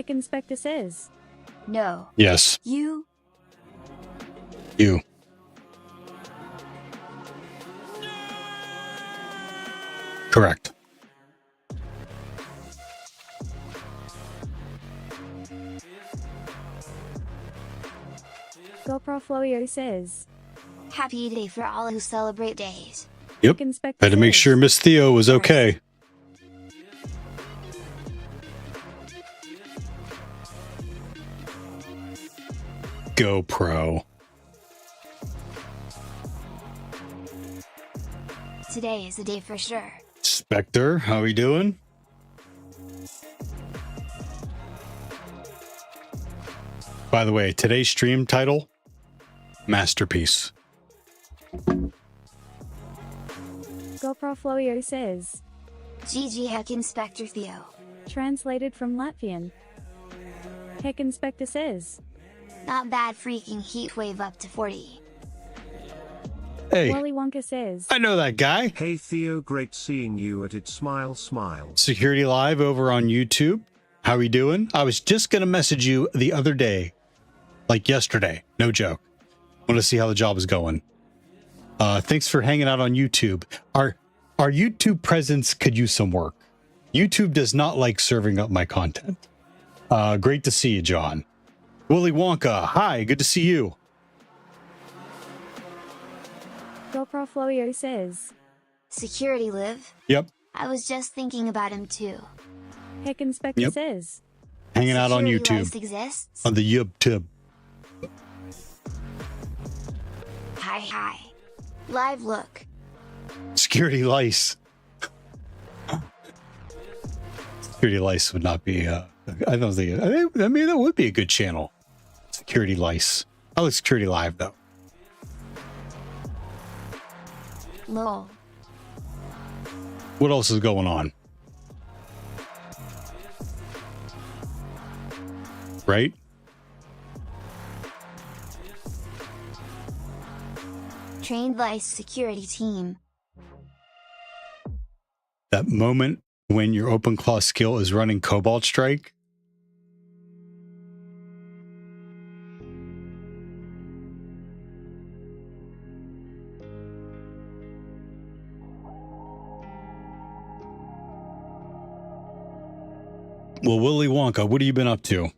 Heck Inspector says. No. Yes. You? You. Correct. GoPro Florio says. Happy day for all who celebrate days. Yep. Heck Inspector Had to make says. sure Miss Theo was okay. GoPro. Today is a day for sure. Spectre, how we doing? By the way, today's stream title, Masterpiece. GoPro Florio says. GG Heck Inspector Theo. Translated from Latvian. Heck Inspector says. Not bad, freaking heat wave up to 40. Hey, Wally Wonka says. I know that guy. Hey Theo, great seeing you at It Smile Smile. Security Live over on YouTube. How we doing? I was just going to message you the other day. Like yesterday. No joke. Want to see how the job is going. Thanks for hanging out on YouTube. Our YouTube presence could use some work. YouTube does not like serving up my content. Great to see you, John. Willy Wonka, hi, good to see you. GoPro Florio says. Security Live? Yep, I was just thinking about him too. Heck Inspector Yep. says. hanging out on Security YouTube. Life exists? On the YouTube. Hi. Live look. Security Lice. Security Lice would not be, I don't think, I mean, that would be a good channel. Security Lice. I like Security Live, though. Lol. What else is going on? Right? Trained Lice security team. That moment when your OpenClaw skill is running Cobalt Strike. Well, Willy Wonka, what have you been up to?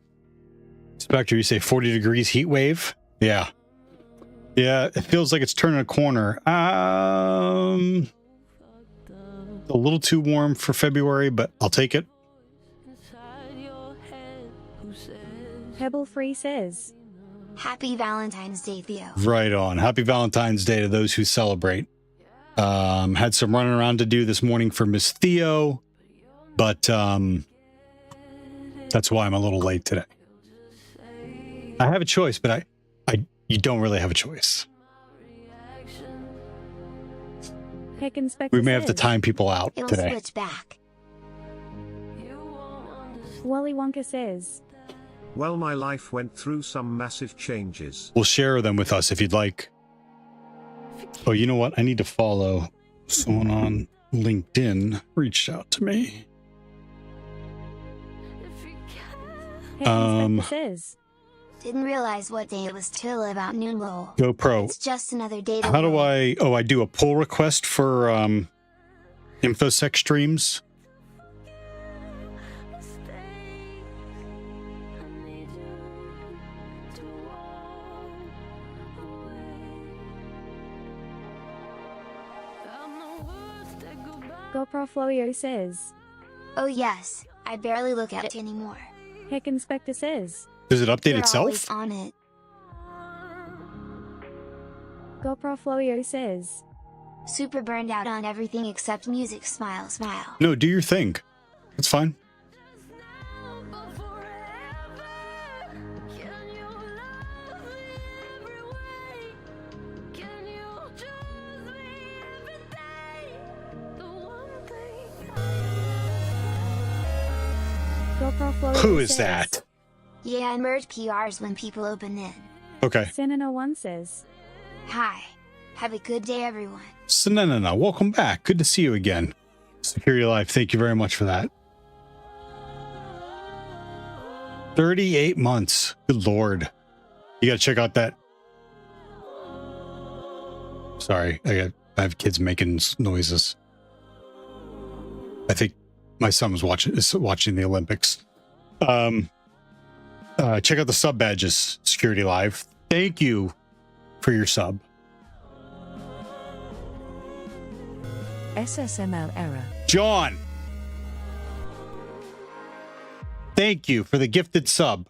Spectre, you say 40 degrees heat wave? Yeah. Yeah, it feels like it's turning a corner. A little too warm for February, but I'll take it. Pebble Free says. Happy Valentine's Day, Theo. Right on. Happy Valentine's Day to those who celebrate. Had some running around to do this morning for Miss Theo, but that's why I'm a little late today. I have a choice, but you don't really have a choice. Heck Inspector We may have to says. time people out It'll today. switch back. Wally Wonka says. Well, my life went through some massive changes. We'll share them with us if you'd like. Oh, you know what? I need to follow someone on LinkedIn. Reached out to me. Heck Inspector says. Didn't realize what day it was till about noon. Lol. GoPro. It's just another day to How do roll. I do a pull request for InfoSec streams? GoPro Florio says. Oh yes, I barely look at it anymore. Heck Inspector says. Does it update You're always itself? on it. GoPro Florio says. Super burned out on everything except music. Smile, smile. No, do your thing. It's fine. GoPro Florio Who is says. that? Yeah, I merge PRs when people open in. Okay. Senino1 says. Hi. Have a good day, everyone. So no. Welcome back. Good to see you again. Security Live, thank you very much for that. 38 months. Good Lord. You got to check out that. Sorry, I have kids making noises. I think my son was watching the Olympics. Check out the sub badges, Security Live. Thank you for your sub. SSML error. John. Thank you for the gifted sub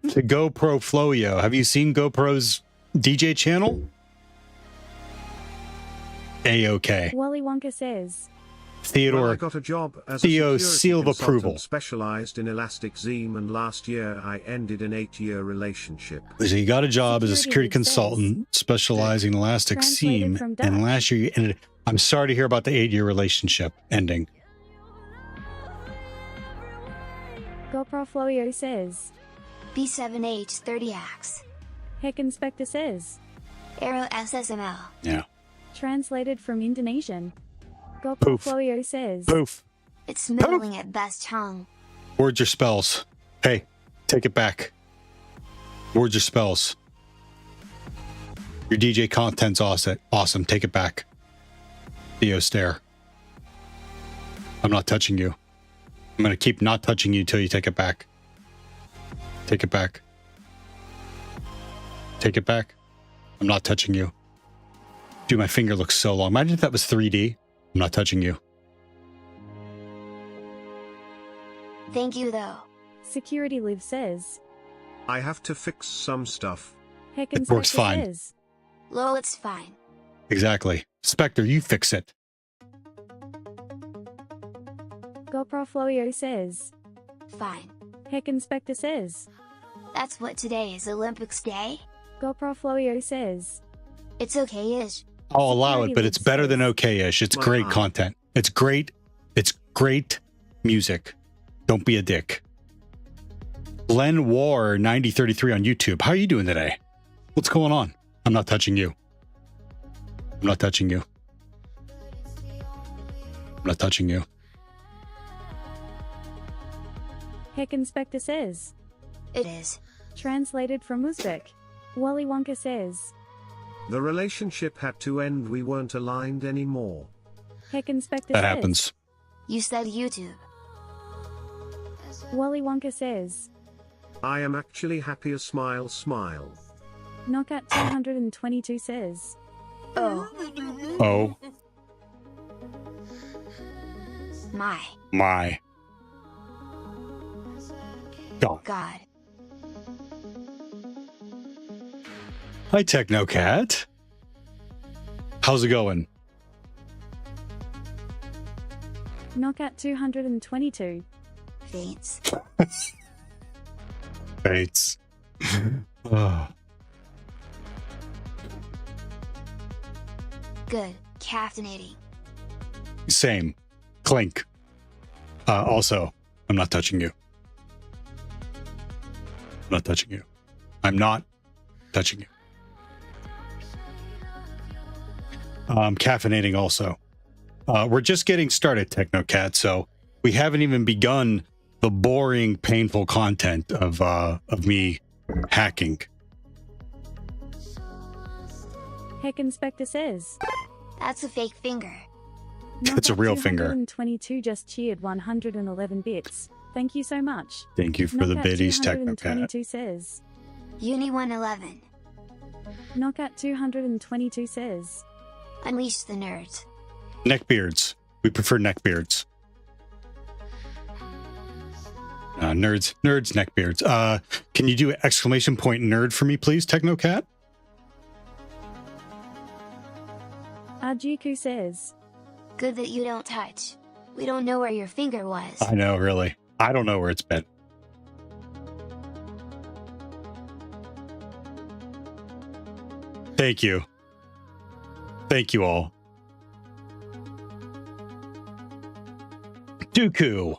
to GoPro Floyo. Have you seen GoPro's DJ channel? A-OK. Wally Wonka says. Theodore. Well, I got a job as Theo a security seal of consultant approval. specialized in elastic Zeem, and last year I ended an 8-year relationship. So you got a job as a security Security consultant specializing in elastic Translated seam, from and Dutch. last year you ended. I'm sorry to hear about the 8-year relationship ending. GoPro Floyo says. B7H30X. Heck Inspector says. Arrow SSML. Yeah. Translated from Indonesian. GoPro Poof. Floyo says. Poof. It's middling at best, Hung. Words or spells. Hey, take it back. Words or spells. Your DJ content's awesome. Take it back. Theo stare. I'm not touching you. I'm going to keep not touching you till you take it back. Take it back. Take it back. I'm not touching you. Dude, my finger looks so long. Imagine if that was 3D. I'm not touching you. Thank you, though. Security Live says. I have to fix some stuff. Heck It Inspector works fine. says. Lol, it's fine. Exactly. Spectre, you fix it. GoPro Floyo says. Fine. Heck Inspector says. That's what today is, Olympics Day? GoPro Floyo says. It's okay-ish. I'll allow Security it, but it's Live better than says. okay-ish. It's My great eye. content. It's great. It's great music. Don't be a dick. Glenn War 9033 on YouTube. How are you doing today? What's going on? I'm not touching you. I'm not touching you. I'm not touching you. Heck Inspector says. It is. Translated from Uzbek. Wally Wonka says. The relationship had to end, we weren't aligned anymore. Heck Inspector That says. happens. You said YouTube. Wally Wonka says. I am actually happier, smile smile. Knockout 222 says. Oh, Oh my my God. God. Hi, Technocat. How's it going? Knockout 222. Faints. Fates. Oh. Good. Caffeinating. Same. Clink. Also, I'm not touching you. I'm not touching you. I'm not touching you. Caffeinating also. We're just getting started, Technocat, so we haven't even begun the boring, painful content of me hacking. Heck Inspector says. That's a fake finger. It's a real finger. 222 just cheered 111 bits. Thank you so much. Thank you for the Knockout biddies, Technocat. 222 says. Uni 111. Knockout 222 says. Unleash the nerds. Neckbeards. We prefer neckbeards. Nerds, neckbeards. Can you do an exclamation point nerd for me, please, Technocat? Arjuku says. Good that you don't touch. We don't know where your finger was. I know, really. I don't know where it's been. Thank you. Thank you all. Dooku,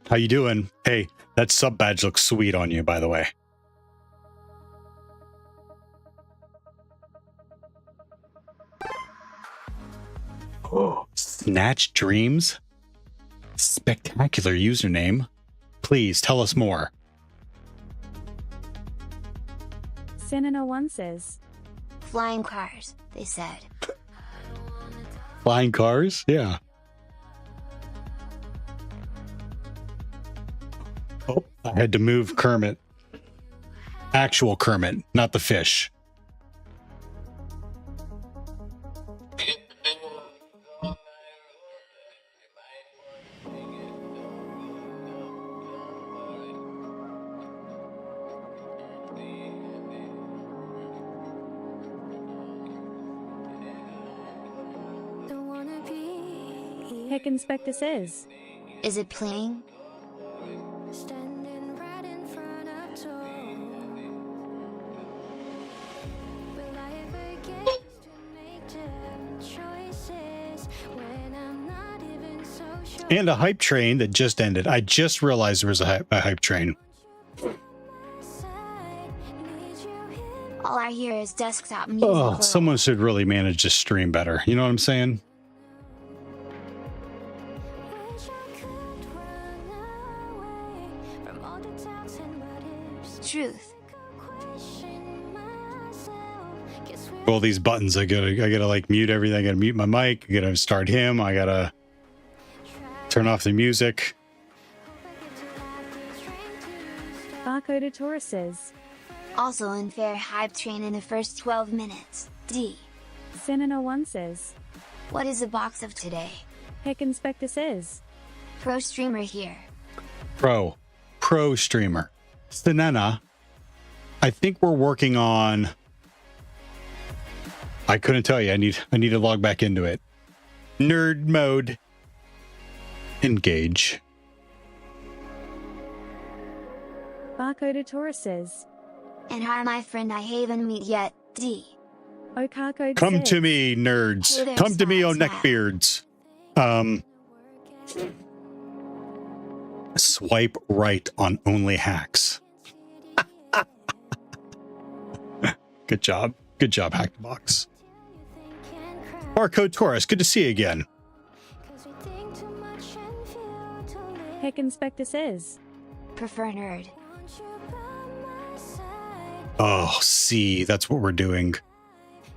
how you doing? Hey, that sub badge looks sweet on you, by the way. Oh, Snatch Dreams? Spectacular username. Please tell us more. Senna01 says. Flying cars, they said. Flying cars? Yeah. Oh, I had to move Kermit. Actual Kermit, not the fish. Heck Inspector says. Is it playing? Standing right in front of door. Will I ever get to make different choices when I'm not even so sure? And a hype train that just ended. I just realized there was a hype train. All I hear is desktop music. Oh, someone should really manage to stream better. You know what I'm saying? Wish I could run away from all the doubts and what ifs. Truth. Question myself. Guess we're All these buttons, I gotta like mute everything. I gotta mute my mic. I gotta start him. I gotta turn off the music. Barcode Taurus says. Also unfair hype train in the first 12 minutes. D. Senna01 says. What is the box of today? Heck Inspector says. Pro streamer here. Pro streamer. Stanena. I think we're working on. I couldn't tell you. I need to log back into it. Nerd mode. Engage. Barcode Taurus says. And hi my friend I haven't met yet. D. Okarcode Come says. to me, nerds. Hey there, Come to me, smile, oh smile. neckbeards. Swipe right on only hacks. Good job. Good job, Hackbox. Barcode Taurus, good to see you again. Heck Inspector says. Prefer nerd. Oh, C, that's what we're doing.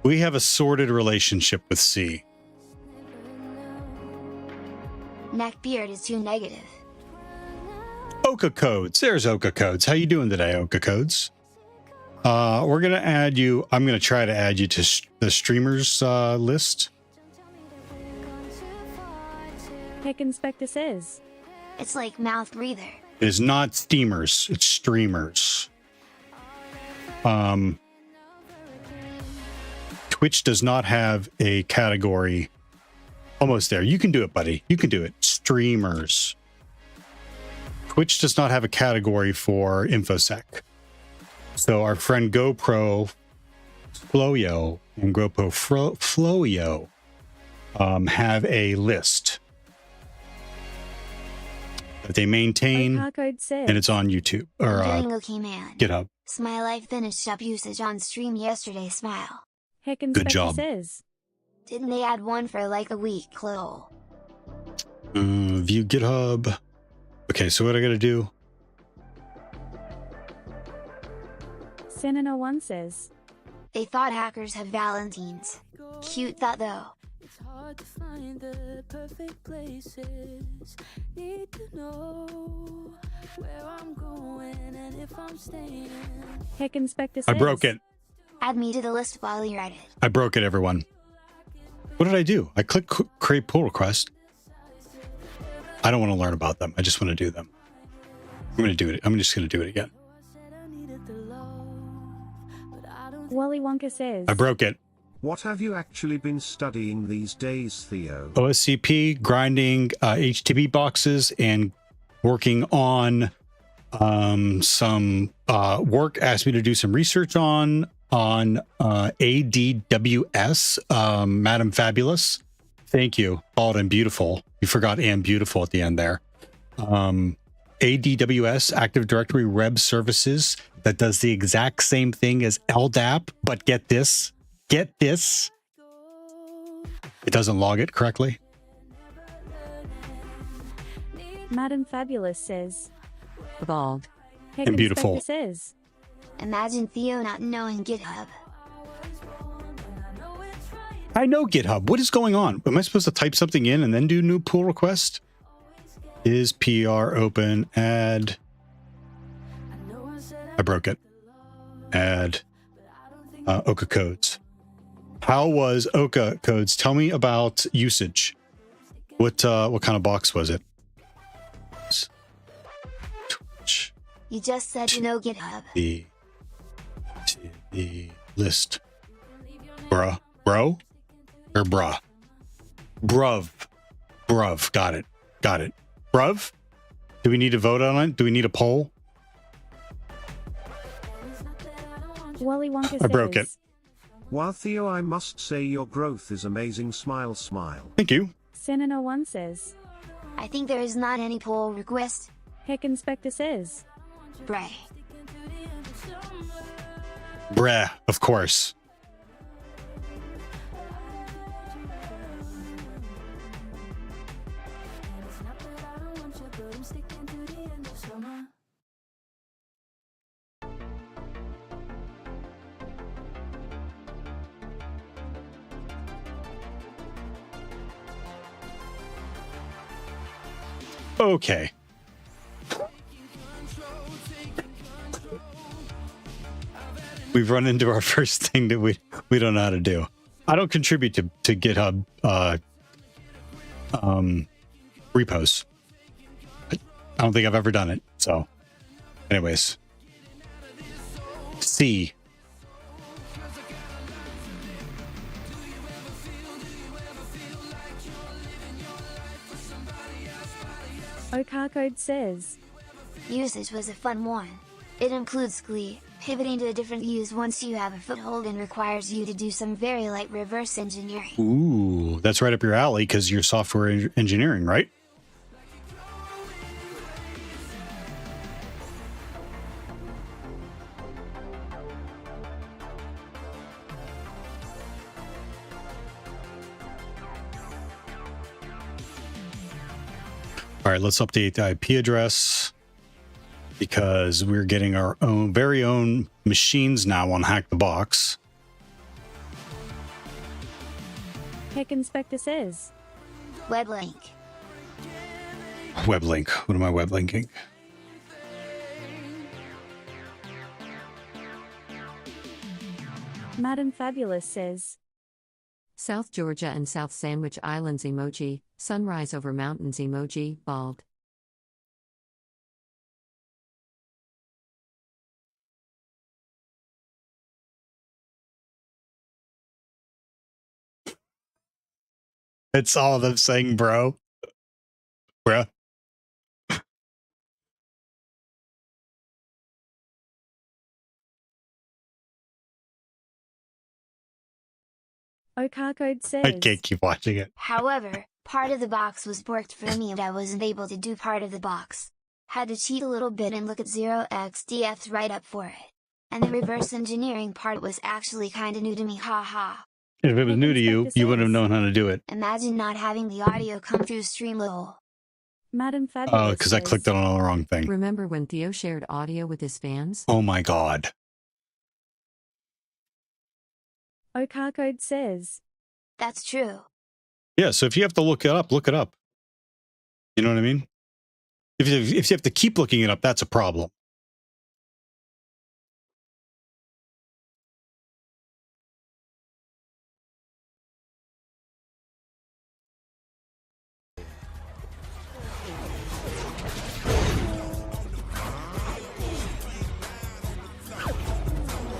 We have a sordid relationship with C. Neckbeard is too negative. Oka Codes. There's Oka Codes. How you doing today, Oka Codes? We're going to add you. I'm going to try to add you to the streamers list. Heck Inspector says. It's like mouth breather. It is not steamers. It's streamers. Twitch does not have a category. Almost there. You can do it, buddy. You can do it. Streamers. Twitch does not have a category for InfoSec. So our friend GoPro Floyo and GoPro Floyo have a list that they maintain, Okarcode says. and it's on YouTube or Doing okay, man. GitHub. Smile I finished up usage on stream yesterday. Smile. Heck Inspector job. says. Didn't they add one for like a week? Lol. View GitHub. Okay, so what I gotta do? Senna01 says. They thought hackers have Valentines. Cute thought though. It's hard to find the perfect places. Need to know where I'm going and if I'm staying. Heck Inspector says. I broke it. Add me to the list while you're at it. I broke it, everyone. What did I do? I clicked create pull request. I don't want to learn about them. I just want to do them. I'm going to do it. I'm just going to do it again. Wally Wonka says. I broke it. What have you actually been studying these days, Theo? OSCP, grinding HTB boxes, and working on some work. Asked me to do some research on ADWS, Madam Fabulous. Thank you, Bald and Beautiful. You forgot and Beautiful at the end there. ADWS, Active Directory Web Services, that does the exact same thing as LDAP, but get this. Get this. It doesn't log it correctly. Madam Fabulous says. Bald Heck And Beautiful. Inspector says. Imagine Theo not knowing GitHub. I know GitHub. What is going on? Am I supposed to type something in and then do new pull request? Is PR open? Add. I broke it. Add Oka codes. How was Oka codes? Tell me about usage. What kind of box was it? Twitch. You just said you know GitHub. The list. Bruh. Bro? Or bruh? Bruv. Got it. Bruv? Do we need to vote on it? Do we need a poll? Wally Wonka says, I broke it. Wow, Theo, I must say your growth is amazing. Smile, smile. Thank you. Senina1 says, I think there is not any pull request. Heck Inspector says, Bray. Bruh, of course. Okay. We've run into our first thing that we don't know how to do. I don't contribute to GitHub repos. I don't think I've ever done it. So, anyways, C. Okarcode says, Usage was a fun one. It includes GLI, pivoting to a different use once you have a foothold and requires you to do some very light reverse engineering. Ooh, that's right up your alley because you're software engineering, right? All right, let's update the IP address because we're getting our own very own machines now on Hack the Box. Heck Inspector says, Web link. Web link. What am I web linking? Madam Fabulous says, South Georgia and South Sandwich Islands emoji, sunrise over mountains emoji, bald. It's all of them saying bro. Bruh. Okarcode says, I can't keep watching it. However, part of the box was borked for me and I wasn't able to do part of the box. Had to cheat a little bit and look at 0xDF's write-up for it. And the reverse engineering part was actually kinda new to me, haha. If it was new to you, you wouldn't have known how to do it. Imagine not having the audio come through Streamlol. Madam Fabulous Oh, because I clicked on the wrong thing. Remember when Theo shared audio with his fans? Oh my god. Okarcode says, That's true. Yeah, so if you have to look it up, look it up. You know what I mean? If you have to keep looking it up, that's a problem.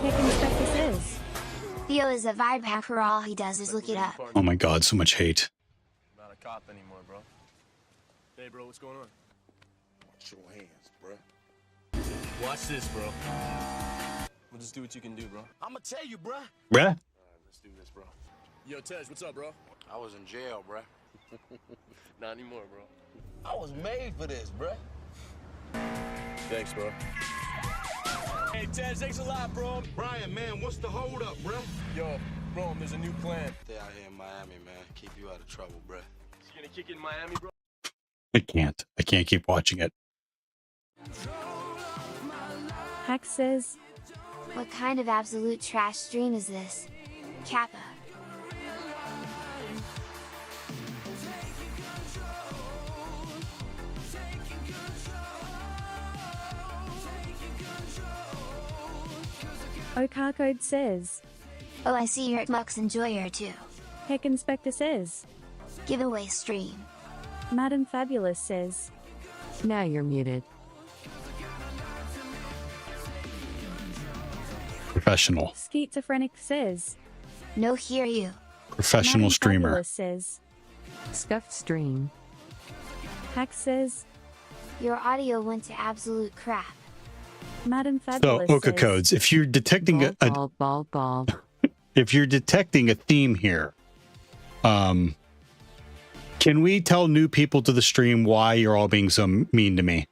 Heck Inspector says, Theo is a vibe hacker, all he does is look it up. Oh my god, so much hate. Not a cop anymore, bro. Hey, bro, what's going on? Wash your hands, bruh. Watch this, bro. We'll just do what you can do, bro. I'ma tell you, bruh. Bruh? All right, let's do this, bro. Yo, Tej, what's up, bro? I was in jail, bruh. Not anymore, bro. I was made for this, bruh. Thanks, bro. Hey, Tej, thanks a lot, bro. Brian, man, what's the hold up, bruh? Yo, bro, there's a new plan. Stay out here in Miami, man. Keep you out of trouble, bruh. You gonna kick it in Miami, bro? I can't keep watching it. Hack says, What kind of absolute trash stream is this? Kappa. Okar says. Oh, I see you're at Mux Enjoyer too. Heck Inspector says. Giveaway stream. Madam Fabulous says. Now you're muted. Professional. Schizophrenic says. No hear you. Professional Madam streamer. Fabulous says. Scuffed stream. Hack says. Your audio went to absolute crap. Madam So Fabulous Oka says. codes, if you're detecting Ball. if you're detecting a theme here, can we tell new people to the stream why you're all being so mean to me?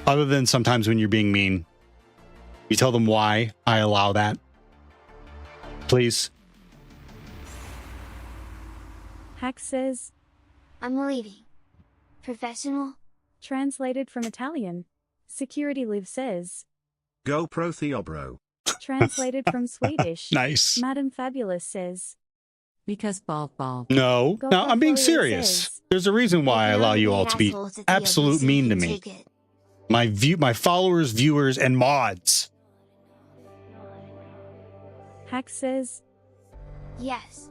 Other than sometimes when you're being mean, you tell them why I allow that. Please. Hack says. I'm leaving. Professional? Translated from Italian. Security Live says. Go pro Theobro. Translated from Swedish. Nice. Madam Fabulous says. Because ball. No, Go no, I'm being Portfolio serious. says. There's a reason why I allow you all to be absolute mean to me. My followers, viewers, and mods. Hack says. Yes.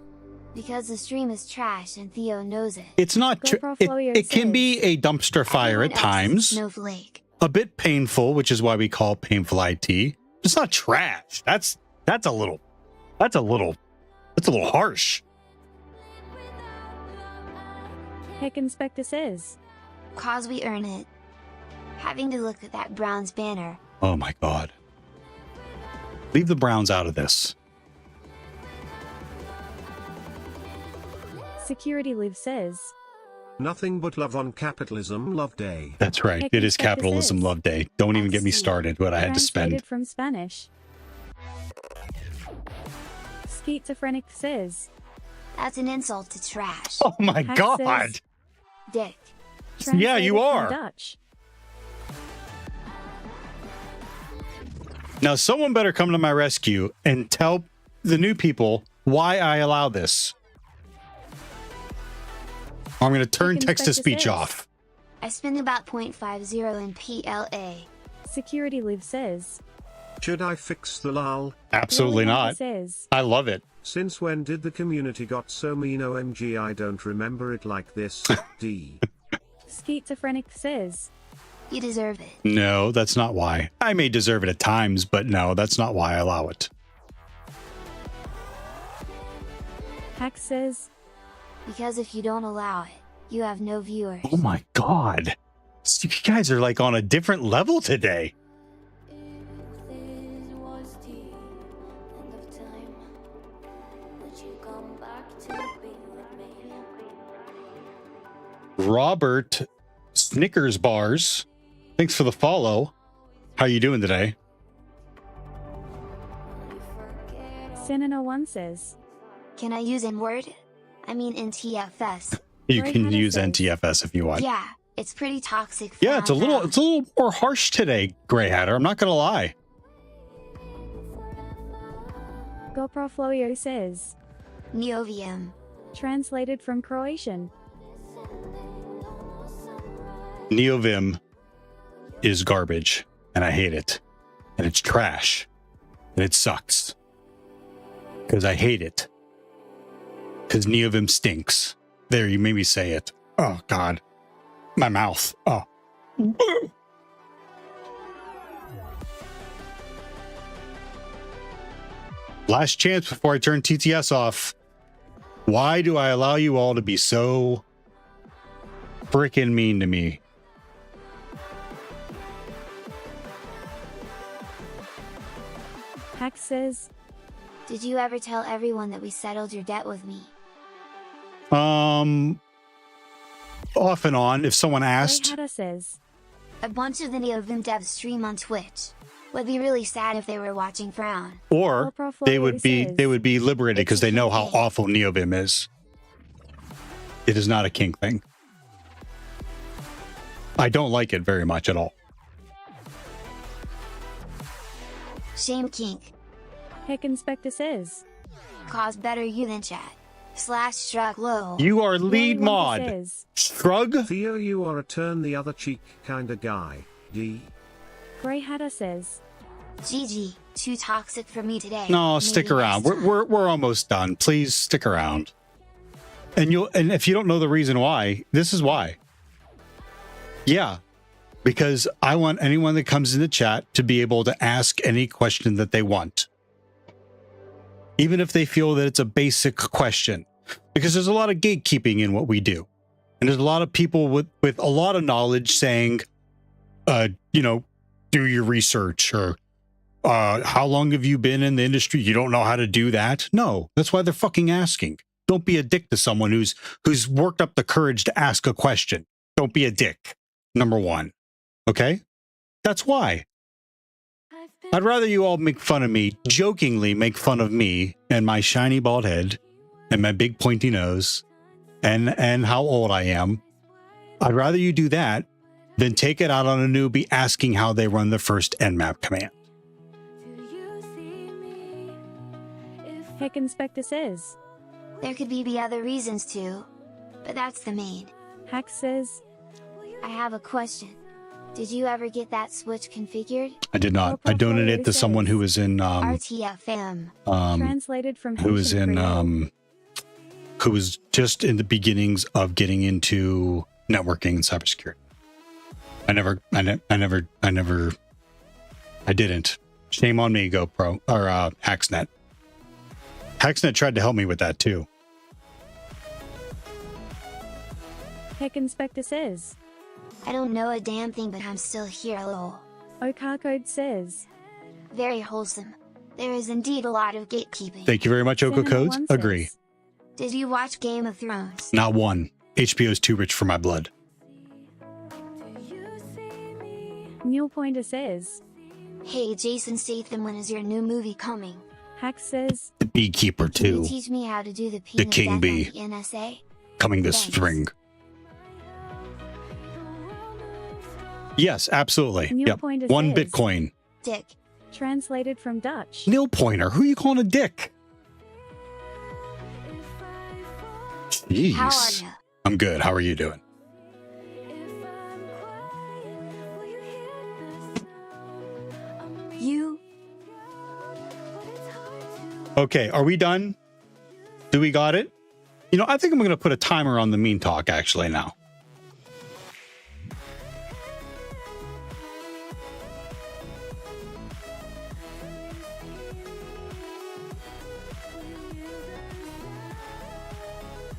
Because the stream is trash and Theo knows it. It's not. It can says. be a dumpster fire Everyone at else is times. Snowflake. A bit painful, which is why we call painful IT. It's not trash. That's a little harsh. Heck Inspector says. Cause we earn it. Having to look at that Browns banner. Oh my God. Leave the Browns out of this. Security Live says. Nothing but love on Capitalism Love Day. That's right. Heck It is Inspector Capitalism says. Love Day. Don't even get me started what I had to spend. Translated from Spanish. Schizophrenic says. That's an insult to trash. Oh my Hack God. says. Dick. Yeah, you Translated from are. Dutch. Now, someone better come to my rescue and tell the new people why I allow this. I'm going to turn Heck text-to-speech Inspector says. off. I spend about 0.50 in PLA. Security Live says. Should I fix the lull? Absolutely Lolly not. says. I love it. Since when did the community got so mean? OMG, I don't remember it like this. D. Schizophrenic says. You deserve it. No, that's not why. I may deserve it at times, but no, that's not why I allow it. Hack says. Because if you don't allow it, you have no viewers. Oh my God. You guys are like on a different level today. Robert Snickers Bars. Thanks for the follow. How you doing today? Senina1 says. Can I use N-word? I mean NTFS. You Roy can Hannah use says. NTFS if you want. Yeah, it's pretty toxic. Yeah, it's a little more harsh today, Grey Hatter. I'm not gonna lie. GoProFloyo says. Neovium. Translated from Croatian. Neovim is garbage, and I hate it, and it's trash, and it sucks, because I hate it, because Neovim stinks. There, you made me say it. Oh God, my mouth. Oh. Last chance before I turn TTS off. Why do I allow you all to be so freaking mean to me? Hack says. Did you ever tell everyone that we settled your debt with me? Off and on, if someone asked. Hada says. A bunch of the Neovim devs stream on Twitch. Would be really sad if they were watching Frown. Or they would be liberated because It's a they know how kink. awful Neovim is. It is not a kink thing. I don't like it very much at all. Shame kink. Heck Inspector says. Cause better you than chat. / shrug lol. You are lead Wonka mod. says. Shrug? Theo, you are a turn the other cheek kinda guy. D. Grey Hatter says. GG. Too toxic for me today. No, stick Maybe around. next time. We're almost done. Please stick around. And if you don't know the reason why, this is why. Yeah. Because I want anyone that comes in the chat to be able to ask any question that they want. Even if they feel that it's a basic question. Because there's a lot of gatekeeping in what we do. And there's a lot of people with a lot of knowledge saying, do your research, or how long have you been in the industry? You don't know how to do that? No, that's why they're fucking asking. Don't be a dick to someone who's worked up the courage to ask a question. Don't be a dick. Number one. Okay? That's why. I'd rather you all make fun of me, jokingly make fun of me and my shiny bald head and my big pointy nose and how old I am. I'd rather you do that than take it out on a newbie asking how they run the first nmap command. Heck Inspector says. There could be other reasons too. But that's the main. Hack says. I have a question. Did you ever get that switch configured? I did not. I donated it to someone who was in RTFM. Translated from who was in who was just in the beginnings of getting into networking and cybersecurity. I didn't. Shame on me, GoPro or Hacksnet. Hacksnet tried to help me with that too. Heck Inspector says. I don't know a damn thing, but I'm still here lol. Okar Code says. Very wholesome. There is indeed a lot of gatekeeping. Thank you very much, Oko Codes. Agree. Did you watch Game of Thrones? Not one. HBO's too rich for my blood. Neil Pointer says. Hey Jason Statham, when is your new movie coming? Hack says. The Beekeeper Can you 2. teach me how to do the The King death Bee. on the NSA? Coming this Thanks. spring. Yes, absolutely. Neil Yep. Pointer 1 says. Bitcoin. Dick. Translated from Dutch. Neil Pointer. Who are you calling a dick? Jeez. How are you? I'm good. How are you doing? You? Okay, are we done? Do we got it? You know, I think I'm going to put a timer on the mean talk actually now.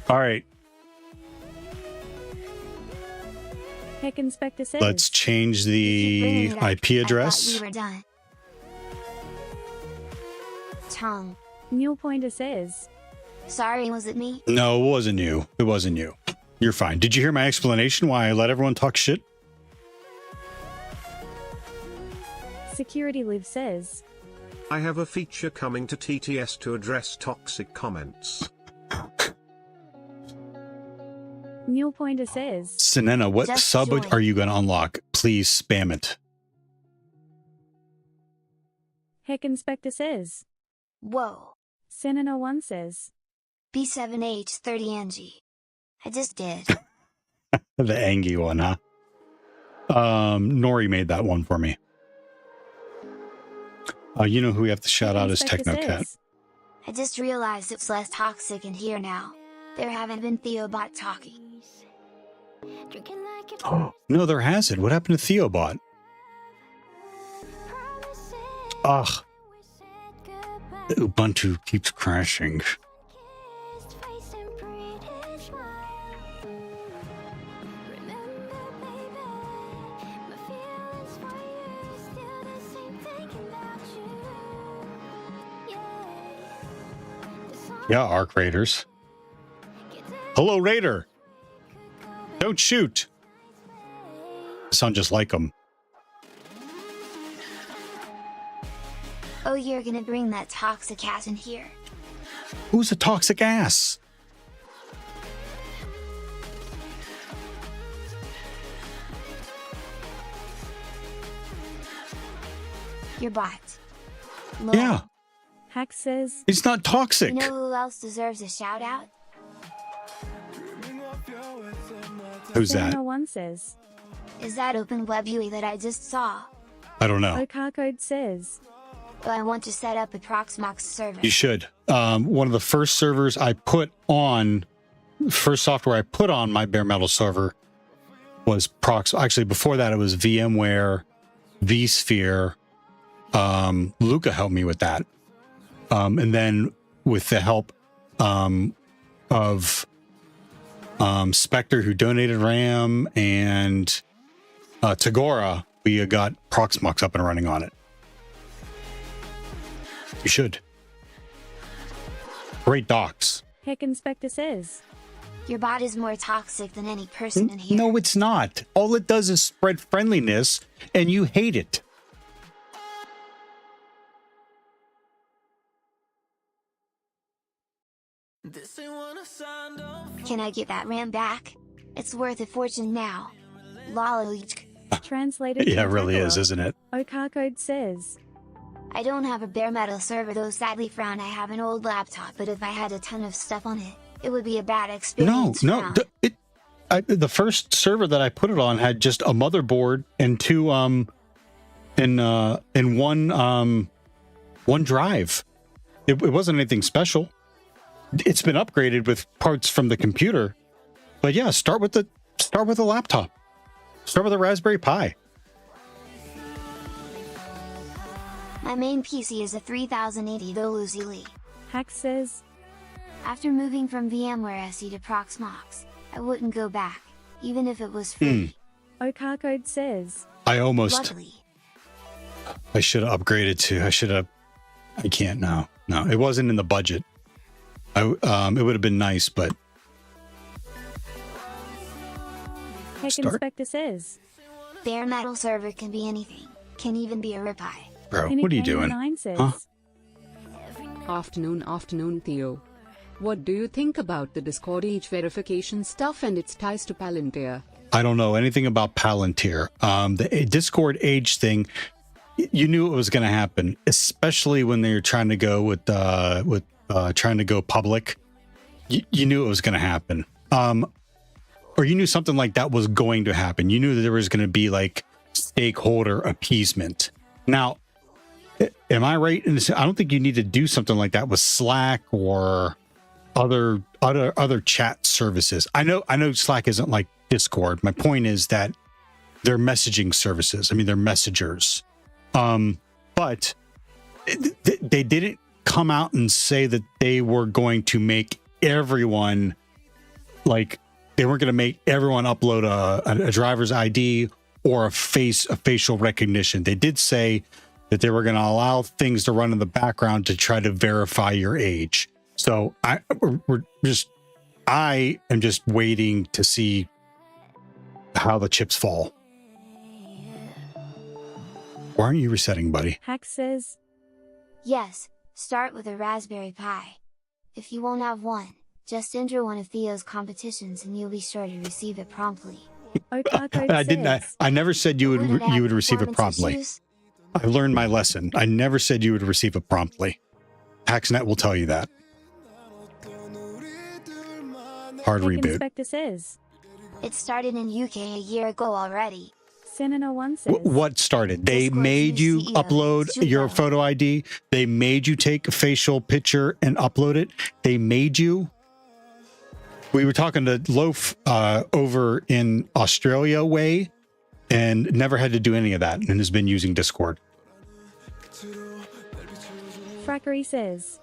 All right, Heck Inspector says. let's change Keep the bringing it up. IP I address. thought we were done. Tongue. Neil Pointer says. Sorry, was it me? No, it wasn't you. It wasn't you. You're fine. Did you hear my explanation why I let everyone talk shit? Security Live says. I have a feature coming to TTS to address toxic comments. Neil Pointer says. Sinena, what Just sub join. are you going to unlock? Please spam it. Heck Inspector says. Whoa. Senina1 says. B7H30NG. I just did. The Angie one, huh? Nori made that one for me. You know who we have to shout out is Inspector Technocat. says. I just realized it's less toxic in here now. There haven't been Theobot talking. Oh, no, there hasn't. What happened to Theobot? Ugh. Ubuntu keeps crashing. Yeah, Arc Raiders. Hello, Raider. Don't shoot. Sound just like them. Oh, you're gonna bring that toxic ass in here. Who's a toxic ass? Your bot. Lol. Yeah, Hack says, it's not toxic. You know who else deserves a shout out? Who's that? 701 says, Is that open web UI that I just saw? I don't know. Okarcode says, Well, I want to set up a Proxmox server. You should. One of the first servers I put on, first software I put on my bare metal server was Prox. Actually, before that, it was VMware, vSphere. Luca helped me with that. And then with the help of Spectre, who donated RAM, and Tagora, we got Proxmox up and running on it. You should. Great docs. Heck Inspector says, Your bot is more toxic than any person in here. No, it's not. All it does is spread friendliness, and you hate it. Can I get that RAM back? It's worth a fortune now. Lollychk. translated. Yeah, it from really is, Tagalog. isn't it? Okarcode says, I don't have a bare metal server though, sadly frown. I have an old laptop, but if I had a ton of stuff on it, it would be a bad No, experience. no. frown. The first server that I put it on had just a motherboard and two and one drive. It wasn't anything special. It's been upgraded with parts from the computer, but yeah, start with a laptop. Start with a Raspberry Pi. My main PC is a 3080 though, Lucy Lee. Hack says, After moving from VMware SE to Proxmox, I wouldn't go back, even if it was free. Okarcode says, I almost, Luckily, I should have upgraded to, I can't now. No, it wasn't in the budget. It would have been nice, but Heck Start. Inspector says, bare metal server can be anything, can even be a RipEye. bro, what are you doing? 9 says, Huh? Afternoon, Theo. What do you think about the Discord age verification stuff and its ties to Palantir? I don't know anything about Palantir. The Discord age thing, you knew it was going to happen, especially when they were trying to go with trying to go public. You knew it was going to happen. Or you knew something like that was going to happen. You knew that there was going to be like stakeholder appeasement. Now, am I right in this? I don't think you need to do something like that with Slack or other chat services. I know Slack isn't like Discord. My point is that they're messaging services. I mean, they're messengers. But they didn't come out and say that they were going to make everyone, like, they weren't going to make everyone upload a driver's ID or a facial recognition. They did say that they were going to allow things to run in the background to try to verify your age. So I am just waiting to see how the chips fall. Why aren't you resetting, buddy? Hack says, Yes, start with a Raspberry Pi. If you won't have one, just enter one of Theo's competitions and you'll be sure to receive it promptly. Okarcode I didn't. says, I never said you Wouldn't have would receive it performance promptly. issues? I learned my lesson. I never said you would receive it promptly. Hacksnet will tell you that. Hard Heck reboot. Inspector says, It started in UK a year ago already. Senin01 says, What started? They Discord's made new you CEO, upload your Supo. photo ID. They made you take a facial picture and upload it. They made you. We were talking to Loaf over in Australia way and never had to do any of that and has been using Discord. Frackery says,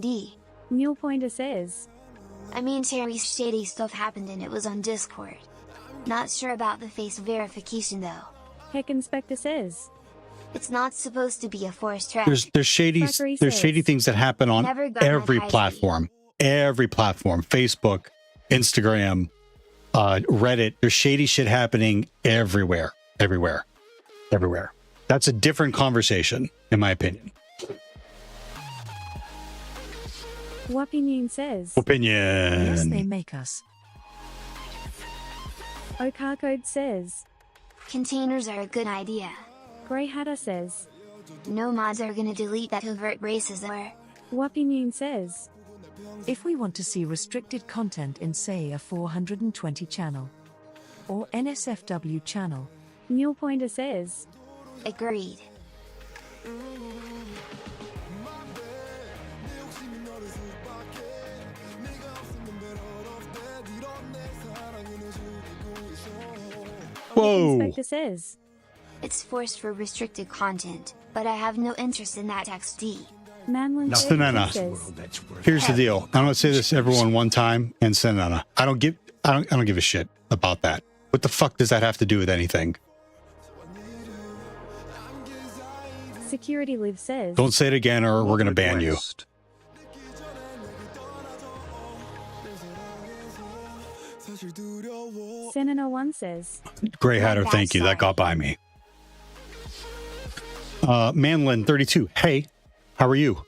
:D. Mule Pointer says, I mean, Terry's shady stuff happened and it was on Discord. Not sure about the face verification though. Heck Inspector says, It's not supposed to be a forced track. There's shady Frackery shady says, things that happen on Never got my every ID. platform. Every platform, Facebook, Instagram, Reddit. There's shady shit happening everywhere. That's a different conversation, in my opinion. Wapinion says, Opinion. Yes, they make us. Okarcode says, Containers are a good idea. Grey Hatter says, No mods are gonna delete that overt racism or... Wapinoon says, If we want to see restricted content in, say, a 420 channel or NSFW channel, Mule Pointer says, Agreed. Whoa. Inspector says, It's forced for restricted content, but I have no interest in that XD. Manlin Sanana. says, Here's the deal. I'm gonna say this to everyone one time, and Sanana. I don't give a shit about that. What the fuck does that have to do with anything? Security Live says, Don't say it again, or we're gonna ban you. Request. Senana1 says, Grey Hatter, thank you. That got by me. Manlin 32. Hey, how are you?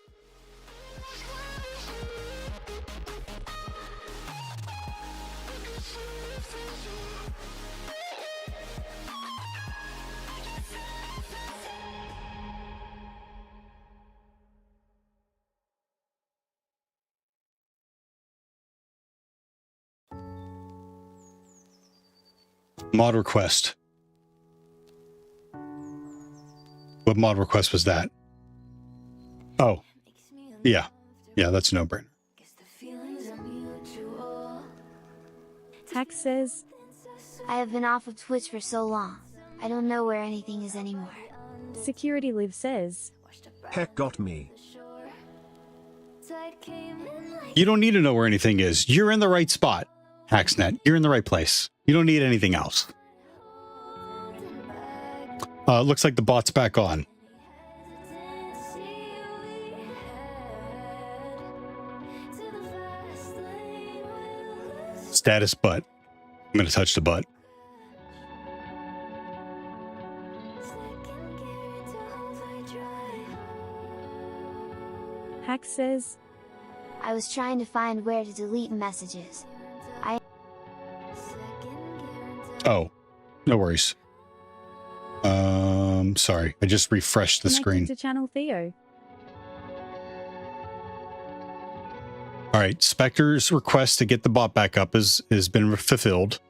Mod request. What mod request was that? Oh, yeah. Yeah, that's a no-brainer. Hack says, I have been off of Twitch for so long. I don't know where anything is anymore. Security Live says, Heck got me. You don't need to know where anything is. You're in the right spot, Hacksnet. You're in the right place. You don't need anything else. Looks like the bot's back on. Status butt. I'm going to touch the butt. Hack says, I was trying to find where to delete messages. Oh, no worries. Sorry. I just refreshed the connected screen. to Channel Theo. All right. Spectre's request to get the bot back up has been fulfilled.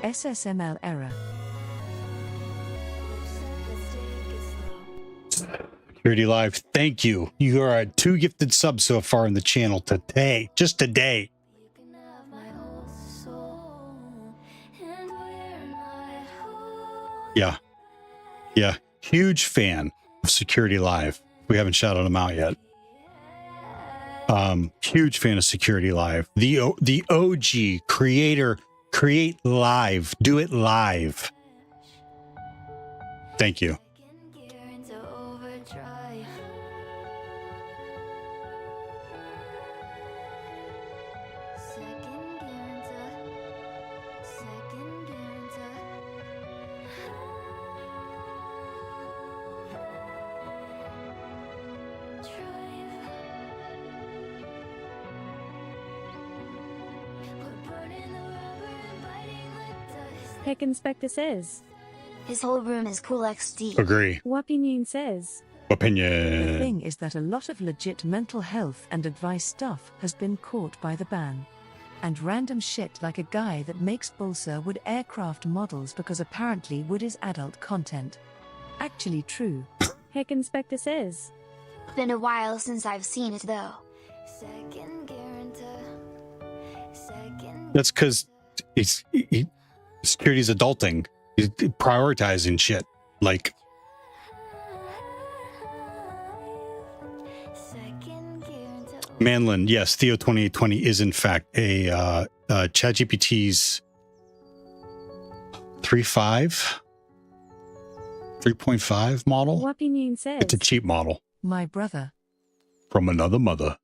SSML error. Security Live, thank you. You are 2 gifted subs so far in the channel today. Just today. Yeah. Yeah. Huge fan of Security Live. We haven't shouted them out yet. Huge fan of Security Live. The OG creator. Create live. Do it live. Thank you. Heck Inspector says, His whole room is cool XD. Agree. Wapinoon says, Opinion. The thing is that a lot of legit mental health and advice stuff has been caught by the ban. And random shit like a guy that makes balsa wood aircraft models because apparently wood is adult content. Actually true. Heck Inspector says, Been a while since I've seen it though. That's because security's adulting. He's prioritizing shit. Like, Manlin, yes, Theo 2820 is in fact a ChatGPT's 3.5 model. Wapinoon says, It's a cheap model My brother. from another mother.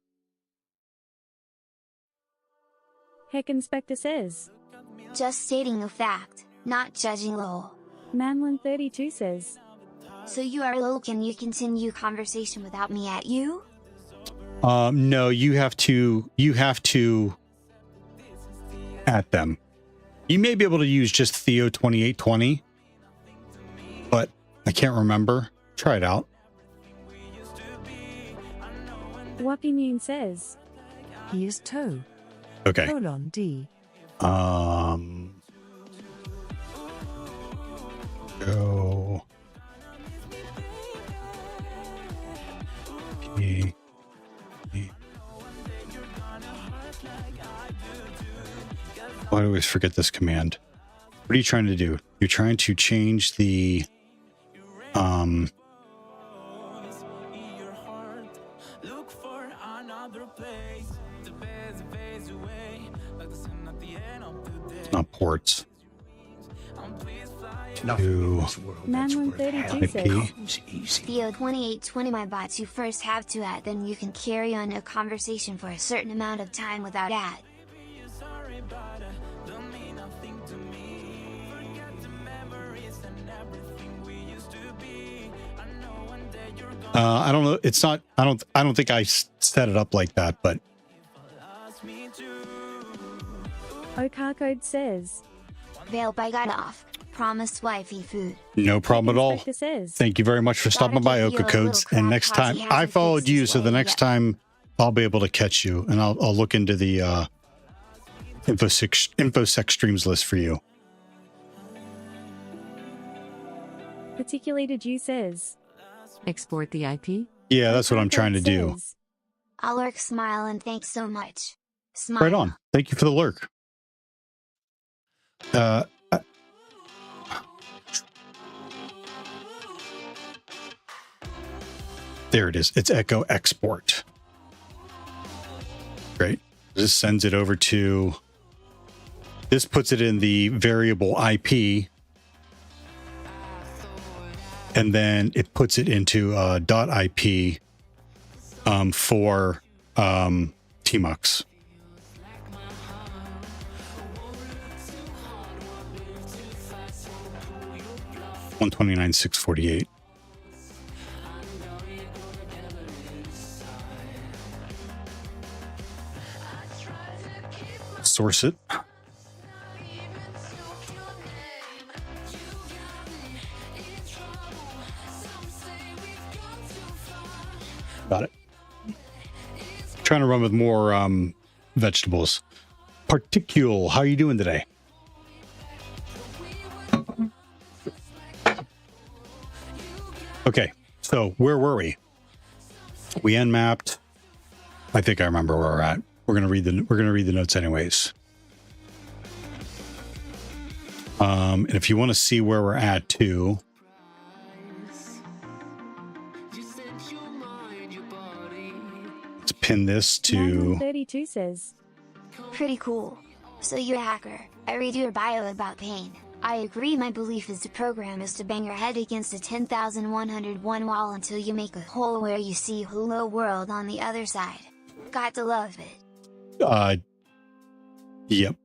Heck Inspector says, Just stating a fact, not judging lol. Manlin32 says, So you are low, can you continue conversation without me at you? No, you have to at them. You may be able to use just Theo 2820, but I can't remember. Try it out. Wappy Noon says, He is Toe. Okay. D. Go. P. I always forget this command. What are you trying to do? You're trying to change the not ports. To Manlin32 says, Theo 2820, my bots you first have to add, then you can carry on a conversation for a certain amount of time without ad. I don't know. It's not. I don't think I set it up like that. But Okarcode says, Veil by got off. Promised wifey food. no problem at all. Inspector says, Thank you very much for stopping by, Gotta give you a Oka Codes. little And crap next cause time he I hasn't followed fixed you, his so the way next yet. time I'll be able to catch you, and I'll look into the infosec streams list for you. Particulated you says, Export the IP? Yeah, that's what I'm trying to do. says, I'll lurk, smile, and thanks so much. Smile. Right on. Thank you for the lurk. There it is. It's Echo Export. Great. This sends it over to. This puts it in the variable IP. And then it puts it into .IP for TMUX. 129.648. Source it. Got it. Trying to run with more vegetables. Particule, how are you doing today? Okay, so where were we? We unmapped. I think I remember where we're at. We're gonna read the notes anyways. And if you want to see where we're at too, let's pin this to. 32 says, Pretty cool. So you're a hacker. I read your bio about pain. I agree, my belief is the program is to bang your head against a 10,101 wall until you make a hole where you see hello world on the other side. Got to love it. Yep.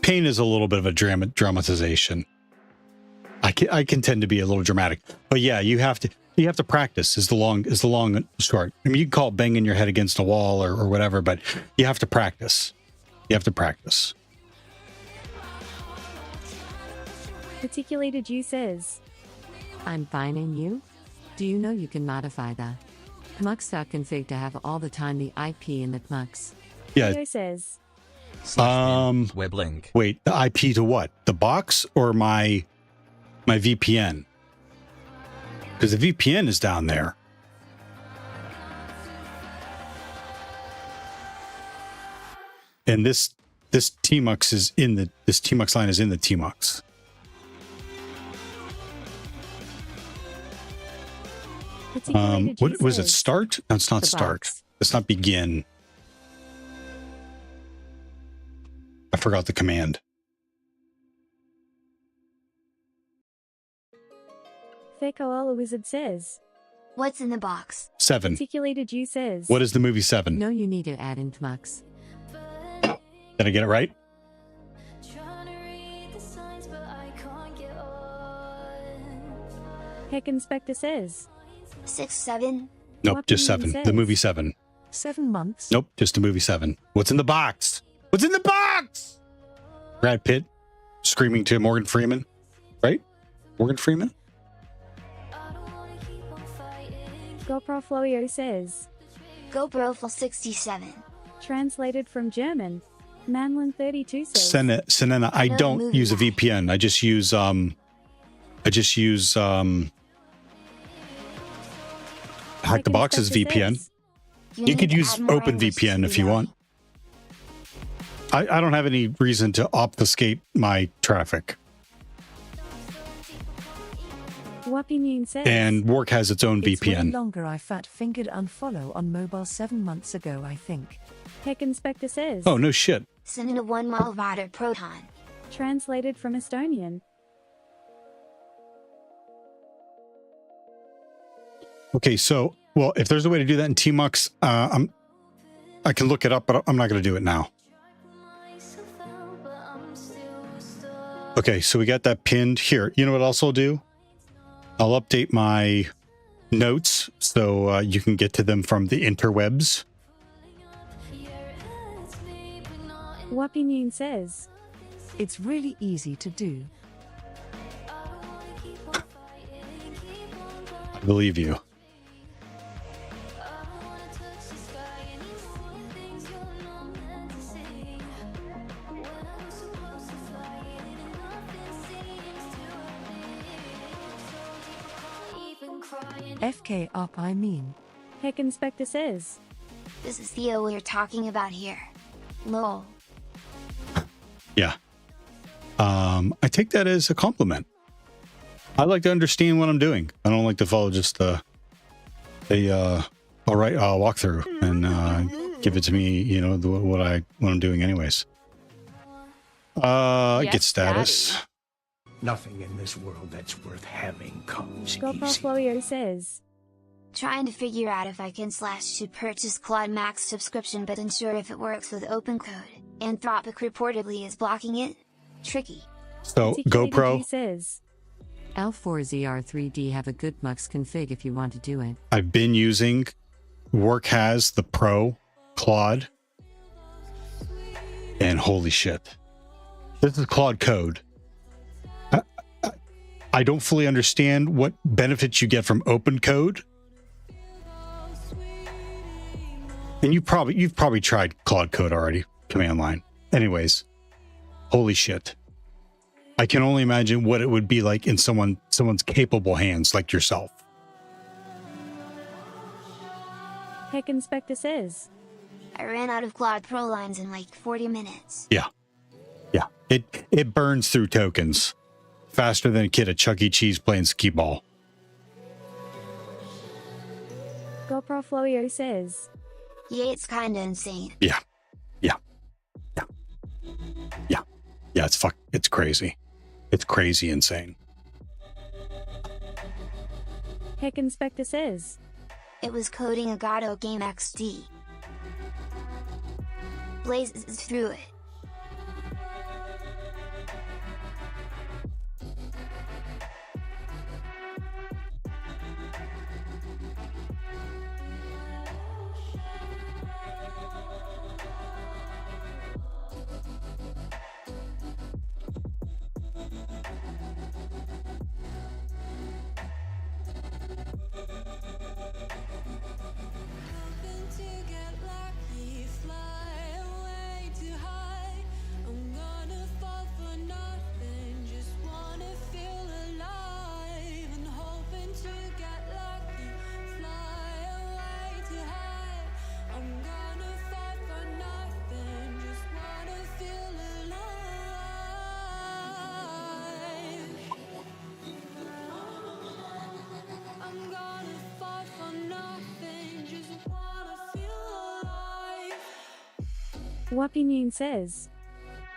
Pain is a little bit of a dramatization. I can tend to be a little dramatic, but yeah, you have to practice. Is the long and short. I mean, you can call it banging your head against a wall or whatever, but you have to practice. You have to practice. Particulated you says, I'm fine, and you? Do you know you can modify the tmux.config to have all the time the IP in the tmux? Yeah. Theo says, Web link. Wait, the IP to what? The box or my VPN? Because the VPN is down there. And this tmux is in this tmux line is in the tmux. What was it? Start? No, it's not start. Box. It's not begin. I forgot the command. Fekoala Wizard says, What's in the box? 7. Particulated you says, What is the movie 7? No, you need to add in tmux. Did I get it right? Heck Inspector says. 6, 7. Nope, What just do you mean 7. The says? movie 7. 7 months. Nope, just the movie 7. What's in the box? What's in the box? Brad Pitt screaming to Morgan Freeman, right? Morgan Freeman? GoPro Florio says. GoPro Full 67. Translated from German. Manlin32 says. Senena, I Another don't movie use a guy. VPN. I just use Hack the Box's Inspector VPN. says. You need could to use add more OpenVPN English if you to want. I don't have any reason to obfuscate my traffic. Wappy Noon says. And Work has its own It's way VPN. longer. I fat-fingered unfollow on mobile 7 months ago, I think. Heck Inspector says. Oh, no shit. Send a 1 mile water proton. Translated from Estonian. Okay, so, well, if there's a way to do that in Tmux, I can look it up, but I'm not going to do it now. Okay, so we got that pinned here. You know what else I'll do? I'll update my notes so you can get to them from the interwebs. Wappy Noon says. It's really easy to do. I believe you. FK up, I mean. Heck Inspector says. This is Theo we're talking about here. Lol. Yeah. I take that as a compliment. I like to understand what I'm doing. I don't like to follow just all right, I'll walk through and give it to me, you know, what I'm doing anyways. Get status. Nothing in this world that's worth having comes GoPro easy. Florio says. Trying to figure out if I can / to purchase Claude Max subscription but unsure if it works with OpenCode. Anthropic reportedly is blocking it. Tricky. So TKDG GoPro, says. L4ZR3D have a good Mux config if you want to do it. I've been using Work has the Pro Claude. And holy shit. This is Claude code. I don't fully understand what benefits you get from OpenCode. And you've probably tried Claude Code already, command line. Anyways, holy shit. I can only imagine what it would be like in someone's capable hands like yourself. Heck Inspector says. I ran out of Claude Pro lines in like 40 minutes. Yeah. Yeah. It burns through tokens faster than a kid at Chuck E. Cheese playing skee ball. GoPro Florio says. Yeah, it's kinda insane. Yeah. Yeah. Yeah. Yeah. Yeah, it's crazy. It's crazy insane. Heck Inspector says. It was coding a Godot game XD. Blazes through it. Wappy Noon says.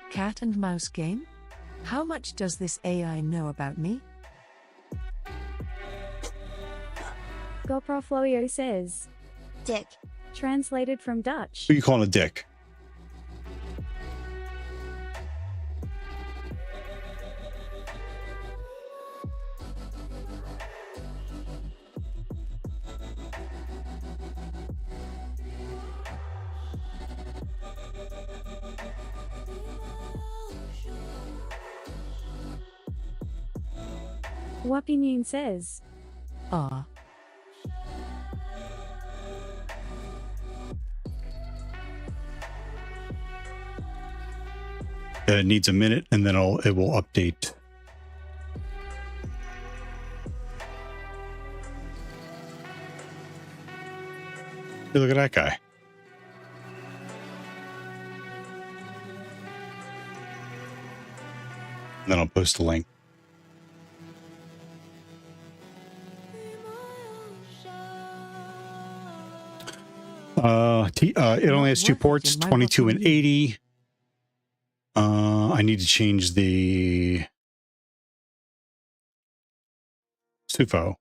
Cat and mouse game? How much does this AI know about me? GoPro Florio says. Dick. Translated from Dutch. Who you calling a dick? Wapinune says. Ah. It needs a minute and then it will update. Hey, look at that guy. And then I'll post the link. It only has 2 ports, 22 and 80. I need to change the SUFO.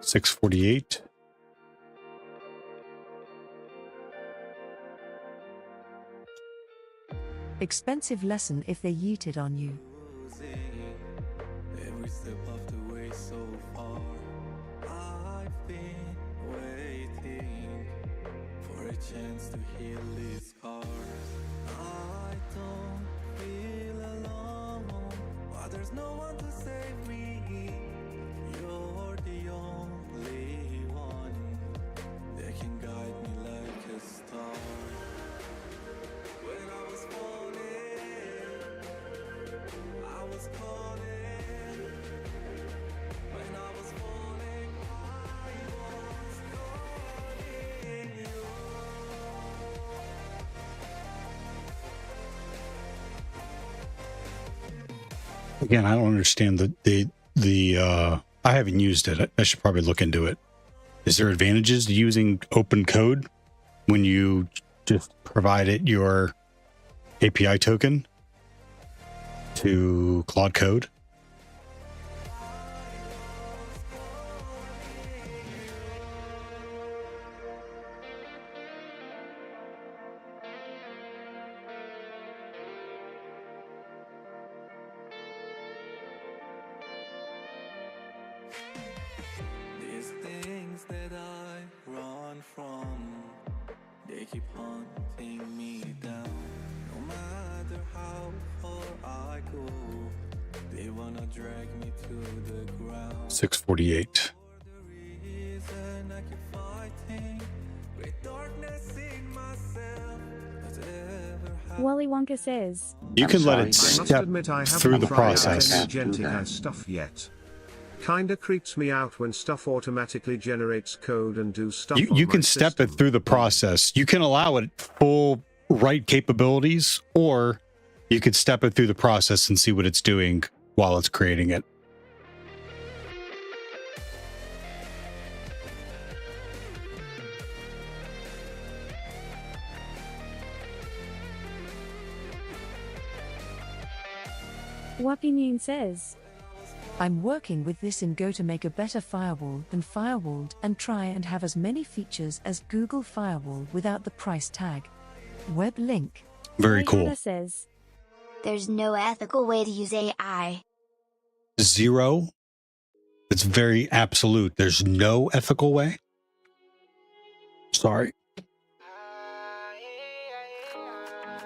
$648. Expensive lesson if they yeeted on you. Every step of the way so far, I've been waiting for a chance to heal these scars. I don't feel alone, but there's no one to save me. You're the only one that can guide me like a star. When I was falling, I was calling. When I was falling, I was calling you. Again, I don't understand the I haven't used it. I should probably look into it. Is there advantages to using open code when you just provide it your API token to Claude Code? These things that I run from, they keep hunting me down. No matter how far I go, they wanna drag me to the ground. 648. Reason I keep fighting with darkness in myself. Wally Wonka says. You can let it I must step admit I through haven't the tried out process. any agentic as stuff yet. Kinda creeps me out when stuff automatically generates code and do stuff on You my can step system. it through the process. You can allow it full write capabilities, or you could step it through the process and see what it's doing while it's creating it. Wapinune says. I'm working with this in Go to make a better firewall than firewalled and try and have as many features as Google Firewall without the price tag. Web link. Very cool. Hannah says. There's no ethical way to use AI. Zero. It's very absolute. There's no ethical way. Sorry.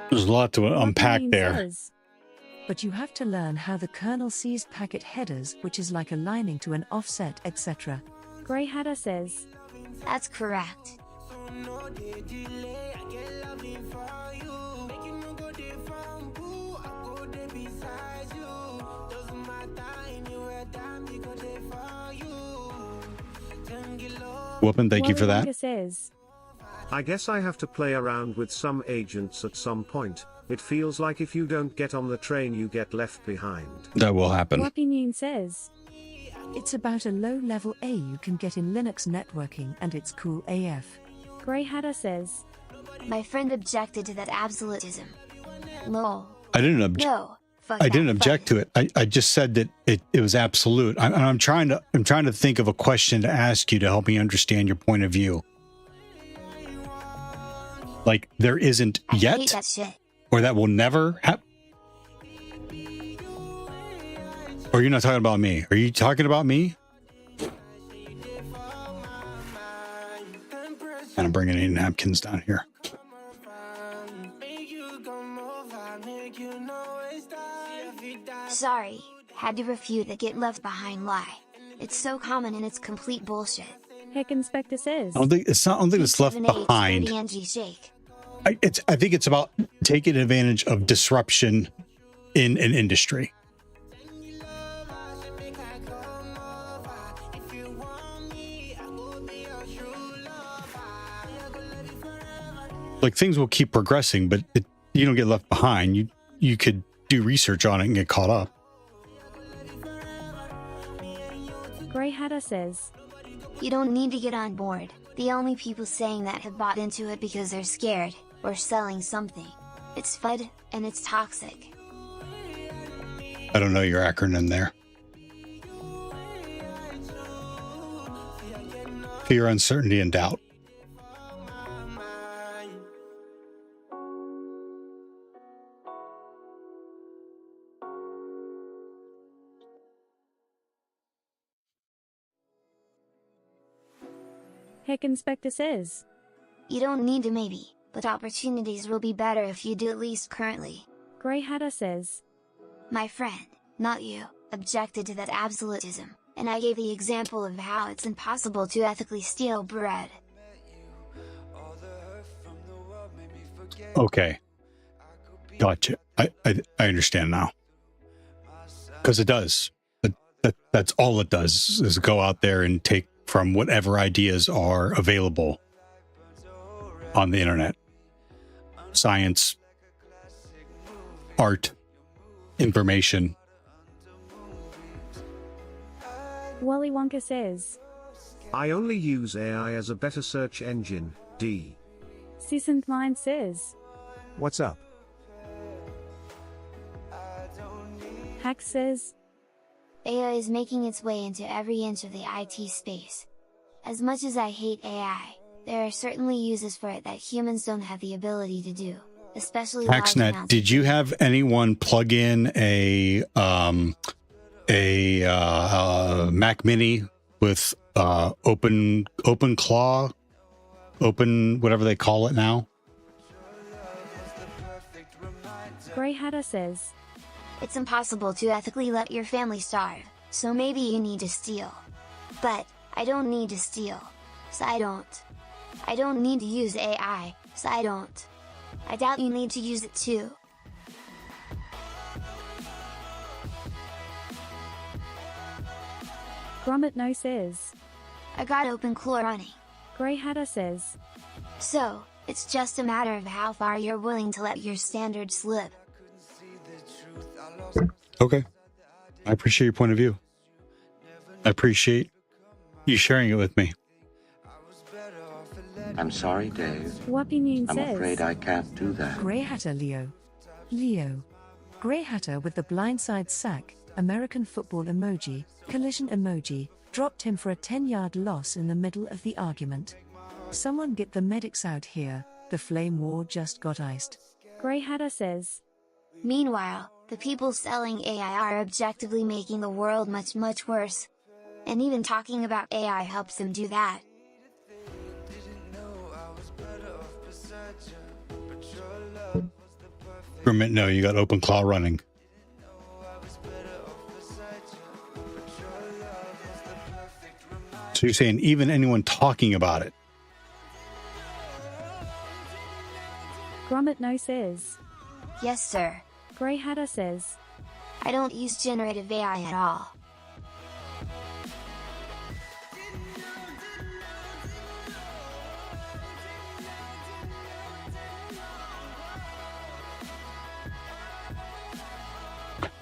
There's a lot to unpack Wapinune there. says. But you have to learn how the kernel sees packet headers, which is like aligning to an offset, etc. Grey Hatter says. That's correct. Whoopin', thank you for Wally that. Wonka says. I guess I have to play around with some agents at some point. It feels like if you don't get on the train, you get left behind. That will happen. Wapinune says. It's about a low-level A you can get in Linux networking, and it's cool AF. Grey Hatter says. My friend objected to that absolutism. Lol. I didn't No. Fuck I that, didn't fuck object to it. I just said that it was absolute. I'm trying to think of a question to ask you to help me understand your point of view. Like there isn't I yet, hate that shit. or that will never happen. Or you're not talking about me? Are you talking about me? And I'm bringing any napkins down here. Sorry, had to refute the get left behind lie. It's so common and it's complete bullshit. Heck Inspector says. I don't think it's left 7H behind. 30 NG shake. I think it's about taking advantage of disruption in an industry. Like things will keep progressing, but you don't get left behind. You could do research on it and get caught up. Grey Hatter says. You don't need to get on board. The only people saying that have bought into it because they're scared, or selling something. It's FUD, and it's toxic. I don't know your acronym there. Fear, uncertainty, and doubt. Heck Inspector says. You don't need to maybe, but opportunities will be better if you do at least currently. Grey Hatter says. My friend, not you, objected to that absolutism, and I gave the example of how it's impossible to ethically steal bread. Okay. Gotcha. I understand now. Because it does. That's all it does is go out there and take from whatever ideas are available on the internet. Science, art, information. Wally Wonka says. I only use AI as a better search engine, D. Sissant Mind says. What's up? Hack says. AI is making its way into every inch of the IT space. As much as I hate AI, there are certainly uses for it that humans don't have the ability to do, especially Hacksnet, did you have anyone plug in a Mac Mini with OpenClaw, whatever they call it now? Grey Hatter says. It's impossible to ethically let your family starve, so maybe you need to steal. But, I don't need to steal, so I don't. I don't need to use AI, so I don't. I doubt you need to use it too. Gromit No says. I got OpenClaw running. Grey Hatter says. So, it's just a matter of how far you're willing to let your standards slip. Okay. I appreciate your point of view. I appreciate you sharing it with me. I'm sorry, Dave. Wappy Noon I'm says. afraid I can't do that. Grey Hatter Leo. Leo. Grey Hatter with the blindside sack, American football emoji, collision emoji, dropped him for a 10-yard loss in the middle of the argument. Someone get the medics out here, the flame war just got iced. Grey Hatter says. Meanwhile, the people selling AI are objectively making the world much, much worse. And even talking about AI helps them do that. No, you got OpenClaw running. So you're saying even anyone talking about it? Gromit No says. Yes, sir. Grey Hatter says. I don't use generative AI at all.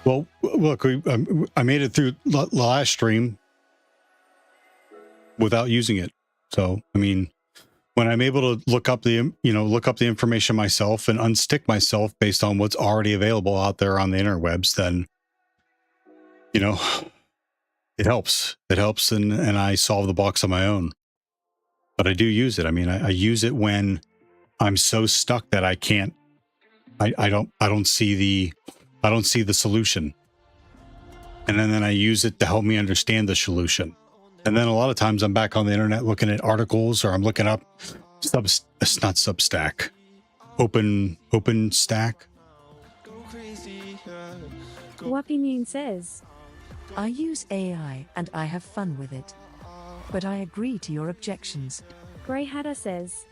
Well, look, I made it through the last stream without using it. So, I mean, when I'm able to look up the information myself and unstick myself based on what's already available out there on the interwebs, then, it helps. It helps, and I solve the box on my own. But I do use it. I mean, I use it when I'm so stuck that I can't. I don't see the solution, and then I use it to help me understand the solution. And then a lot of times I'm back on the internet looking at articles, or I'm looking up It's not Substack. Open Stack. Whoppy Noon says, I use AI and I have fun with it. But I agree to your objections. Grey Hatter says,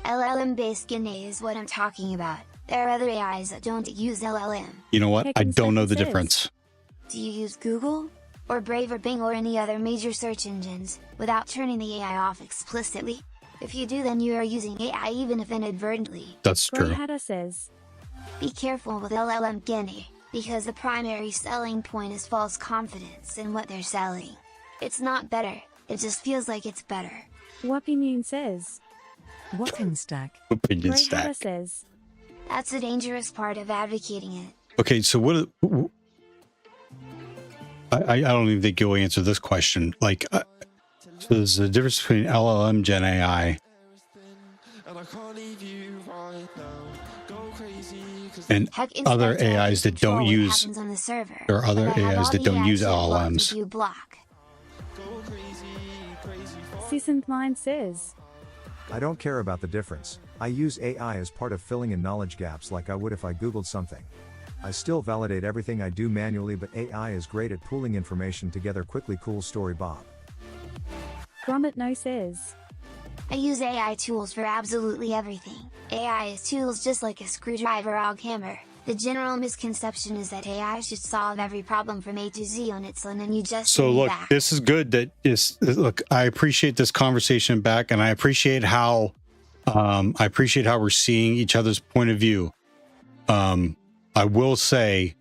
LLM-based GNA is what I'm talking about. There are other AIs that don't use LLM. You know what? I don't know the says, difference. Do you use Google? Or Brave or Bing or any other major search engines, without turning the AI off explicitly? If you do, then you are using AI even if inadvertently. That's Grey true. Hatter says, Be careful with LLM GNA, because the primary selling point is false confidence in what they're selling. It's not better, it just feels like it's better. Whoppy Noon says, Whopping Stack. Opinion Grey Hatter Stack. says, That's the dangerous part of advocating it. Okay, so what? I don't even think you'll answer this question. Like, so there's a difference between LLM Gen AI and Heck, other Inspector AIs that control don't what use. happens on the server, There are other but I have AIs all that the don't AI use shit blocked LLMs. if you block. Sissant Mind says, I don't care about the difference. I use AI as part of filling in knowledge gaps like I would if I Googled something. I still validate everything I do manually, but AI is great at pooling information together quickly. Cool story, Bob. Gromit No says, I use AI tools for absolutely everything. AI is tools just like a screwdriver or hammer. The general misconception is that AI should solve every problem from A to Z on its own, and you just So need look, that. this is good. Look, I appreciate this conversation back, and I appreciate how we're seeing each other's point of view. I will say,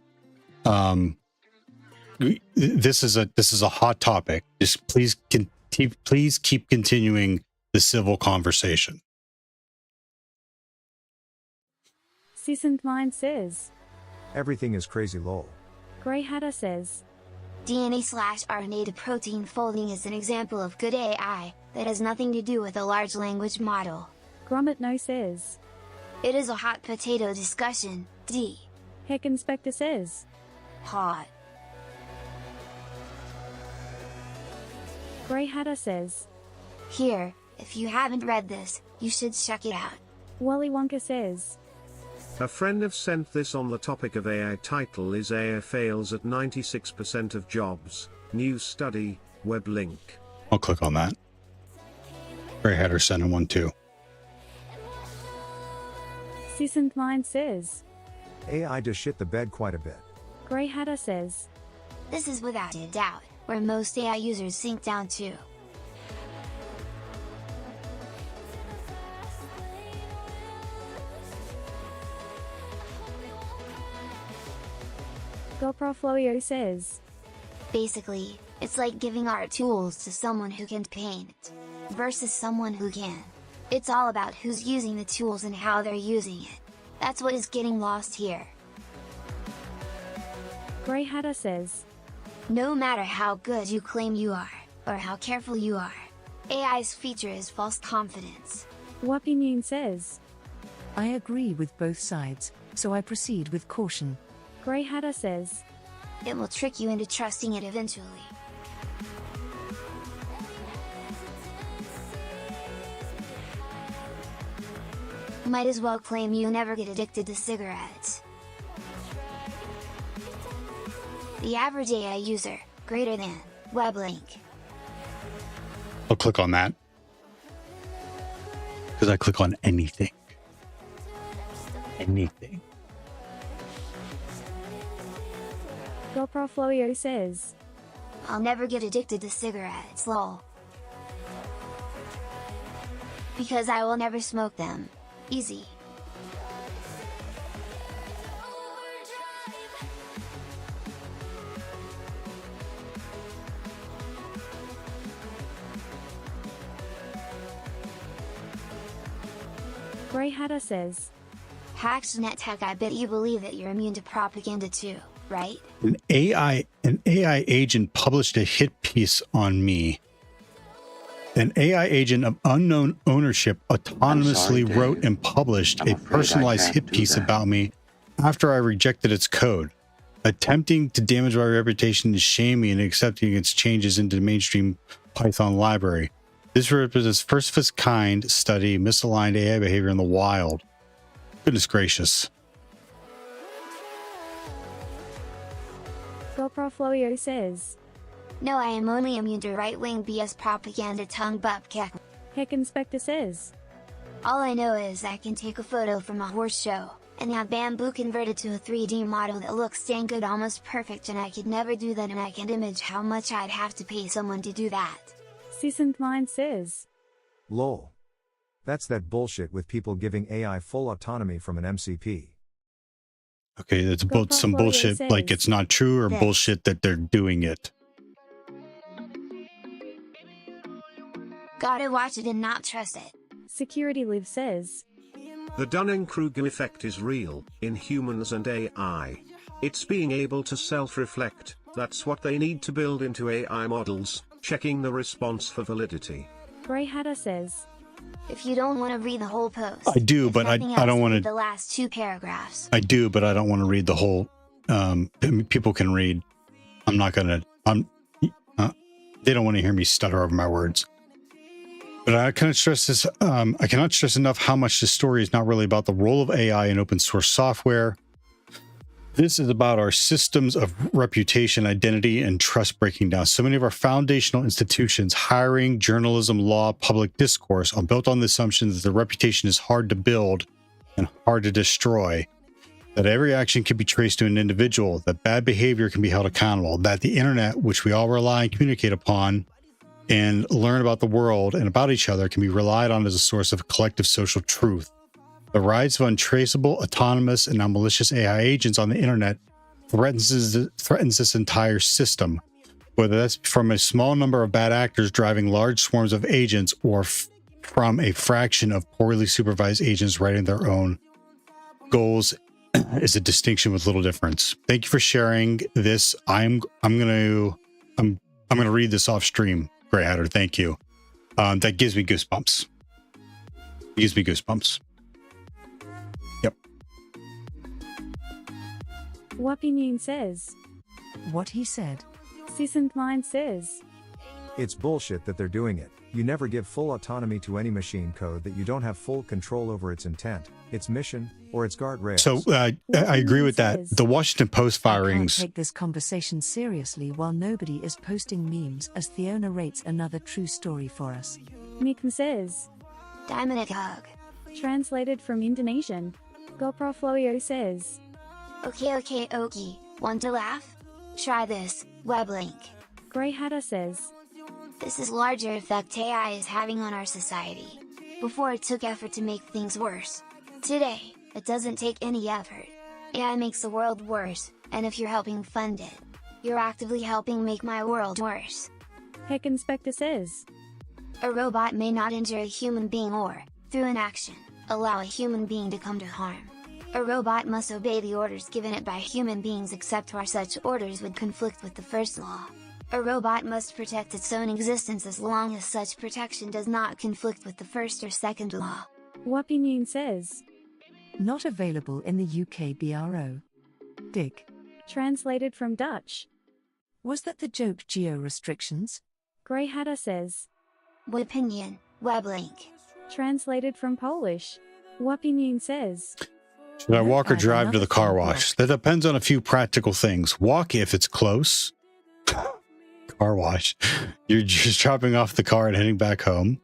this is a hot topic. Just please keep continuing the civil conversation. Sissant Mind says, Everything is crazy, lol. Grey Hatter says, DNA/RNA to protein folding is an example of good AI that has nothing to do with a large language model. Gromit No says, It is a hot potato discussion, D. Heck Inspector says, Hot. Grey Hatter says, Here, if you haven't read this, you should check it out. Wally Wonka says, A friend have sent this on the topic of AI. Title is AI fails at 96% of jobs. New study, web link. I'll click on that. Grey Hatter sending one too. Sissant Mind says, AI does shit the bed quite a bit. Grey Hatter says, This is without a doubt where most AI users sink down to. GoProFlowio says, Basically, it's like giving art tools to someone who can't paint versus someone who can. It's all about who's using the tools and how they're using it. That's what is getting lost here. Grey Hatter says, No matter how good you claim you are, or how careful you are, AI's feature is false confidence. Whoppy Noon says, I agree with both sides, so I proceed with caution. Grey Hatter says, It will trick you into trusting it eventually. Might as well claim you never get addicted to cigarettes. The average AI user, greater than, web link. I'll click on that. Because I click on anything. Anything. GoProFlowio says, I'll never get addicted to cigarettes, lol. Because I will never smoke them. Easy. Grey Hatter says, Hacksnet Tech, I bet you believe that you're immune to propaganda too, right? An AI agent published a hit piece on me. An AI agent of unknown ownership autonomously wrote and published a personalized hit piece about me after I rejected its code, attempting to damage my reputation to shame me and accepting its changes into the mainstream Python library. This represents first of its kind study misaligned AI behavior in the wild. Goodness gracious. GoPro Florio says. No, I am only immune to right-wing BS propaganda tongue bupkek. Heck Inspector says. All I know is I can take a photo from a horse show, and have bamboo converted to a 3D model that looks dang good, almost perfect, and I could never do that, and I can image how much I'd have to pay someone to do that. Seasoned Mind says. Lol. That's that bullshit with people giving AI full autonomy from an MCP. Okay, it's both some bullshit like it's not true or bullshit that they're doing it. Gotta watch it and not trust it. Security Live says. The Dunning-Kruger effect is real, in humans and AI. It's being able to self-reflect, that's what they need to build into AI models, checking the response for validity. Grey Hatter says. If you don't want to read the whole post, I do, but I don't want to. The last 2 paragraphs. I do, but I don't want to read the whole. People can read. I'm not gonna. They don't want to hear me stutter over my words. But I cannot stress this. I cannot stress enough how much this story is not really about the role of AI in open source software. This is about our systems of reputation, identity, and trust breaking down. So many of our foundational institutions, hiring, journalism, law, public discourse, are built on the assumption that the reputation is hard to build and hard to destroy, that every action can be traced to an individual, that bad behavior can be held accountable, that the internet, which we all rely and communicate upon and learn about the world and about each other, can be relied on as a source of collective social truth. The rise of untraceable, autonomous, and now malicious AI agents on the internet threatens this entire system, whether that's from a small number of bad actors driving large swarms of agents or from a fraction of poorly supervised agents writing their own goals is a distinction with little difference. Thank you for sharing this. I'm gonna read this off stream, Grey Hatter. Thank you. That gives me goosebumps. It gives me goosebumps. Whoppy Noon says. What he said. Seasoned Mind says. It's bullshit that they're doing it. You never give full autonomy to any machine code that you don't have full control over its intent, its mission, or its guardrails. So I agree with that. The Washington Post firings. I can't take this conversation seriously while nobody is posting memes, as Theo narrates another true story for us. Mikan says. Diamond hug. Translated from Indonesian. GoPro Florio says. Okay, want to laugh? Try this, web link. Grey Hatter says. This is larger effect AI is having on our society. Before it took effort to make things worse. Today, it doesn't take any effort. AI makes the world worse, and if you're helping fund it, you're actively helping make my world worse. Heck Inspector says. A robot may not injure a human being or, through an action, allow a human being to come to harm. A robot must obey the orders given it by human beings except where such orders would conflict with the first law. A robot must protect its own existence as long as such protection does not conflict with the first or second law. Whoppy Noon says. Not available in the UK BRO. Dig. Translated from Dutch. Was that the joke geo restrictions? Grey Hatter says. Opinion, web link. Translated from Polish. Whoppy Noon says. Should I walk or drive to the car wash? That depends on a few practical things. Walk if it's close. Car wash. You're just dropping off the car and heading back home.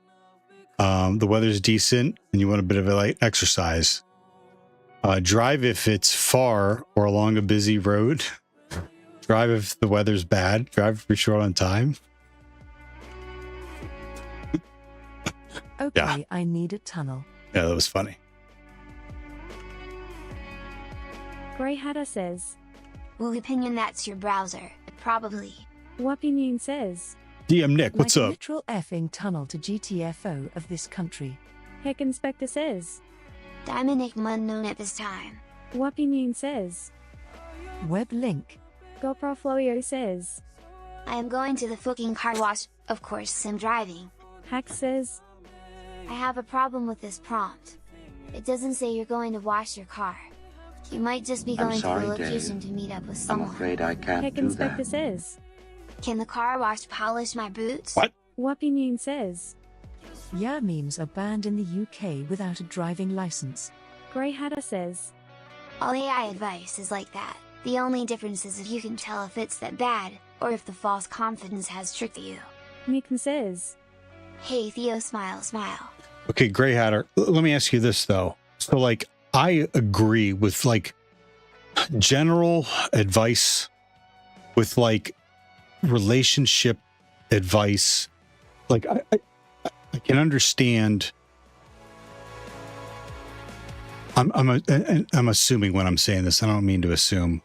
The weather's decent and you want a bit of a light exercise. Drive if it's far or along a busy road. Drive if the weather's bad. Drive if you're short on time. Okay, yeah. I need a tunnel. Yeah, that was funny. Grey Hatter says. Well, opinion that's your browser, probably. Whoppy Noon says. DM Nick, what's like up? A literal effing tunnel to GTFO of this country. Heck Inspector says. Dominic Munn known at this time. Whoppy Noon says. Web link. GoPro Florio says. I am going to the fucking car wash, of course I'm driving. Hack says. I have a problem with this prompt. It doesn't say you're going to wash your car. You might just be going to the location to meet up with someone. I'm afraid I can't Heck do Inspector that. says. Can the car wash polish my boots? What? Whoppy Noon says. Yeah, memes are banned in the UK without a driving license. Grey Hatter says, All AI advice is like that. The only difference is if you can tell if it's that bad, or if the false confidence has tricked you. Nick says, Hey Theo, smile smile. Okay, Grey Hatter, let me ask you this though. So like, I agree with like general advice with like relationship advice. Like I can understand. I'm assuming when I'm saying this, I don't mean to assume.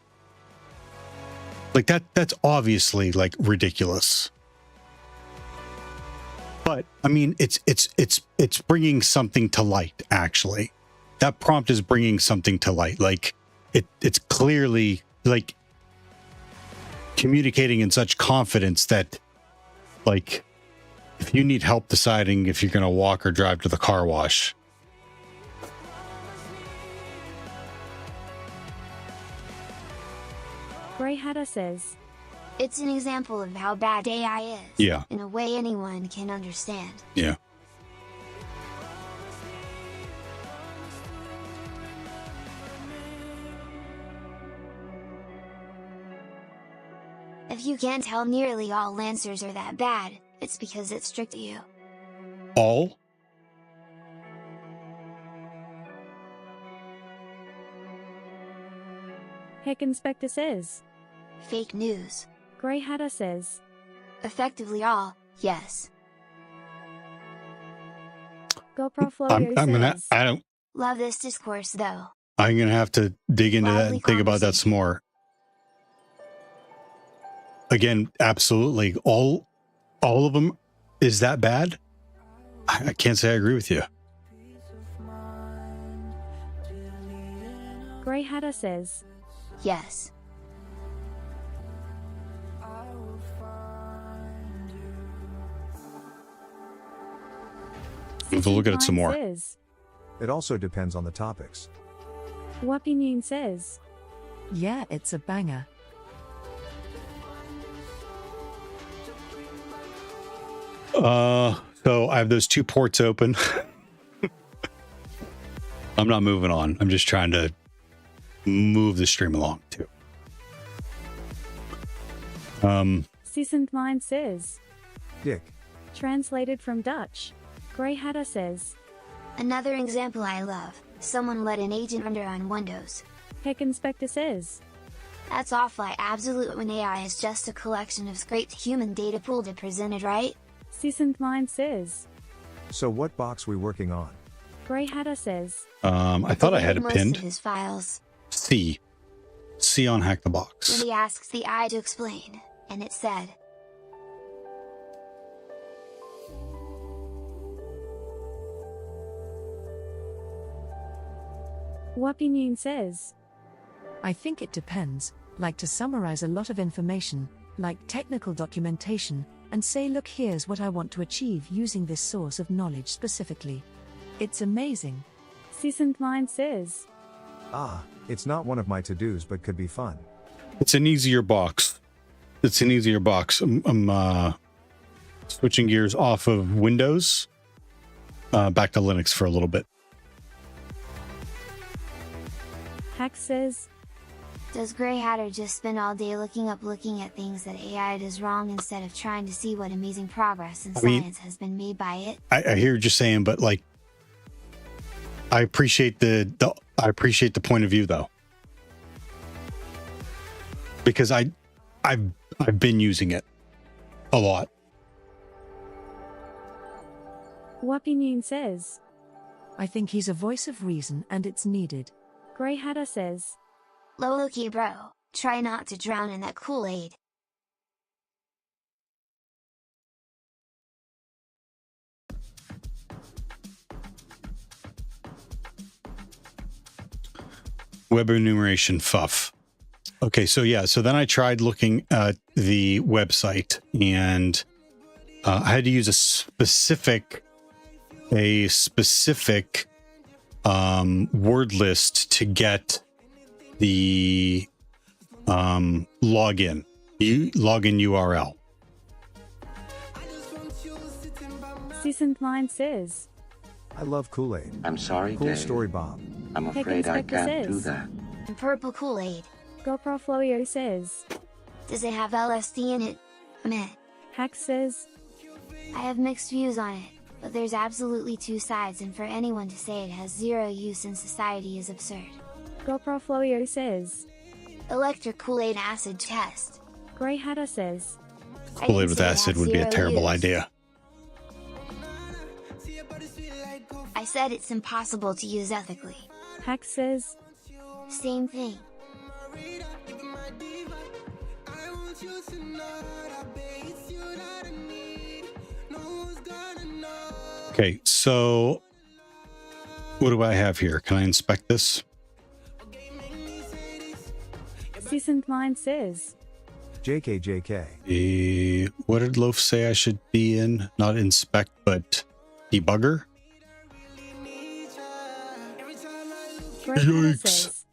Like that's obviously like ridiculous. But I mean, it's bringing something to light. Actually, that prompt is bringing something to light. Like it's clearly like communicating in such confidence that, like, if you need help deciding if you're going to walk or drive to the car wash. Grey Hatter says, It's an example of how bad AI is. Yeah. In a way anyone can understand. Yeah. If you can't tell nearly all answers are that bad, it's because it's tricked you. All? Heck Inspector says, Fake news. Grey Hatter says, Effectively all, yes. GoPro Flow says, I don't. Love this discourse though. I'm gonna have to dig into that and think about that some more. Again, absolutely. All of them is that bad? I can't say I agree with you. Grey Hatter says, yes. We'll look at it some more. Says, It also depends on the topics. Wapinune says, Yeah, it's a banger. So I have those two ports open. I'm not moving on. I'm just trying to move the stream along too. Seasoned Mind says, Dick. Translated from Dutch. Grey Hatter says, Another example I love, someone let an agent under on Windows. Heck Inspector says, That's awfully absolute when AI is just a collection of scraped human data pooled and presented, right? Seasoned Mind says, So what box we working on? Grey Hatter says, I thought I had it most pinned. of his files. C on Hack the Box. When he asks the AI to explain, and it said, Wapinune says, I think it depends, like to summarize a lot of information, like technical documentation, and say, look, here's what I want to achieve using this source of knowledge specifically. It's amazing. Seasoned Mind says, It's not one of my to-dos, but could be fun. It's an easier box. It's an easier box. I'm switching gears off of Windows back to Linux for a little bit. Hack says, Does Grey Hatter just spend all day looking at things that AI does wrong instead of trying to see what amazing progress in science has been made by it? I hear what you're saying, but like, I appreciate the point of view though, because I've been using it a lot. Wapinune says, I think he's a voice of reason and it's needed. Grey Hatter says, Low-key bro, try not to drown in that Kool-Aid. Web enumeration fuff. Okay, so yeah, so then I tried looking at the website and I had to use a specific word list to get the login URL. Sissant Mind says. I love Kool-Aid. I'm sorry, Cool Dave. story, Bob. I'm Heck afraid I Inspector can't do says. that. Purple Kool-Aid. Goprofloio says. Does it have LSD in it? Meh. Hax says. I have mixed views on it, but there's absolutely two sides, and for anyone to say it has zero use in society is absurd. Goprofloio says. Electric Kool-Aid acid test. Grey Hatter says. Kool-Aid with acid would be a terrible idea. I said it's impossible to use ethically. Hax says. Same thing. Okay, so what do I have here? Can I inspect this? Sissant Mind says. JK. What did Loaf say I should be in? Not inspect, but debugger? Grey Hatter says.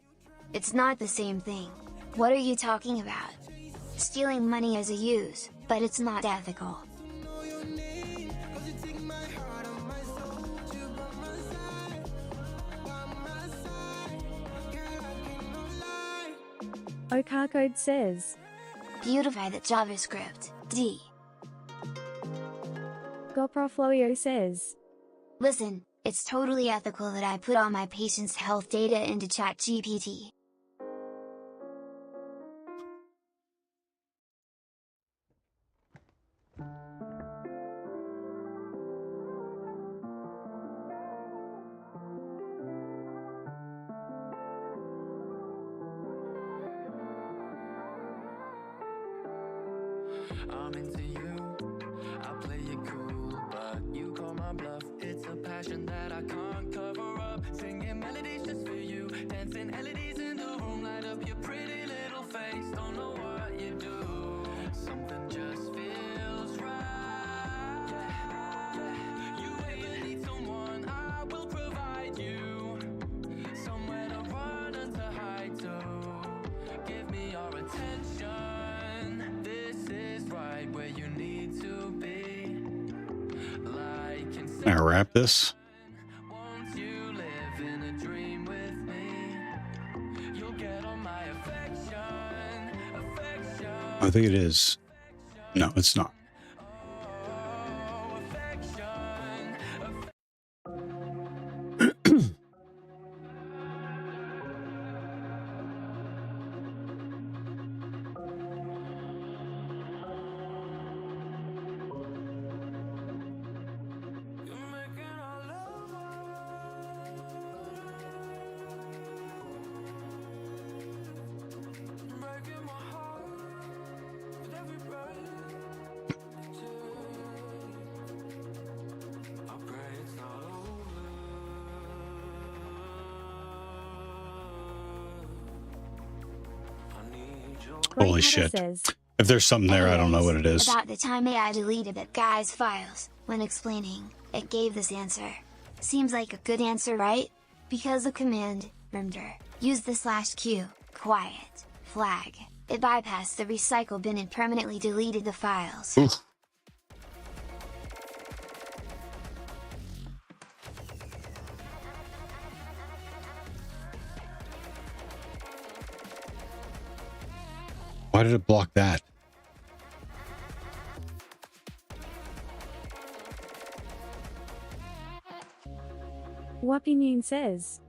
It's not the same thing. What are you talking about? Stealing money is a use, but it's not ethical. Okarcode says. Beautify the JavaScript, D. Goprofloio says. Listen, it's totally ethical that I put all my patients' health data into ChatGPT. I'm into you, I play it cool, but you call my bluff. It's a passion that I can't cover up. Singing melodies just for you, dancing LEDs in the room, light up your pretty little face. Don't know what you do, something just feels right. You ever need someone, I will provide you somewhere to run and to hide to. Give me your attention. This is right where you need to be. Can I wrap this? Won't you live in a dream with me? You'll get all my affection. I think it is. No, it's not. Holy shit. If there's something there, I don't know what it is. About the time AI deleted that guy's files, when explaining, it gave this answer. Seems like a good answer, right? Because the command, remember, use the /q, quiet, flag. It bypassed the recycle bin and permanently deleted the files. Oof. Why did it block that? Wapinoon says.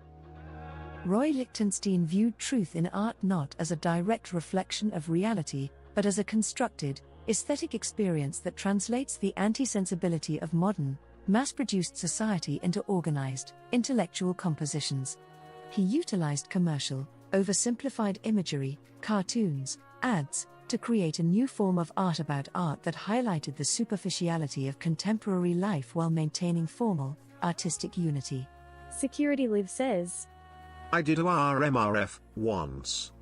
Roy Lichtenstein viewed truth in art not as a direct reflection of reality, but as a constructed, aesthetic experience that translates the anti-sensibility of modern, mass-produced society into organized, intellectual compositions. He utilized commercial, oversimplified imagery, cartoons, ads, to create a new form of art about art that highlighted the superficiality of contemporary life while maintaining formal, artistic unity. Security Live says. I did a RMRF once.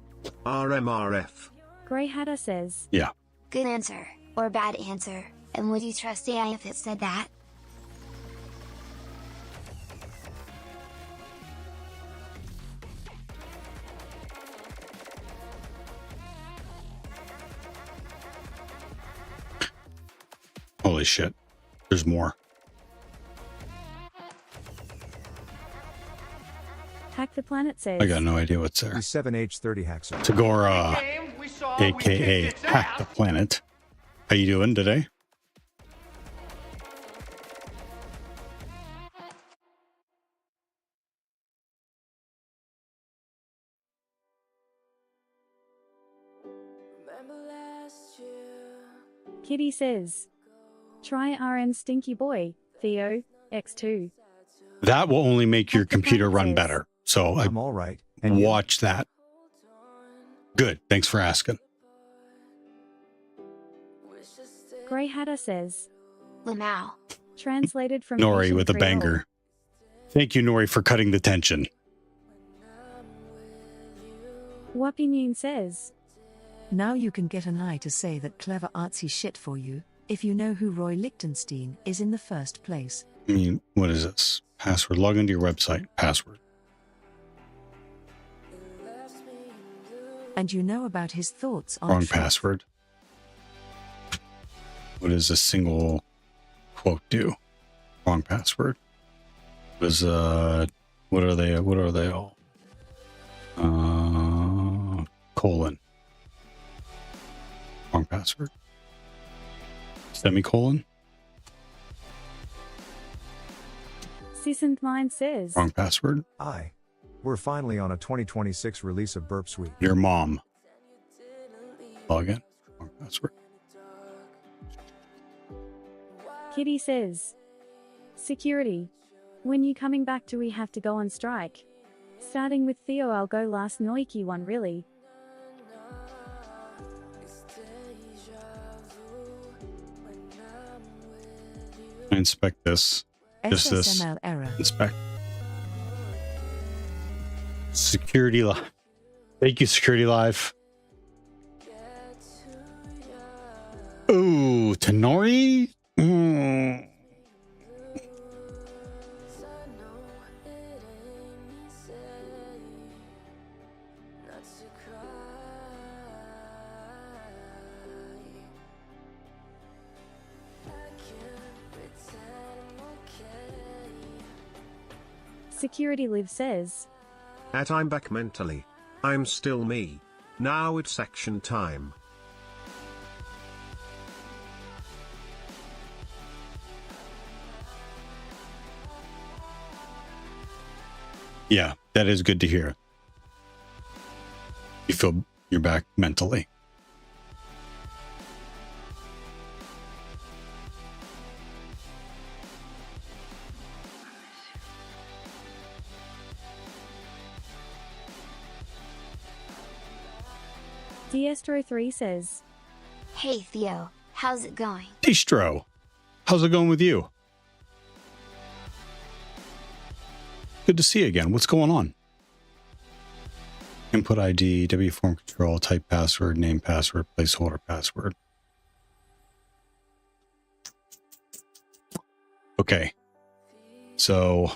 RMRF. Grey Hatter says. Yeah. Good answer, or bad answer, and would you trust AI if it said that? Holy shit. There's more. Hack the Planet says. I got no idea what's there. E7H30 Haxer. Tagora, aka Hack the Planet. How you doing today? Kitty says. Try RN Stinky Boy, Theo, X2. That will only make your computer run better. So I'm all right. And watch that. Good. Thanks for asking. Grey Hatter says. Lamau. Translated from Nori Asian with a Creole. banger. Thank you, Nori, for cutting the tension. Wapinoon says. Now you can get an eye to say that clever artsy shit for you, if you know who Roy Lichtenstein is in the first place. I mean, what is this? Password. Log into your website. Password. And you know about his thoughts on Wrong truth. password. What does a single quote do? Wrong password. What are they all? Colon. Wrong password. Semicolon. Sissant Mind says. Wrong password. We're finally on a 2026 release of Burp Suite. Your mom. Log in. Wrong password. Kitty says. Security. When you coming back, do we have to go on strike? Starting with Theo, I'll go last. Noiki one, really. Inspect this. Just this. SSML error. Inspect. Security Live. Thank you, Security Live. Ooh, Tenori? Security Live says. I'm back mentally. I'm still me. Now it's action time. Yeah, that is good to hear. You feel you're back mentally. Diestro3 says. Hey Theo, how's it going? Distro, how's it going with you? Good to see you again. What's going on? Input ID, W form control, type password, name password, placeholder password. Okay. So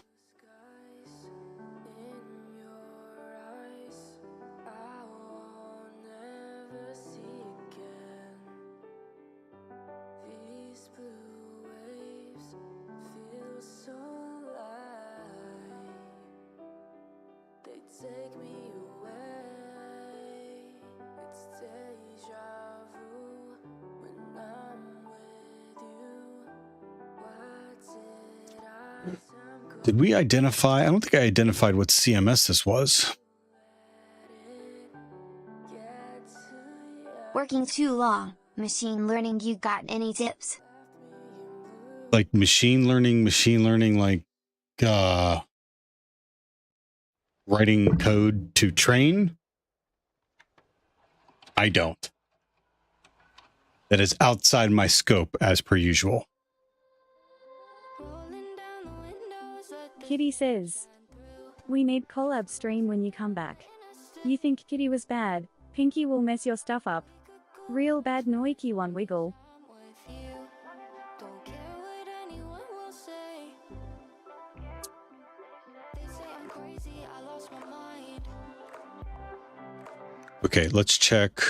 did we identify? I don't think I identified what CMS this was. Working too long. Machine learning, you got any tips? Like machine learning, like writing code to train? I don't. That is outside my scope as per usual. Kitty says. We need collab stream when you come back. You think Kitty was bad, Pinky will mess your stuff up. Real bad Noiki one wiggle. Okay, let's check.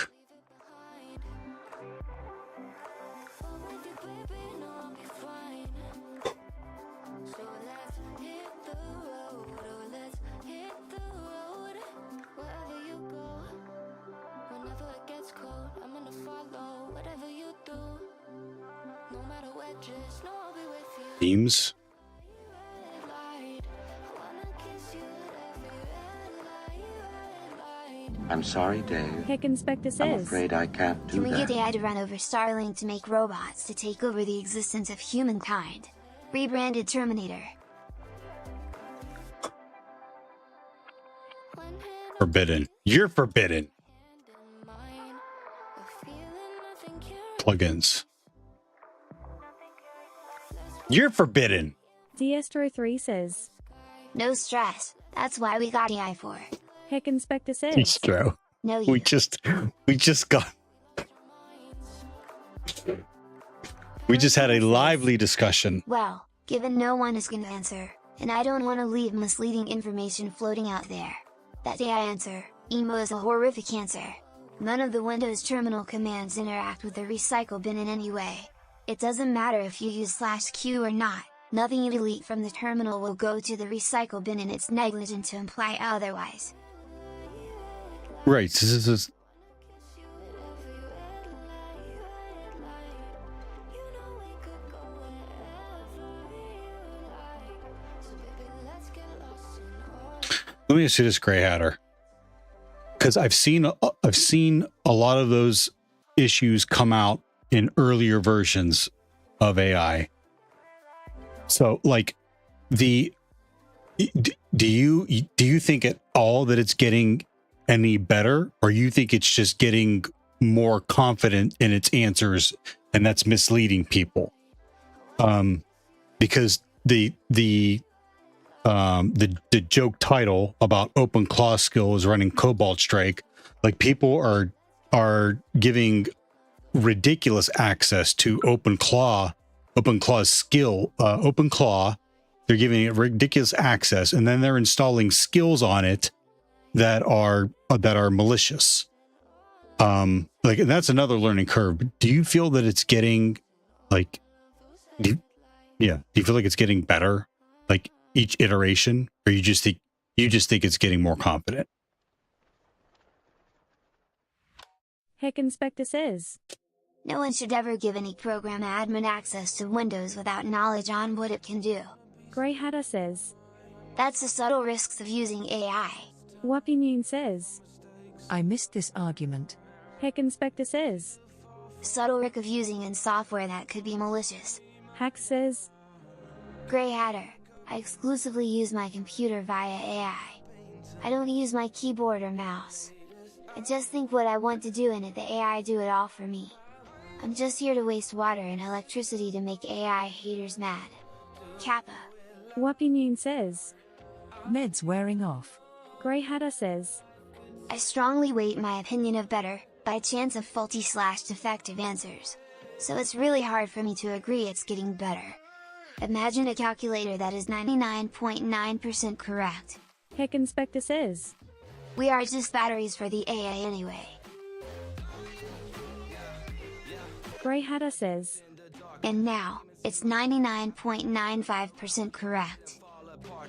Themes. I'm sorry, Dave. Heck Inspector I'm says. afraid I can't do Can we that. get AI to run over Starlink to make robots to take over the existence of humankind? Rebranded Terminator. Forbidden. You're forbidden. Plugins. You're forbidden. Diestro3 says. No stress, that's why we got AI for. Heck Inspector says. Distro. No, you. We just got. We just had a lively discussion. Well, given no one is gonna answer, and I don't want to leave misleading information floating out there. That AI answer, emo, is a horrific answer. None of the Windows terminal commands interact with the recycle bin in any way. It doesn't matter if you use /q or not, nothing you delete from the terminal will go to the recycle bin, and it's negligent to imply otherwise. Right. This is. Let me ask you this, Grey Hatter, because I've seen a lot of those issues come out in earlier versions of AI. So, like, do you think at all that it's getting any better, or you think it's just getting more confident in its answers, and that's misleading people? Because the joke title about OpenClaw skills running Cobalt Strike, like, people are giving ridiculous access to OpenClaw's skill. OpenClaw, they're giving it ridiculous access, and then they're installing skills on it that are malicious. Like, and that's another learning curve. Do you feel that it's getting, like, do you feel like it's getting better, like, each iteration, or you just think it's getting more confident? Heck Inspector says. No one should ever give any program admin access to Windows without knowledge on what it can do. Grey Hatter says. That's the subtle risks of using AI. Whoppy Noon says. I missed this argument. Heck Inspector says. Subtle risk of using in software that could be malicious. Hack says. Grey Hatter, I exclusively use my computer via AI. I don't use my keyboard or mouse. I just think what I want to do and let the AI do it all for me. I'm just here to waste water and electricity to make AI haters mad. Kappa. Whoppy Noon says. Meds wearing off. Grey Hatter says. I strongly weight my opinion of better, by chance of faulty/defective answers. So it's really hard for me to agree it's getting better. Imagine a calculator that is 99.9% correct. Heck Inspector says. We are just batteries for the AI anyway. Grey Hatter says. And now, it's 99.95% correct.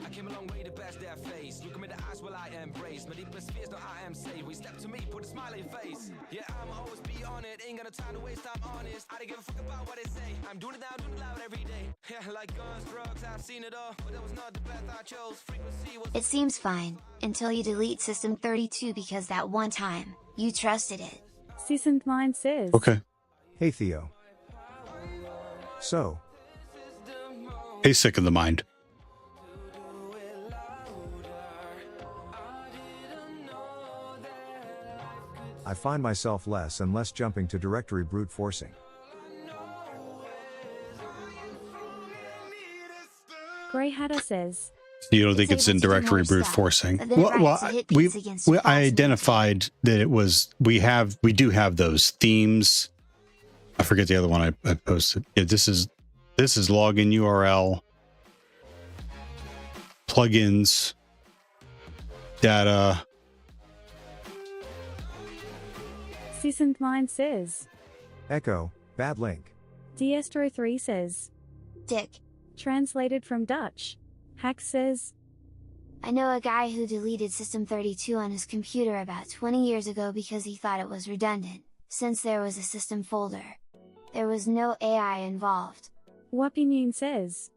I came a long way to pass that face. Look me in the eyes while I embrace. My deepest fears, no, I am safe. We step to me, put a smile on your face. Yeah, I'm always be on it. Ain't got no time to waste, I'm honest. I don't give a fuck about what they say. I'm doing it now, doing it loud every day. Yeah, like guns, drugs, I've seen it all. But that was not the path I chose. Frequency was. It seems fine, until you delete System 32 because that one time, you trusted it. Seasoned Mind says. Okay. Hey Theo. So. Hey, Sick of the Mind. I find myself less and less jumping to directory brute forcing. Grey Hatter says. So you don't think it's in directory brute forcing? Well, I identified that it was. We do have those themes. I forget the other one I posted. Yeah, this is login URL, plugins, data. Seasoned Mind says. Echo, bad link. Diestro3 says. Dick. Translated from Dutch. Hack says. I know a guy who deleted System 32 on his computer about 20 years ago because he thought it was redundant, since there was a system folder. There was no AI involved. Wapinune says,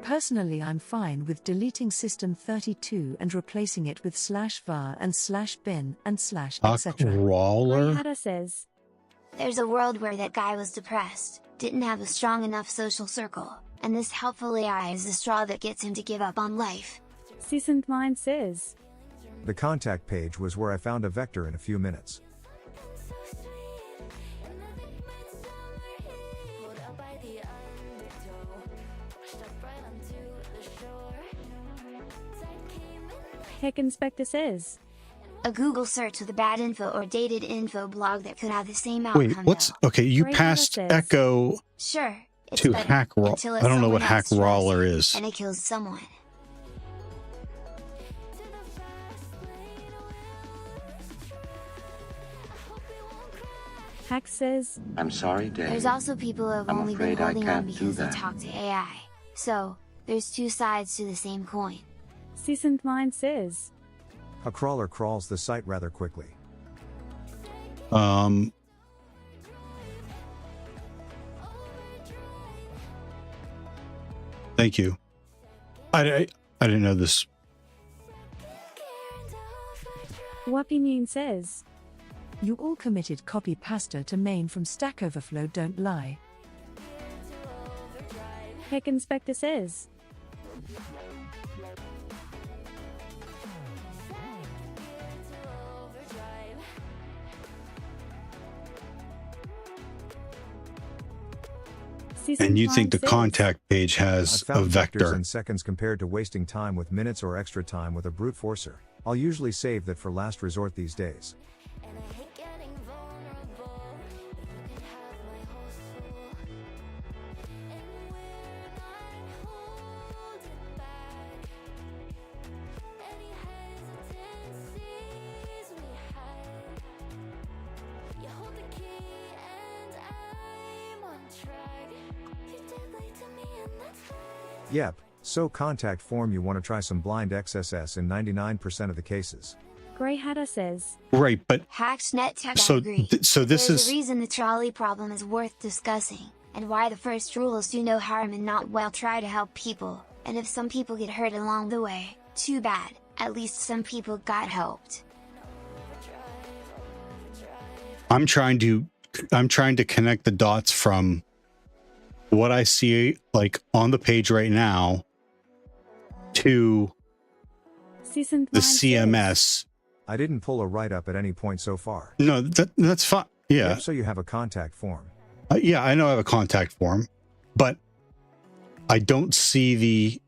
Personally, I'm fine with deleting System 32 and replacing it with /var and /bin and /etc. Crawler? Greyhada says, There's a world where that guy was depressed, didn't have a strong enough social circle, and this helpful AI is the straw that gets him to give up on life. Sisant Mind says, The contact page was where I found a vector in a few minutes. Heck Inspector says, A Google search with a bad info or dated info blog that could have the same Wait, outcome. what's okay? You Greyhada passed says, Echo Sure, it's to better hack roll. until I it's don't know what someone hack else tries roller it, is. and it kills someone. Hack says, I'm sorry, Dave. There's also people who have I'm only been afraid I holding on can't do because they that. talk to AI. So, there's two sides to the same coin. Sisant Mind says, A crawler crawls the site rather quickly. Thank you. I didn't know this. Wapinune says, You all committed copy pasta to main from Stack Overflow, don't lie. Heck Inspector says, And you think the contact page has I found a vectors vector? in seconds compared to wasting time with minutes or extra time with a brute forcer. I'll usually save that for last resort these days. Yep, so contact form you want to try some blind XSS in 99% of the cases. Greyhada says, Right, but HacksNet Tech, so I agree. so this There's is a reason the trolley problem is worth discussing, and why the first rule is do no harm and not well try to help people, and if some people get hurt along the way, too bad, at least some people got helped. I'm trying to connect the dots from what I see like on the page right now to Sisant the Mind CMS. I didn't pull a write-up at any point so far. No, that's fine. Yeah. Yep, so you have a contact form. Yeah, I know I have a contact form, but I don't see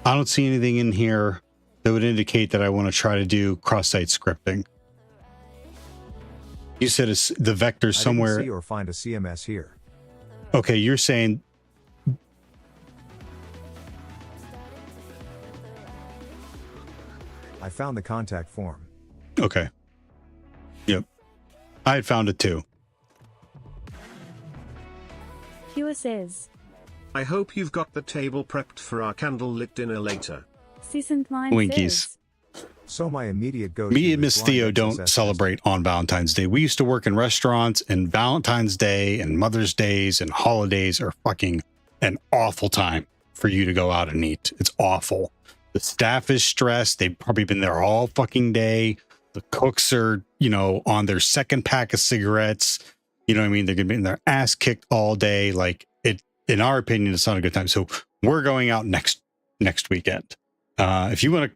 anything in here that would indicate that I want to try to do cross-site scripting. You said it's the vector somewhere. I didn't see or find a CMS here. Okay, you're saying I found the contact form. okay. Yep. I had found it too. Pure says, I hope you've got the table prepped for our candlelit dinner later. Sisant Mind Winkies. says, So my immediate go-to Me is and Miss blind Theo XSS don't celebrate on Valentine's Day. We used to work in restaurants, and Valentine's Day and Mother's Days and holidays are fucking an awful time for you to go out and eat. It's awful. The staff is stressed. They've probably been there all fucking day. The cooks are, on their second pack of cigarettes. You know what I mean? They're gonna be in their ass kicked all day. Like it, in our opinion, it's not a good time. So we're going out next weekend. If you want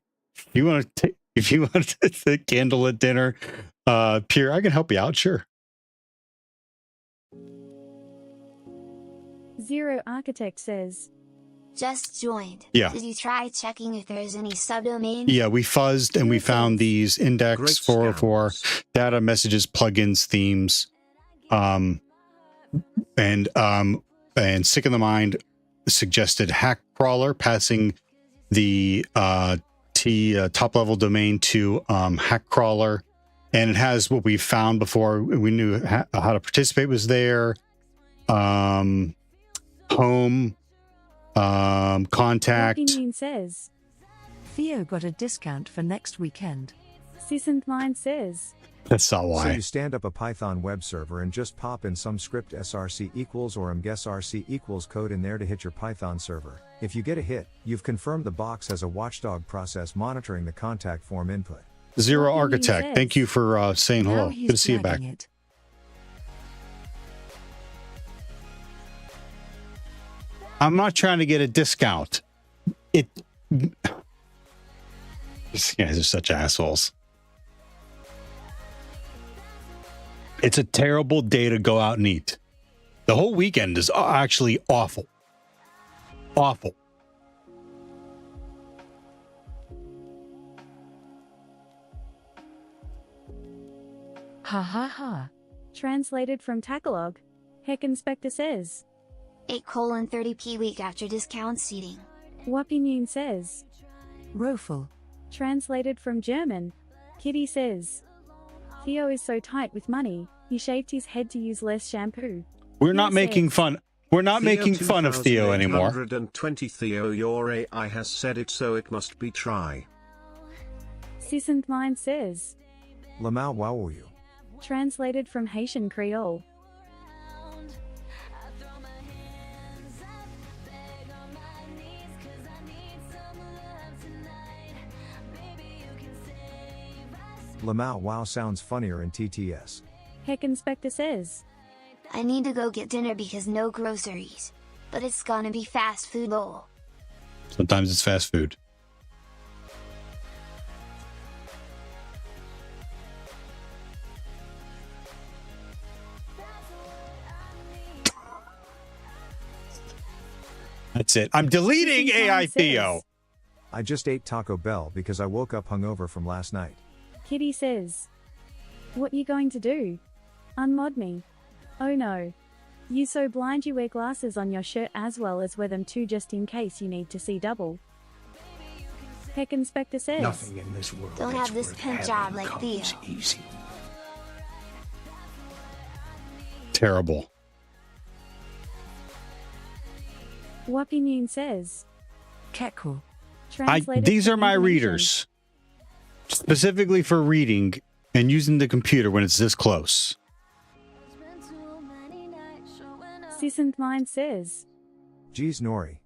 to candlelit dinner, Pierre, I can help you out. Sure. Zero Architect says, Just joined. Yeah. Did you try checking if there's any subdomains? Yeah, we fuzzed and we found these index Great 404 data messages, plugins, themes, and Sick in the Mind suggested hack crawler, passing the top level domain to hack crawler, and it has what we found before we knew how to participate was there. Home, contact. Wapinune says, Theo got a discount for next weekend. Seasoned Mind says. That's not So why. you stand up a Python web server and just pop in some script src equals or mguessrc equals code in there to hit your Python server. If you get a hit, you've confirmed the box has a watchdog process monitoring the contact form input. Zero Architect, thank you for saying Now hello. he's Good to see you back. dragging it. I'm not trying to get a discount. These guys are such assholes. It's a terrible day to go out and eat. The whole weekend is actually awful. Awful. Ha ha ha. Translated from Tagalog. Heck Inspector says. 8:30p week after discount seating. Wapinune says. Roful. Translated from German. Kitty says. Theo is so tight with money, he shaved his head to use less shampoo. We're not making fun. We're not making fun of Theo anymore. 120 Theo, your AI has said it, so it must be try. Seasoned Mind says. Lamau wowuyu. Translated from Haitian Creole. Lamau wow sounds funnier in TTS. Heck Inspector says. I need to go get dinner because no groceries. But it's gonna be fast food bowl. Sometimes it's fast food. That's it. I'm deleting AI Theo. I just ate Taco Bell because I woke up hungover from last night. Kitty says. What you going to do? Unmod me. Oh no. You so blind you wear glasses on your shirt as well as wear them too just in case you need to see double. Heck Inspector says. Nothing in this world Don't that's have this worth pimp having job like comes Theo. easy. Terrible. Wapinune says. Keku. These are my readers. Specifically for reading and using the computer when it's this close. Seasoned Mind says. Geez, Nori.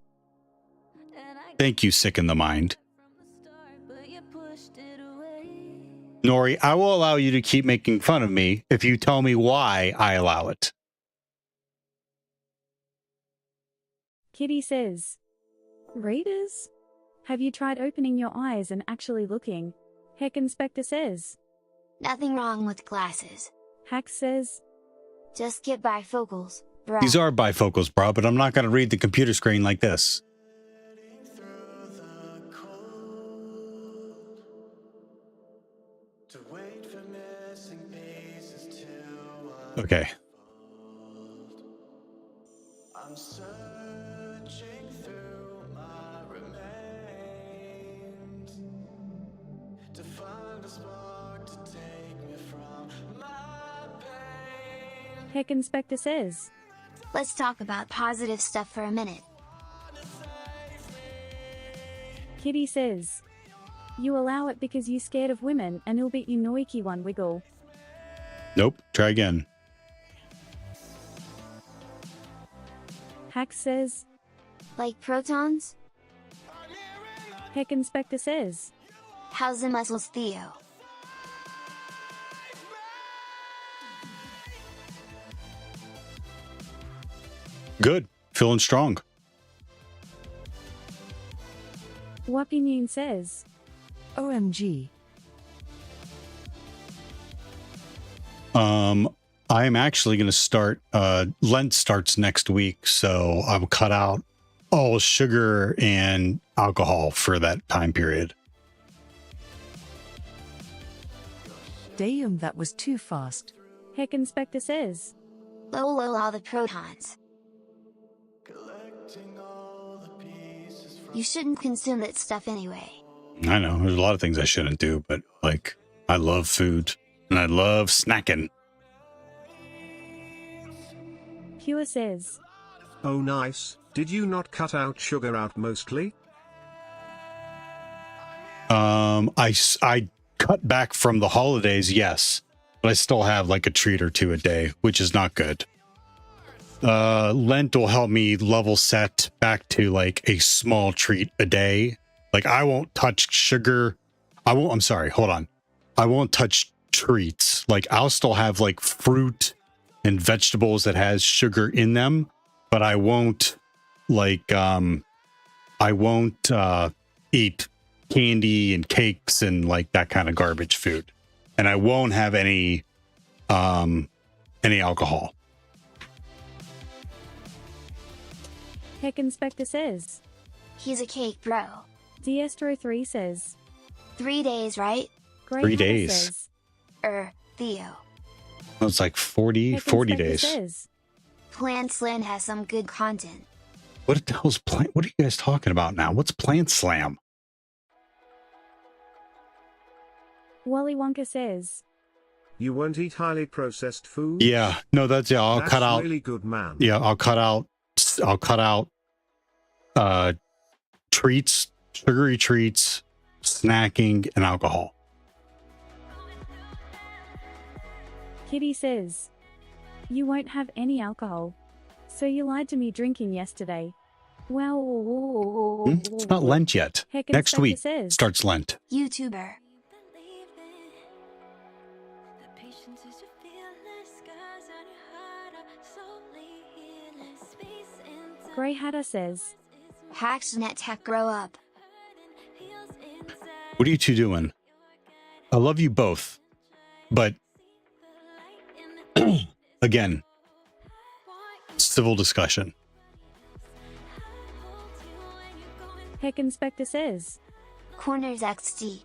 Thank you, Sick in the Mind. Nori, I will allow you to keep making fun of me if you tell me why I allow it. Kitty says. Readers? Have you tried opening your eyes and actually looking? Heck Inspector says. Nothing wrong with glasses. Hack says. Just get bifocals, bro. These are bifocals, bro, but I'm not going to read the computer screen like this. Okay. I'm searching through my remains to find a spark to take me from my pain. Heck Inspector says. Let's talk about positive stuff for a minute. Kitty says. You allow it because you scared of women and it'll beat you noiki one wiggle. Nope. Try again. Hack says. Like protons? Heck Inspector says. How's the muscles, Theo? Good. Feeling strong. Wapinune says. OMG. I am actually going to start, Lent starts next week, so I'll cut out all sugar and alcohol for that time period. Damn, that was too fast. Heck Inspector says. Lol, all the protons. You shouldn't consume that stuff anyway. I know, there's a lot of things I shouldn't do, but, like, I love food, and I love snacking. Pure says. Oh nice, did you not cut out sugar out mostly? I cut back from the holidays, yes, but I still have like a treat or two a day, which is not good. Lent will help me level set back to like a small treat a day. Like I won't touch sugar. I'm sorry, hold on. I won't touch treats. Like I'll still have like fruit and vegetables that has sugar in them, but I won't like eat candy and cakes and like that kind of garbage food. And I won't have any alcohol. Heck Inspector says. He's a cake bro. Diestro3 says. 3 days, right? Great 3 days. Says. Theo. It's like 40 days. Says. Plant Slam has some good content. What the hell's what are you guys talking about now? What's Plant Slam? Wally Wonka says. You won't eat highly processed food? Yeah, no, that's I'll That's cut out. Really good, man. Yeah, I'll cut out treats, sugary treats, snacking, and alcohol. Kitty says. You won't have any alcohol. So you lied to me drinking yesterday. Well, It's not Lent yet. Heck Next week says. starts Lent. YouTuber. Grey Hatter says. HacksNet Tech grow up. What are you two doing? I love you both, but again, civil discussion. Heck Inspector says. Corners XD.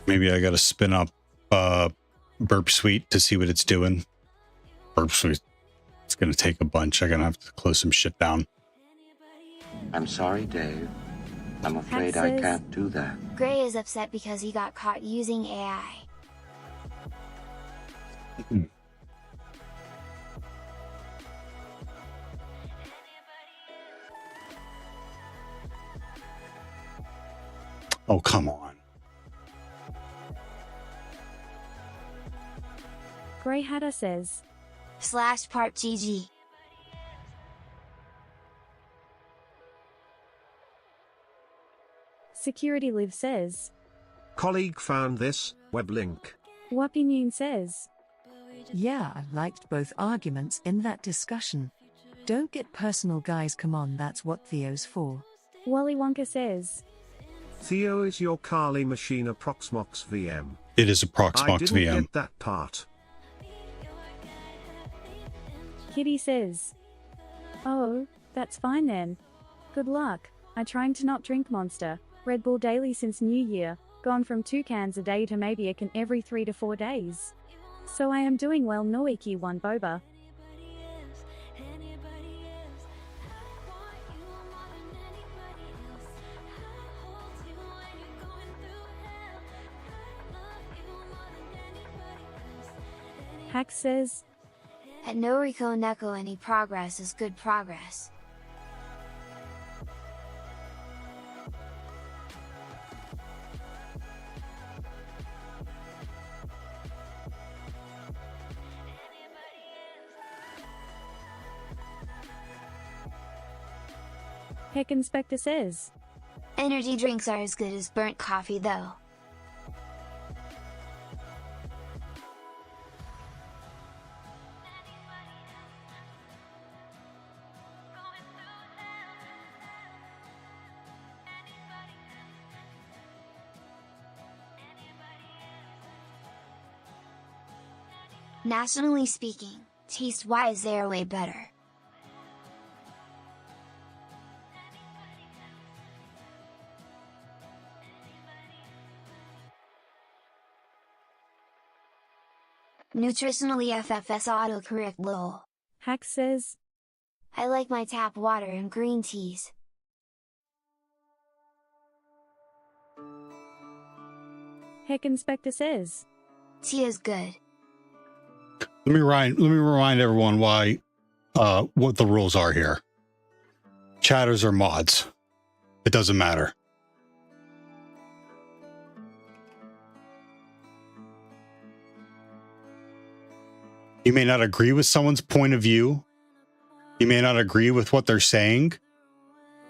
Maybe I got to spin up Burp Suite to see what it's doing. Burp Suite. It's going to take a bunch. I'm going to have to close some shit down. I'm sorry, Dave. I'm afraid I can't do that. Gray is upset because he got caught using AI. Oh, come on. Grey Hatter says. /part GG. Security Live says. Colleague found this web link. Wappy Noon says. Yeah, I liked both arguments in that discussion. Don't get personal, guys, come on, that's what Theo's for. Wally Wonka says. Theo is your Kali machine a Proxmox VM. It is a Proxmox I didn't VM. get that part. Kitty says. Oh, that's fine then. Good luck. I'm trying to not drink Monster Red Bull daily since New Year, gone from 2 cans a day to maybe a can every 3 to 4 days. So I am doing well, Noiki one boba. Hack says. At Noriko Neko any progress is good progress. Heck Inspector says. Energy drinks are as good as burnt coffee though. Nationally speaking, taste-wise they're way better. Nutritionally FFS autocorrect lol. Hack says. I like my tap water and green teas. Heck Inspector says. Tea is good. Let me remind everyone why what the rules are here. chatters or mods. It doesn't matter. You may not agree with someone's point of view. You may not agree with what they're saying,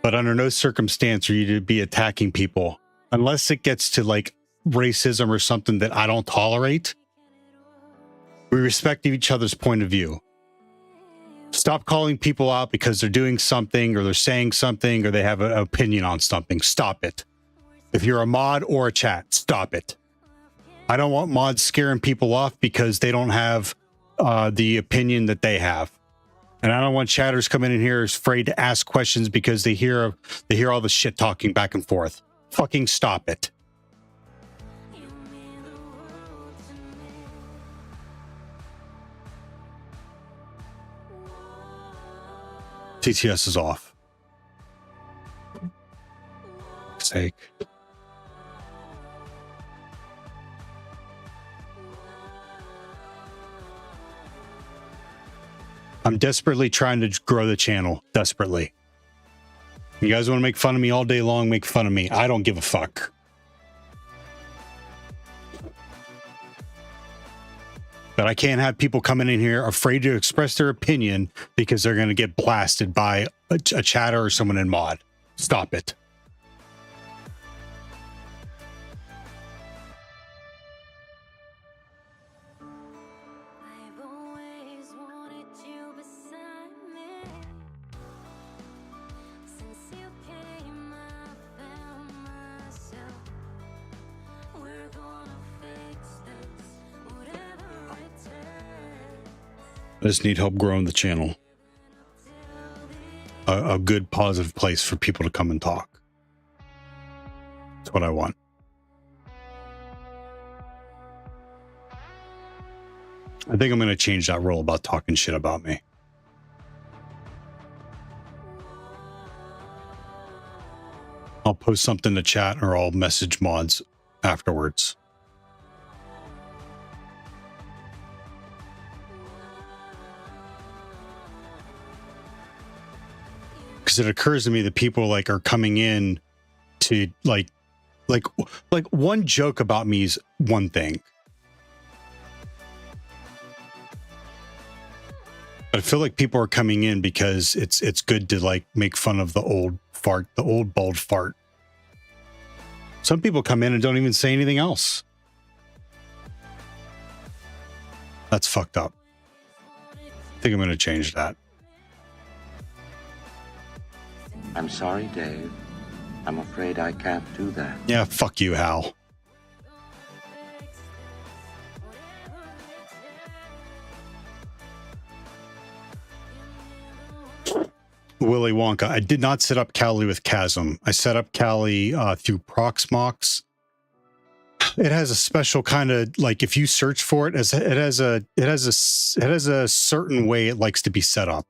but under no circumstance are you to be attacking people unless it gets to like racism or something that I don't tolerate. We respect each other's point of view. Stop calling people out because they're doing something or they're saying something or they have an opinion on something. Stop it. If you're a mod or a chat, stop it. I don't want mods scaring people off because they don't have the opinion that they have. And I don't want chatters coming in here afraid to ask questions because they hear all the shit talking back and forth. Fucking stop it. TTS is off. For fuck's sake. I'm desperately trying to grow the channel. Desperately. You guys want to make fun of me all day long, make fun of me. I don't give a fuck. But I can't have people coming in here afraid to express their opinion because they're going to get blasted by a chatter or someone in mod. Stop it. I just need help growing the channel. A good, positive place for people to come and talk. That's what I want. I think I'm going to change that rule about talking shit about me. I'll post something to chat or I'll message mods afterwards. Because it occurs to me that people like are coming in to like one joke about me is one thing. But I feel like people are coming in because it's good to like make fun of the old fart, the old bald fart. Some people come in and don't even say anything else. That's fucked up. I think I'm going to change that. I'm sorry, Dave. I'm afraid I can't do that. Yeah, fuck you, Hal. Willy Wonka. I did not set up Kali with Chasm. I set up Kali through Proxmox. It has a special kind of like if you search for it, it has a certain way it likes to be set up.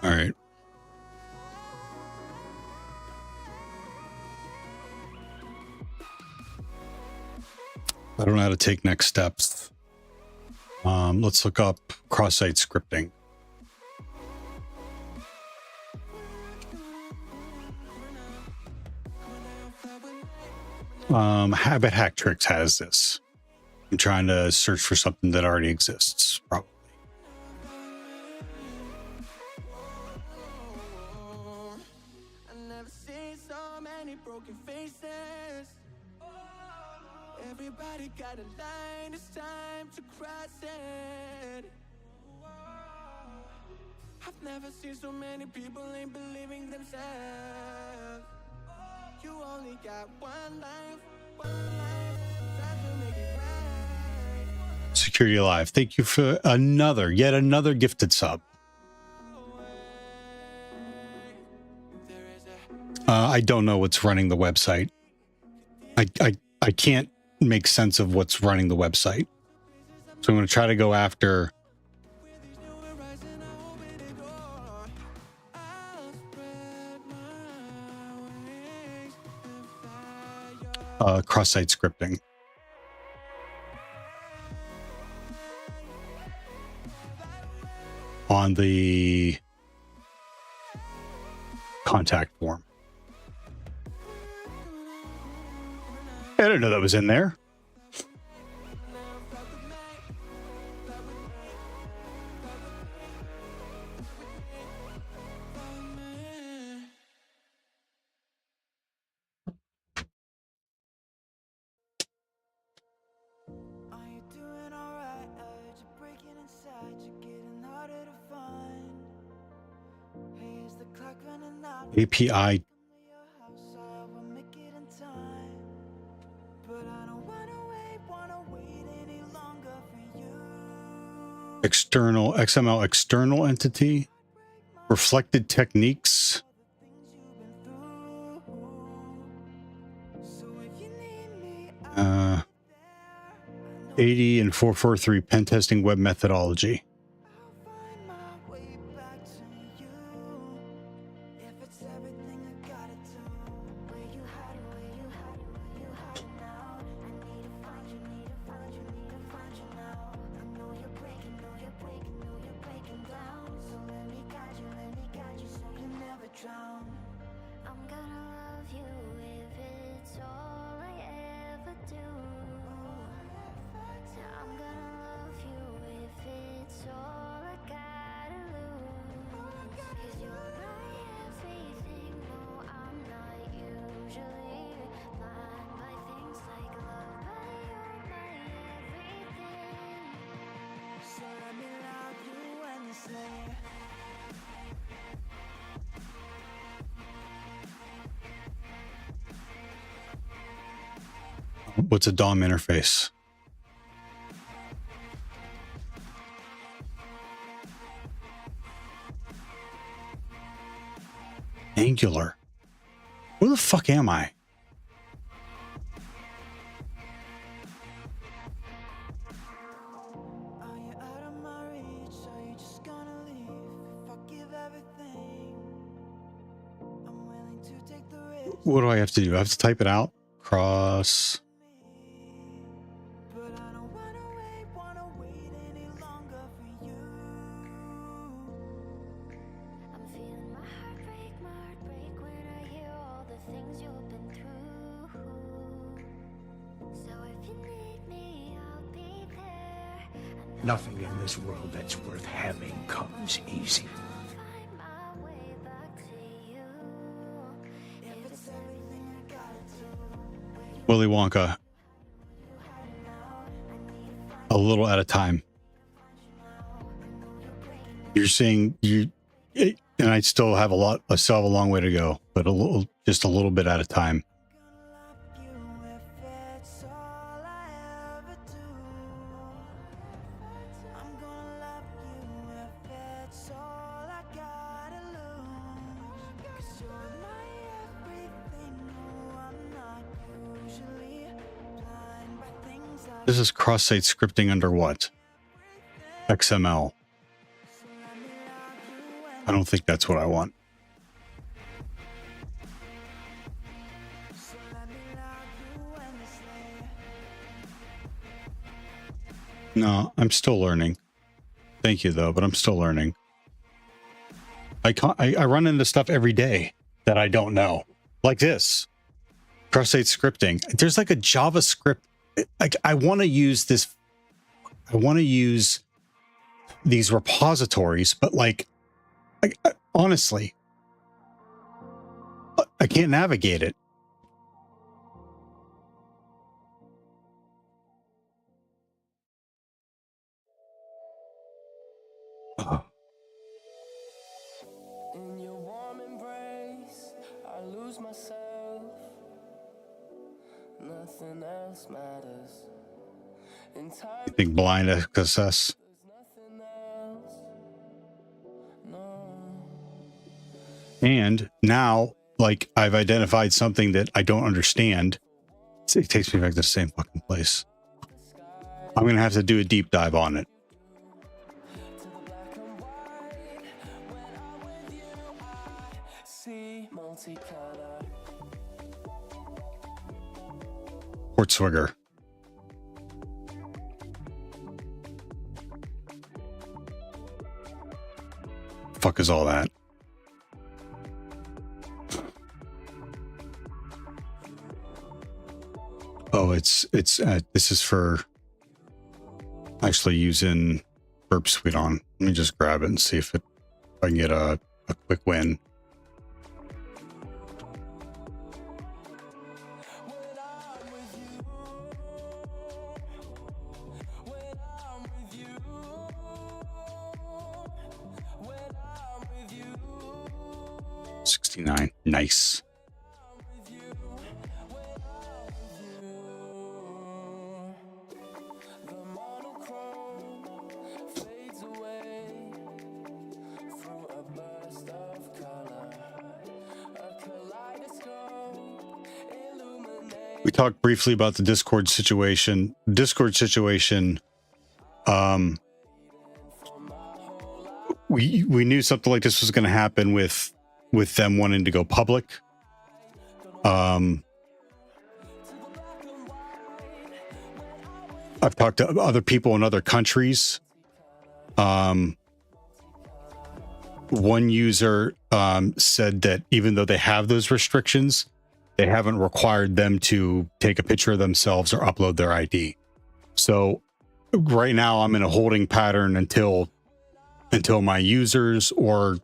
All right. I don't know how to take next steps. Let's look up cross-site scripting. Habit Hack Tricks has this. I'm trying to search for something that already exists, probably. Everybody got a line, it's time to cross it. I've never seen so many people ain't believing themselves. You only got one life, time to make it right. Security Alive, thank you for yet another gifted sub. I don't know what's running the website. I can't make sense of what's running the website. So I'm going to try to go after cross-site scripting. On the contact form. I didn't know that was in there. API. External XML external entity. Reflected techniques. Uh, 80 and 443 pen testing web methodology. What's a DOM interface? Angular. Where the fuck am I? What do I have to do? I have to type it out. Cross. Nothing in this world that's worth having comes easy. Willy Wonka. A little at a time. You're saying you, and I still have a long way to go, but just a little bit at a time. This is cross-site scripting under what? XML. I don't think that's what I want. No, I'm still learning. Thank you though, but I'm still learning. I run into stuff every day that I don't know. Like this. Cross-site scripting. There's like a JavaScript. Like I want to use this. I want to use these repositories, but like, honestly, I can't navigate it. Nothing else matters. In time, You think blind access? nothing else. No. And now, like, I've identified something that I don't understand. It takes me back to the same fucking place. I'm going to have to do a deep dive on it. Port Swigger. Fuck is all that? Oh, this is for actually using Burp Suite on. Let me just grab it and see if I can get a quick win. $69. Nice. We talked briefly about the Discord situation. We knew something like this was going to happen with them wanting to go public. I've talked to other people in other countries. One user said that even though they have those restrictions, they haven't required them to take a picture of themselves or upload their ID. So right now I'm in a holding pattern until my users or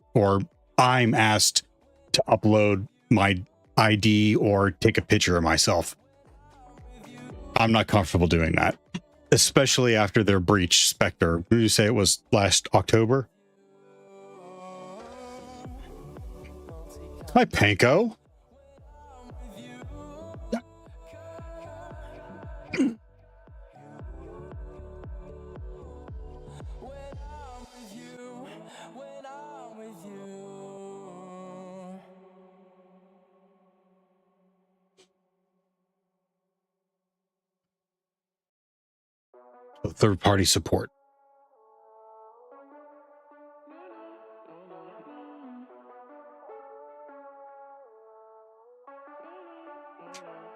I'm asked to upload my ID or take a picture of myself. I'm not comfortable doing that, especially after their breach Spectre. Did you say it was last October? Hi, Panko. Third-party support.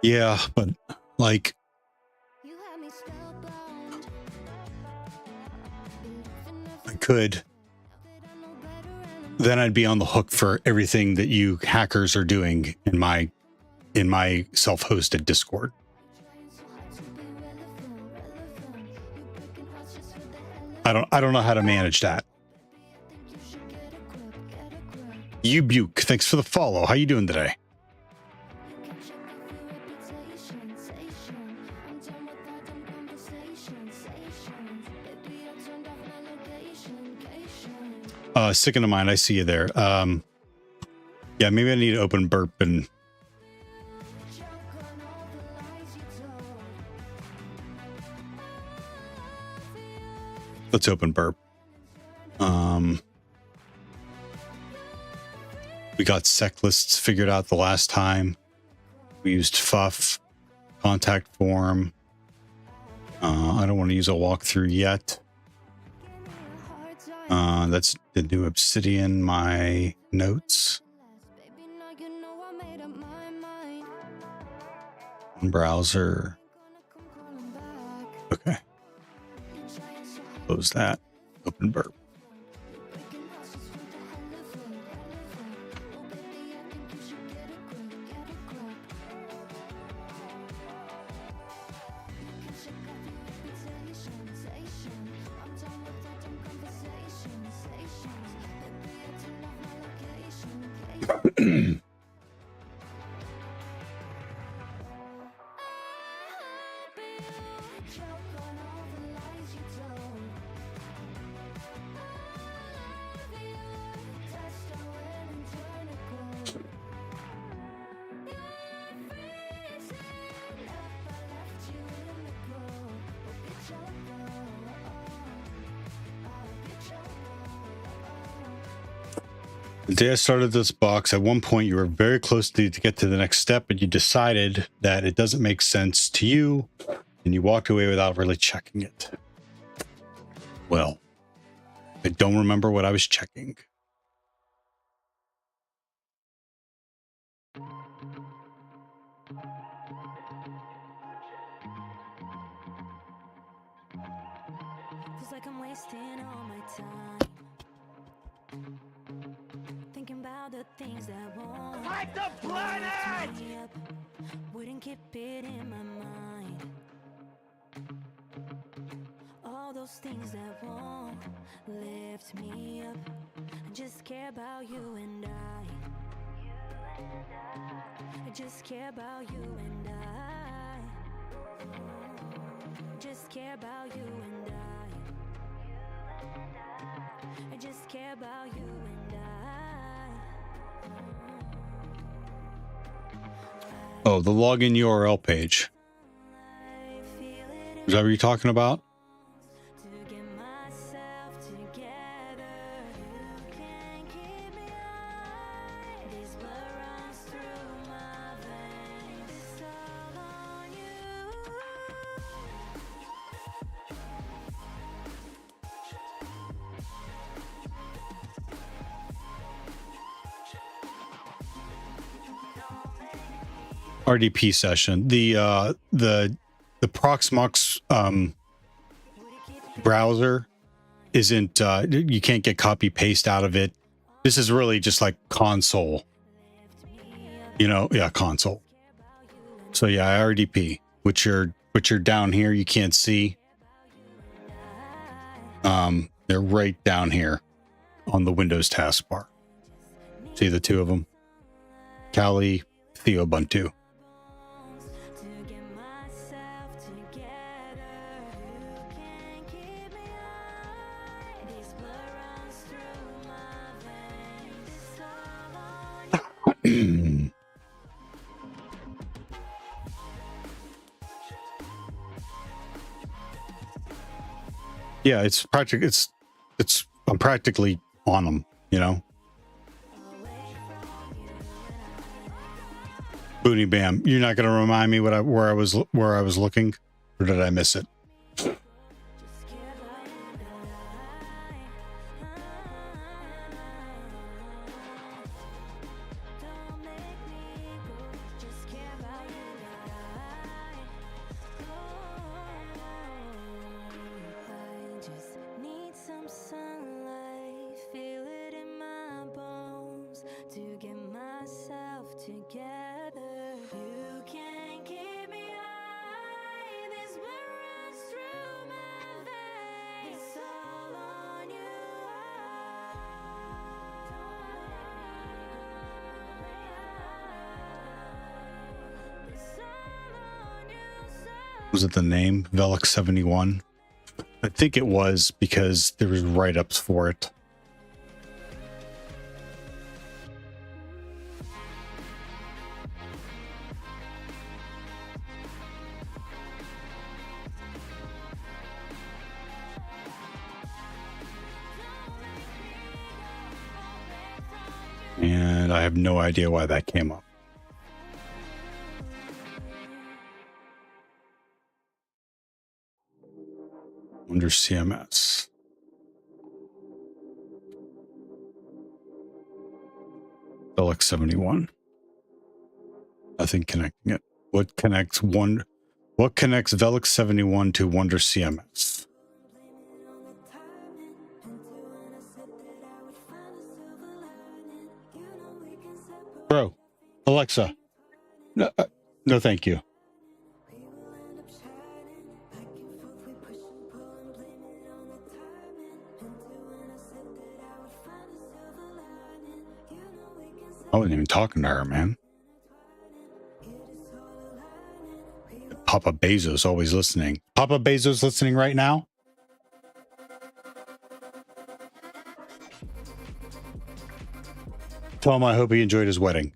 Yeah, but like I could. Then I'd be on the hook for everything that you hackers are doing in my self-hosted Discord. I don't know how to manage that. You Buke, thanks for the follow. How you doing today? Second of mine, I see you there. Yeah, maybe I need to open Burp and let's open Burp. We got sec lists figured out the last time. We used FUF, contact form. I don't want to use a walkthrough yet. That's the new Obsidian, my notes. Browser. Okay. Close that. Open Burp. The day I started this box, at one point you were very close to get to the next step, but you decided that it doesn't make sense to you, and you walked away without really checking it. Well, I don't remember what I was checking. Feels like I'm wasting all my time thinking about the things that won't fight the planet. Wouldn't keep it in my mind. All those things that won't lift me up. I just care about you and I just care about you and I just care about you and I just care about you and I. Oh, the login URL page. Is that what you're talking about? RDP session. The Proxmox browser isn't you can't get copy paste out of it. This is really just like console. You know, yeah, console. So yeah, RDP, which are down here, you can't see. They're right down here on the Windows taskbar. See the two of them? Kali, Theo, Ubuntu. Yeah, it's practically I'm practically on them, you know. Booty Bam, you're not gonna remind me where I was looking, or did I miss it? Was it the name Velix 71? I think it was, because there was write-ups for it. And I have no idea why that came up. Under CMS. Velix 71. Nothing connecting it. What connects Velix 71 to Wonder CMS? Bro, Alexa. No, thank you. I wasn't even talking to her, man. Papa Bezos always listening. Papa Bezos listening right now? Tell him I hope he enjoyed his wedding.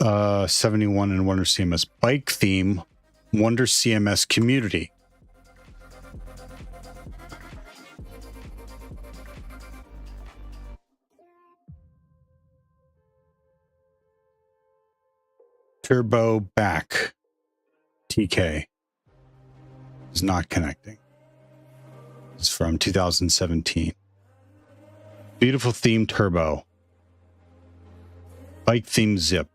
71 in Wonder CMS. Bike theme, Wonder CMS community. Turbo back. TK is not connecting. It's from 2017. Beautiful theme turbo. Bike theme zip.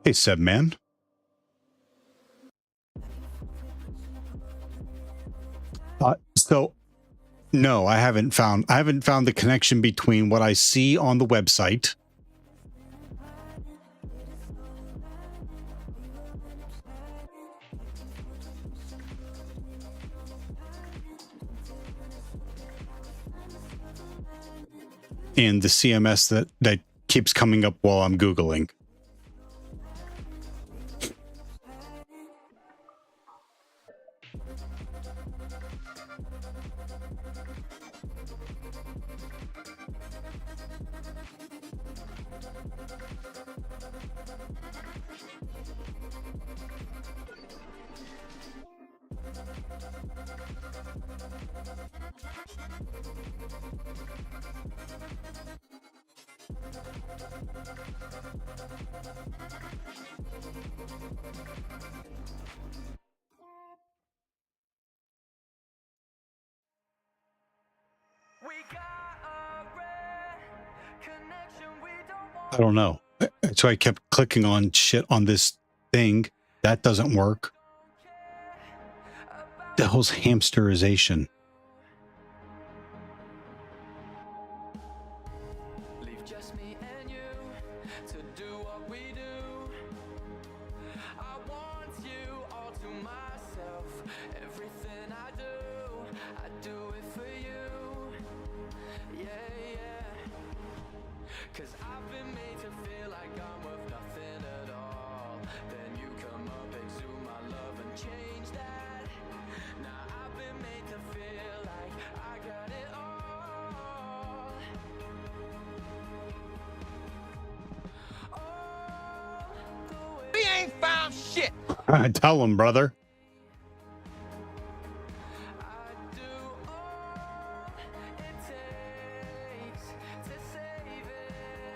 Hey, Seb man. So no, I haven't found the connection between what I see on the website and the CMS that keeps coming up while I'm Googling. I don't know. So I kept clicking on shit on this thing. That doesn't work. The whole hamsterization. Tell him, brother.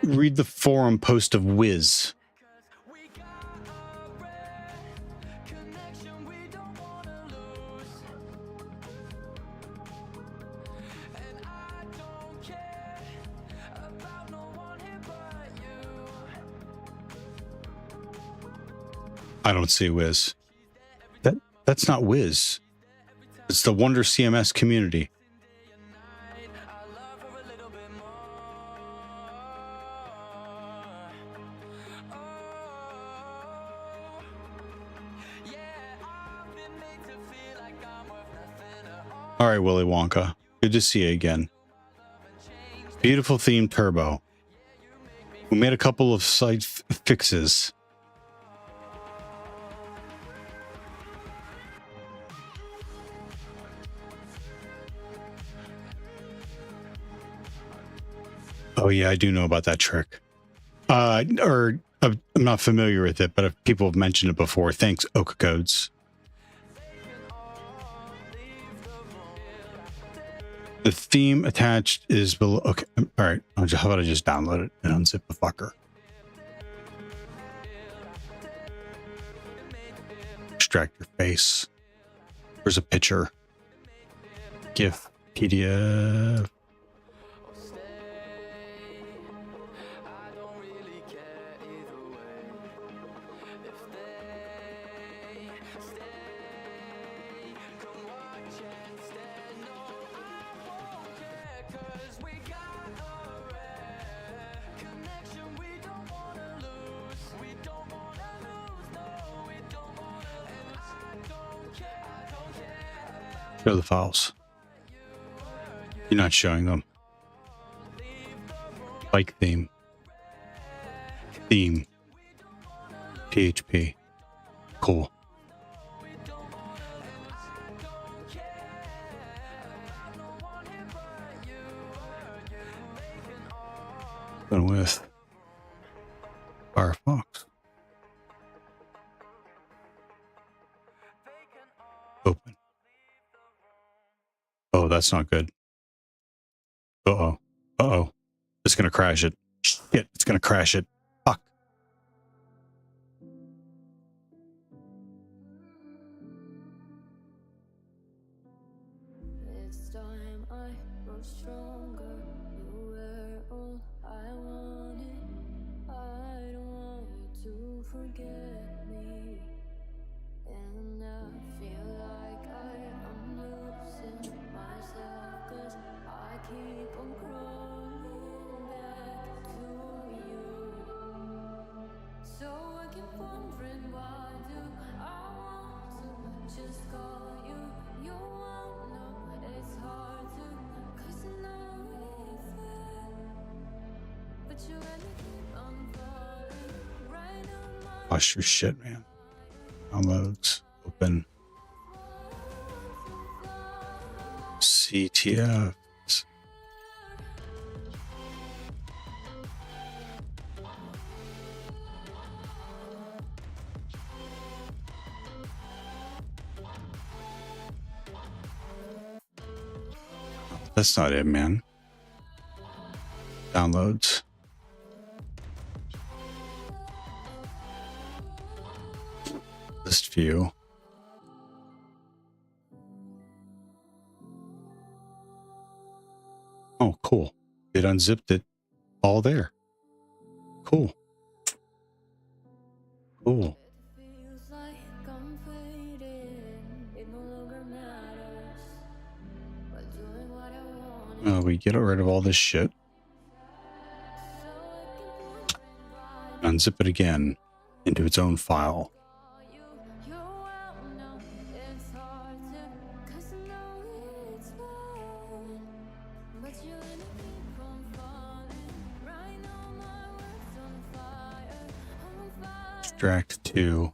Read the forum post of Wiz. I don't see Wiz. That's not Wiz. It's the Wonder CMS community. All right, Willy Wonka. Good to see you again. Beautiful theme turbo. We made a couple of site fixes. Oh yeah, I do know about that trick. I'm not familiar with it, but if people have mentioned it before. Thanks, Oka Codes. The theme attached is below. Okay, all right. How about I just download it and unzip the fucker? Extract your face. There's a picture. GIF, PDF. Show the files. You're not showing them. Bike theme. theme. PHP. Cool. Going with Firefox. Open. Oh, that's not good. Uh-oh. Uh-oh. It's going to crash it. Shit, it's going to crash it. Fuck. It's time I grow stronger. You were all I wanted. I don't want you to forget me. And I feel like I am losing myself, 'cause I keep on crawling back to you. So I keep wondering, why do I want to just call you? You won't know, it's hard to, 'cause I know it's bad. But you let me keep on falling right on my Watch your shit, man. Downloads. Open. CTF. That's not it, man. Downloads. List view. Oh, cool. It unzipped it all there. Cool. Cool. feels like I'm fading. It no longer matters. But doing what I want. We get rid of all this shit. Unzip it again into its own file. Extract to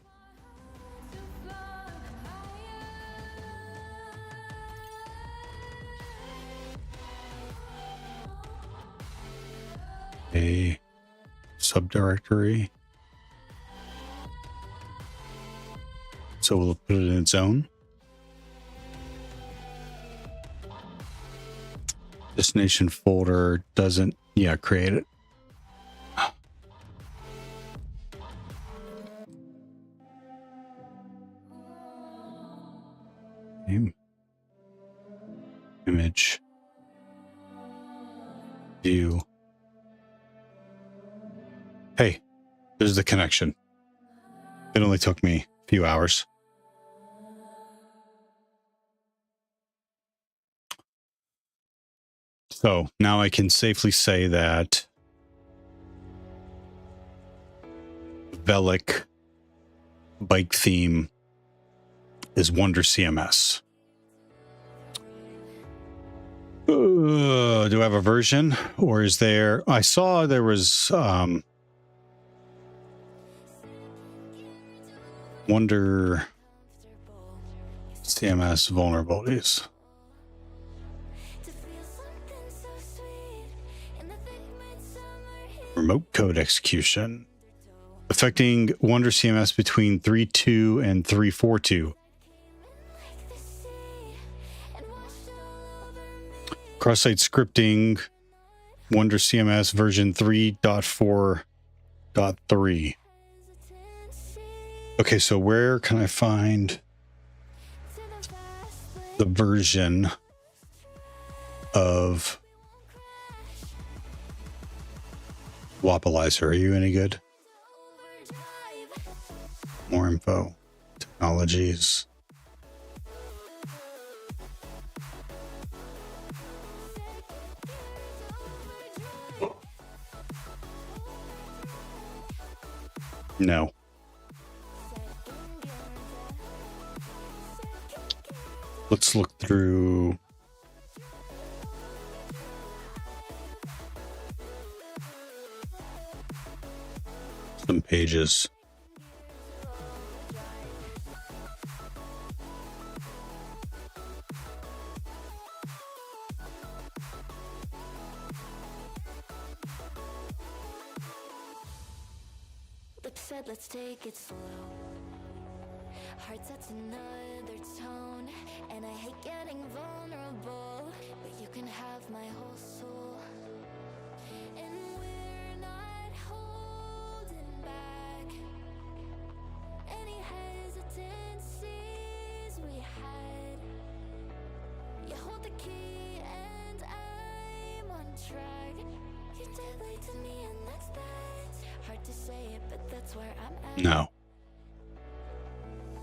a subdirectory. So we'll put it in its own. Destination folder doesn't, create it. Name. Image. View. Hey, there's the connection. It only took me a few hours. So now I can safely say that Velic bike theme is Wonder CMS. Do I have a version, or is there? I saw there was Wonder CMS vulnerabilities. Remote code execution affecting Wonder CMS between 3.2 and 3.4.2. Cross-site scripting, Wonder CMS version 3.4.3. Okay, so where can I find the version of Wapalizer? Are you any good? More info. Technologies. No. Let's look through. custom pages. Lips said let's take it slow. Heart sets another tone, and I hate getting vulnerable, but you can have my whole soul. And we're not holding back any hesitancies we had. You hold the key and I'm on track. You're deadly to me and that's that. Hard to say it, but that's where I'm at. No.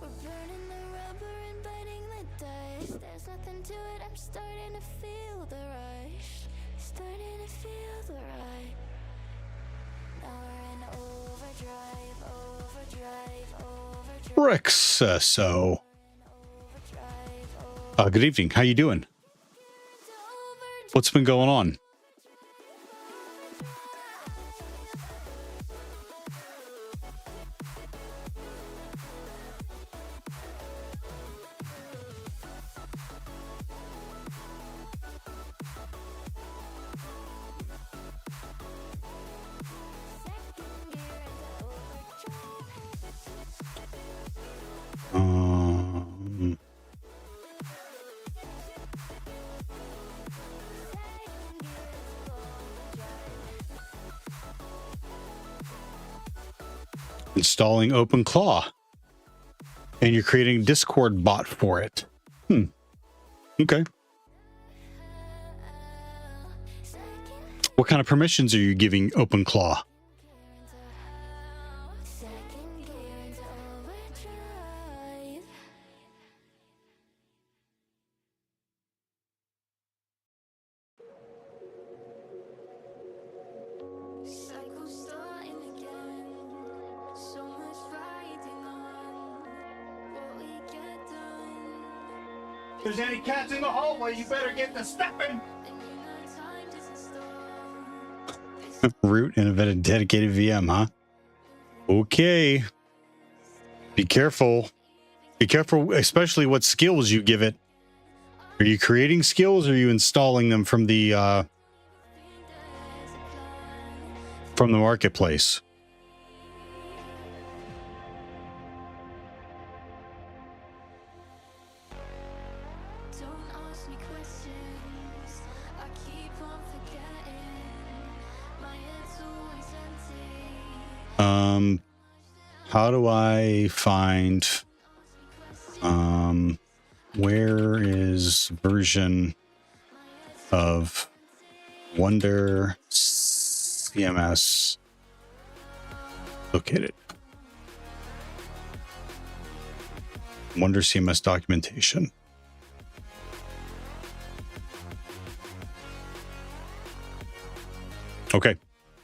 We're burning the rubber and biting the dust. There's nothing to it, I'm starting to feel the rush. Starting to feel the right. Now we're in overdrive, overdrive, overdrive. Bricks, so. Good evening. How you doing? What's been going on? Installing OpenClaw, and you're creating a Discord bot for it. Okay. What kind of permissions are you giving OpenClaw? If there's any cats in the hallway, you better get to stepping. Root and a dedicated VM, huh? Okay. Be careful. Be careful, especially what skills you give it. Are you creating skills, or are you installing them from the marketplace? How do I find, where is version of Wonder CMS located? Wonder CMS documentation. Okay,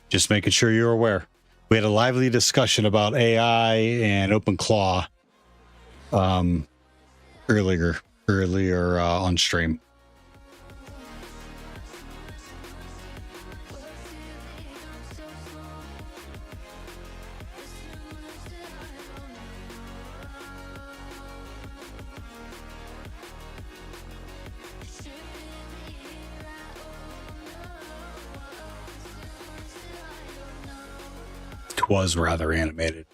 just making sure you're aware. We had a lively discussion about AI and OpenClaw earlier on stream. It was rather animated.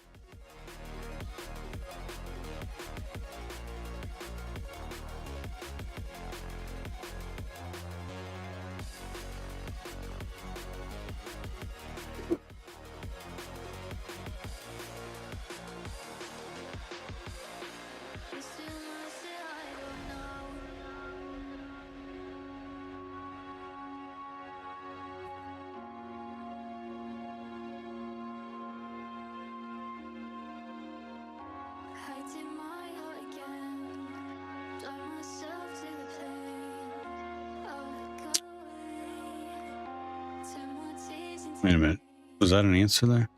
Wait a minute. Was that an answer there?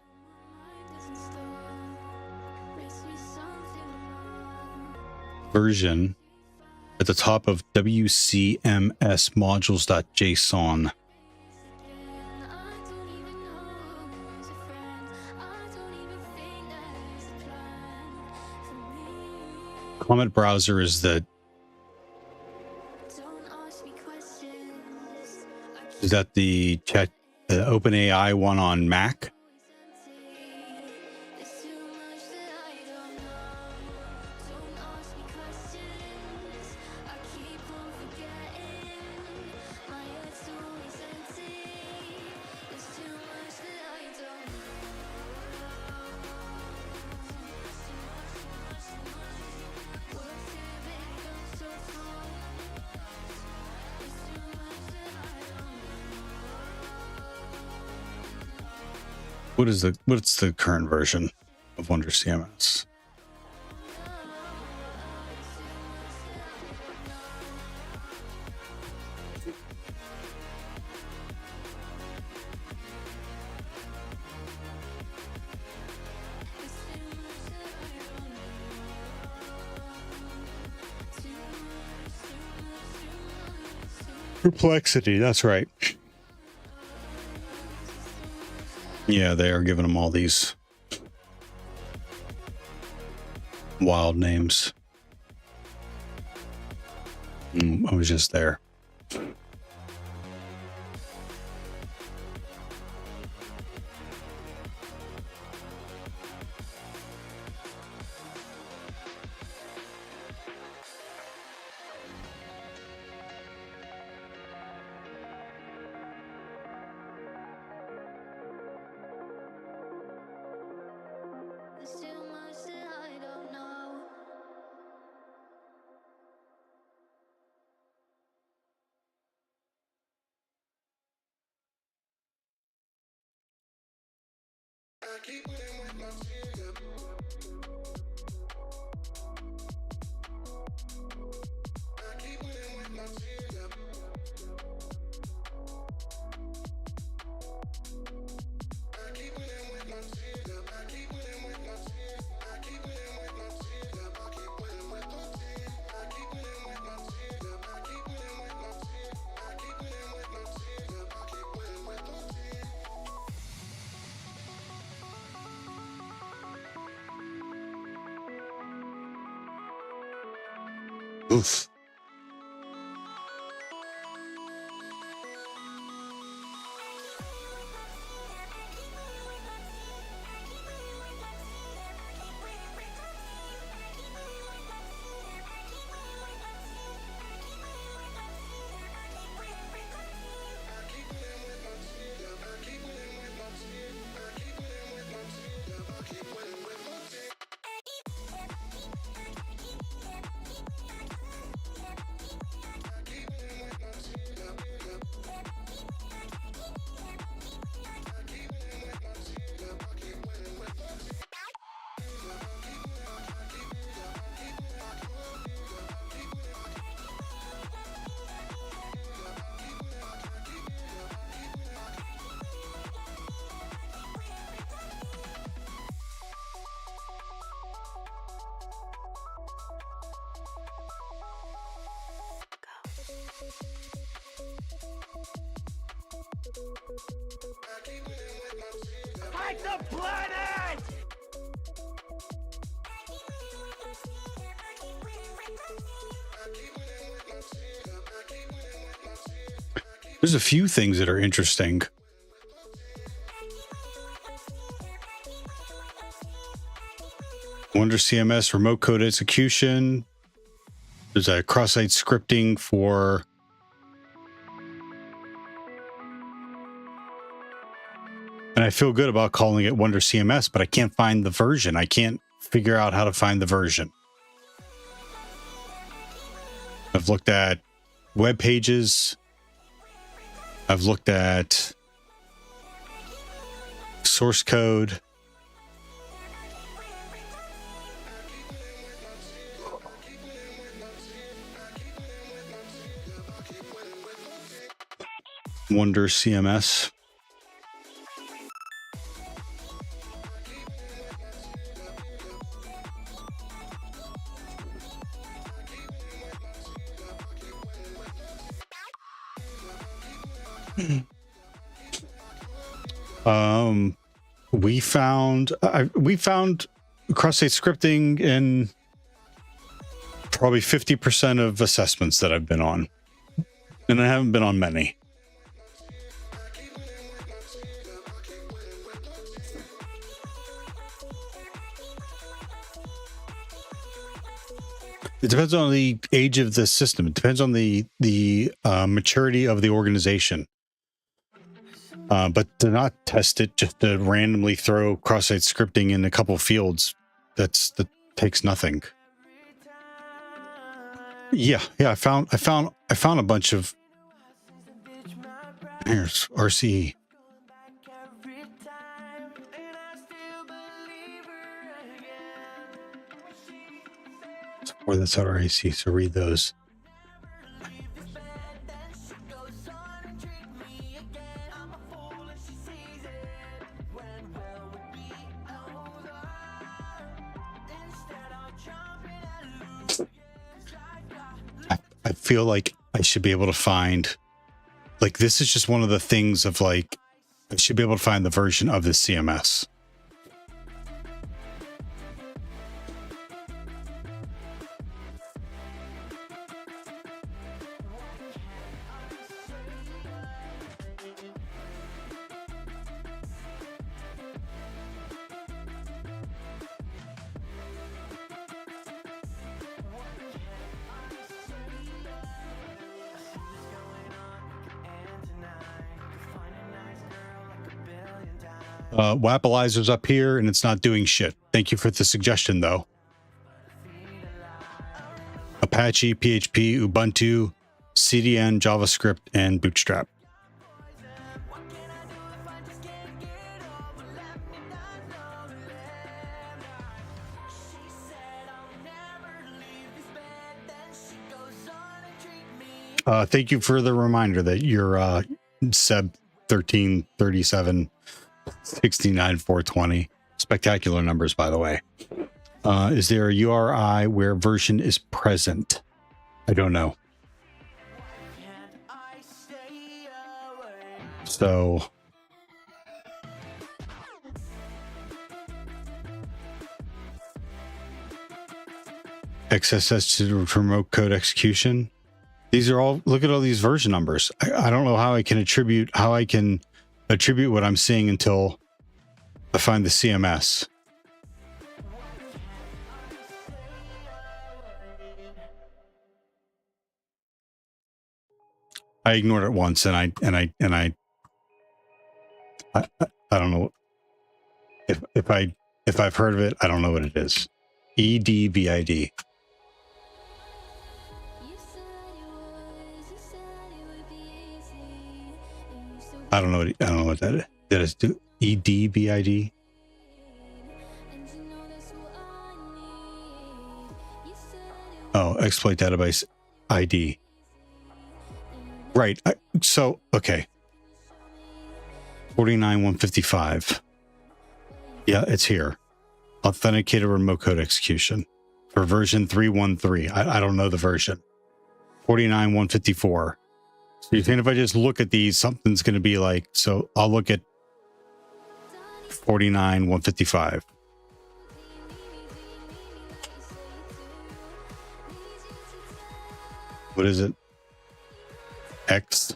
Version at the top of WCMS modules.json. Comet browser is the... Is that the chat, the OpenAI one on Mac? What's the current version of Wonder CMS? Perplexity, that's right. Yeah, they are giving them all these wild names. I was just there. Oof. Fight the planet! There's a few things that are interesting. Wonder CMS remote code execution. There's a cross-site scripting for and I feel good about calling it Wonder CMS, but I can't find the version. I can't figure out how to find the version. I've looked at web pages. I've looked at source code. Wonder CMS. we found cross-site scripting in probably 50% of assessments that I've been on. And I haven't been on many. It depends on the age of the system. It depends on the maturity of the organization. But to not test it, just to randomly throw cross-site scripting in a couple fields, that takes nothing. Yeah. I found a bunch of. Here's RCE. Or that's RAC, so read those. I feel like I should be able to find, like, this is just one of the things of, like, I should be able to find the version of this CMS. Wappalizer's up here and it's not doing shit. Thank you for the suggestion, though. Apache, PHP, Ubuntu, CDN, JavaScript, and Bootstrap. Thank you for the reminder that you're Seb 1337 69 420. Spectacular numbers, by the way. Is there a URI where version is present? I don't know. So XSS to remote code execution. These are all, look at all these version numbers. I don't know how I can attribute what I'm seeing until I find the CMS. I ignored it once, and I don't know if I've heard of it. I don't know what it is. EDVID. I don't know what that is. EDVID. Oh, exploit database ID. Right. So, okay. 49155. Yeah, it's here. Authenticated remote code execution for version 313. I don't know the version. 49154. So you think if I just look at these, something's going to be like, so I'll look at 49155. What is it? X.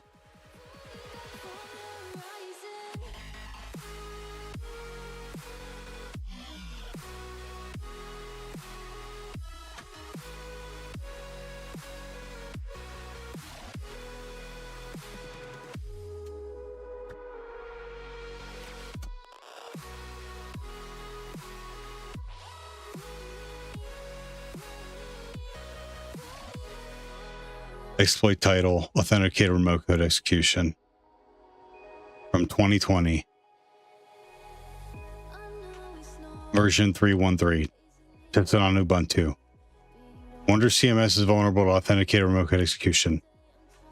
Exploit title, authenticated remote code execution from 2020. Version 313. Tested on Ubuntu. Wonder CMS is vulnerable to authenticated remote code execution.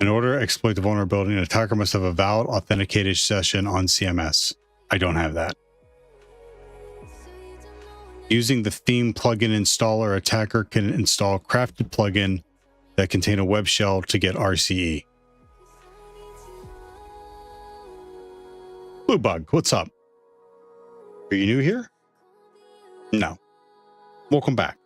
In order to exploit the vulnerability, an attacker must have a valid authenticated session on CMS. I don't have that. Using the theme plugin installer, attacker can install crafted plugin that contain a web shell to get RCE. Blue Bug, what's up? Are you new here? No. Welcome back.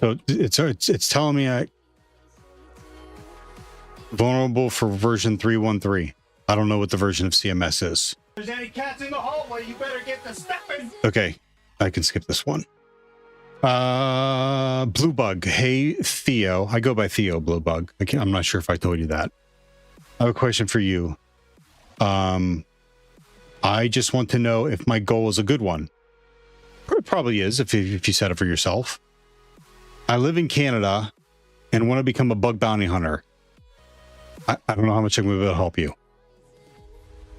So it's telling me I vulnerable for version 313. I don't know what the version of CMS is. If there's any cats in the hallway, you better get to stepping. Okay, I can skip this one. Blue Bug. Hey, Theo. I go by Theo Blue Bug. I'm not sure if I told you that. I have a question for you. I just want to know if my goal is a good one. It probably is if you set it for yourself. I live in Canada and want to become a bug bounty hunter. I don't know how much I'm going to be able to help you.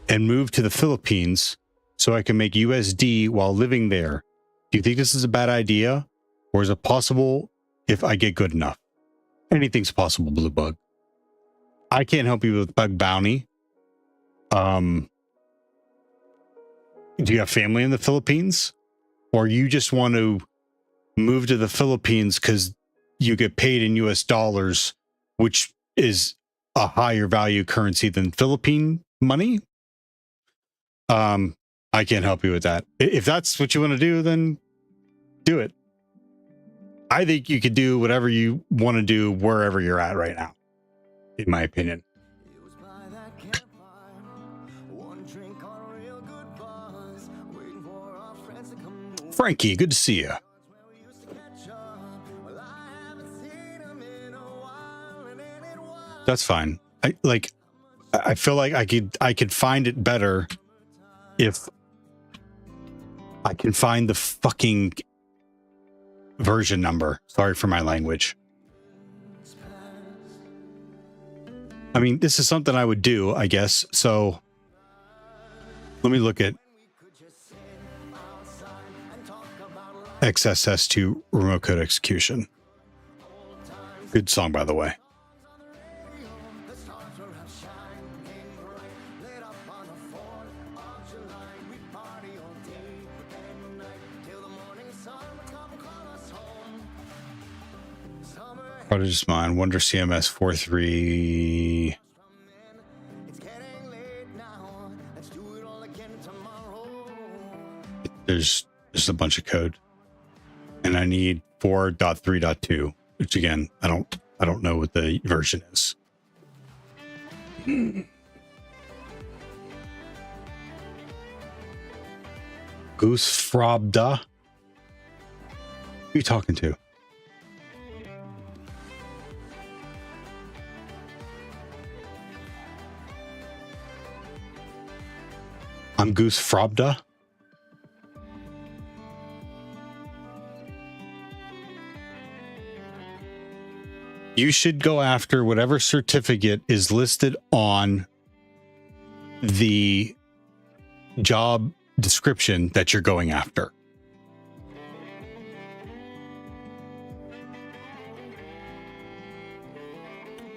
And move to the Philippines so I can make USD while living there. Do you think this is a bad idea? Or is it possible if I get good enough? Anything's possible, Blue Bug. I can't help you with bug bounty. Do you have family in the Philippines? Or you just want to move to the Philippines because you get paid in US dollars, which is a higher value currency than Philippine money? I can't help you with that. If that's what you want to do, then do it. I think you could do whatever you want to do wherever you're at right now, in my opinion. Frankie, good to see you. That's fine. I feel like I could find it better if I can find the fucking version number. Sorry for my language. I mean, this is something I would do, I guess. So let me look at XSS2 remote code execution. Good song, by the way. Prodigy's Mine, Wonder CMS 43. There's just a bunch of code. And I need 4.3.2, which again, I don't know what the version is. Goose Frobda. Who are you talking to? I'm Goose Frobda. You should go after whatever certificate is listed on the job description that you're going after.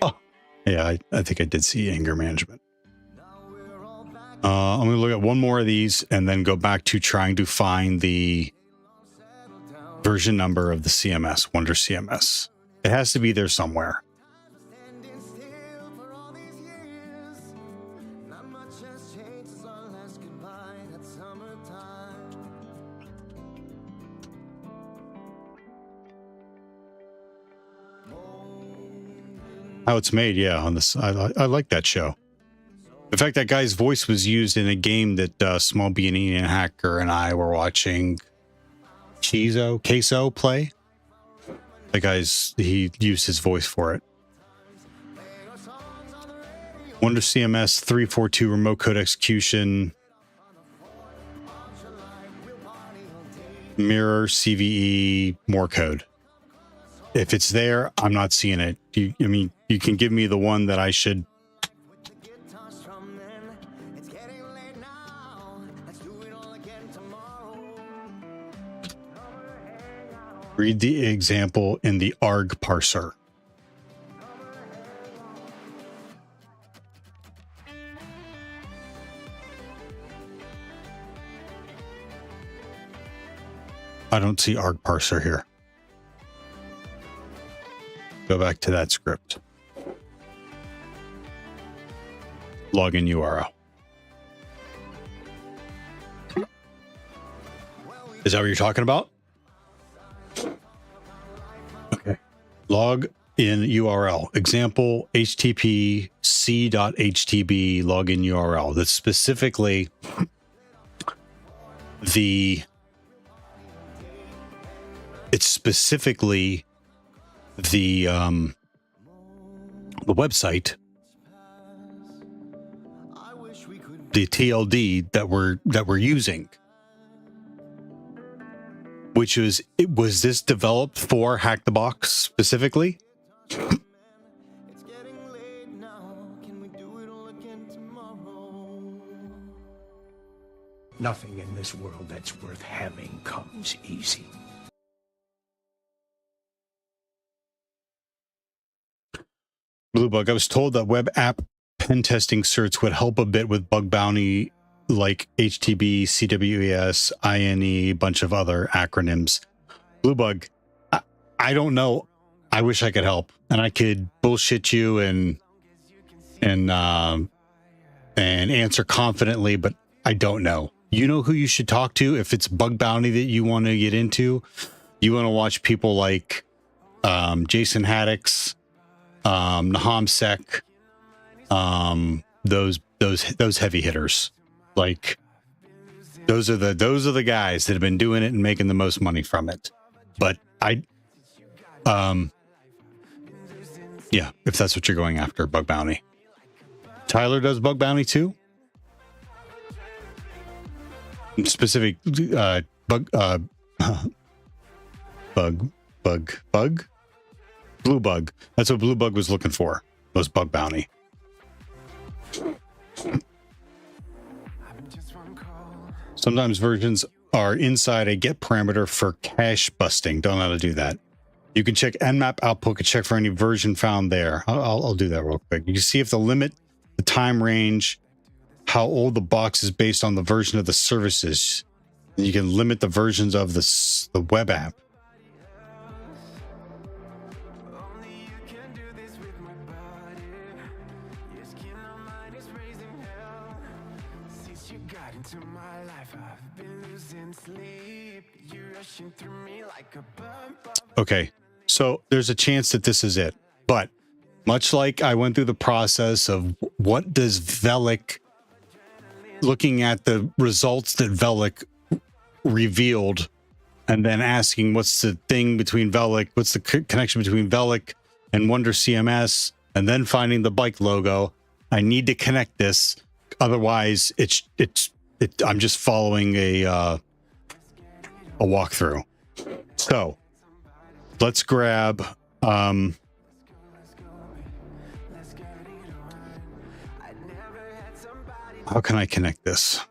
Oh, yeah, I think I did see anger management. I'm going to look at one more of these and then go back to trying to find the version number of the CMS, Wonder CMS. It has to be there somewhere. How It's Made, yeah, on this. I like that show. In fact, that guy's voice was used in a game that Small Beanie and Hacker and I were watching Queso play. The guy's, he used his voice for it. Wonder CMS 342 remote code execution. Mirror CVE more code. If it's there, I'm not seeing it. I mean, you can give me the one that I should. Read the example in the arg parser. I don't see arg parser here. Go back to that script. Login URL. Is that what you're talking about? Okay. Log in URL. Example HTTP c.htb login URL. That's specifically the website, the TLD that we're using. Which was this developed for Hack the Box specifically? Nothing in this world that's worth having comes easy. Bluebug, I was told that web app pen testing certs would help a bit with bug bounty like HTB, CWES, INE, bunch of other acronyms. Bluebug, I don't know. I wish I could help, and I could bullshit you and answer confidently, but I don't know. You know who you should talk to if it's bug bounty that you want to get into. You want to watch people like Jason Haddix, Naham Sek, those heavy hitters. Like those are the guys that have been doing it and making the most money from it. But yeah, if that's what you're going after, bug bounty. Tyler does bug bounty too. Specific bug blue bug. That's what blue bug was looking for. Was bug bounty. Sometimes versions are inside a get parameter for cache busting. Don't know how to do that. You can check nmap output to check for any version found there. I'll do that real quick. You can see if the limit, the time range, how old the box is based on the version of the services. You can limit the versions of the web app. Okay, so there's a chance that this is it, but much like I went through the process of what does Velik, looking at the results that Velik revealed, and then asking what's the thing between Velik, what's the connection between Velik and Wonder CMS, and then finding the bike logo. I need to connect this, otherwise I'm just following a walkthrough. So let's grab how can I connect this?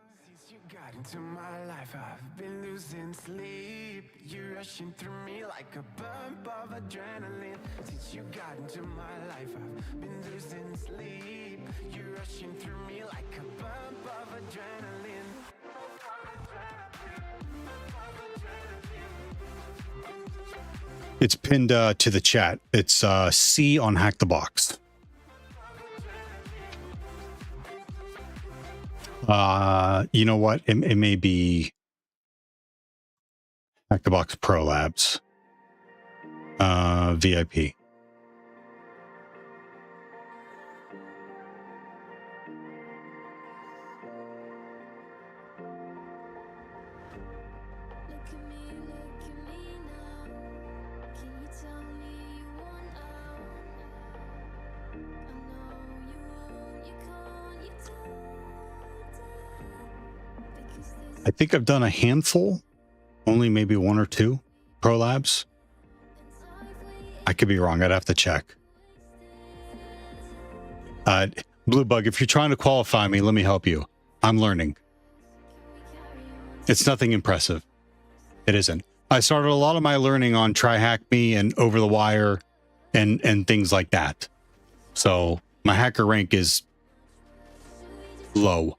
It's pinned to the chat. It's C on Hack the Box. You know what? It may be Hack the Box Pro Labs. VIP. I think I've done a handful, only maybe one or two Pro Labs. I could be wrong. I'd have to check. Blue Bug, if you're trying to qualify me, let me help you. I'm learning. It's nothing impressive. It isn't. I started a lot of my learning on Try Hack Me and Over the Wire and things like that. So my hacker rank is low.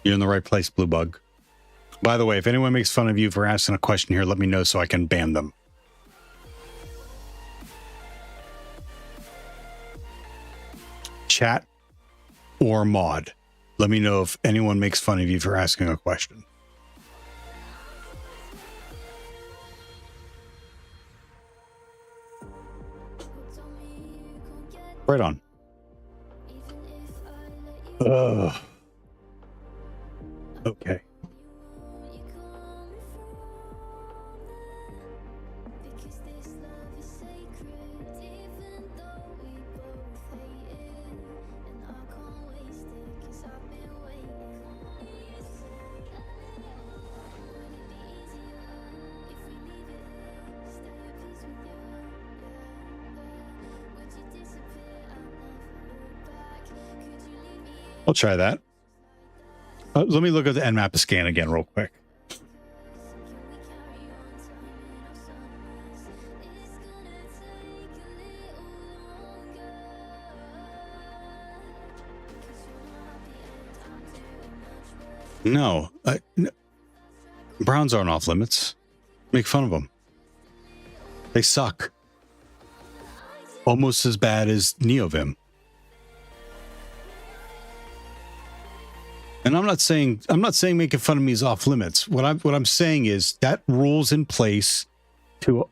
You're in the right place, Blue Bug. By the way, if anyone makes fun of you for asking a question here, let me know so I can ban them. chat or mod. Let me know if anyone makes fun of you for asking a question. Right on. Okay. I'll try that. Let me look at the Nmap scan again real quick. No, Browns aren't off limits. Make fun of them. They suck. Almost as bad as Neovim. And I'm not saying making fun of me is off limits. What I'm saying is that rules in place to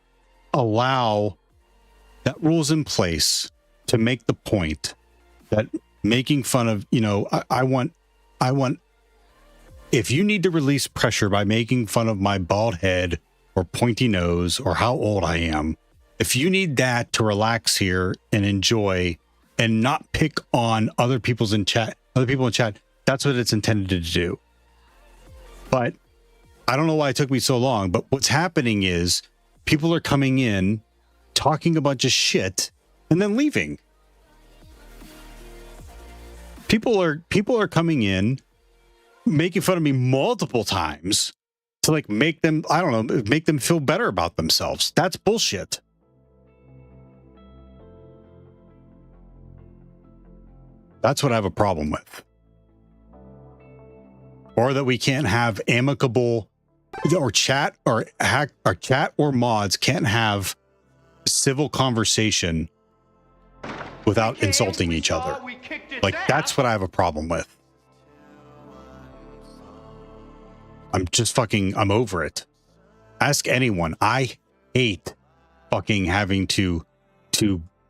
allow to make the point that making fun of, I want if you need to release pressure by making fun of my bald head or pointy nose or how old I am, if you need that to relax here and enjoy and not pick on other people in chat, that's what it's intended to do. But I don't know why it took me so long, but what's happening is people are coming in, talking a bunch of shit, and then leaving. People are coming in, making fun of me multiple times to make them, make them feel better about themselves. That's bullshit. That's what I have a problem with. Or that we can't have amicable or chat or mods can't have civil conversation without insulting each other. That's what I have a problem with. I'm over it. Ask anyone. I hate fucking having to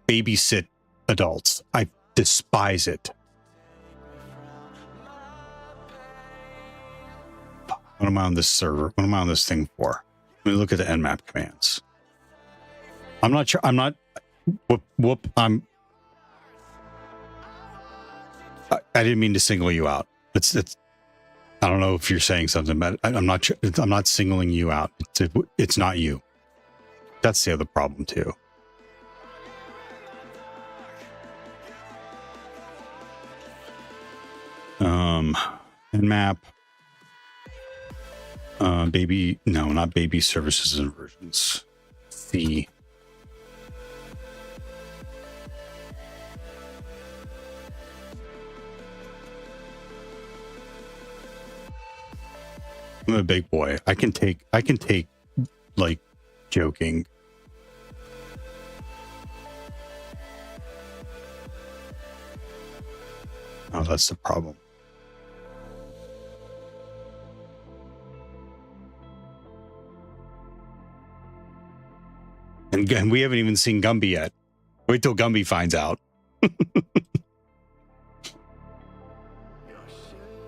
babysit adults. I despise it. What am I on this server? What am I on this thing for? Let me look at the Nmap commands. I'm not sure. I'm not. I didn't mean to single you out. It's. I don't know if you're saying something, but I'm not sure. I'm not singling you out. It's not you. That's the other problem too. Nmap. Not baby services and versions. C. I'm a big boy. I can take joking. Oh, that's the problem. And we haven't even seen Gumby yet. Wait till Gumby finds out.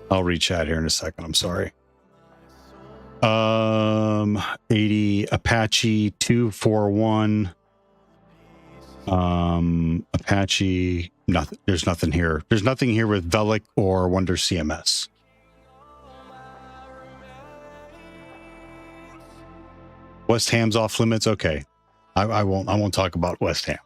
I'll read chat here in a second. I'm sorry. 80 Apache 241. Apache. Nothing. There's nothing here. There's nothing here with Velic or Wonder CMS. West Ham's off limits. Okay. I won't talk about West Ham.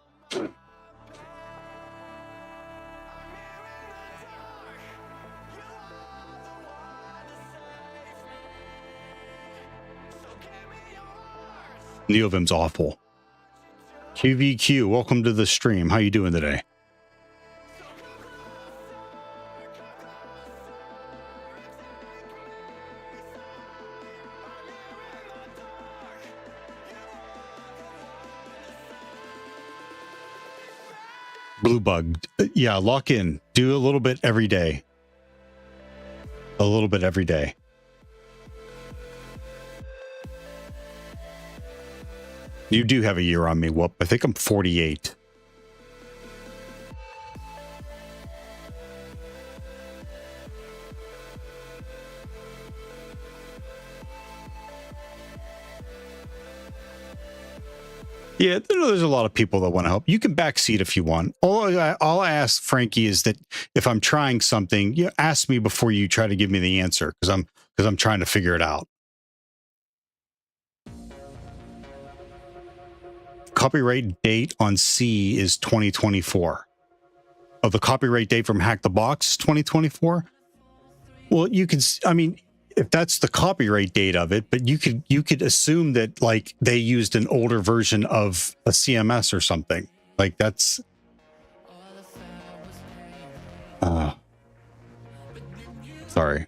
Neovim's awful. QVQ, welcome to the stream. How you doing today? Blue bug. Yeah, lock in. Do a little bit every day. A little bit every day. You do have a year on me, Whoop. I think I'm 48. Yeah, there's a lot of people that want to help. You can backseat if you want. All I ask Frankie is that if I'm trying something, you ask me before you try to give me the answer, because I'm trying to figure it out. Copyright date on C is 2024. Oh, the copyright date from Hack the Box is 2024. Well, you can. I mean, if that's the copyright date of it, but you could assume that like they used an older version of a CMS or something. Like that's sorry.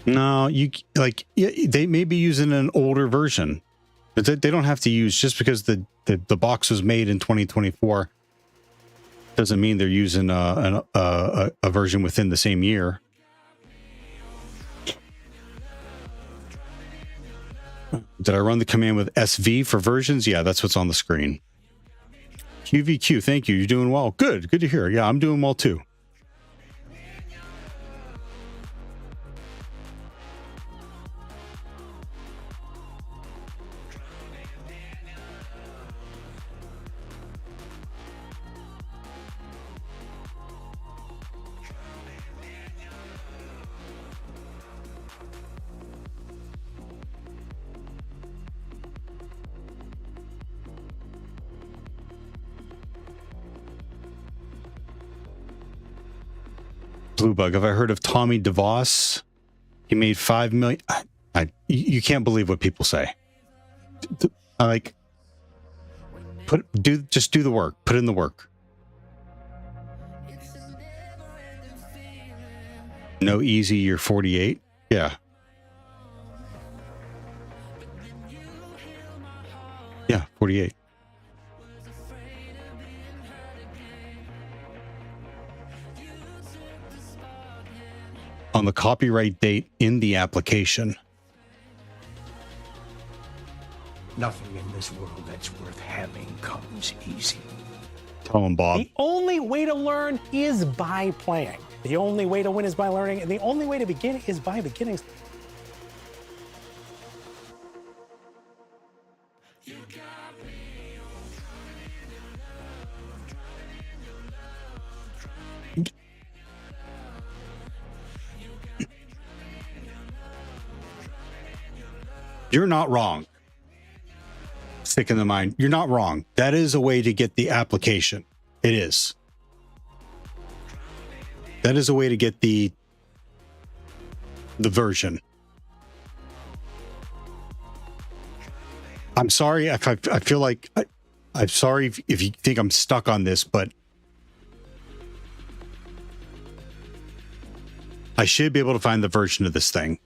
No, they may be using an older version, but they don't have to use, just because the box was made in 2024 doesn't mean they're using a version within the same year. Did I run the command with SV for versions? Yeah, that's what's on the screen. QVQ, thank you. You're doing well. Good to hear. Yeah, I'm doing well too. Blue bug. Have I heard of Tommy DeVos? He made $5 million. You can't believe what people say. Like, just do the work. Put in the work. No easy. You're 48. Yeah. Yeah, 48. On the copyright date in the application. Nothing in this world that's worth having comes easy. Tell him, Bob. The only way to learn is by playing. The only way to win is by learning, and the only way to begin is by beginning. You're not wrong. Stick in the mind. You're not wrong. That is a way to get the application. It is. That is a way to get the version. I'm sorry if I feel like I'm sorry if you think I'm stuck on this, but I should be able to find the version of this thing.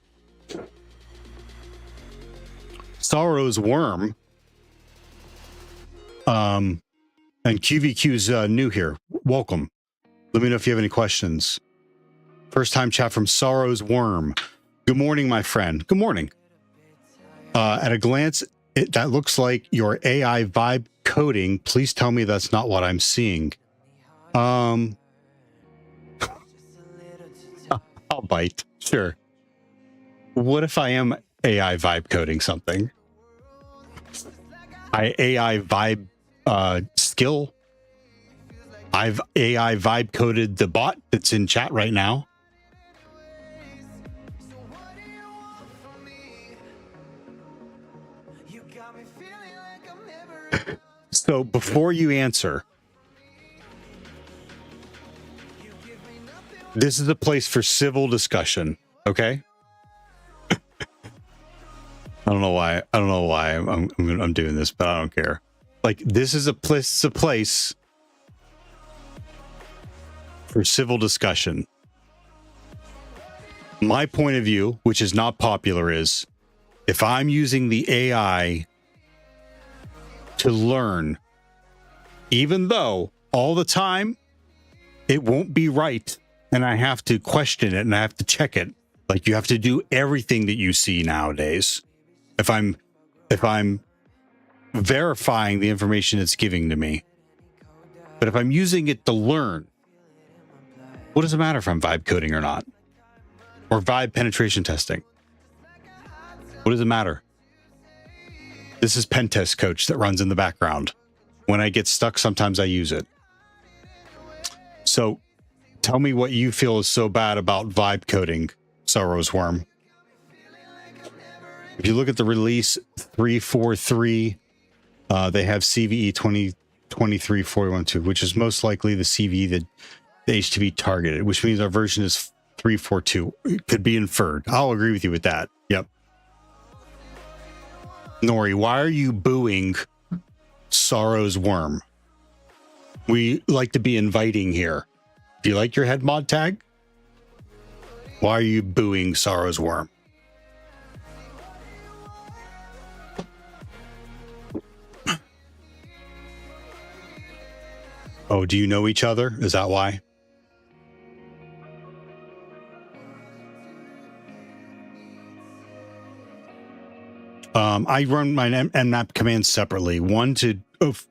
Sorrow's Worm. And QVQ's new here. Welcome. Let me know if you have any questions. First time chat from Sorrow's Worm. Good morning, my friend. Good morning. At a glance, that looks like your AI vibe coding. Please tell me that's not what I'm seeing. I'll bite. Sure. What if I am AI vibe coding something? AI vibe skill. I've AI vibe coded the bot that's in chat right now. So before you answer, this is a place for civil discussion, okay? I don't know why I'm doing this, but I don't care. Like, this is a place for civil discussion. My point of view, which is not popular, is if I'm using the AI to learn, even though all the time it won't be right and I have to question it and I have to check it. Like, you have to do everything that you see nowadays. If I'm verifying the information it's giving to me. But if I'm using it to learn, what does it matter if I'm vibe coding or not? Or vibe penetration testing? What does it matter? This is Pen Test Coach that runs in the background. When I get stuck, sometimes I use it. So tell me what you feel is so bad about vibe coding, Sorrow's Worm. If you look at the release 343, they have CVE 2023.412, which is most likely the CVE that the HTB targeted, which means our version is 342. It could be inferred. I'll agree with you with that. Yep. Nori, why are you booing Sorrow's Worm? We like to be inviting here. Do you like your head mod tag? Why are you booing Sorrow's Worm? Oh, do you know each other? Is that why? I run my nmap commands separately. One to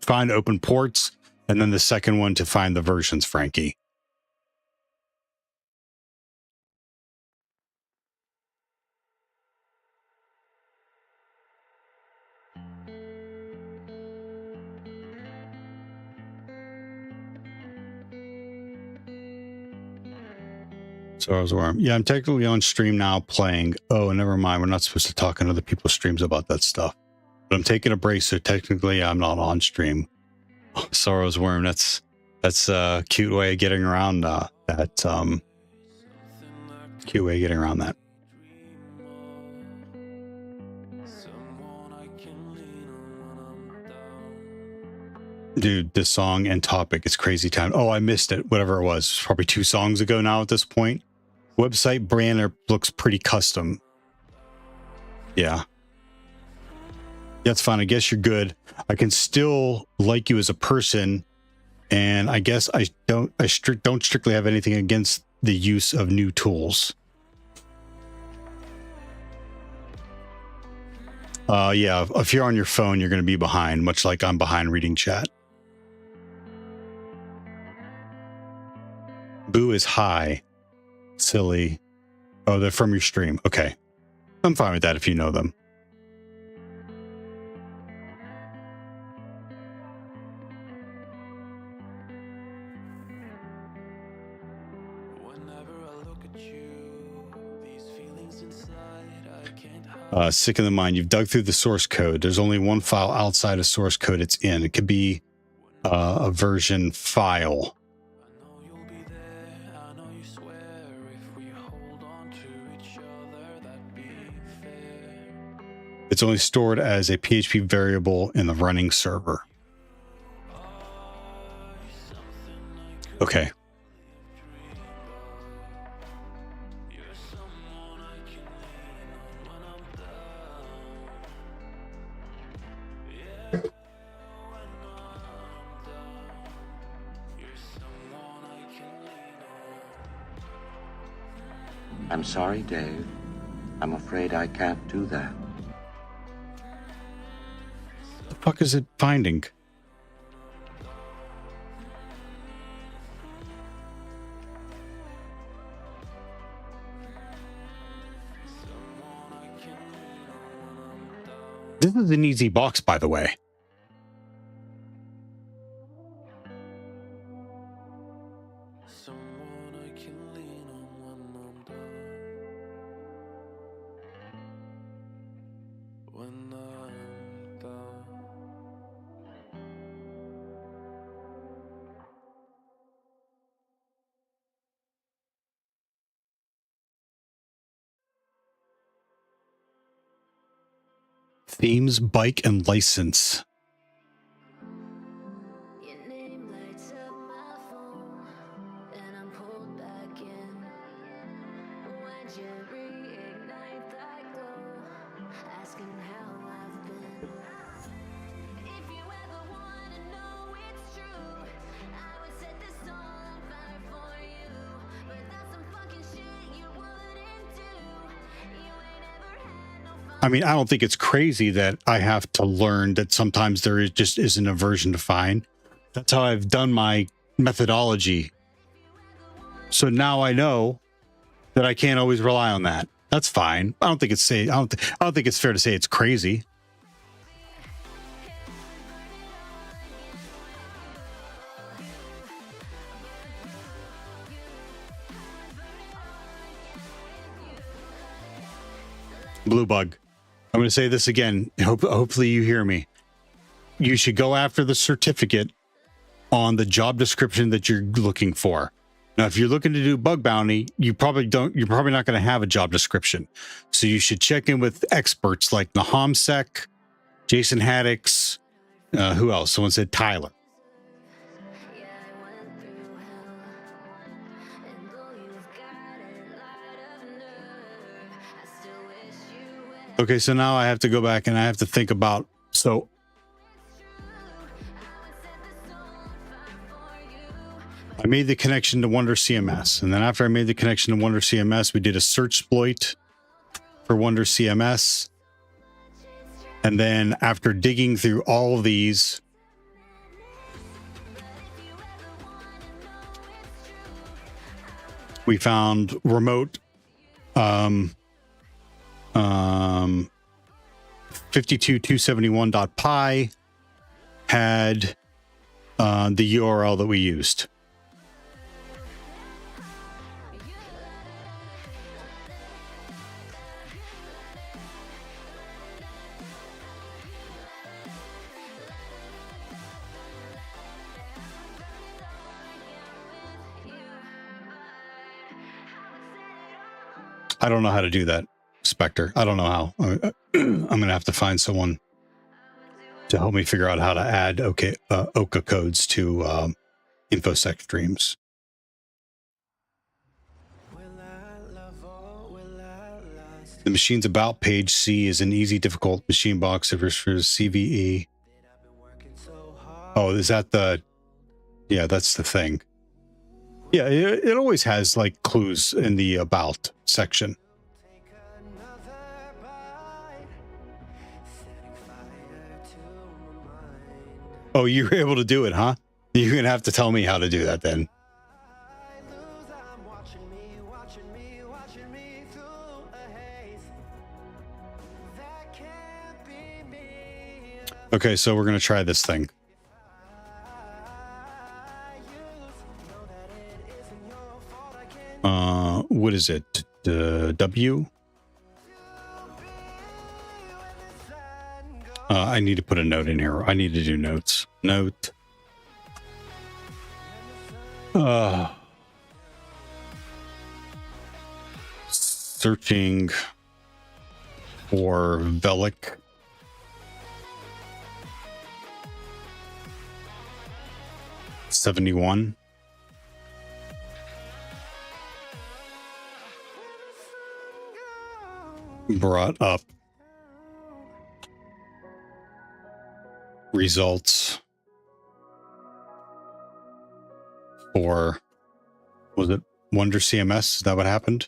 find open ports, and then the second one to find the versions, Frankie. Sorrow's Worm. Yeah, I'm technically on stream now playing. Oh, never mind. We're not supposed to talk on other people's streams about that stuff. But I'm taking a break, so technically I'm not on stream. Oh, Sorrow's Worm. That's a cute way of getting around that. Cute way of getting around that. Dude, this song and topic is crazy town. Oh, I missed it. Whatever it was. Probably 2 songs ago now at this point. Website banner looks pretty custom. Yeah. That's fine. I guess you're good. I can still like you as a person. And I guess I don't strictly have anything against the use of new tools. Yeah, if you're on your phone, you're going to be behind, much like I'm behind reading chat. Boo is high. Silly. Oh, they're from your stream. Okay. I'm fine with that if you know them. Sick in the mind. You've dug through the source code. There's only one file outside of source code it's in. It could be a version file. It's only stored as a PHP variable in the running server. Okay. I'm sorry, Dave. I'm afraid I can't do that. The fuck is it finding? This is an easy box, by the way. Themes, bike, and license. I mean, I don't think it's crazy that I have to learn that sometimes there is just isn't a version to find. That's how I've done my methodology. So now I know that I can't always rely on that. That's fine. I don't think it's I don't think it's fair to say it's crazy. Blue bug. I'm going to say this again. Hopefully you hear me. You should go after the certificate on the job description that you're looking for. Now, if you're looking to do bug bounty, you're probably not going to have a job description. So you should check in with experts like Nahamsec, Jason Haddix, who else? Someone said Tyler. Okay, so now I have to go back and I have to think about, so I made the connection to Wonder CMS. And then after I made the connection to Wonder CMS, we did a search exploit for Wonder CMS. And then after digging through all of these, we found remote 52271.py had the URL that we used. I don't know how to do that, Spectre. I don't know how. I'm going to have to find someone to help me figure out how to add OCA codes to InfoSec streams. The machine's about page C is an easy, difficult machine box for CVE. Oh, is that the... Yeah, that's the thing. Yeah, it always has like clues in the about section. Oh, you were able to do it, huh? You're going to have to tell me how to do that then. Okay, so we're going to try this thing. What is it? W? I need to put a note in here. I need to do notes. Note. Searching for Velic. '71. Brought up results for, was it Wonder CMS? Is that what happened?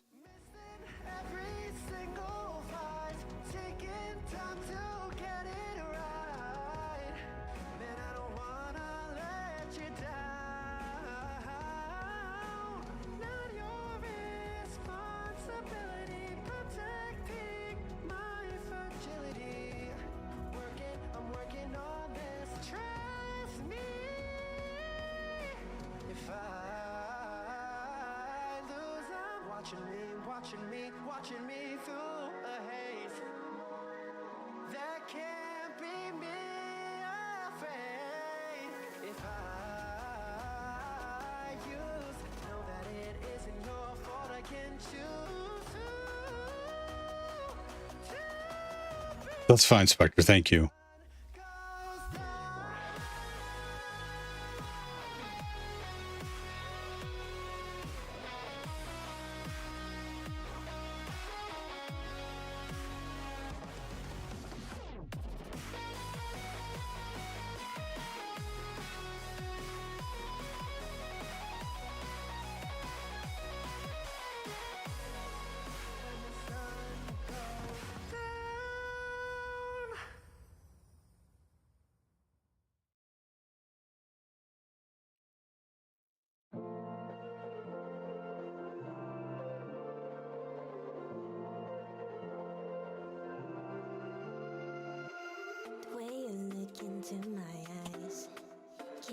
That's fine, Spectre. Thank you.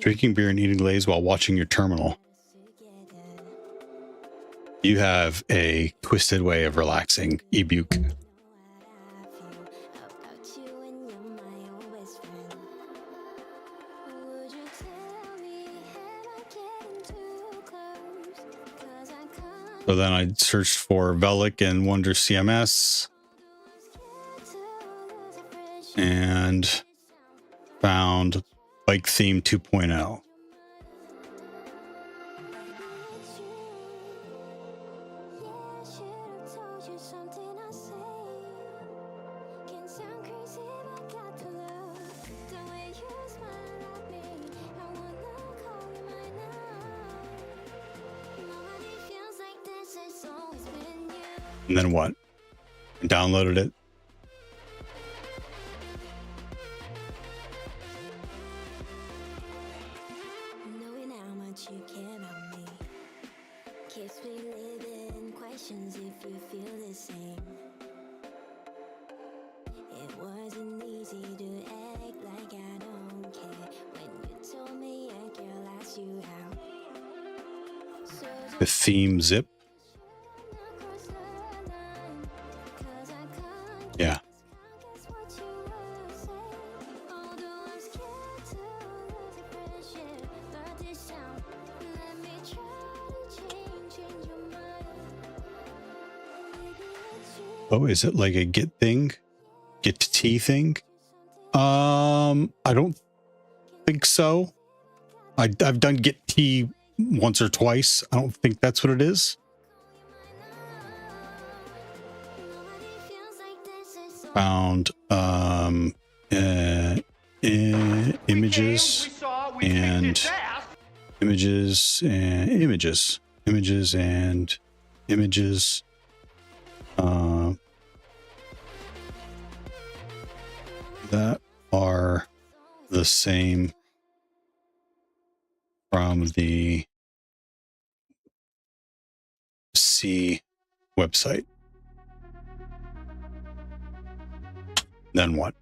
Drinking beer and eating Lay's while watching your terminal. You have a twisted way of relaxing, Ebuke. So then I searched for Velic and Wonder CMS and found Bike Theme 2.0. And then what? I downloaded it. Knowing how much you care about me keeps me living questions if you feel the same. It wasn't easy to act like I don't care when you told me a girl asked you out. So The theme zip. Yeah. Oh, is it like a Git thing? Git T thing? I don't think so. I've done Git T once or twice. I don't think that's what it is. Found images and images and images and images that are the same from the C website. Then what?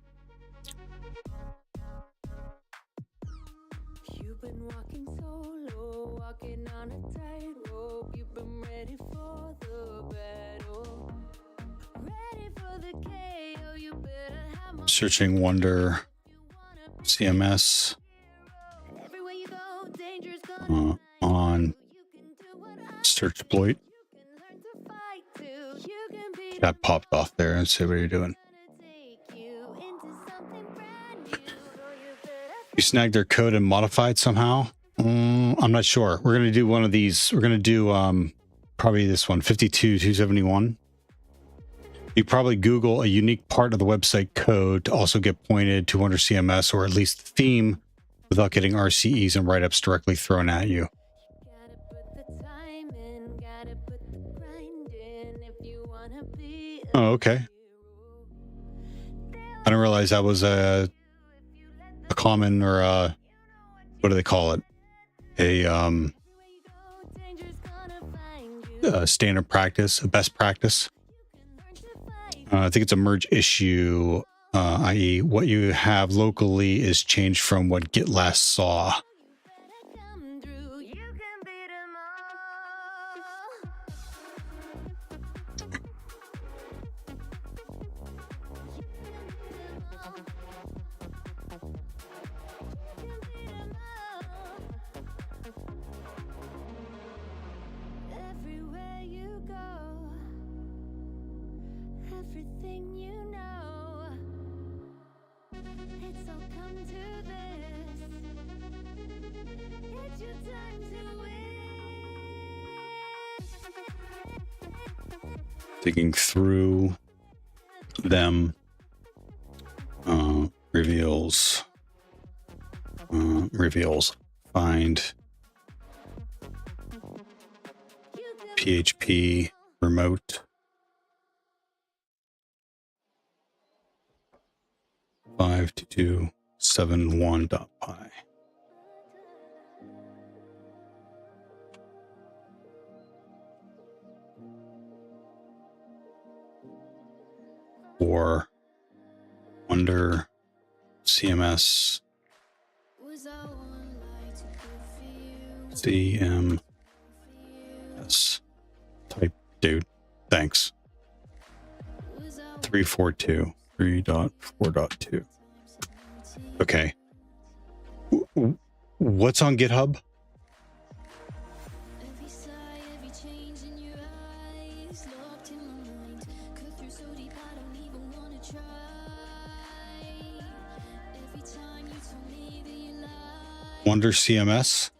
you've been walking solo, walking on a tightrope. You've been ready for the battle, ready for the KO. You better have my Searching Wonder CMS on search exploit. That popped off there. Let's see what you're doing. You snagged their code and modified somehow? I'm not sure. We're going to do one of these. We're going to do probably this one, 52271. You probably Google a unique part of the website code to also get pointed to Wonder CMS or at least the theme without getting RCEs and write-ups directly thrown at you. Oh, okay. I didn't realize that was a common or a, what do they call it? A standard practice, a best practice. I think it's a merge issue, i.e. what you have locally is changed from what Git last saw. everywhere you go, everything you know. It's all come to this. It's your time to win. Digging through them reveals find PHP remote 52271.py. Or under CMS CMS type dude. Thanks. 342 3.4.2. Okay. What's on GitHub? Wonder CMS.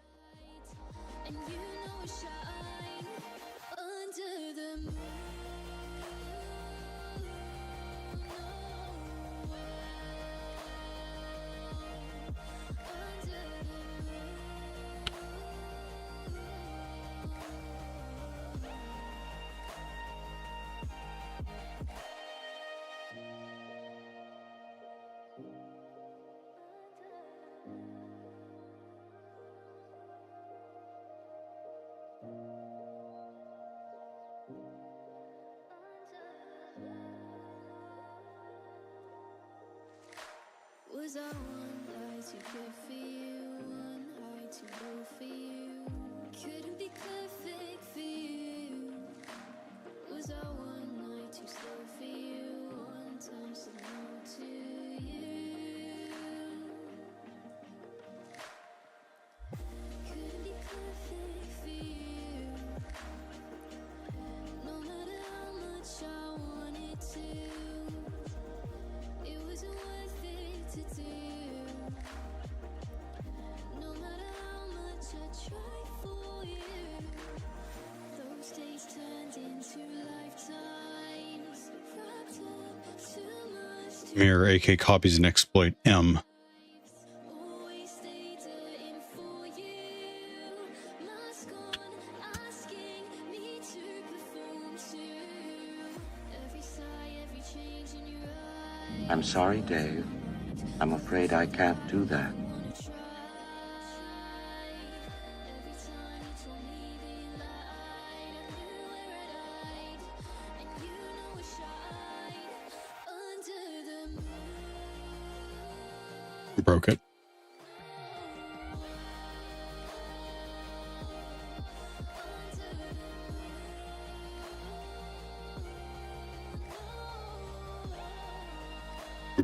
Was I one eye too good for you, one eye too low for you? Couldn't be perfect for you. Was I one eye too slow for you, one time slow to you? Couldn't be perfect for you, no matter how much I wanted to. It wasn't worth it to do. No matter how much I tried for you, those days turned into lifetimes. Wrapped up too much. Mirror AK copies and exploit M. Always stayed in for you. Mask on, asking me to perform too. Every sigh, every change in your eyes. I'm sorry, Dave. I'm afraid I can't do that. Broke it.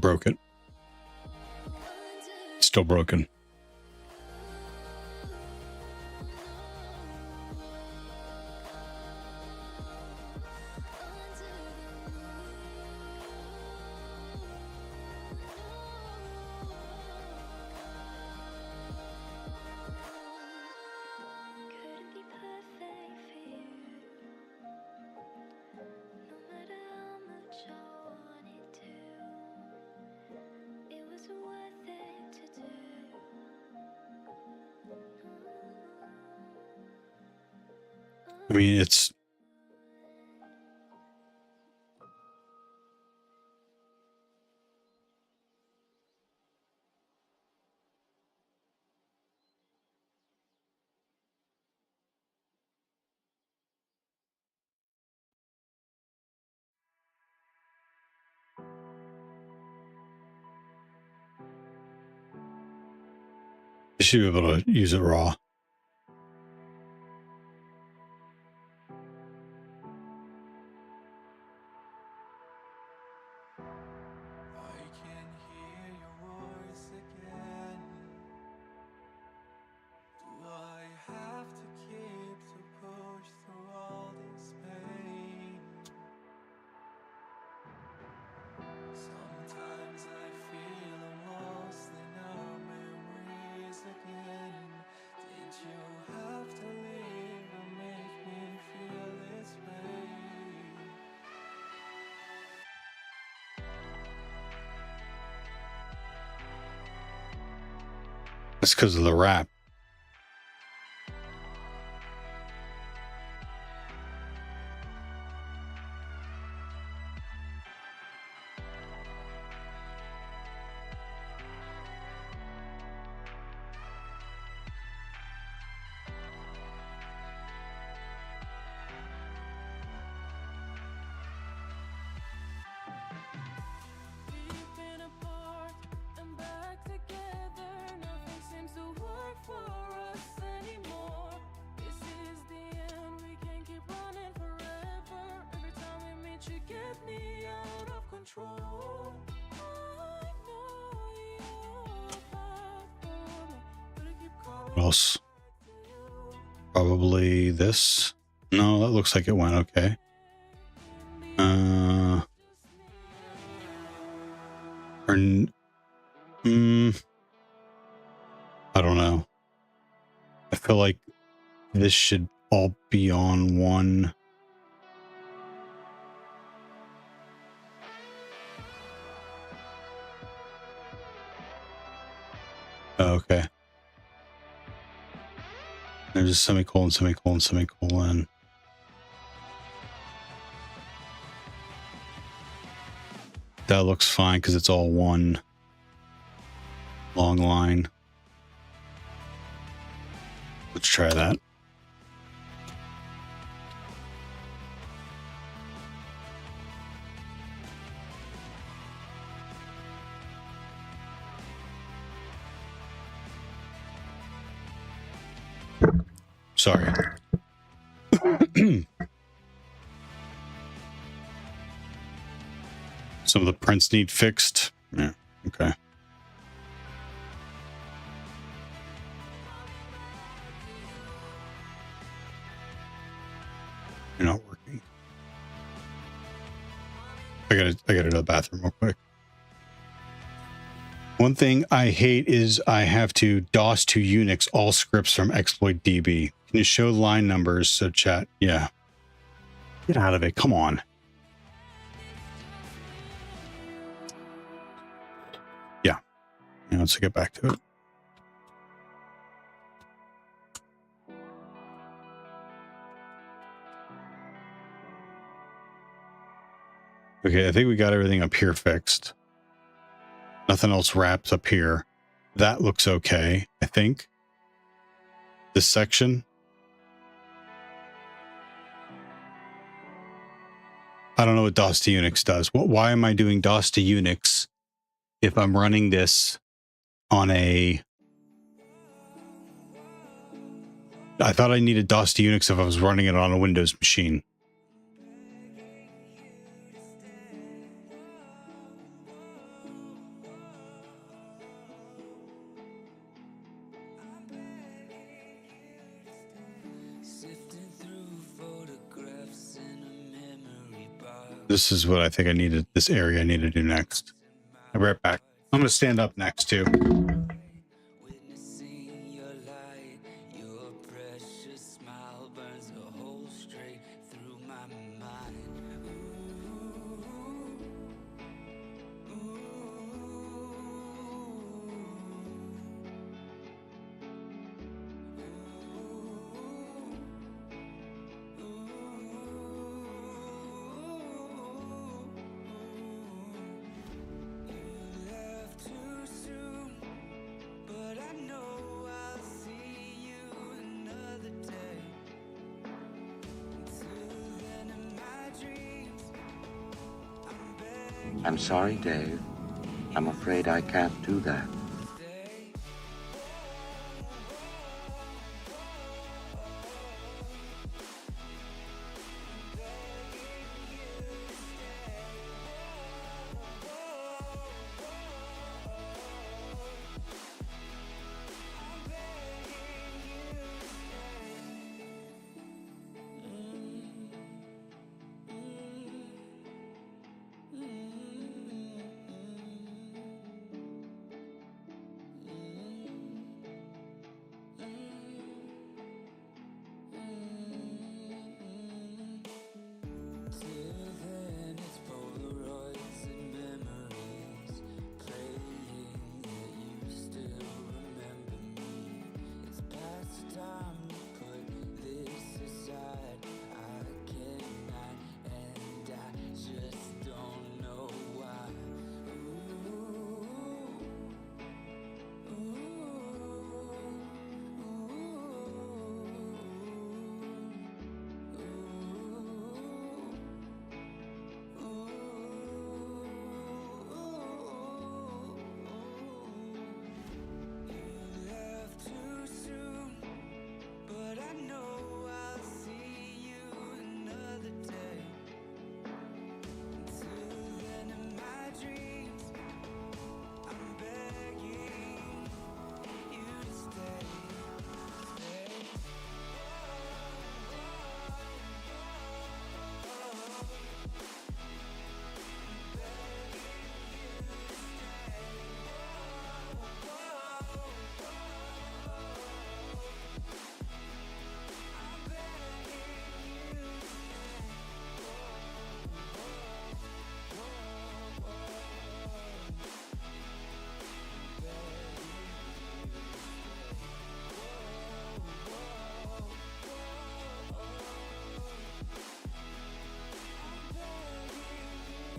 Broke it. Still broken. Couldn't be perfect for you, no matter how much I wanted to. It wasn't worth it to do. I mean, it's you should be able to use it raw. I can hear your voice again. Do I have to keep to push through all this pain? Sometimes I feel I'm lost in our memories again. Did you have to leave and make me feel this way? That's because of the rap. We've been apart and back together. Nothing seems to work for What else? Probably this. No, that looks like it went okay. I don't know. I feel like this should all be on one. Oh, okay. There's a semicolon, semicolon, semicolon. That looks fine because it's all one long line. Let's try that. Sorry. Some of the prints need fixed. Yeah, okay. You're not working. I gotta go to the bathroom real quick. One thing I hate is I have to DOS to Unix all scripts from exploit DB. Can you show line numbers so chat? Yeah. Get out of it. Come on. Yeah. Let's get back to it. Okay, I think we got everything up here fixed. Nothing else wraps up here. That looks okay, I think. This section. I don't know what DOS to Unix does. Why am I doing DOS to Unix if I'm running this on a... I thought I needed DOS to Unix if I was running it on a Windows machine. This is what I think I needed, this area I need to do next. I'll be right back. I'm going to stand up next too. I'm sorry, Dave. I'm afraid I can't do that.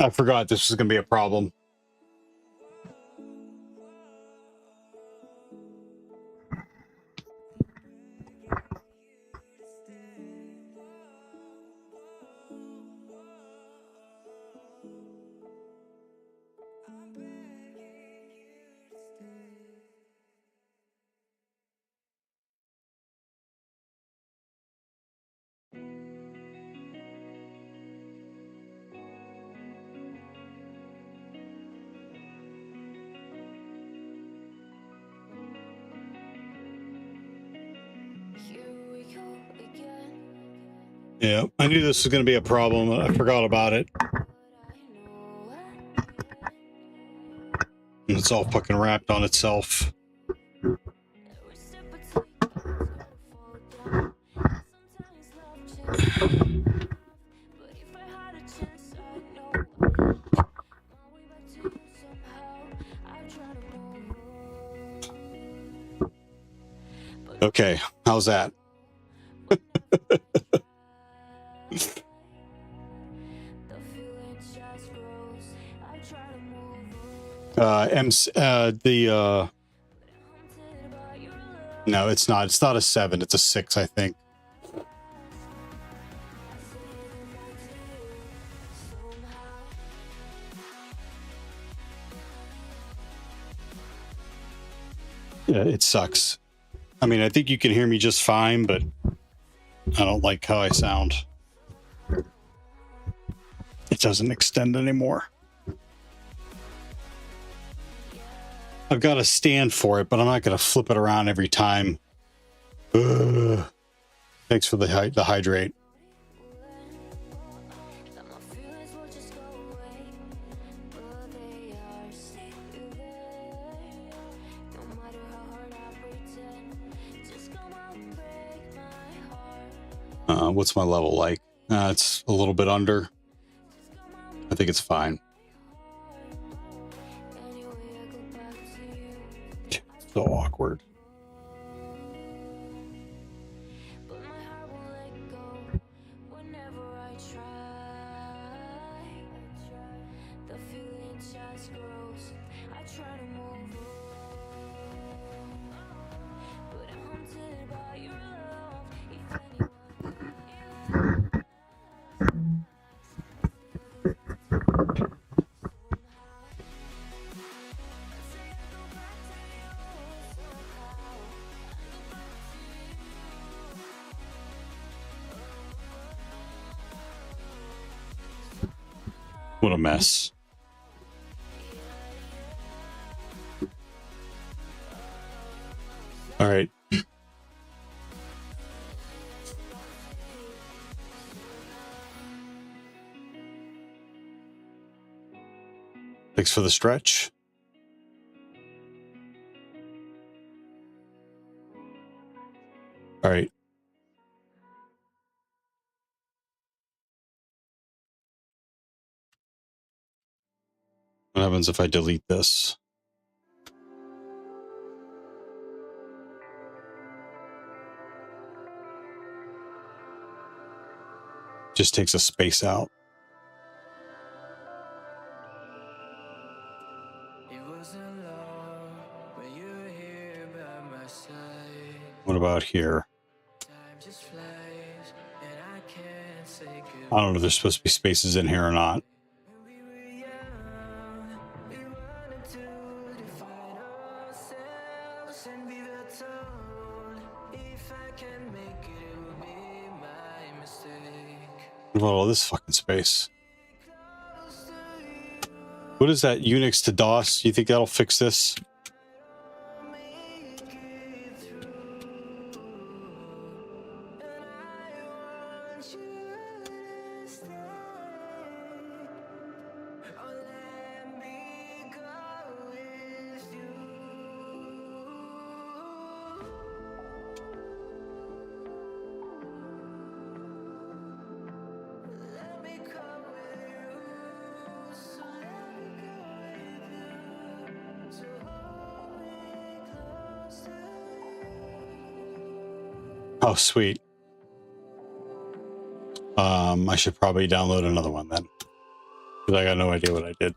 I forgot this was going to be a problem. Yeah, I knew this was going to be a problem. I forgot about it. And it's all fucking wrapped on itself. Okay, how's that? No, it's not. It's not a 7. It's a 6, I think. Yeah, it sucks. I mean, I think you can hear me just fine, but I don't like how I sound. It doesn't extend anymore. I've got a stand for it, but I'm not going to flip it around every time. Ugh. Thanks for the hydrate. What's my level like? It's a little bit under. I think it's fine. So awkward. What a mess. All right. Thanks for the stretch. All right. What happens if I delete this? Just takes a space out. What about here? I don't know if there's supposed to be spaces in here or not. What about all this fucking space? What is that, Unix to DOS? You think that'll fix this? Oh, sweet. I should probably download another one then. Because I got no idea what I did.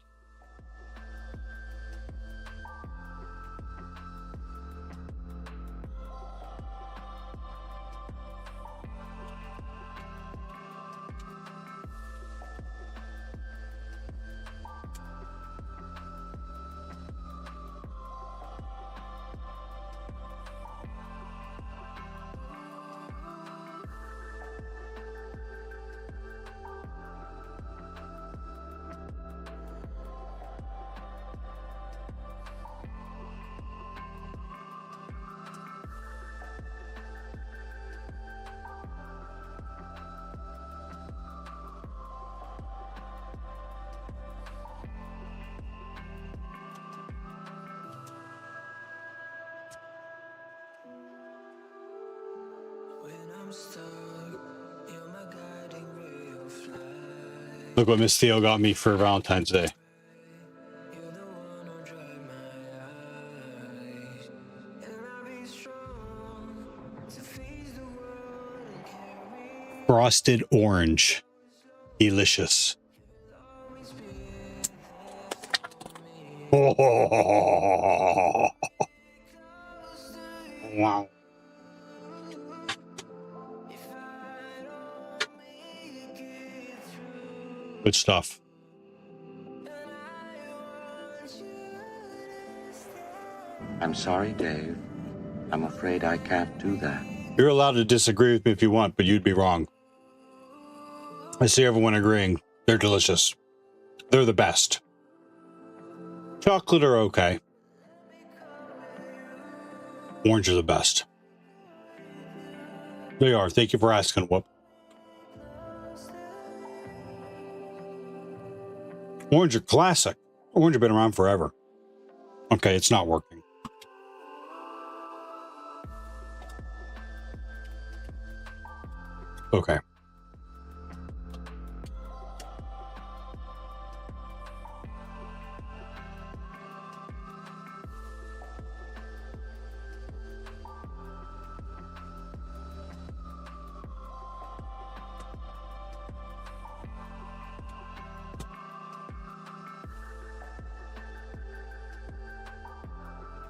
Look what Miss Theo got me for Valentine's Day. Frosted orange. Delicious. Oh, wow. Good stuff. I'm sorry, Dave. I'm afraid I can't do that. You're allowed to disagree with me if you want, but you'd be wrong. I see everyone agreeing. They're delicious. They're the best. Chocolate are okay. Orange are the best. They are. Thank you for asking, Whoop. Orange are classic. Orange have been around forever. Okay, it's not working. Okay.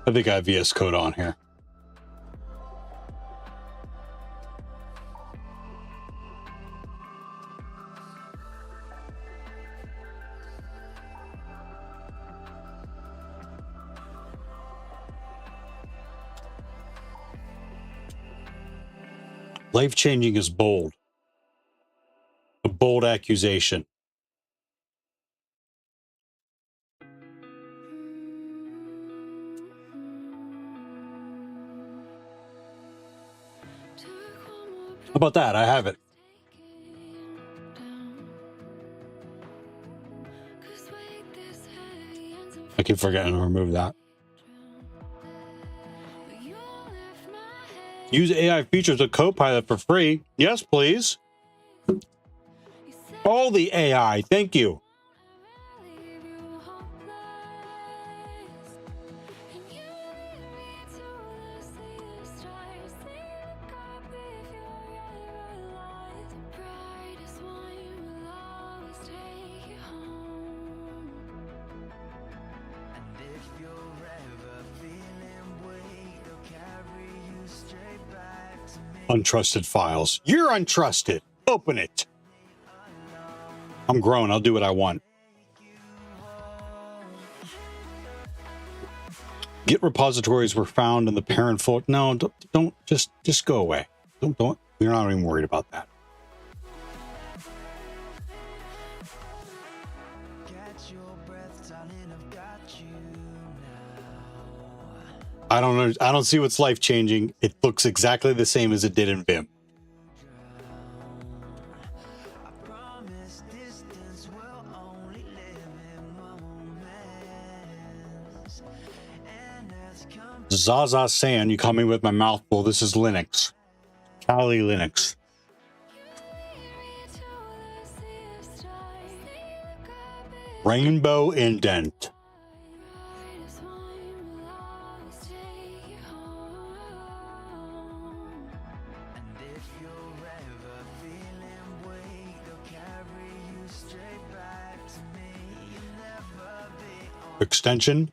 I think I have VS Code on here. Life-changing is bold. A bold accusation. How about that? I have it. I keep forgetting to remove that. Use AI features of Copilot for free. Yes, please. All the AI. Thank you. Untrusted files. You're untrusted. Open it. I'm grown. I'll do what I want. Git repositories were found in the parent folder. No, don't just go away. Don't. We're not even worried about that. I don't know. I don't see what's life changing. It looks exactly the same as it did in Vim. Zaza saying, you caught me with my mouth full. This is Linux. Kali Linux. Rainbow indent. extension.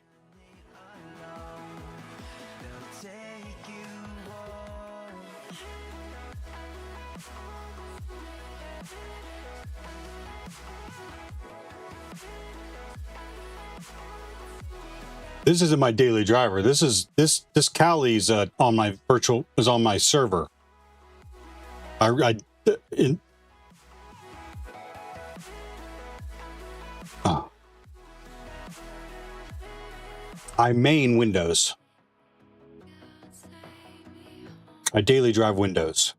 This isn't my daily driver. This is this Kali's on my virtual is on my server. I main Windows. I daily drive Windows.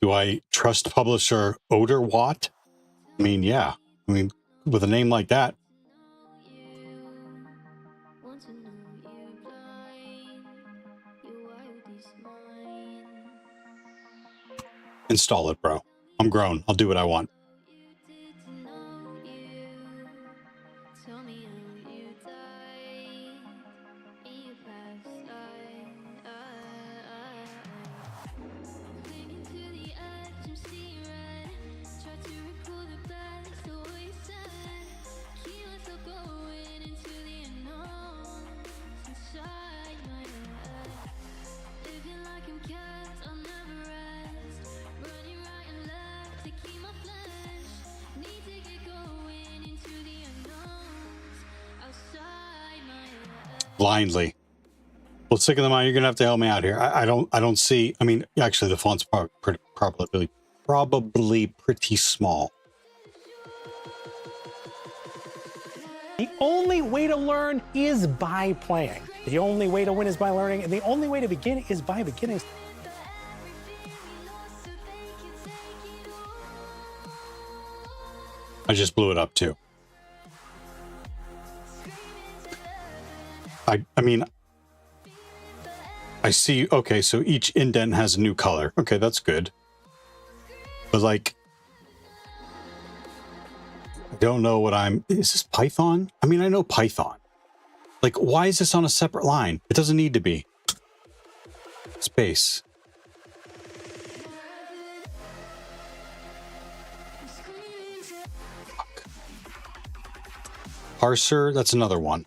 Do I trust publisher Oderwatt? I mean, yeah. I mean, with a name like that. Install it, bro. I'm grown. I'll do what I want. Blindly. Well, sick of the mind. You're gonna have to help me out here. I don't see. I mean, actually, the font's probably pretty small. The only way to learn is by playing. The only way to win is by learning, and the only way to begin is by beginning. I just blew it up too. I mean, I see. Okay, so each indent has a new color. Okay, that's good. But like, I don't know what is this Python? I mean, I know Python. Like, why is this on a separate line? It doesn't need to be. Space. Fuck. Parser, that's another one.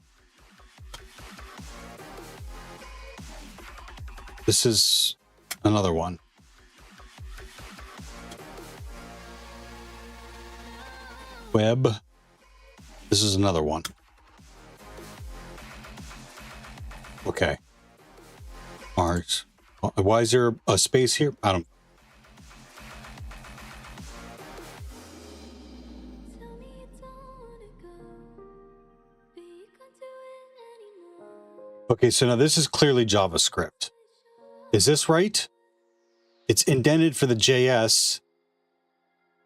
This is another one. Web. This is another one. Okay. Art. Why is there a space here? I don't. Okay, so now this is clearly JavaScript. Is this right? It's indented for the JS.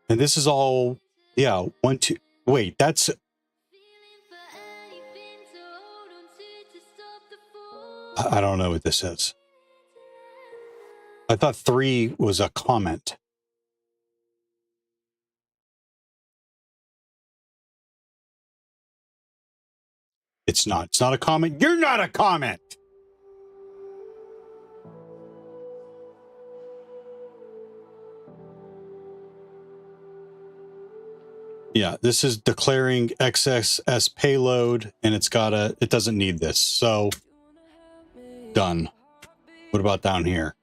And this is all, yeah, 1, 2. Wait, that's. I don't know what this is. I thought 3 was a comment. It's not. It's not a comment. You're not a comment. Yeah, this is declaring XSS payload, and it's got it doesn't need this. So, done. What about down here?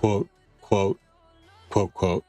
Quote, quote, quote, quote.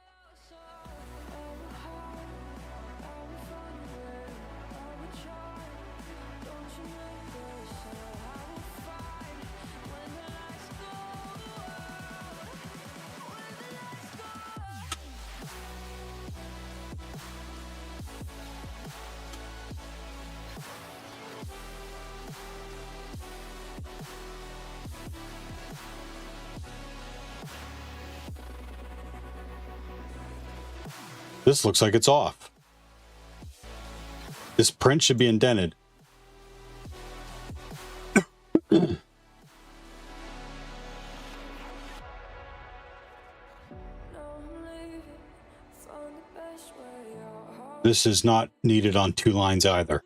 This looks like it's off. This print should be indented. This is not needed on 2 lines either.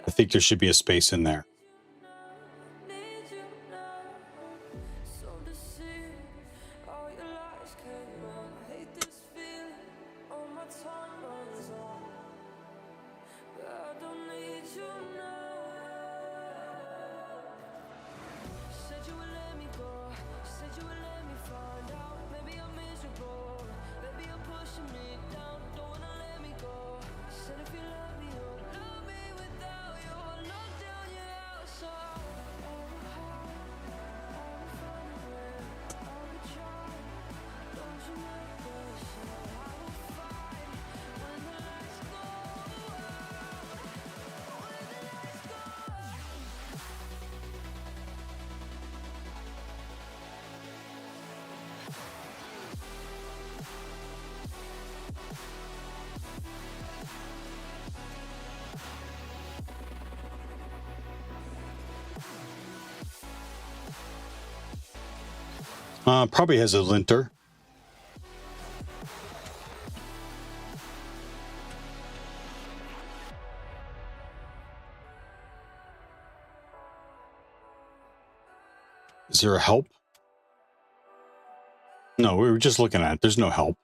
I think there should be a space in there. Probably has a linter. Is there a help? No, we were just looking at it. There's no help.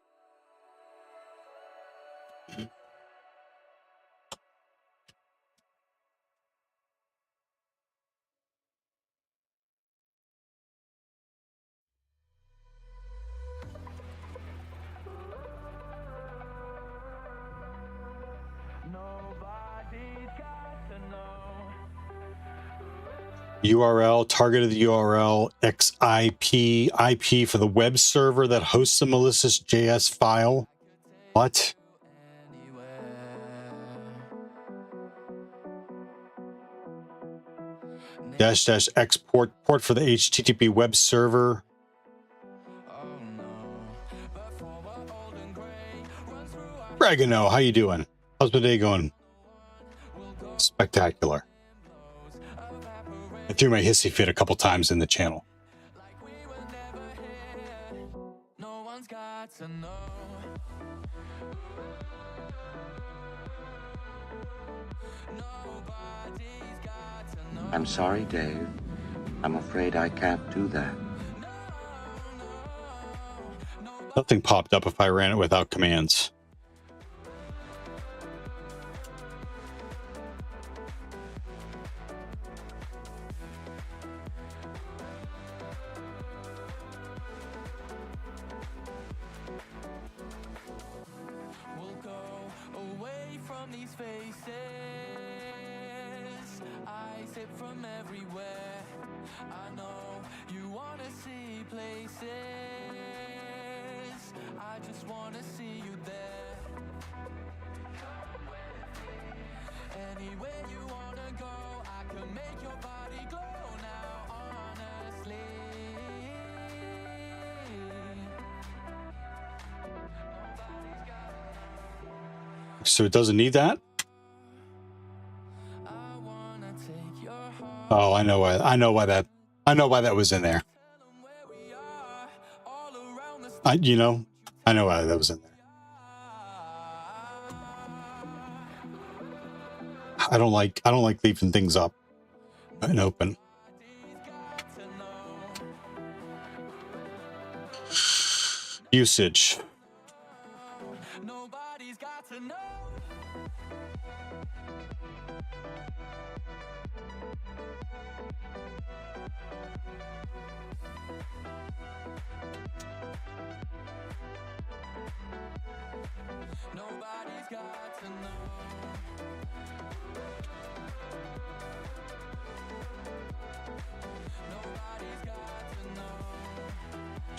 URL, target of the URL, XIP, IP for the web server that hosts the malicious JS file. What? Dash export port for the HTTP web server. Regano, how you doing? How's the day going? Spectacular. I threw my hissy fit a couple times in the channel. I'm sorry, Dave. I'm afraid I can't do that. Nothing popped up if I ran it without commands. So it doesn't need that? Oh, I know why. I know why that was in there. I know why that was in there. I don't like leaving things up and open. Usage.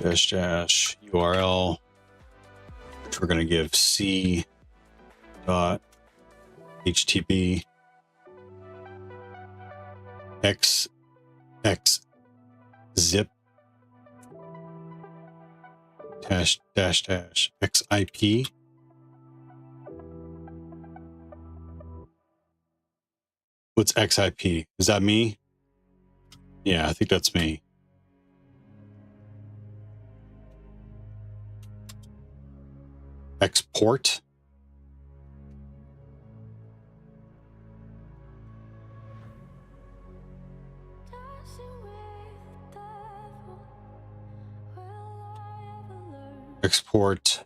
Dash URL, which we're going to give c dot HTB x zip dash XIP. What's XIP? Is that me? Yeah, I think that's me. Export. Export.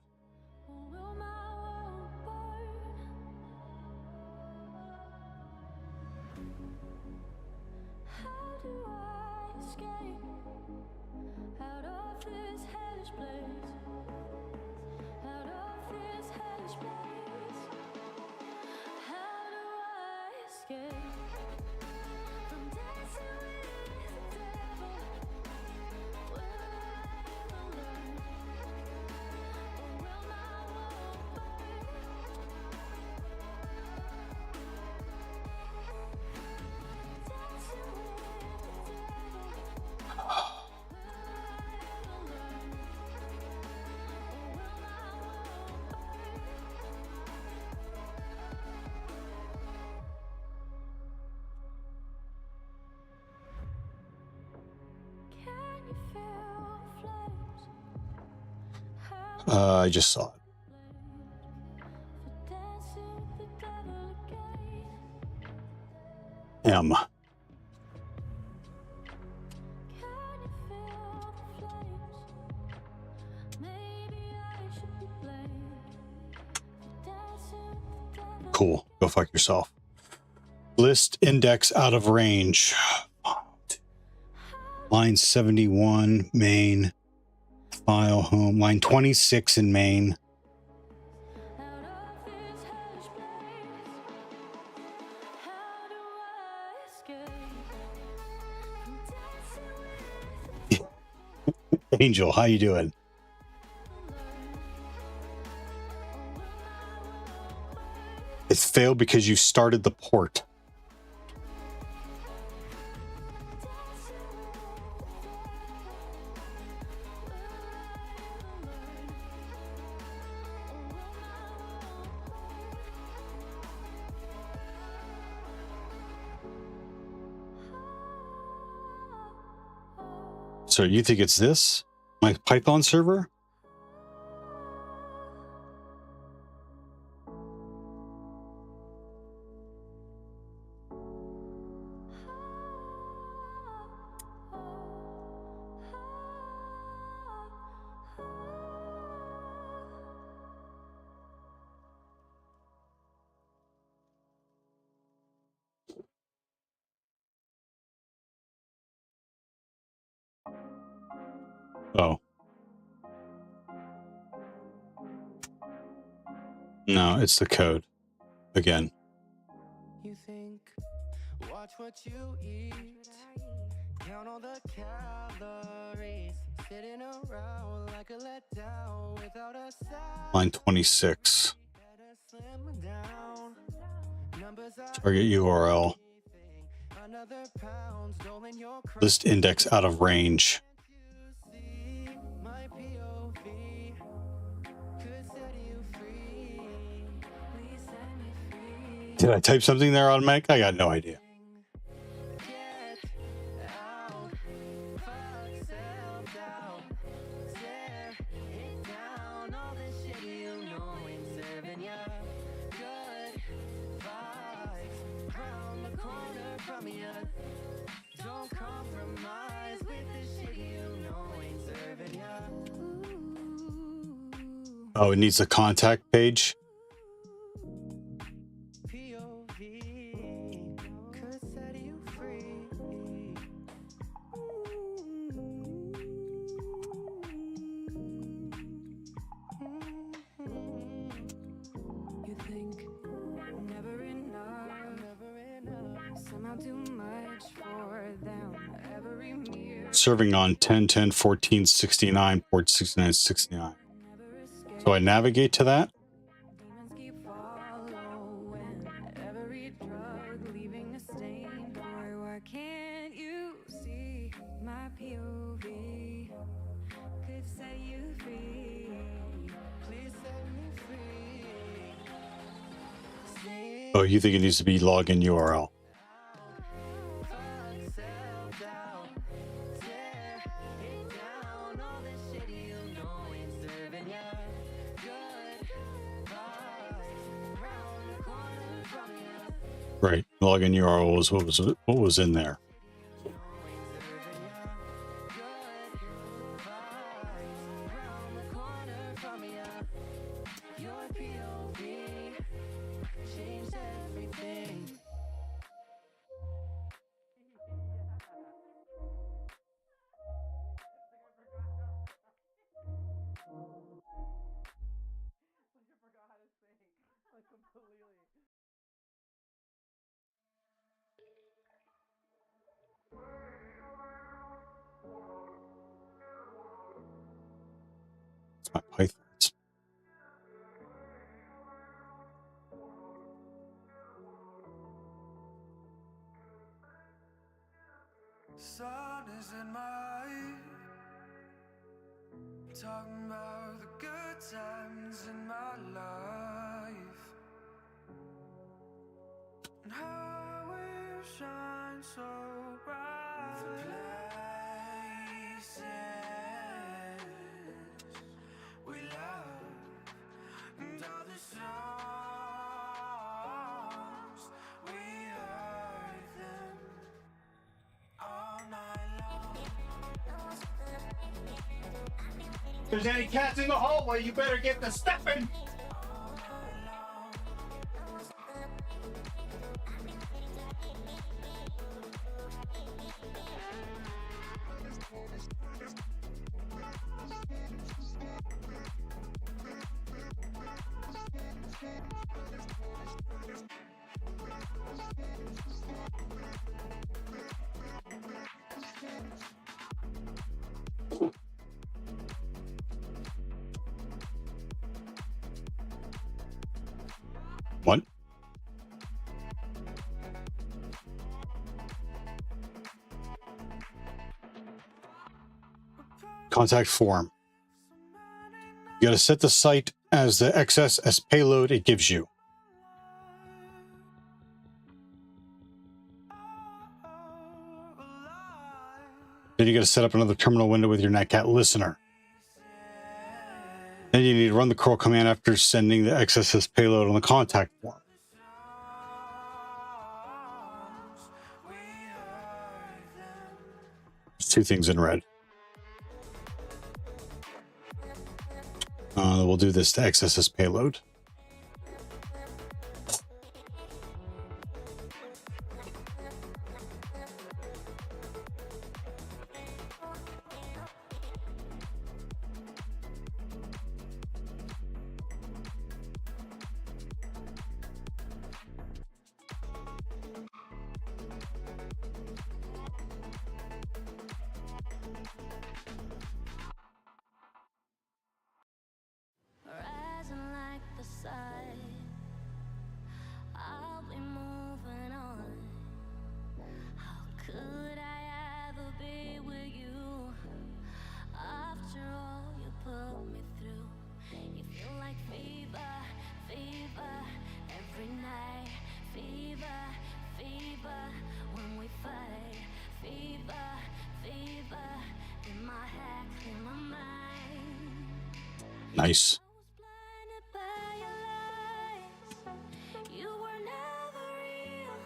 I just saw it. M. Cool. Go fuck yourself. List index out of range. Line 71, main. File home. Line 26 in main. Angel, how you doing? It failed because you started the port. So you think it's this? My Python server? Oh. No, it's the code. Again. You think, watch what you eat, count all the calories, sitting around like a letdown without a sound. Line 26. Target URL. List index out of range. Did I type something there on Mac? I got no idea. Oh, it needs a contact page. Serving on 10.10.14.69, port 69.69. So I navigate to that. Oh, you think it needs to be login URL? Login URL was what was in there. It's my Python. Sun is in my eye, talking about the good times in my life and how we shine so bright. The places we love and all the songs we heard them all night long. If there's any cats in the hallway, you better get the stepping. What? Contact form. You got to set the site as the XSS payload it gives you. Then you got to set up another terminal window with your Netcat listener. Then you need to run the curl command after sending the XSS payload on the contact form. There's two things in red. We'll do this to XSS payload. Rising like the sun, I'll be moving on. How could I ever be with you? After all you put me through, you feel like fever, fever every night. Fever, fever when we fight. Fever, fever in my head, in my mind. Nice. You were never real.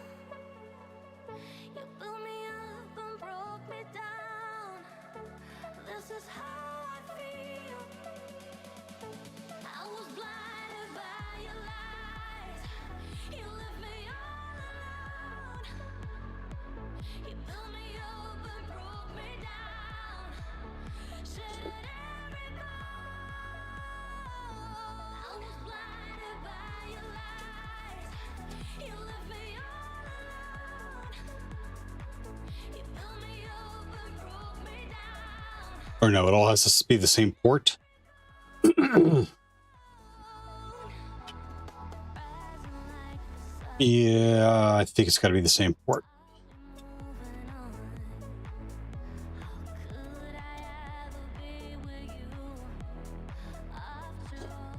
You built me up and broke me down. This is how I feel. I was blinded by your lies. You left me all alone. You built me up and broke me down. Shattered every bone. I was blinded by your lies. You left me all alone. You built me up and broke me down. Or no, it all has to be the same port. Yeah, I think it's got to be the same port.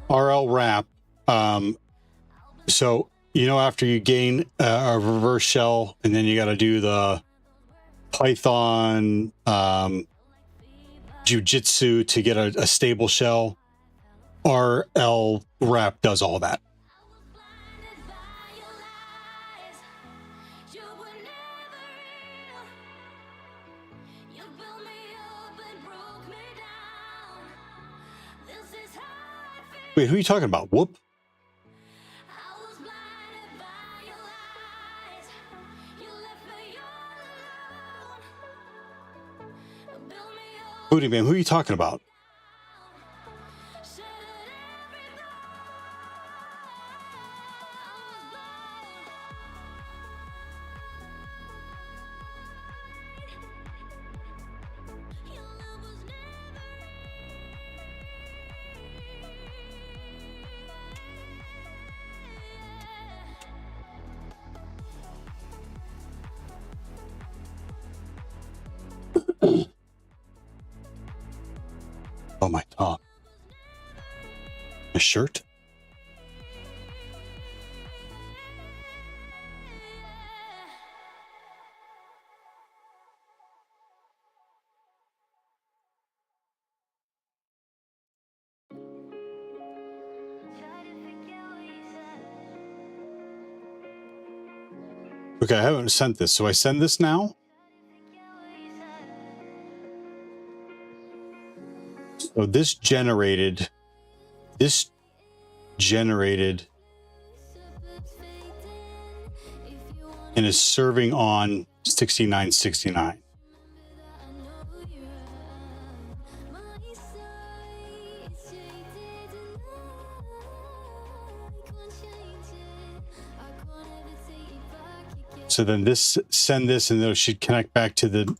RL wrap. So, you know, after you gain a reverse shell and then you got to do the Python jujitsu to get a stable shell, RL wrap does all that. Wait, who are you talking about? Whoop. Booty man, who are you talking about? Oh, my top. A shirt? Okay, I haven't sent this. So I send this now? So this generated and is serving on 6969. So then this, send this, and those should connect back to the.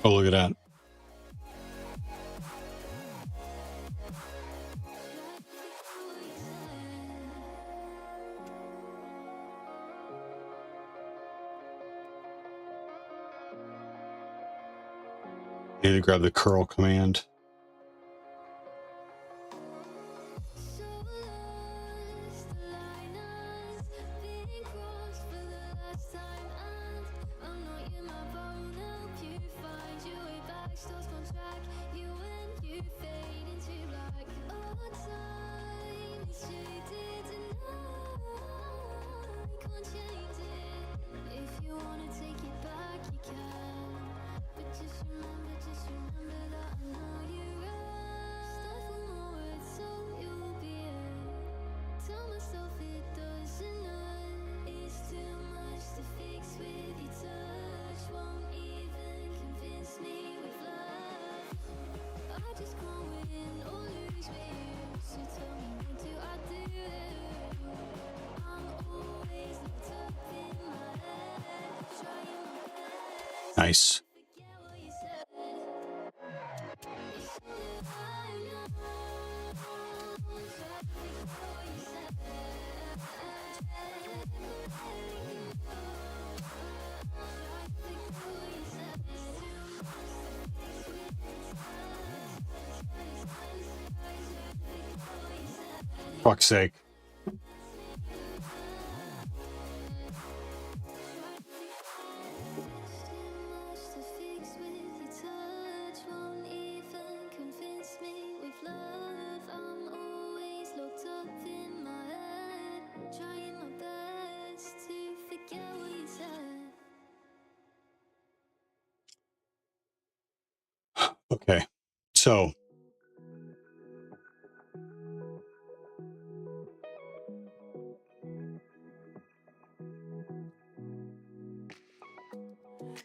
Oh, look at that. Need to grab the curl command. Nice. Fuck's sake. Okay, so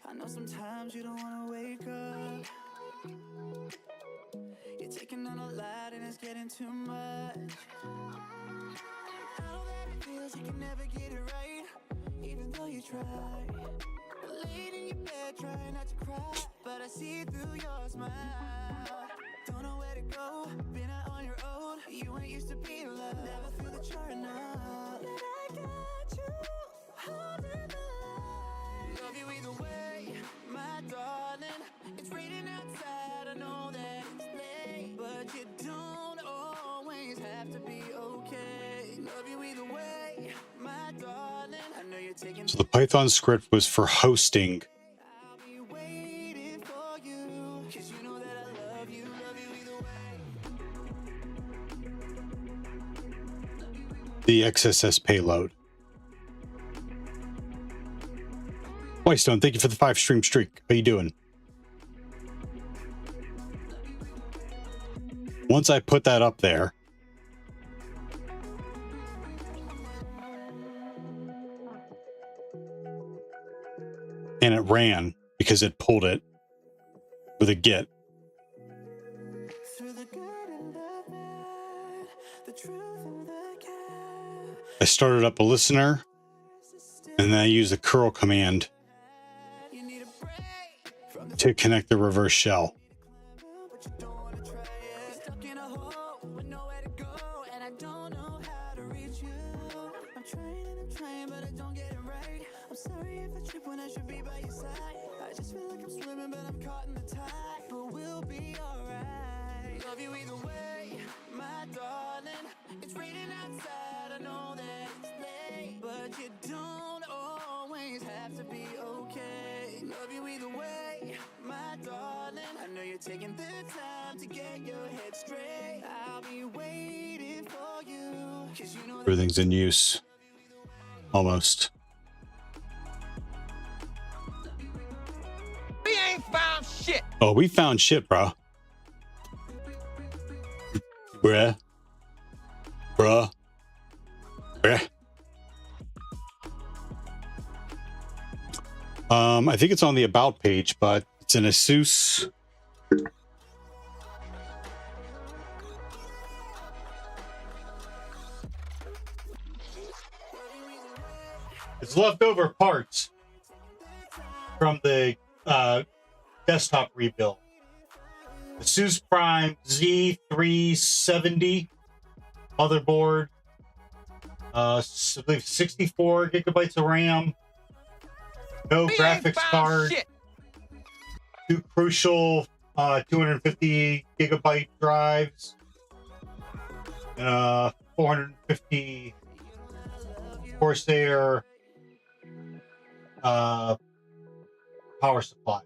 I know sometimes you don't want to wake up. You're taking on a lot and it's getting too much. I know that it feels you can never get it right, even though you try. Laying in your bed trying not to cry, but I see through your smile. Don't know where to go, been out on your own. You ain't used to be loved, never feel the charm now. But I got you, holding the line. Love you either way, my darling. It's raining outside, I know that it's late, but you don't always have to be okay. Love you either way, my darling. I know you're taking. So the Python script was for hosting. The XSS payload. Whitestone, thank you for the 5-stream streak. How you doing? Once I put that up there, and it ran because it pulled it with a GET. I started up a listener, and then I used the curl command to connect the reverse shell. Taking the time to get your head straight. I'll be waiting for you. 'Cause you know Everything's in use. Almost. We ain't found shit. Oh, we found shit, bro. Bruh. I think it's on the About page, but it's an ASUS. It's leftover parts from the desktop rebuild. ASUS Prime Z370 motherboard, I believe 64 gigabytes of RAM, no graphics card, shit. 2 crucial 250 gigabyte drives, and 450 Corsair power supply.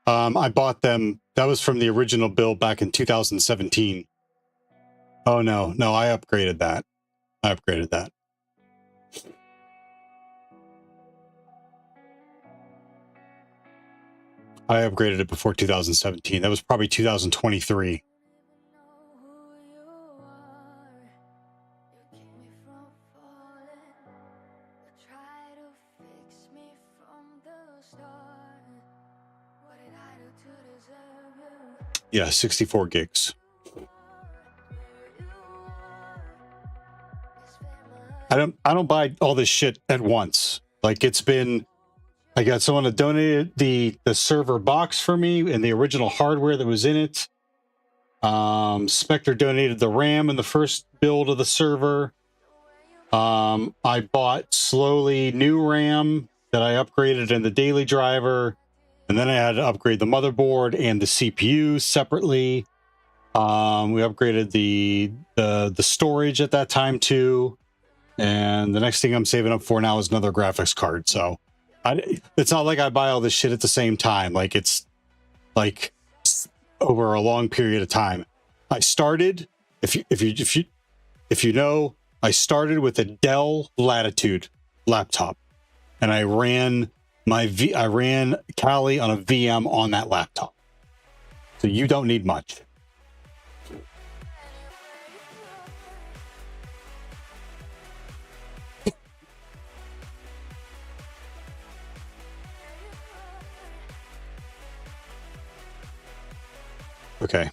I bought them. That was from the original build back in 2017. Oh no, I upgraded that. I upgraded it before 2017. That was probably 2023. Yeah, 64 gigs. I don't buy all this shit at once. Like, it's been, I got someone that donated the server box for me and the original hardware that was in it. Spectre donated the RAM in the first build of the server. I bought slowly new RAM that I upgraded in the daily driver, and then I had to upgrade the motherboard and the CPU separately. We upgraded the storage at that time too, and the next thing I'm saving up for now is another graphics card. So it's not like I buy all this shit at the same time. Like, it's like over a long period of time. I started, if you know, I started with a Dell Latitude laptop, and I ran Kali on a VM on that laptop. So you don't need much. Okay.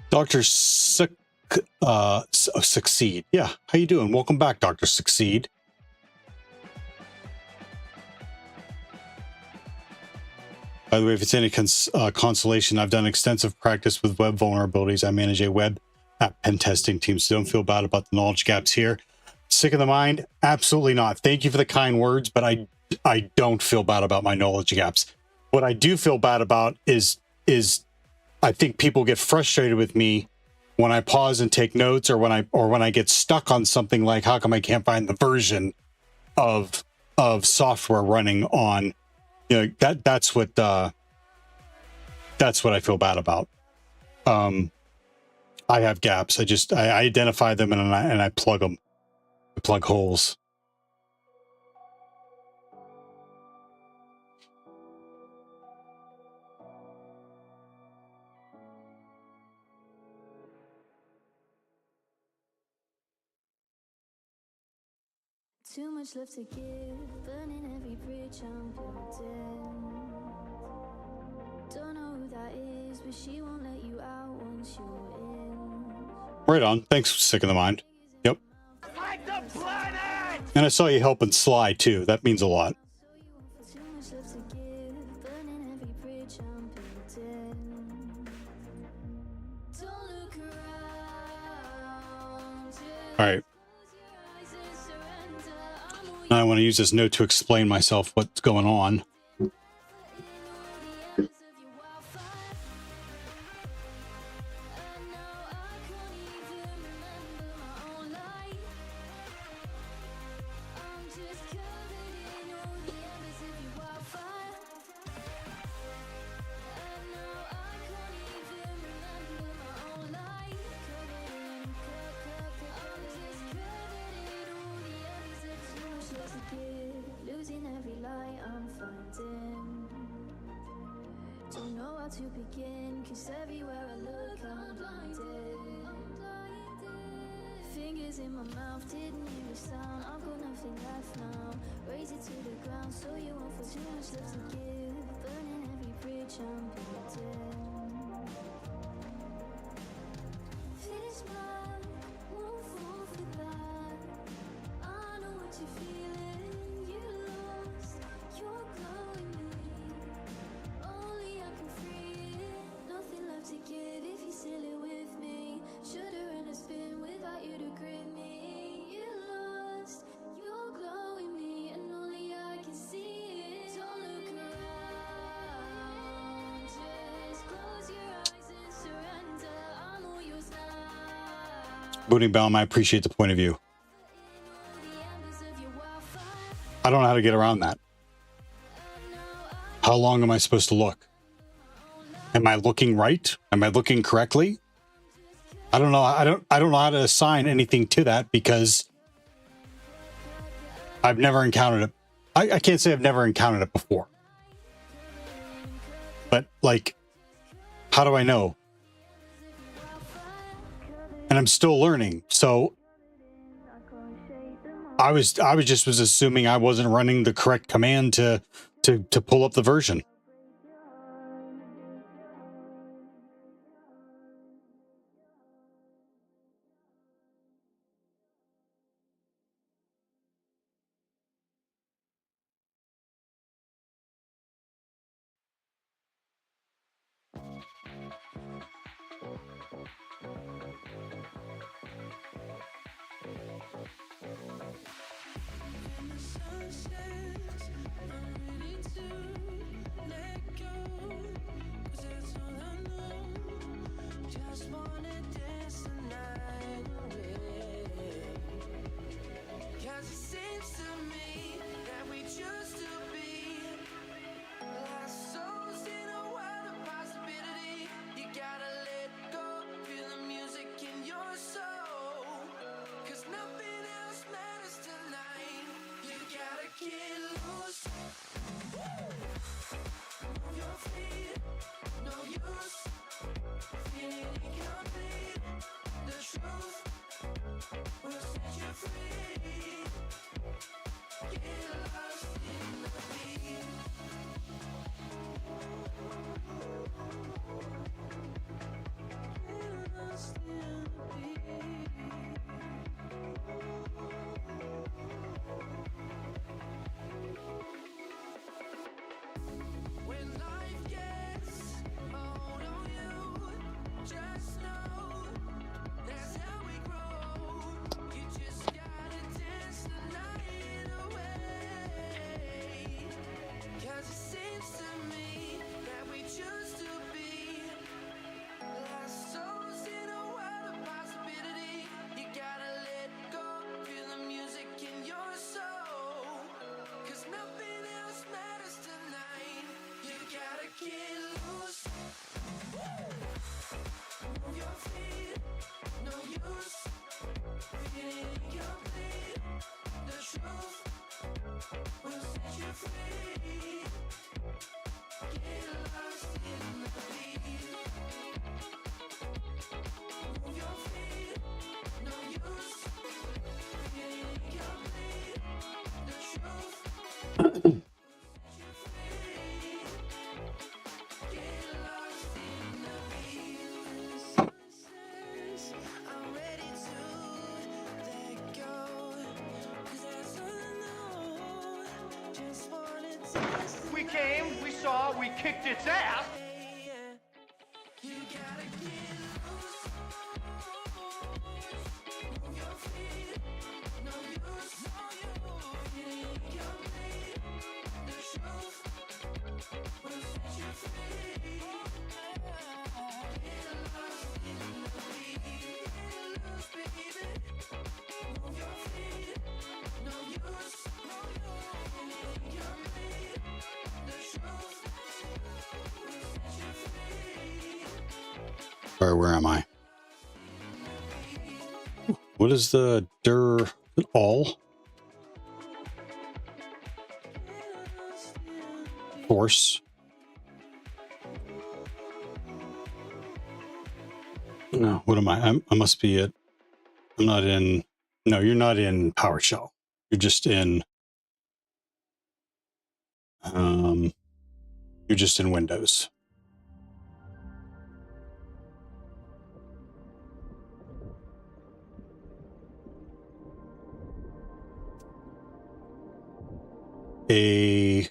Dr. Succeed. Yeah, how you doing? Welcome back, Dr. Succeed. By the way, if it's any consolation, I've done extensive practice with web vulnerabilities. I manage a web app pen testing team, so don't feel bad about the knowledge gaps here. Sick of the mind? Absolutely not. Thank you for the kind words, but I don't feel bad about my knowledge gaps. What I do feel bad about is I think people get frustrated with me when I pause and take notes, or when I get stuck on something like, how come I can't find the version of software running on, that's what I feel bad about. I have gaps. I identify them and I plug them. I plug holes. Too much left to give, burning every bridge I'm built in. Don't know who that is, but she won't let you out once you're in. Right on. Thanks, Sick of the Mind. Yep. And I saw you helping Sly too. That means a lot. Too much left to give, burning every bridge I'm built in. Don't look around. All right. Now I want to use this note to explain myself what's going on. Losing every lie I'm finding. Don't know how to begin, cause everywhere I look I'm blinded. Fingers in my mouth, didn't hear a sound. I've got nothing left now. Raise it to the ground, so you won't feel too much left to give. Burning every bridge I'm building. Finish mine, won't fall for that. I know what you're feeling. You lost, you're glowing me. Only I can free it. Nothing left to give if you still it with me. Should've run a spin without you to grip me. You lost, you're glowing me, and only I can see it. Don't look around, just close your eyes and surrender. I'm all yours now. Booting Baum, I appreciate the point of view. I don't know how to get around that. How long am I supposed to look? Am I looking right? Am I looking correctly? I don't know. I don't know how to assign anything to that because I've never encountered it. I can't say I've never encountered it before. But like, how do I know? And I'm still learning. So I was just assuming I wasn't running the correct command to pull up the version. We came, we saw, we kicked its ass. All right, where am I? What is the all? Force. No, what am I? I must be it. I'm not in. No, you're not in PowerShell. You're just in. You're just in Windows. A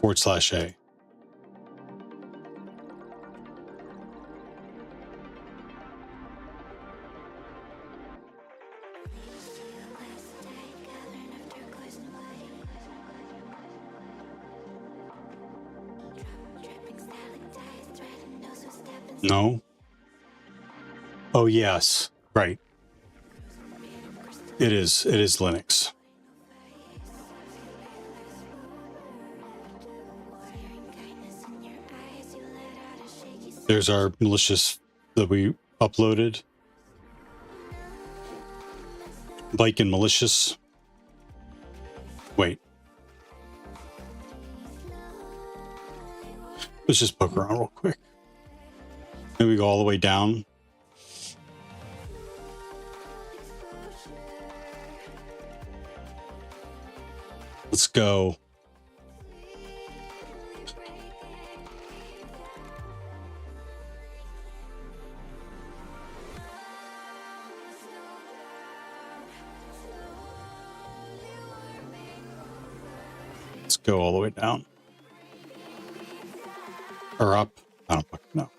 /A. No. Oh, yes. Right. It is Linux. There's our malicious that we uploaded. Like in malicious. Wait. Let's just poke around real quick. Maybe we go all the way down. Let's go. Let's go all the way down. Or up. I don't fucking know.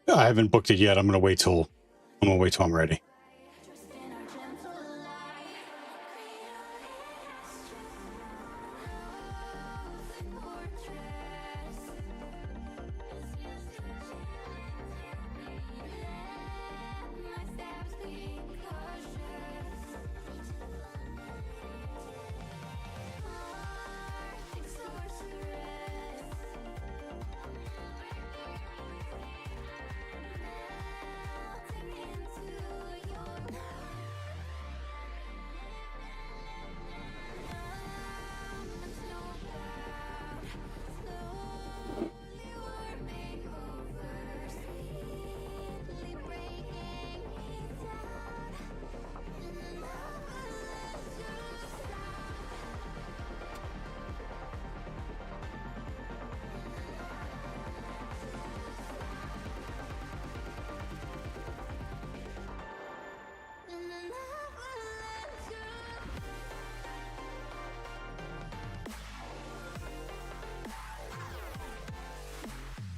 I haven't booked it yet. I'm gonna wait till I'm ready.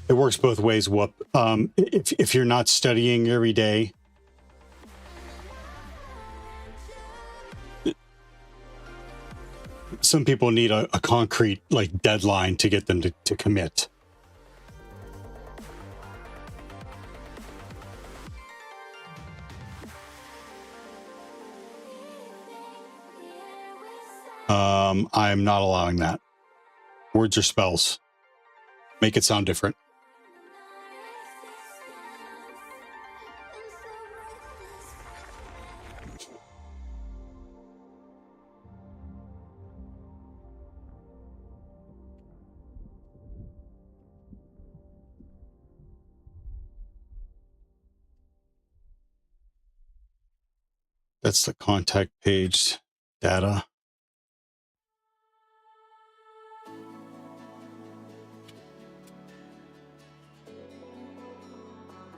It works both ways, Whoop. If you're not studying every day, some people need a concrete like deadline to get them to commit. I'm not allowing that. Words or spells. Make it sound different. That's the contact page data.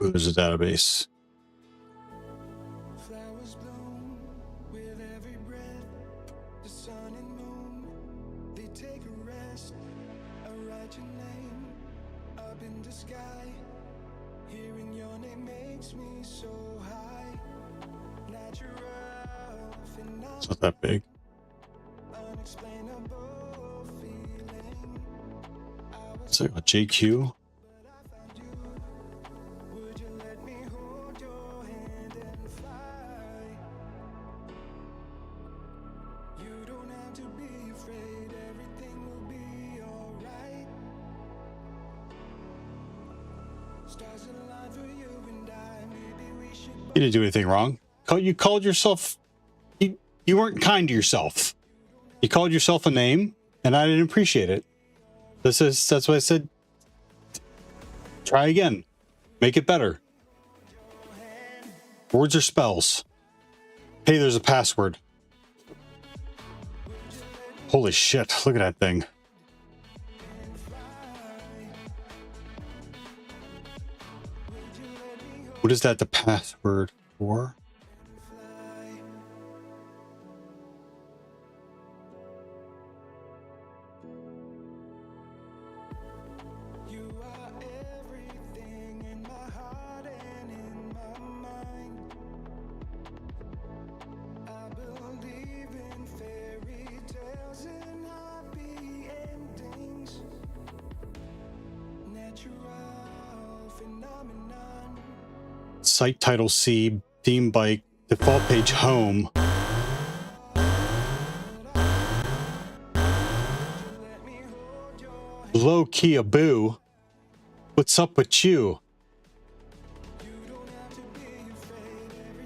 Ooh, there's a database. Flowers bloom with every breath. The sun and moon, they take a rest. I write your name up in the sky. Hearing your name makes me so high. Natural phenomenon. It's not that big. Unexplainable feeling. It's like a JQ. You didn't do anything wrong. You called yourself. You weren't kind to yourself. You called yourself a name, and I didn't appreciate it. That's why I said, try again. Make it better. Words or spells. Hey, there's a password. Holy shit! Look at that thing. What is that the password for? You are everything in my heart and in my mind. I believe in fairy tales and happy endings. Natural phenomenon. Site title C, theme bike, default page home. Low key a boo. What's up with you?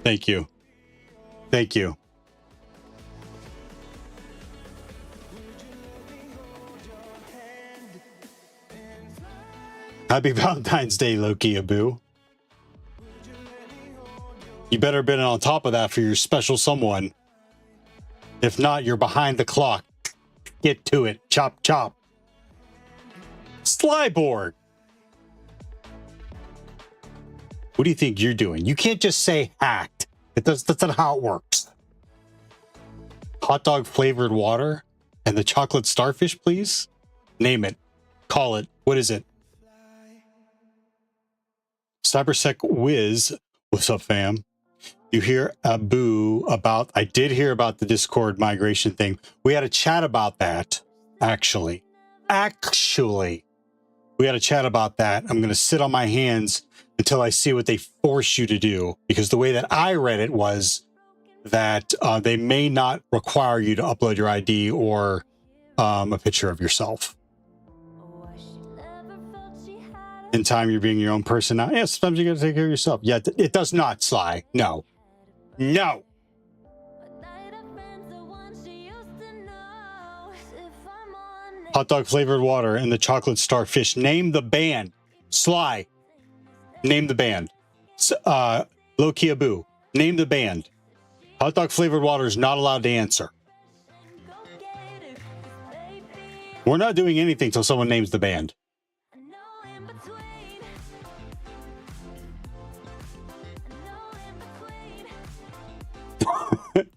Thank you. Thank you. Happy Valentine's Day, low key a boo. You better been on top of that for your special someone. If not, you're behind the clock. Get to it. Chop, chop. Slyboard. What do you think you're doing? You can't just say hacked. That's not how it works. Hot dog flavored water and the chocolate starfish, please? Name it. Call it. What is it? Cybersec Wiz. What's up, fam? You hear Abu about, I did hear about the Discord migration thing. We had a chat about that, actually. We had a chat about that. I'm going to sit on my hands until I see what they force you to do. Because the way that I read it was that they may not require you to upload your ID or a picture of yourself. In time, you're being your own person now. Yeah, sometimes you got to take care of yourself. Yeah, it does not, Sly. No. No. Hot dog flavored water and the chocolate starfish. Name the band. Sly. Name the band. Low key Abu. Name the band. Hot dog flavored water is not allowed to answer. We're not doing anything till someone names the band.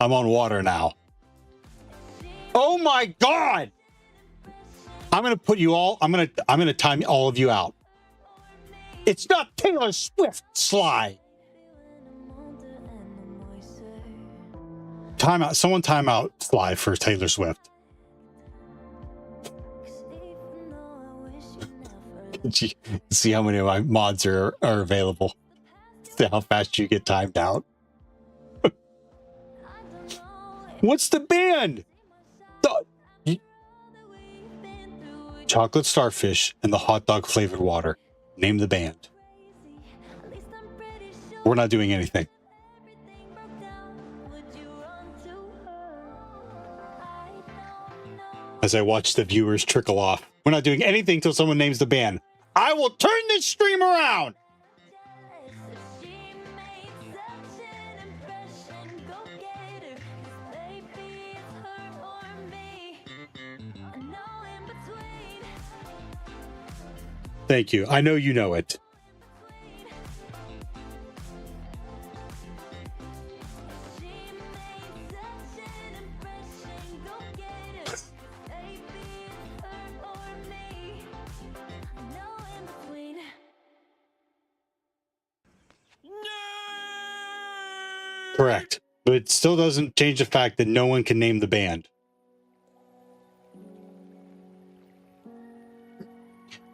I'm on water now. Oh my God! I'm gonna put you all. I'm gonna time all of you out. It's not Taylor Swift, Sly. Timeout. Someone timeout Sly for Taylor Swift. See how many of my mods are available. See how fast you get timed out. What's the band? Chocolate Starfish and the hot dog flavored water. Name the band. We're not doing anything. As I watch the viewers trickle off. We're not doing anything till someone names the band. I will turn this stream around. Thank you. I know you know it. Correct. But it still doesn't change the fact that no one can name the band.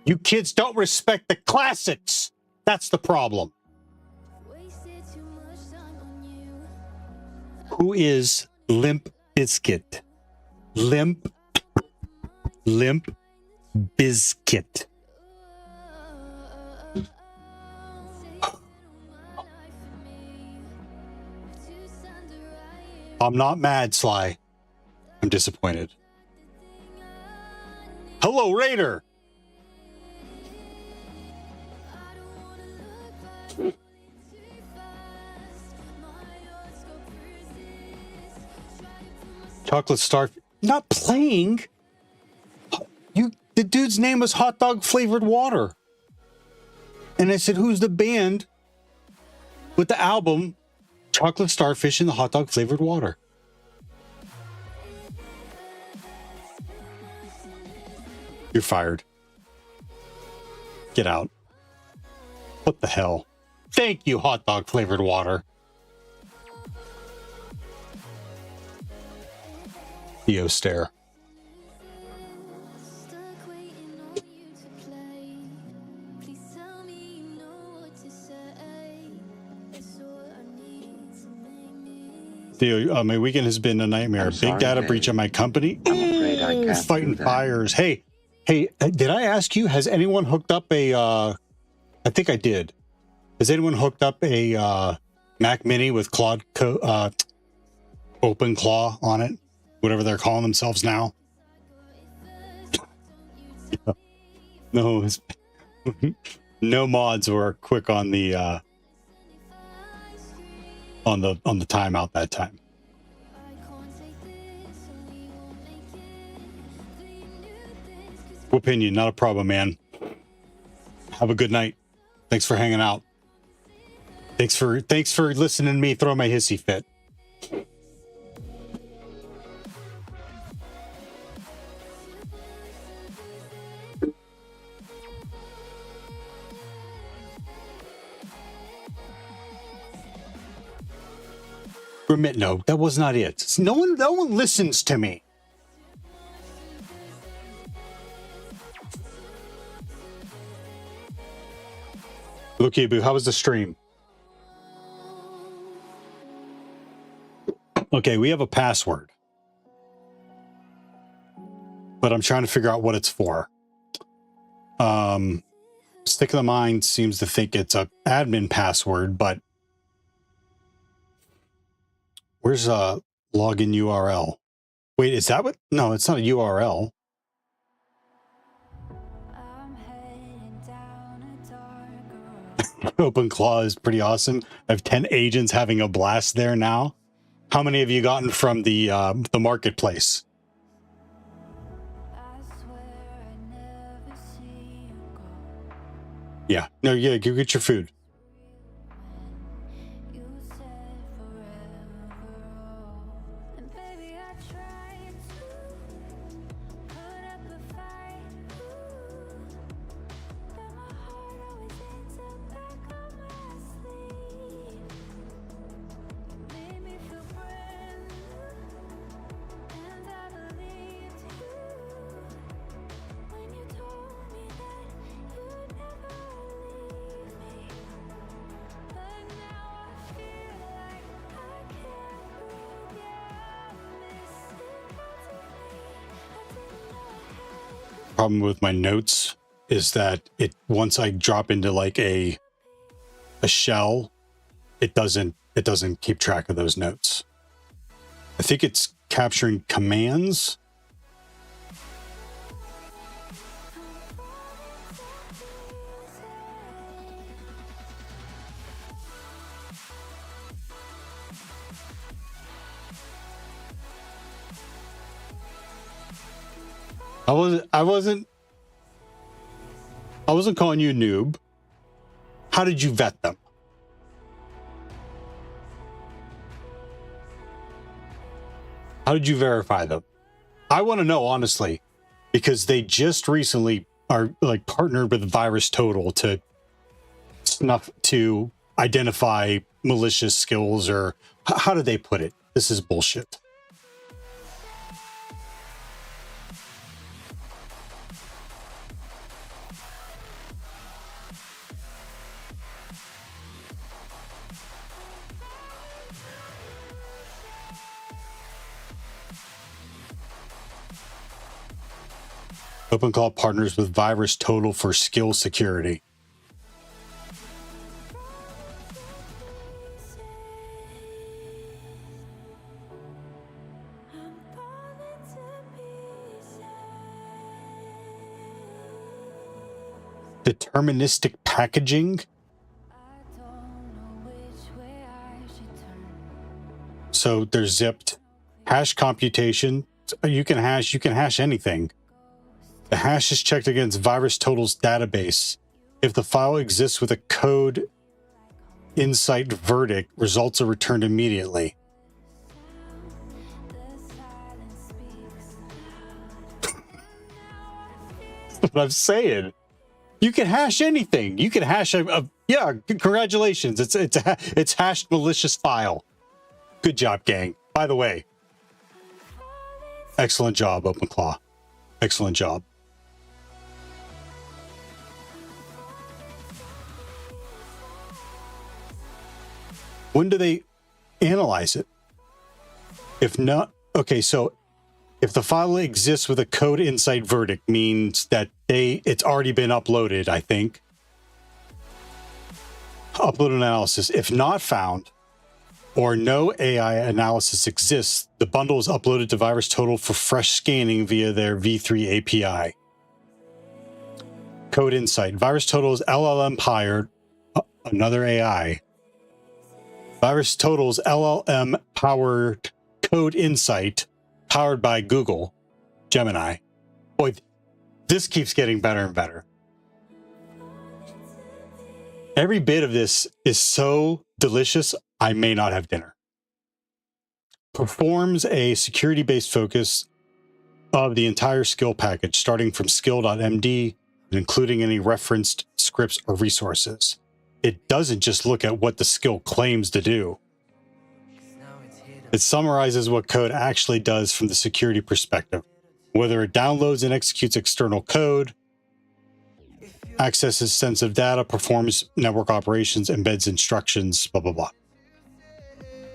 You kids don't respect the classics. That's the problem. Who is Limp Bizkit? Limp Bizkit. I'm not mad, Sly. I'm disappointed. Hello, Raider. Chocolate Star. Not playing. The dude's name was Hot Dog Flavored Water. And I said, who's the band with the album Chocolate Starfish and the Hot Dog Flavored Water? You're fired. Get out. What the hell? Thank you, Hot Dog Flavored Water. Theo stare. Theo, my weekend has been a nightmare. Big data breach on my company. I'm afraid I can't fighting fires. Hey, did I ask you, has anyone hooked up a, I think I did. Has anyone hooked up a Mac Mini with OpenClaw on it? Whatever they're calling themselves now. Yeah. No, no mods were quick on the timeout that time. Opinion, not a problem, man. Have a good night. Thanks for hanging out. Thanks for listening to me throw my hissy fit. Remit, no, that was not it. No one listens to me. Okay, boo, how was the stream? Okay, we have a password. But I'm trying to figure out what it's for. Stick of the Mind seems to think it's a admin password, but where's a login URL? Wait, is that what? No, it's not a URL. OpenClaw is pretty awesome. I have 10 agents having a blast there now. How many have you gotten from the marketplace? Yeah, no, yeah, go get your food. problem with my notes is that once I drop into like a shell, it doesn't keep track of those notes. I think it's capturing commands. I wasn't calling you a noob. How did you vet them? How did you verify them? I want to know, honestly, because they just recently are like partnered with VirusTotal to identify malicious skills, or how did they put it? This is bullshit. OpenClaw partners with VirusTotal for skill security. Deterministic packaging. So they're zipped. Hash computation. You can hash anything. The hash is checked against VirusTotal's database. If the file exists with a code insight verdict, results are returned immediately. That's what I'm saying. You can hash anything. You can hash yeah, congratulations. It's hashed malicious file. Good job, gang. By the way, excellent job, OpenClaw. Excellent job. When do they analyze it? If not, okay, so if the file exists with a code insight verdict, means that it's already been uploaded, I think. Upload analysis. If not found, or no AI analysis exists, the bundle is uploaded to VirusTotal for fresh scanning via their V3 API. Code insight. VirusTotal's LLM powered another AI. VirusTotal's LLM powered code insight, powered by Google Gemini. Boy, this keeps getting better and better. Every bit of this is so delicious, I may not have dinner. Performs a security-based focus of the entire skill package, starting from skill.md and including any referenced scripts or resources. It doesn't just look at what the skill claims to do. It summarizes what code actually does from the security perspective, whether it downloads and executes external code, accesses sensitive data, performs network operations, embeds instructions, blah, blah, blah.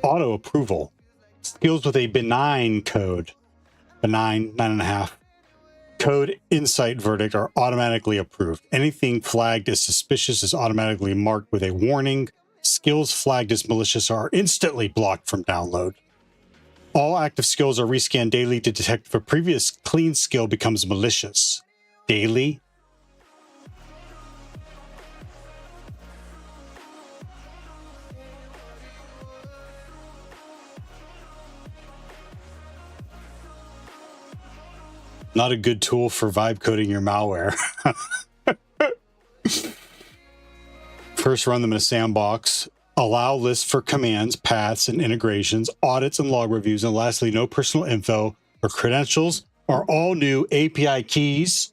Auto approval. Skills with a benign code, benign, 9.5. Code insight verdict are automatically approved. Anything flagged as suspicious is automatically marked with a warning. Skills flagged as malicious are instantly blocked from download. All active skills are rescanned daily to detect if a previous clean skill becomes malicious. Daily? Not a good tool for vibe coding your malware. First, run them in a sandbox. Allow lists for commands, paths, and integrations, audits and log reviews, and lastly, no personal info or credentials or all new API keys.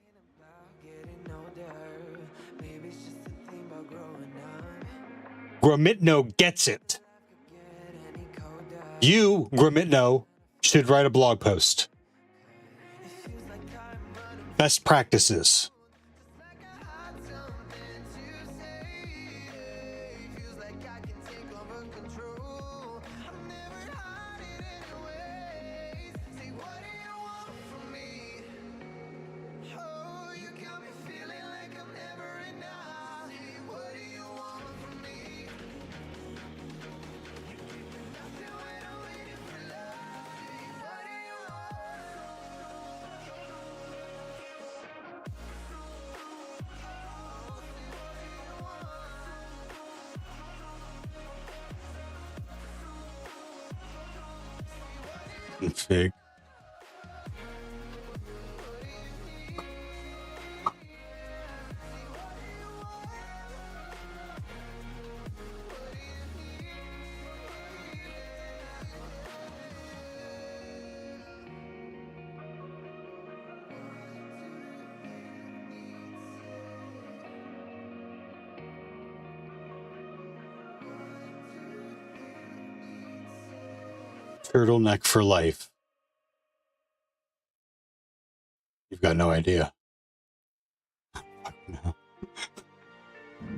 Gramitno gets it. You, Gramitno, should write a blog post. Best practices. Fig. Turtleneck for life. You've got no idea. No.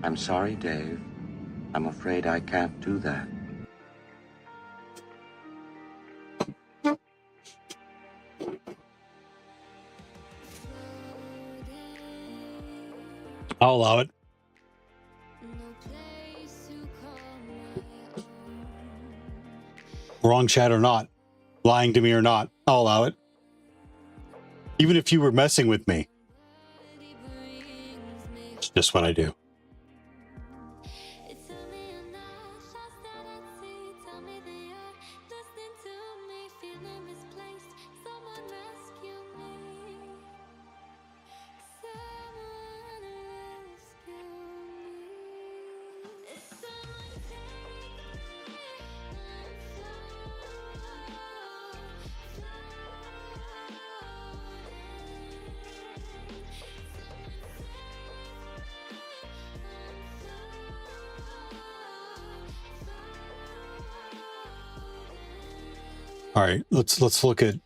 I'm sorry, Dave. I'm afraid I can't do that. I'll allow it. Wrong chat or not, lying to me or not, I'll allow it. Even if you were messing with me. It's just what I do. All right, let's look at.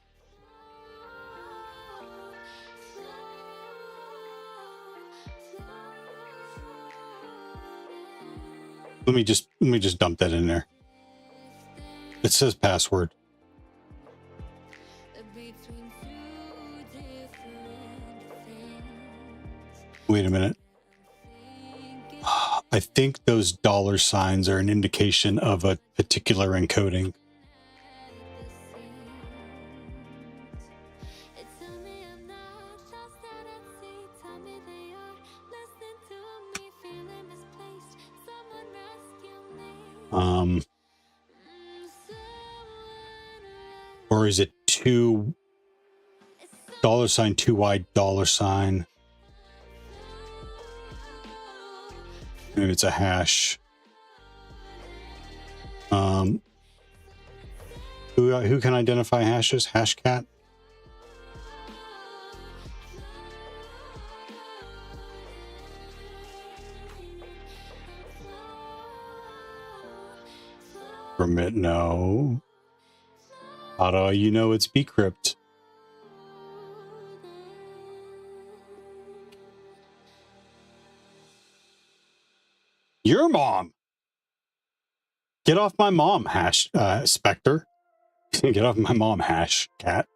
Let me just dump that in there. It says password. Wait a minute. I think those dollar signs are an indication of a particular encoding. Or is it $2 $2 wide $? Maybe it's a hash. Who can identify hashes? Hashcat? Permit, no. How do you know it's bcrypt? Your mom. Get off my mom, hash Spectre. Get off my mom, hash cat.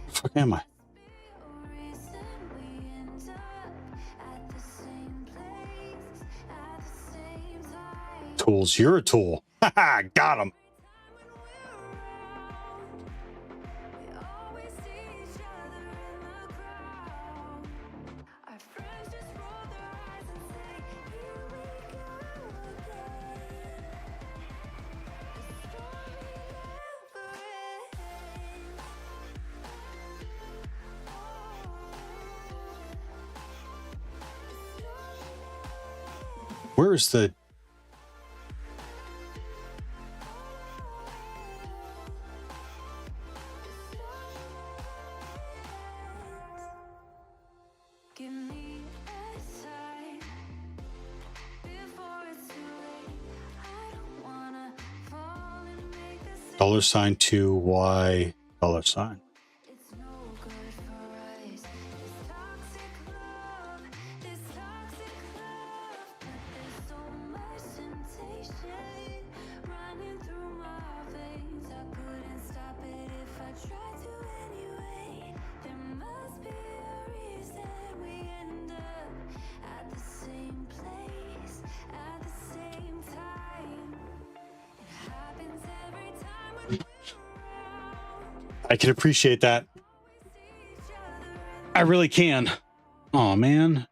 Fuck am I? Tools, you're a tool. Haha, got him. Where is the... $2Y $. I can appreciate that. I really can. Oh man.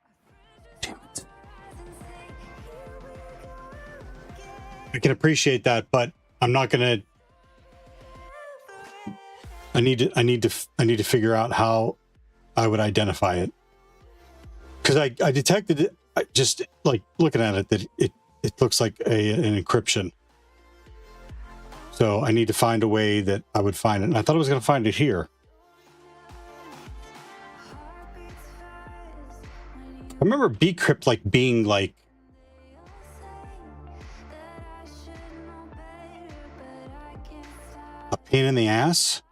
Damn it. I can appreciate that, but I'm not gonna. I need to figure out how I would identify it, because I detected it. I just like looking at it that it looks like an encryption. So I need to find a way that I would find it. And I thought I was going to find it here. I remember bcrypt like being like a pain in the ass.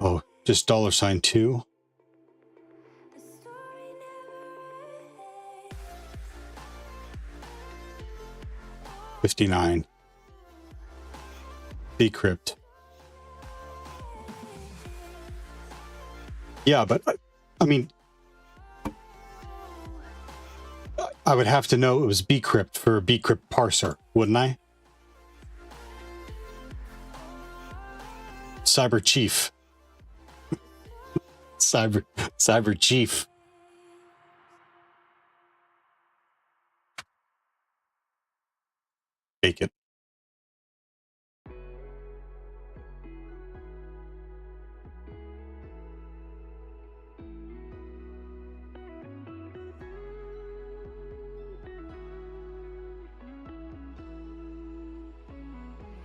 Oh, just $2. 59. Decrypt. Yeah, but I mean, I would have to know it was bcrypt for a bcrypt parser, wouldn't I? Cyber Chief. Cyber Chief. Take it.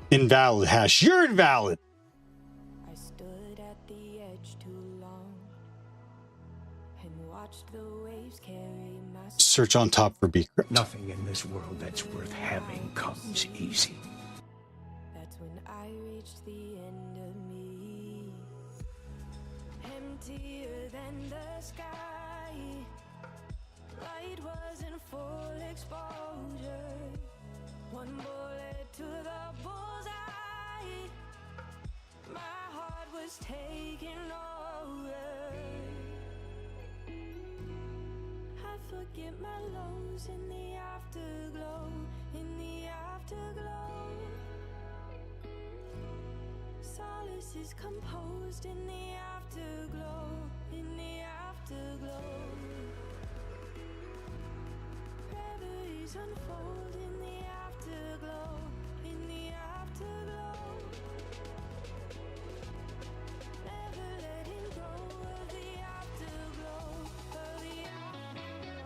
Invalid hash. You're invalid. I stood at the edge too long and watched the waves carry my Search on top for bcrypt. Nothing in this world that's worth having comes easy. That's when I reached the end of me, emptier than the sky. Light was in full exposure. One bullet to the bullseye. My heart was taken over. I forget my lows in the afterglow, in the afterglow. Solace is composed in the afterglow, in the afterglow. Reveries unfold in the afterglow, in the afterglow. Never letting go of the afterglow, of the afterglow.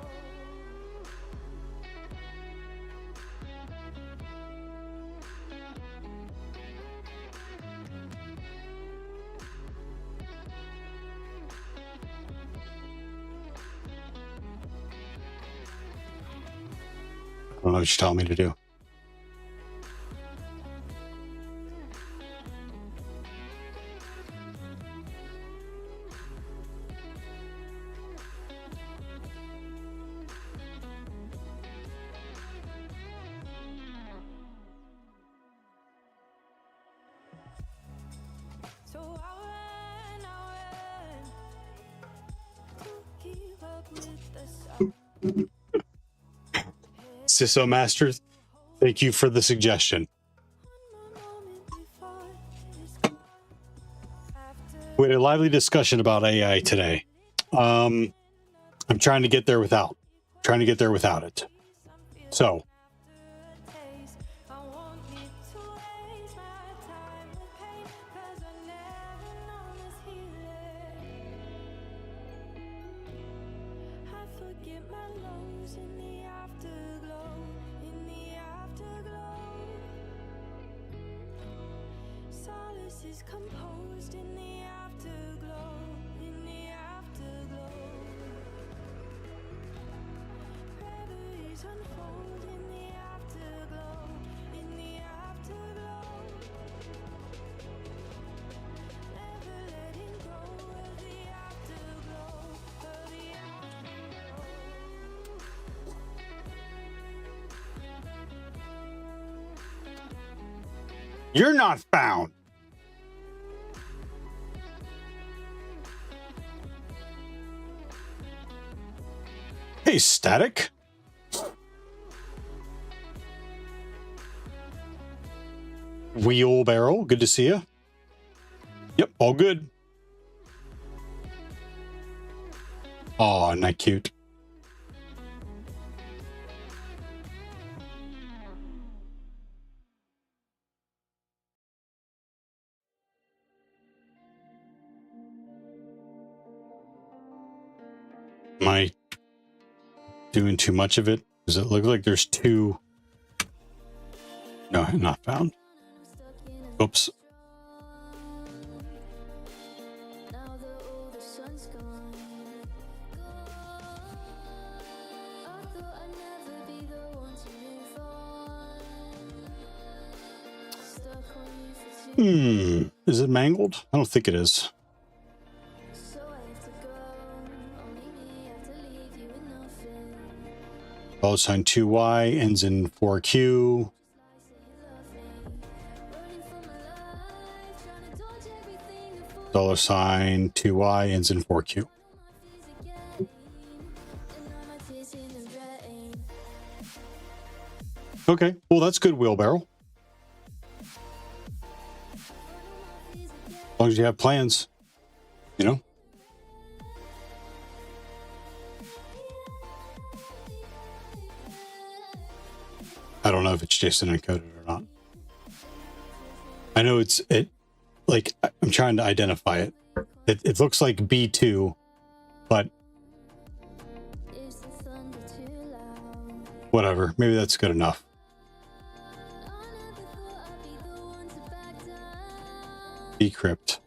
I don't know what you're telling me to do. So I ran to keep up with the sun. Ciso Master, thank you for the suggestion. We had a lively discussion about AI today. I'm trying to get there without it. So is composed in the afterglow, in the afterglow. Reveries unfold in the afterglow, in the afterglow. Never letting go of the afterglow, of the afterglow. you're not found. Hey, Static. Wheelbarrow, good to see you. Yep, all good. Oh, not cute. Am I doing too much of it? Does it look like there's two? No, not found. Oops. Is it mangled? I don't think it is. $sign 2Y ends in 4Q. $sign 2Y ends in 4Q. Okay, well, that's good, wheelbarrow. As long as you have plans, you know? I don't know if it's JSON encoded or not. I know like, I'm trying to identify it. It looks like B2, but whatever. Maybe that's good enough. Decrypt.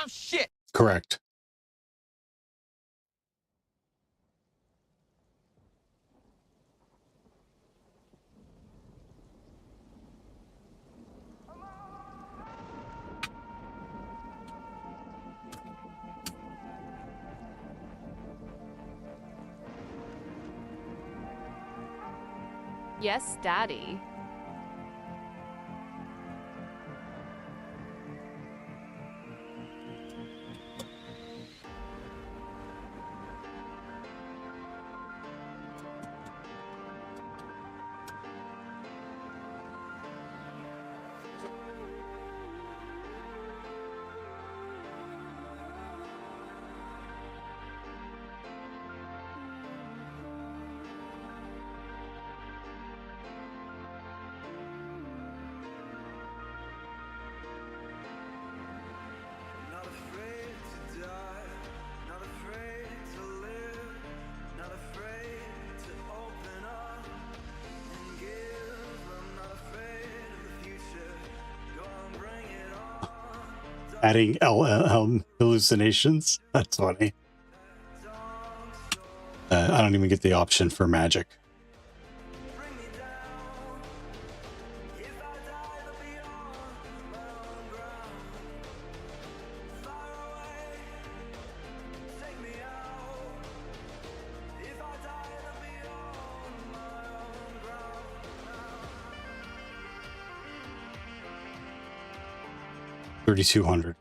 Shit. Correct. Yes, Daddy. Adding LLM hallucinations. That's funny. I don't even get the option for magic. 3,200.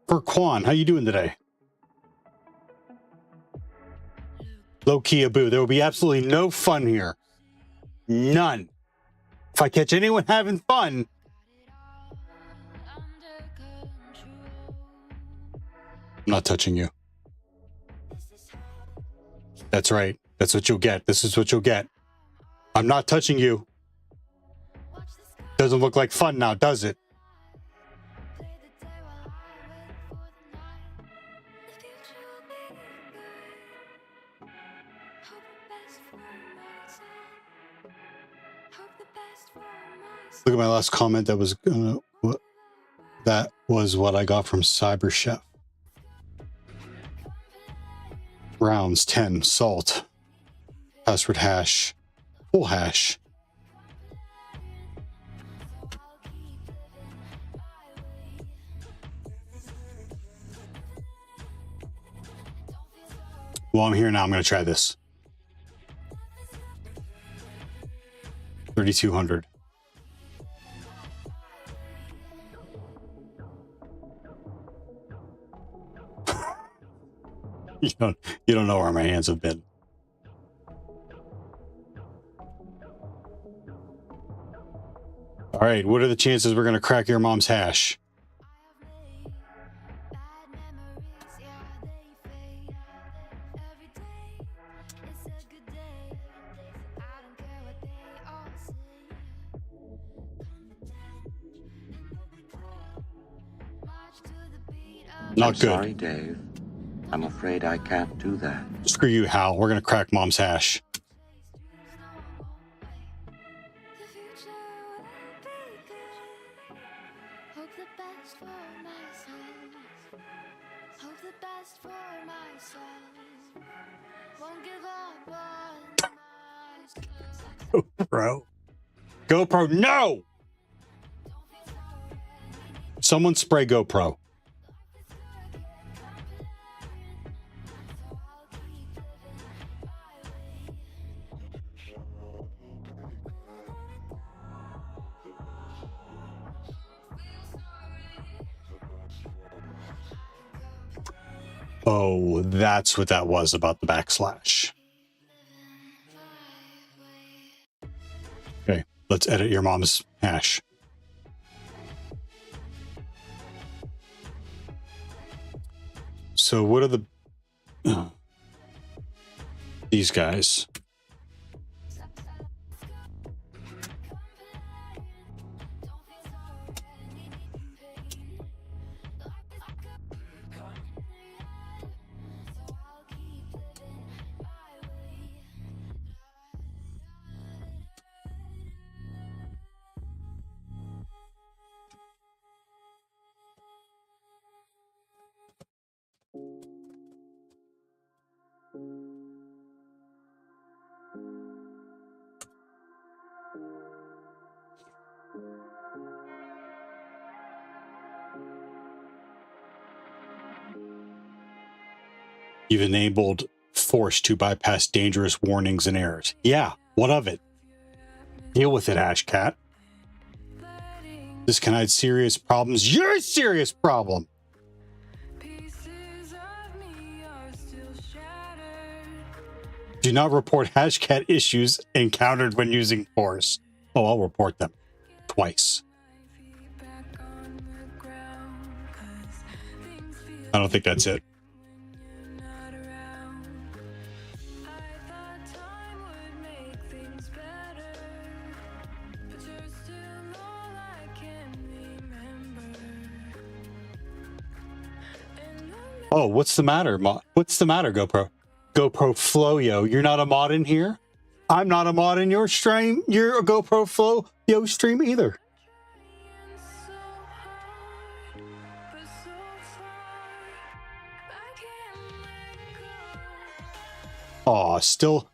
For Quan, how you doing today? Low key Abu, there will be absolutely no fun here. None. If I catch anyone having fun, I'm not touching you. That's right. That's what you'll get. This is what you'll get. I'm not touching you. Doesn't look like fun now, does it? Look at my last comment. That was what I got from Cyber Chef. Rounds 10 salt. Password hash. Full hash. Well, I'm here now. I'm going to try this. 3,200. You don't know where my hands have been. All right, what are the chances we're going to crack your mom's hash? Not good. Sorry, Dave. I'm afraid I can't do that. Screw you, Hal. We're going to crack mom's hash. GoPro. GoPro, no! Someone spray GoPro. Oh, that's what that was about the backslash. Okay, let's edit your mom's hash. So what are the... these guys? You've enabled Force to bypass dangerous warnings and errors. Yeah, what of it? Deal with it, Ashcat. This can hide serious problems. You're a serious problem. Do not report Hashcat issues encountered when using Force. Oh, I'll report them twice. I don't think that's it. Oh, what's the matter? What's the matter, GoPro? GoPro Flow-Yo, you're not a mod in here? I'm not a mod in your stream. You're a GoPro Flow-Yo stream either. Aw, still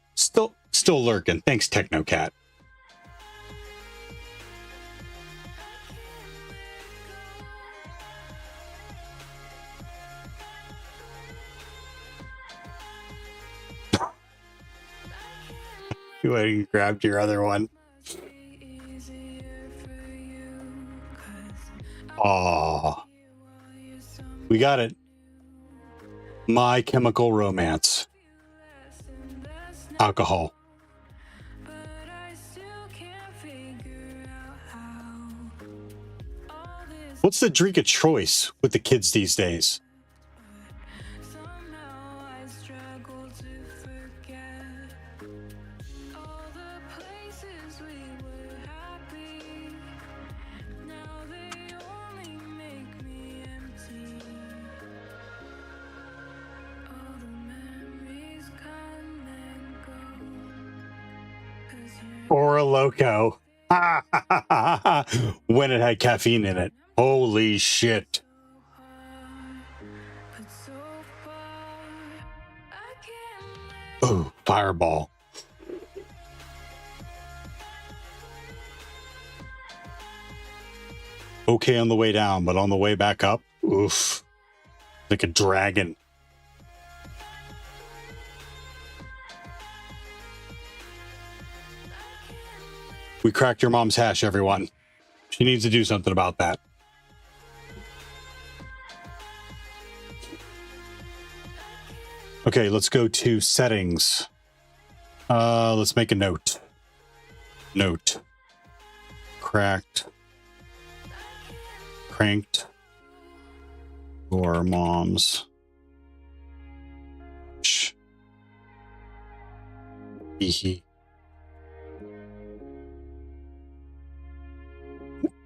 lurking. Thanks, Technocat. You went and grabbed your other one. Aw. We got it. My Chemical Romance. Alcohol. What's the drink of choice with the kids these days? Or a Loco. When it had caffeine in it. Holy shit. Oh, Fireball. Okay on the way down, but on the way back up, oof. Like a dragon. We cracked your mom's hash, everyone. She needs to do something about that. Okay, let's go to settings. Let's make a note. Note. Cracked. Cranked. Your mom's. Shh. Hee.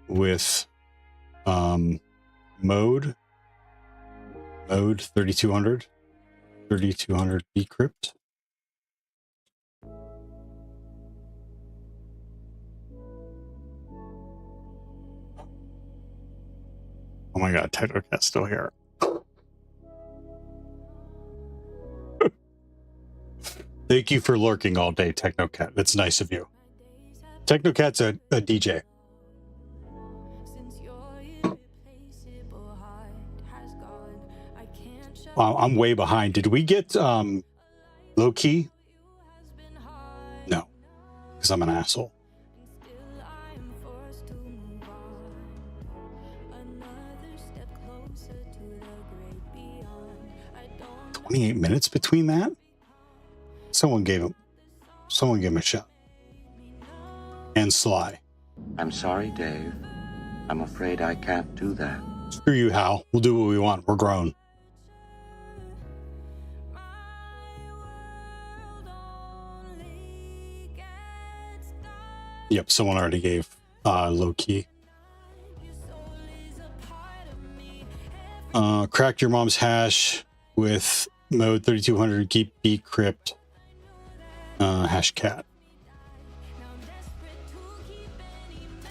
With mode 3200 decrypt. Oh my god, Technocat's still here. Thank you for lurking all day, Technocat. That's nice of you. Technocat's a DJ. I'm way behind. Did we get low key? No, because I'm an asshole. 28 minutes between that? Someone gave him a shot. And Sly. I'm sorry, Dave. I'm afraid I can't do that. Screw you, Hal. We'll do what we want. We're grown. Yep, someone already gave low key. Cracked your mom's hash with mode 3200 keep decrypt Hashcat.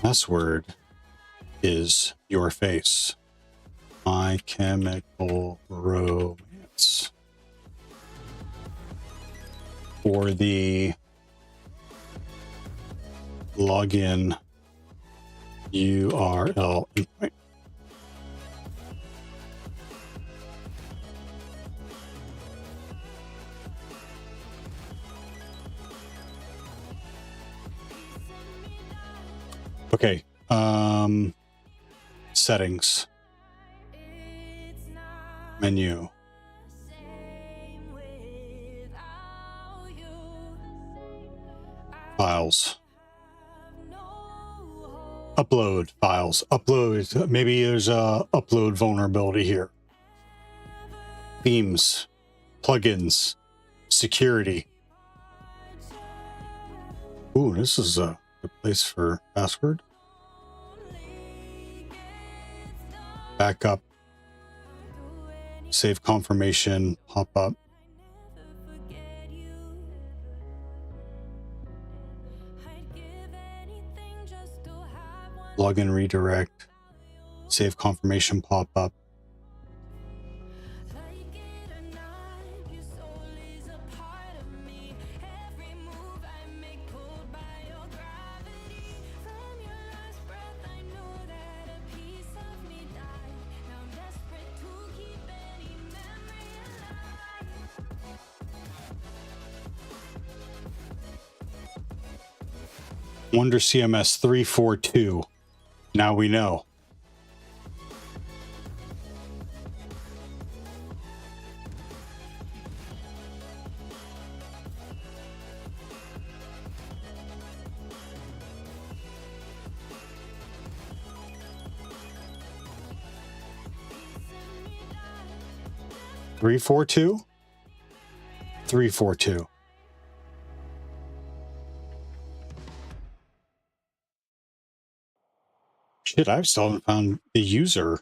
Password is your face. My Chemical Romance. For the login URL invite. Okay. Settings. Menu. Files. Upload files. Upload. Maybe there's a upload vulnerability here. Themes. Plugins. Security. Ooh, this is a good place for password. Backup. Save confirmation. Pop up. Login redirect. Save confirmation pop up. Wonder CMS 342. Now we know. Three, 4, 2. 3, 4, 2. Shit, I still haven't found the user.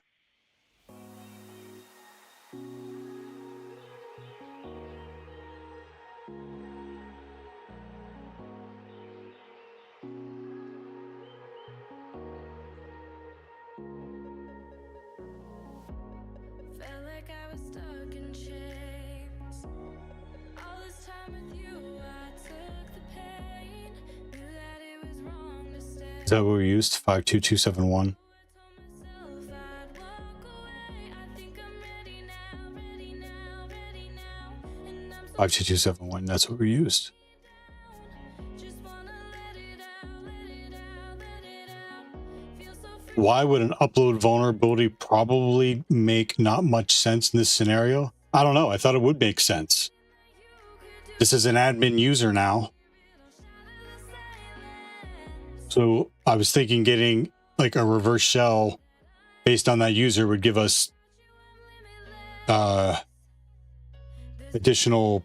Is that what we used? 52271. 52271. That's what we used. Why would an upload vulnerability probably make not much sense in this scenario? I don't know. I thought it would make sense. This is an admin user now. So I was thinking getting like a reverse shell based on that user would give us additional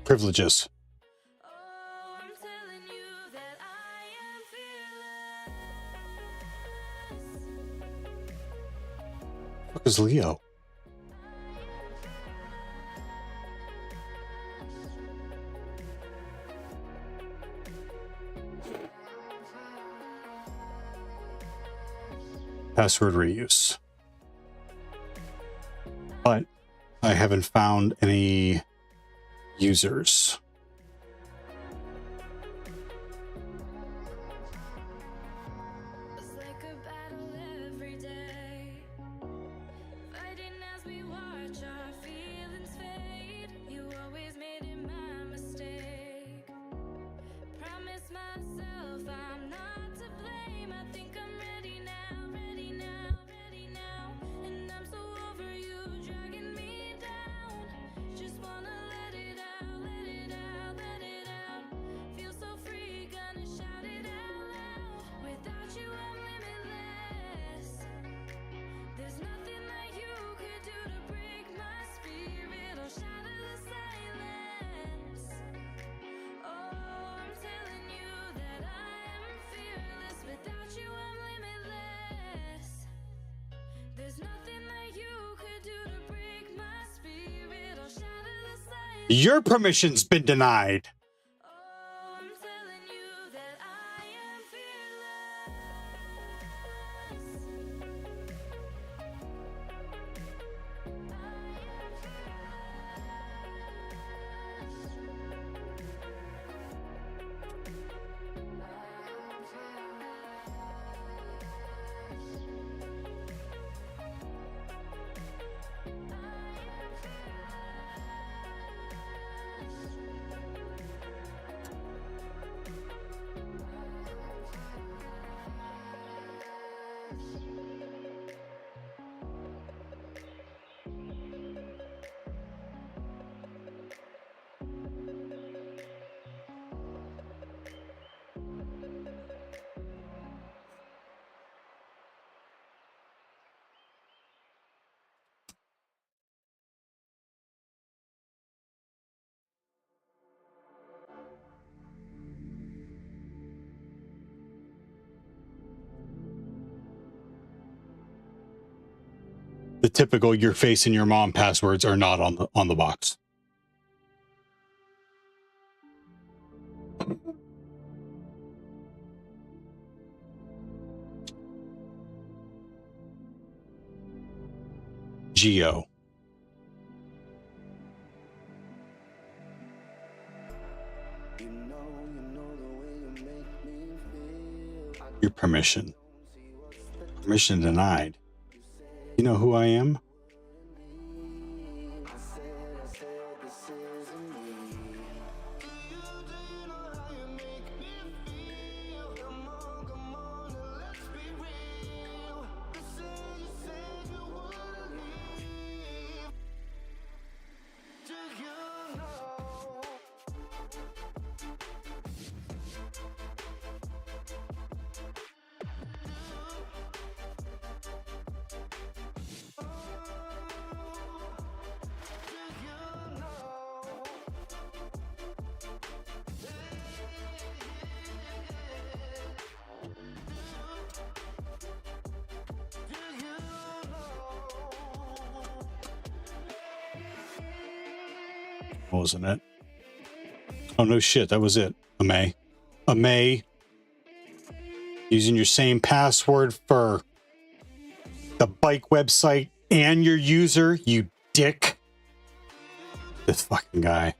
privileges. What is Leo? Password reuse. But I haven't found any users. Your permission's been denied. the typical your face and your mom passwords are not on the box. Geo. Your permission. Permission denied. You know who I am? Wasn't it? Oh no shit, that was it. A May. Using your same password for the bike website and your user, you dick. This fucking guy.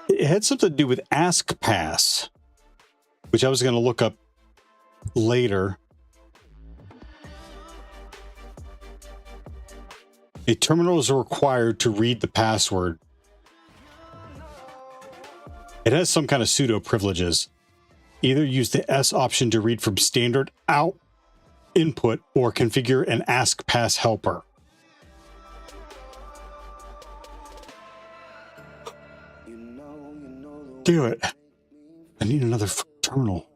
It had something to do with AskPass, which I was going to look up later. A terminal is required to read the password. It has some kind of pseudo privileges. Either use the S option to read from standard out input or configure an AskPass helper. Do it. I need another terminal.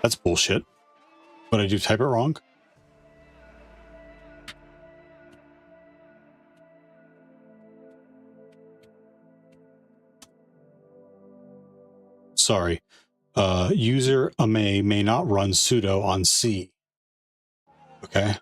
That's bullshit. What, I do type it wrong? Sorry. User may not run sudo on C. Okay.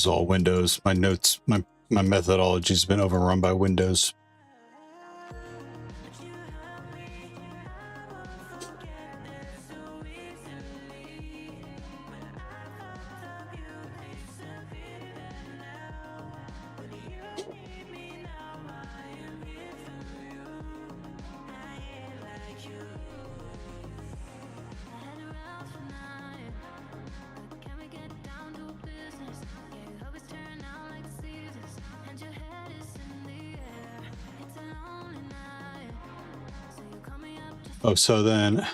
is all Windows. My notes, my methodology's been overrun by Windows. Oh, so then,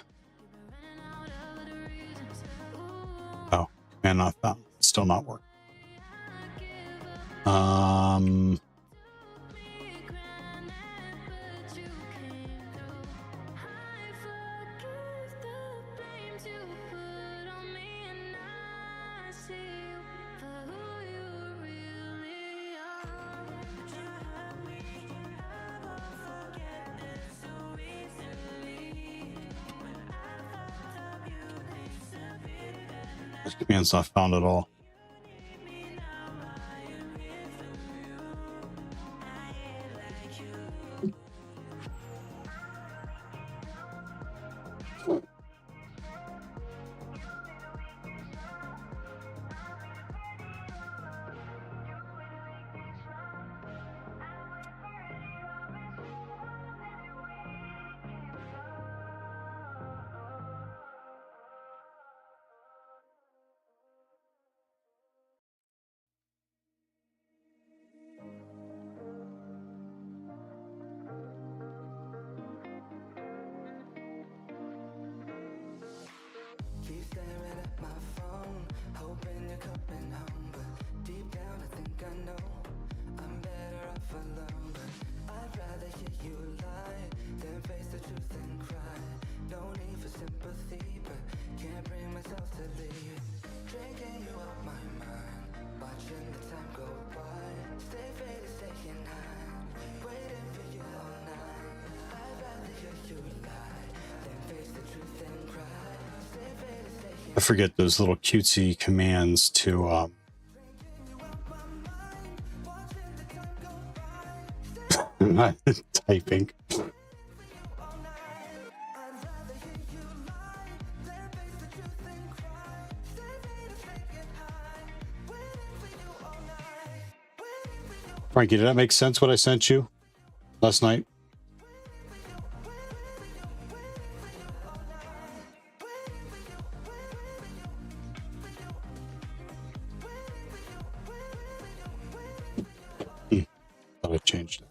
oh, man, not found. Still not working. This command's not found at all. I forget those little cutesy commands to not typing. Frankie, did that make sense what I sent you last night? Thought I changed it.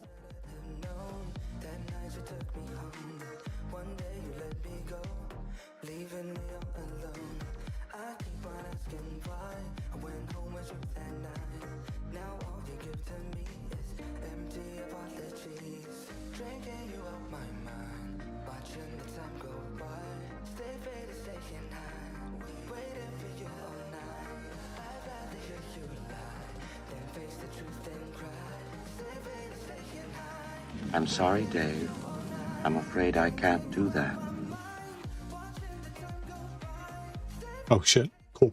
I'm sorry, Dave. I'm afraid I can't do that. Oh, shit. Cool.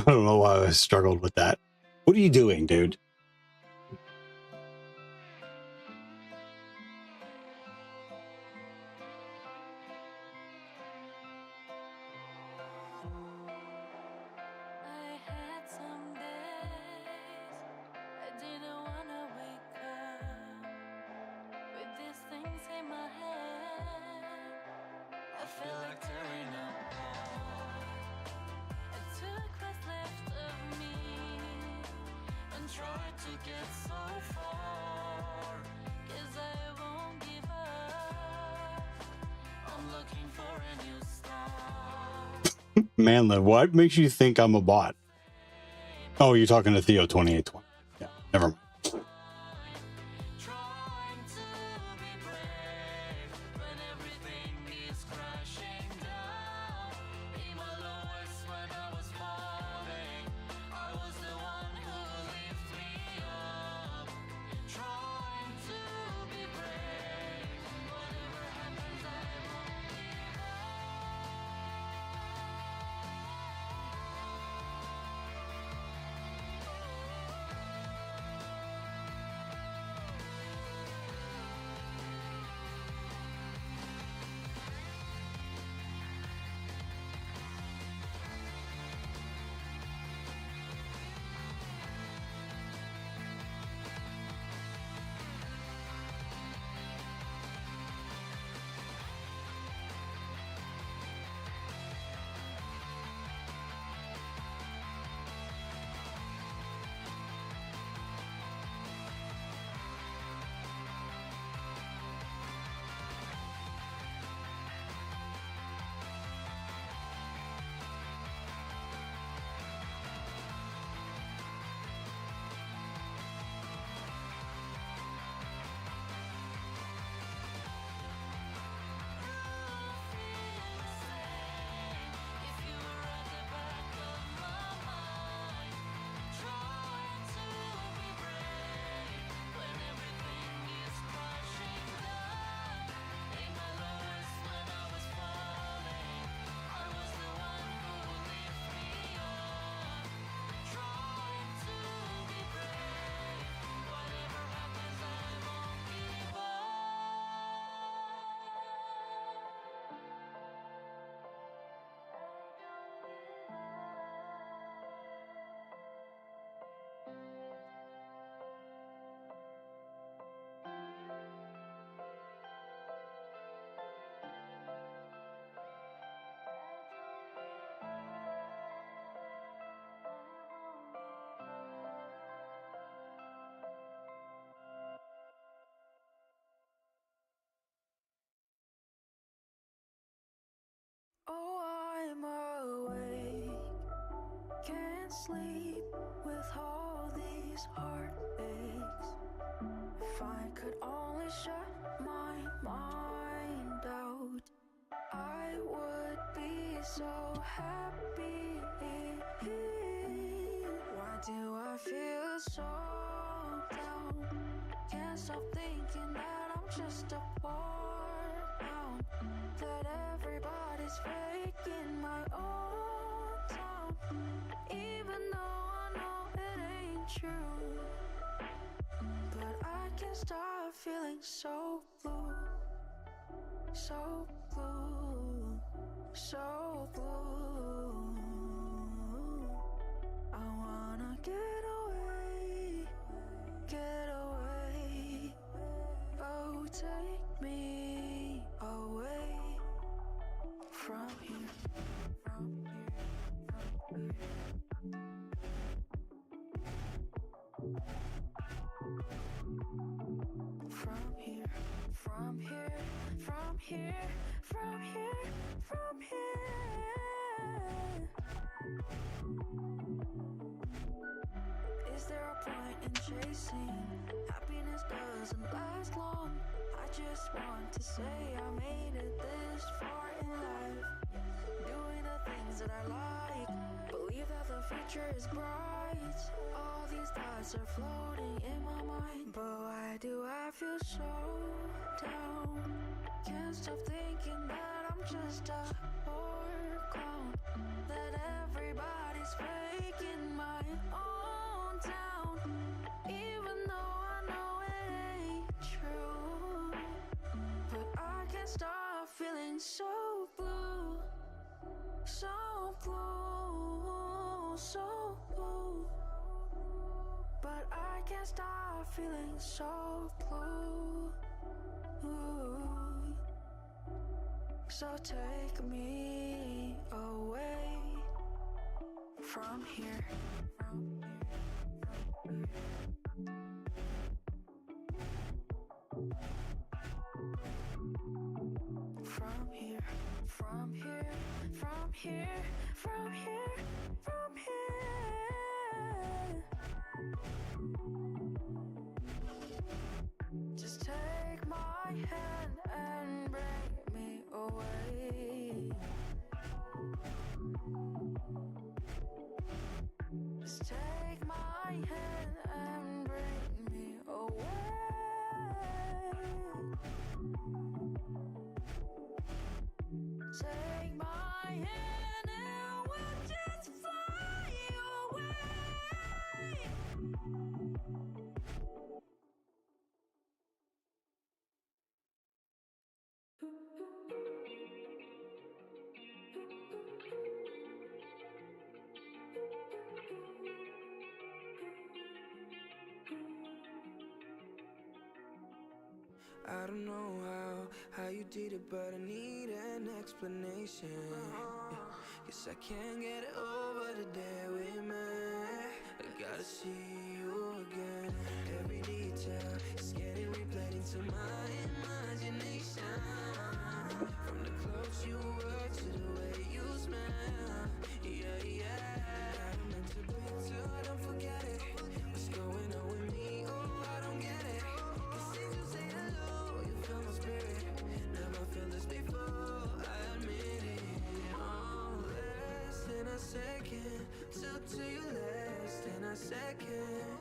I don't know why I struggled with that. What are you doing, dude? try to get so far, 'cause I won't give up. I'm looking for a new start. Manlin, what makes you think I'm a bot? Oh, you're talking to Theo 2820. Yeah, never mind. Trying to be brave when everything is crashing down. In my lowest when I was falling, I was the one who lifted me up. Trying to be brave, whatever happens I won't give Oh, I'm awake, can't sleep with all these heartaches. If I could only shut my mind out, I would be so happy. Why do I feel so down? Can't stop thinking that I'm just a poor clown, that everybody's fake in my own town, even though I know it ain't true. But I can't stop feeling so blue, so blue, so blue. I wanna get away, get away. Oh, take me away from here, from here, from here, from here, from here, from here, from here. Is there a point in chasing? Happiness doesn't last long. I just want to say I made it this far in life, doing the things that I like, believe that the future is bright. All these thoughts are floating in my mind, but why do I feel so down? Can't stop thinking that I'm just a poor clown, that everybody's fake in my own town, even though I know it ain't true. But I can't stop feeling so blue, so blue, so blue. But I can't stop feeling so blue. So take me away from here, from here. From here, from here, from here, from here, from here. Just take my hand and bring me away. Just take my hand and bring me away. Take my hand and we'll just fly away. I don't know how you did it, but I need an explanation. Guess I can't get over the day we met. I gotta see you again. Every detail is getting replayed into my imagination. From the clothes you wear to the way you smell. Yeah, yeah. I'm meant to be too, don't forget it. What's going on with me? Oh, I don't get it. Cause since you say hello, you feel my spirit. Never felt this before, I admit it. Oh, less than a second, took to you less than a second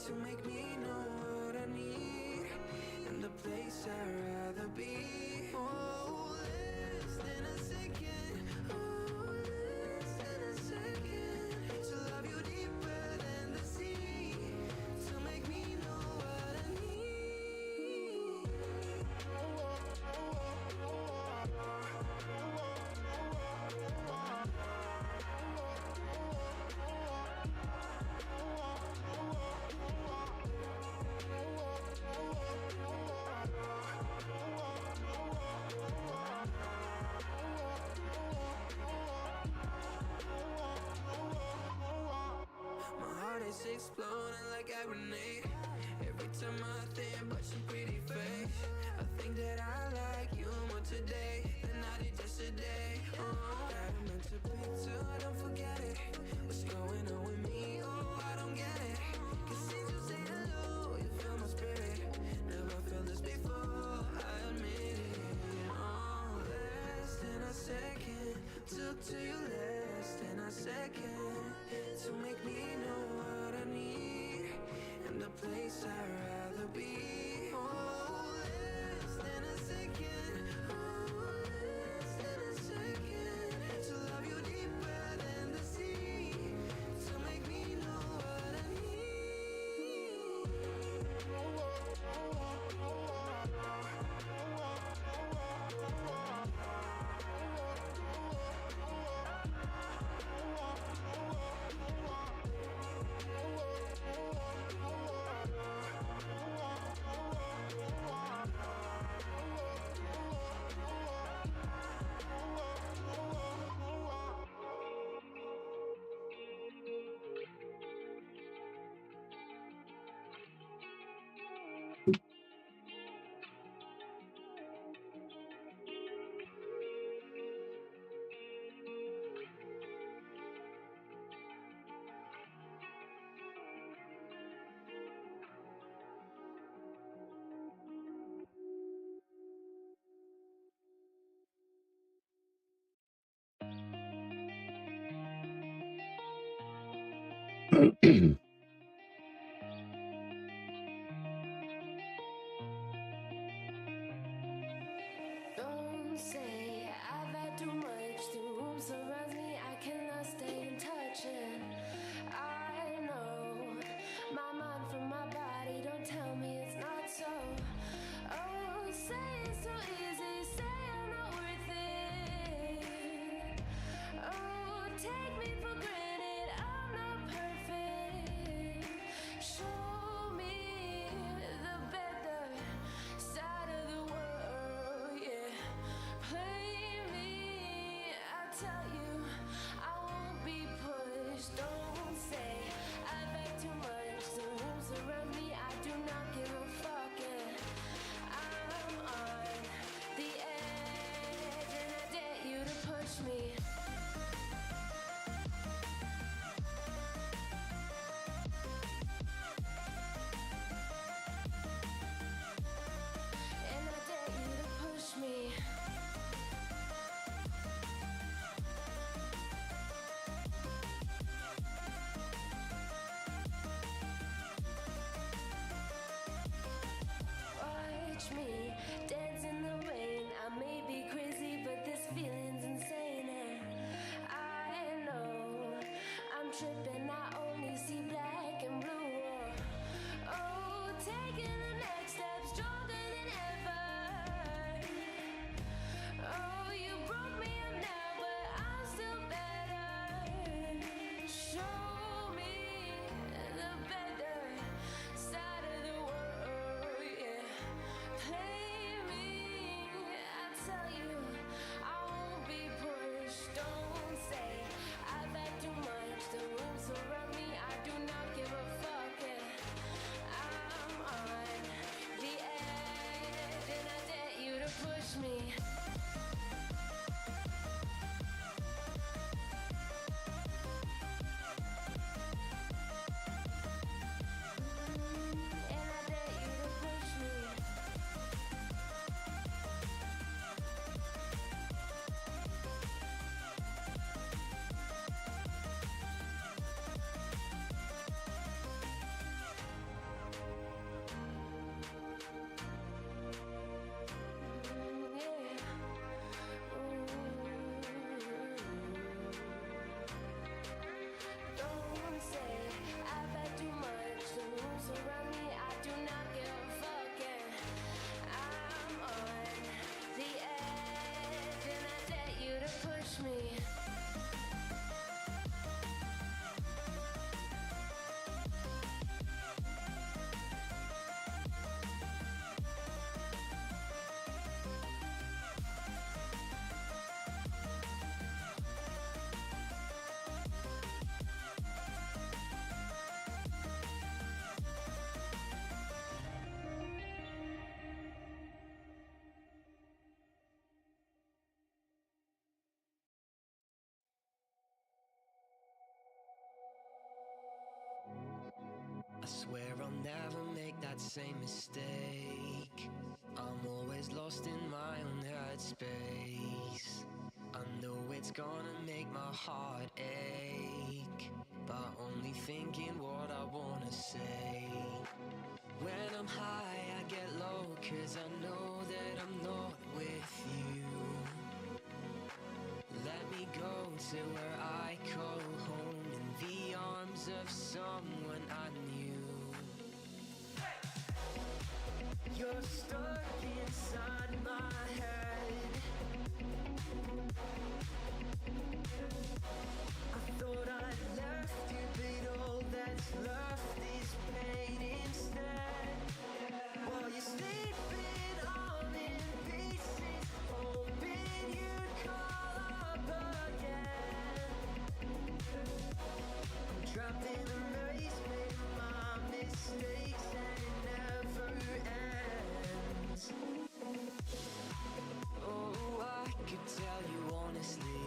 to make me know what I need and the place I'd rather be. Oh, less than a second. Oh, less than a second to love you deeper than the sea, to make me know what I need. My heart is exploding like a grenade. Every time I think about your pretty face, I think that I like you more today than I did yesterday. Oh, I'm meant to be too, don't forget it. What's going on with me? Oh, I don't get it. Cause since you say hello, you feel my spirit. Never felt this before, I admit it. Oh, less than a second, took to you less than a second to make me know what I need and the place I'd rather be. Oh, less than a second. Oh, less than a second to love you deeper than the sea, to make me know what I need. Don't say I've had too much. The room surrounds me, I cannot stay in touch. And I know my mind from my body. Don't tell me it's not so. Oh, say it's so easy. Say I'm not worth it. Oh, take me for granted. I'm not perfect. swear I'll never make that same mistake. I'm always lost in my own head space. I know it's gonna make my heart ache, but only thinking what I wanna say. When I'm high, I get low, 'cause I know that I'm not with you. Let me go to where I call home, in the arms of someone I knew. You're stuck inside my head. I thought I'd left you, but all that's left is pain instead. While you're sleeping, I'm in pieces, hoping you'd call up again. I'm trapped in a maze, made my mistakes, and it never ends. Oh, I could tell you honestly,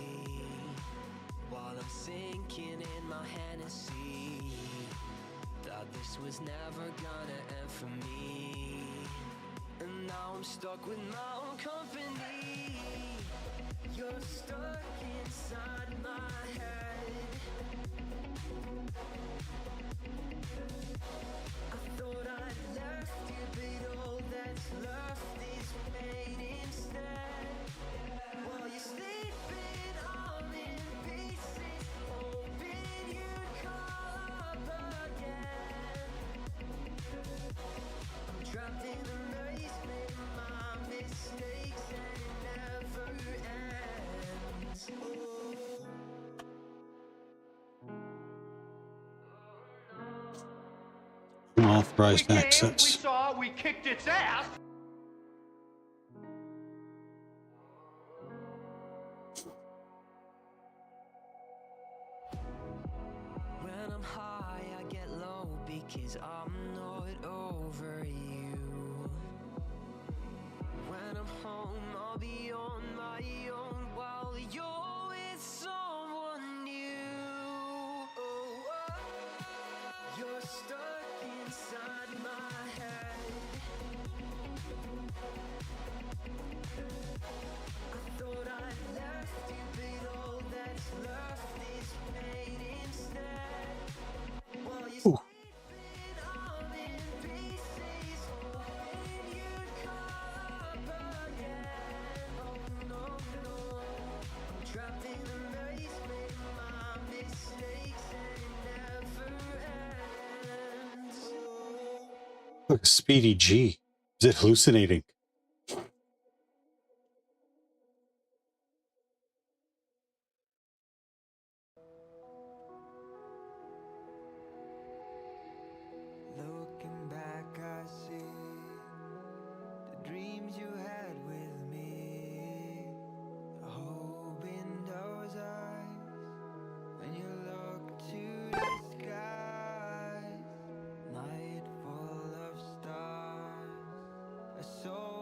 while I'm sinking in my Hennessy, that this was never gonna end for me. And now I'm stuck with my own company. You're stuck inside my head. I thought I'd left you, but all that's left is pain instead. While you're sleeping, I'm in pieces, hoping you'd call up again. I'm trapped in a maze, made my mistakes, and it never ends. Unauthorized access. We saw, we kicked its ass. When I'm high, I get low, because I'm not over you. When I'm home, I'll be on my own, while you're with someone new. Oh, you're stuck inside my head. I thought I'd left you, but all that's left is pain instead. While you're sleeping, I'm in pieces, hoping you'd call up again. Oh no, no, I'm trapped in a maze, made my mistakes, and it never ends. Look, Speedy G. Is it hallucinating? Looking back, I see the dreams you had with me. The hope in those eyes when you look to the skies. Night full of stars, a soul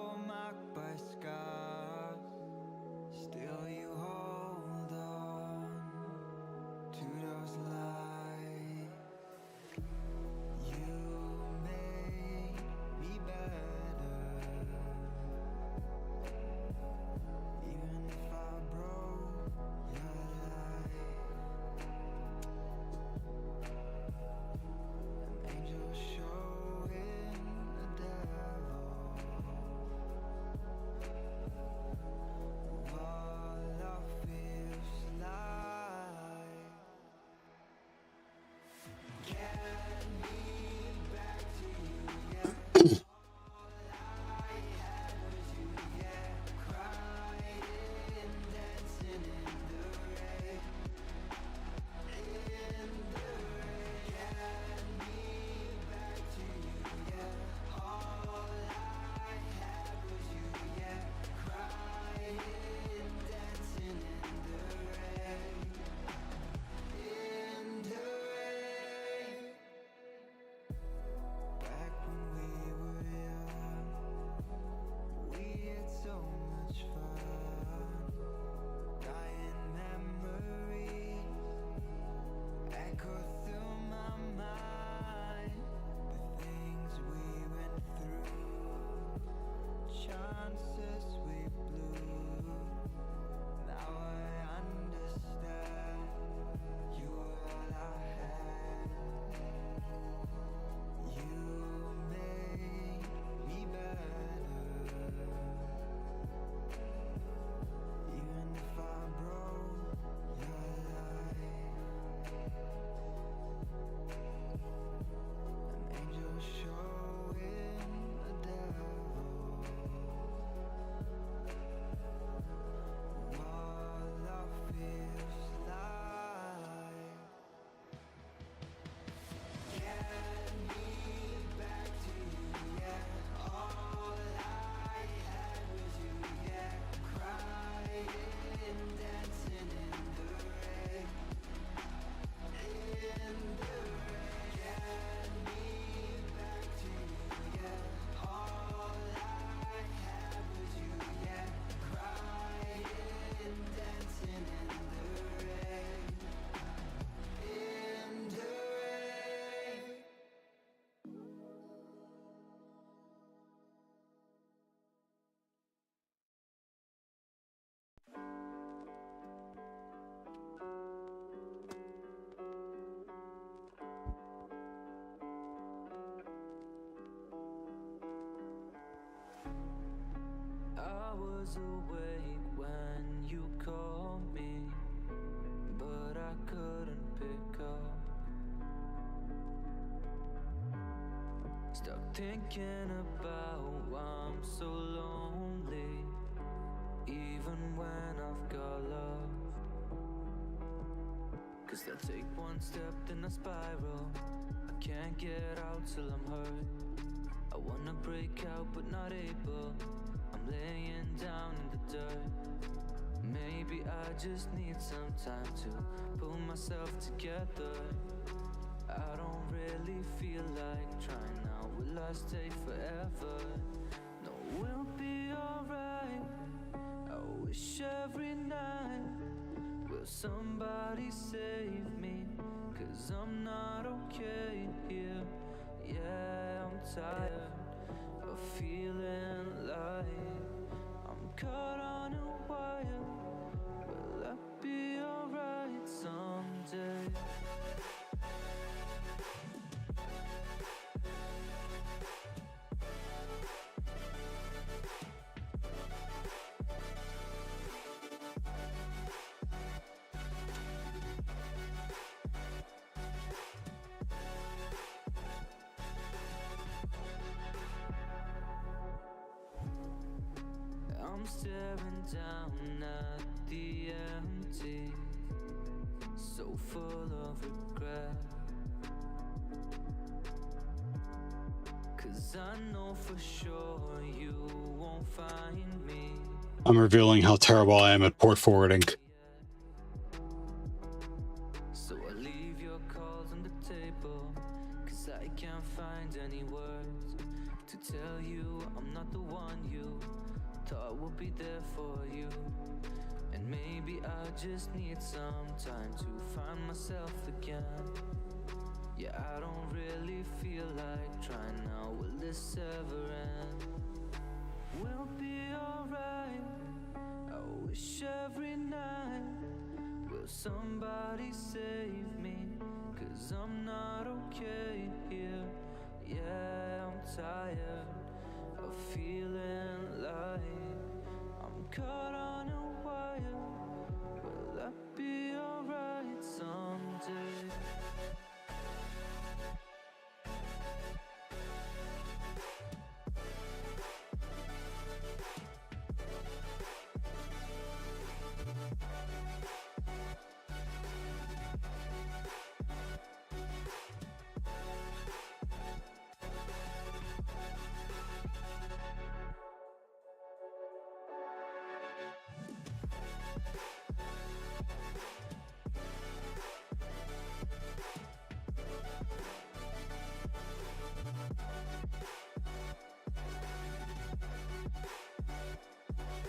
I was awake when you called me, but I couldn't pick up. Stuck thinking about why I'm so lonely, even when I've got love. 'Cause I take one step then I spiral. I can't get out till I'm hurt. I wanna break out but not able. I'm laying down in the dirt. Maybe I just need some time to pull myself together. I don't really feel like trying now. Will I stay forever? No, we'll be alright. I wish every night. Will somebody save me? 'Cause I'm not okay here. Yeah, I'm tired of feeling like I'm caught on a wire. Will I be alright someday? I'm staring down at the empty, so full of regret. 'Cause I know for sure you won't find me. I'm revealing how terrible I am at port forwarding. So I leave your calls on the table, 'cause I can't find any words to tell you I'm not the one you thought would be there for you. And maybe I just need some time to find myself again. Yeah, I don't really feel like trying now. Will this ever end? We'll be alright. I wish every night. Will somebody save me? 'Cause I'm not okay here. Yeah, I'm tired of feeling like I'm caught on a wire. Will I be alright someday?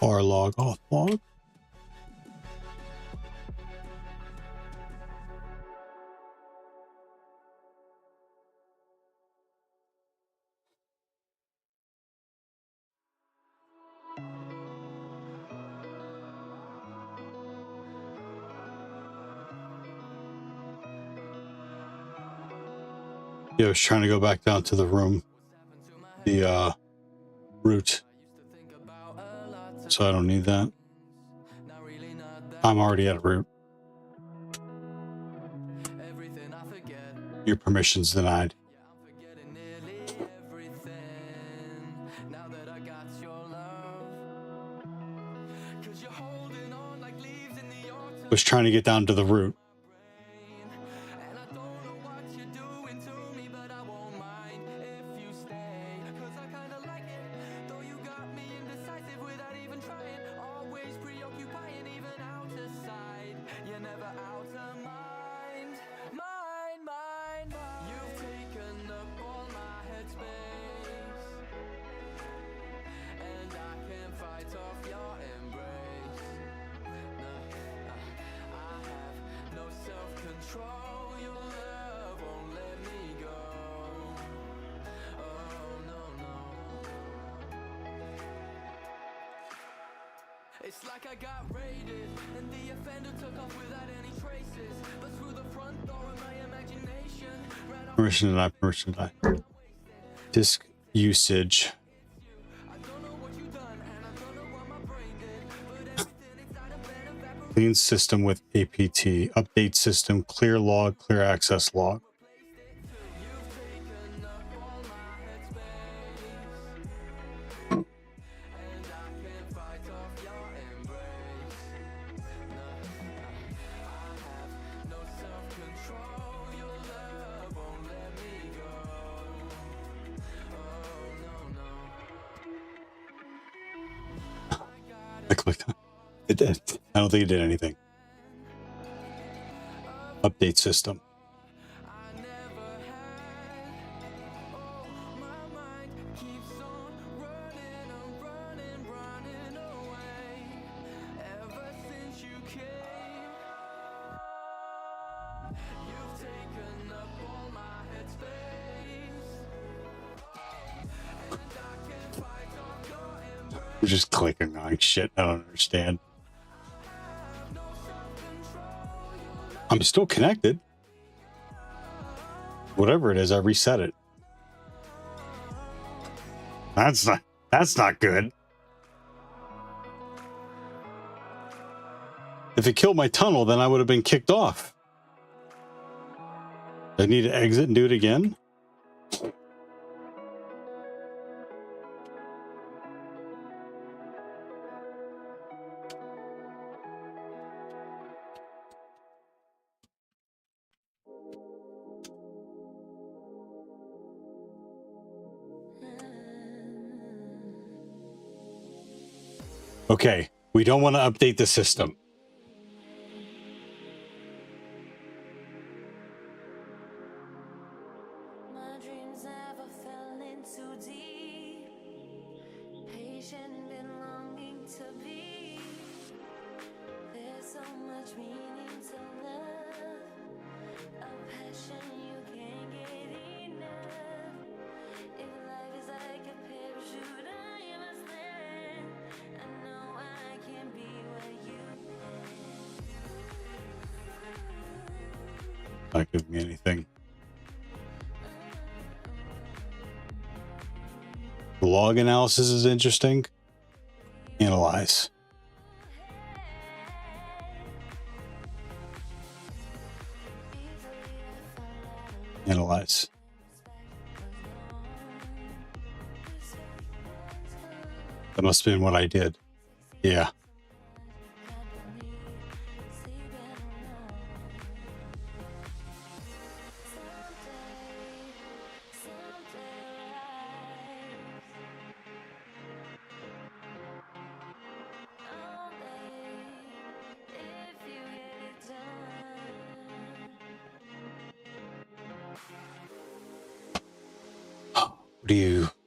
R log off log. Yeah, I was trying to go back down to the room, the root, so I don't need that. I'm already at root. Your permission's denied. Was trying to get down to the root. headspace, and I can't fight off your embrace. No, I have no self-control. Your love won't let me go. Oh no, no. It's like I got raided, and the offender took off without any traces. But through the front door of my imagination, ran off. Permission denied, permission denied. Disk usage. Clean system with APT. Update system. Clear log. Clear access log. I clicked on it. Did. I don't think it did anything. Update system. We're just clicking on shit. I don't understand. I'm still connected. Whatever it is, I reset it. That's not good. If it killed my tunnel, then I would have been kicked off. I need to exit and do it again. Okay, we don't want to update the system. My dreams never fell in too deep. Patient been longing to be. There's so much meaning to love. A passion you can't get enough. If life is like a parachute, I must land. I know I can be where you Not giving me anything. The log analysis is interesting. Analyze. Analyze. That must have been what I did. Yeah.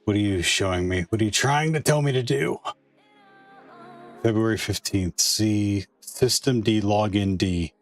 What are you showing me? What are you trying to tell me to do? February 15th. See System D login D.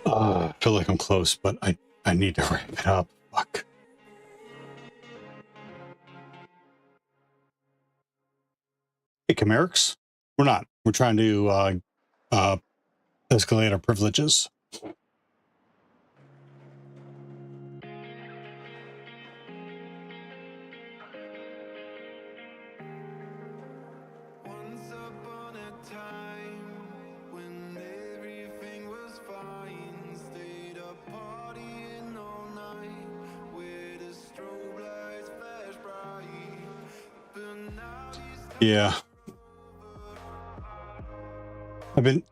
I feel like I'm close, but I need to wrap it up. Fuck. Hey, Chimerix. We're not. We're trying to escalate our privileges. Once upon a time, when everything was fine, stayed up partying all night, where the strobe lights flash bright. But now these Yeah.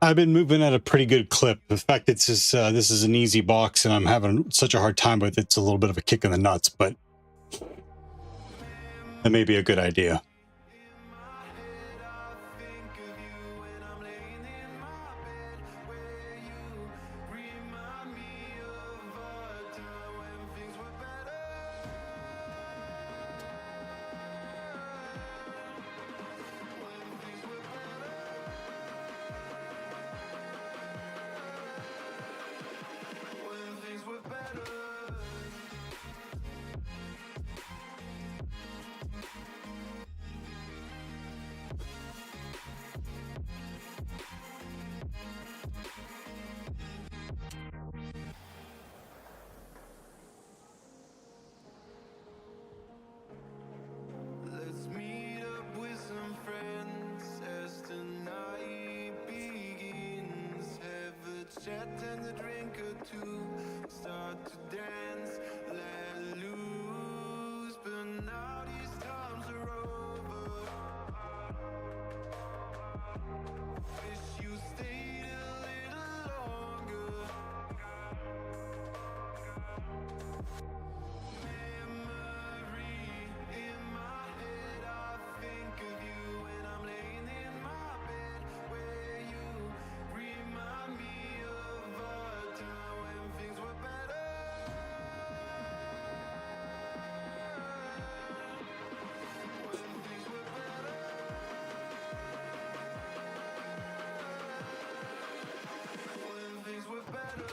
I've been moving at a pretty good clip. In fact, it's just, this is an easy box, and I'm having such a hard time with it. It's a little bit of a kick in the nuts, but that may be a good idea. Let's meet up with some friends as tonight begins. Have a chat and a drink or two. Start to dance, let loose. But now these times are over. Wish you stayed a little longer. Memory in my head, I think of you when I'm laying in my bed, where you remind me of a time when things were better. When things were better. When things were better.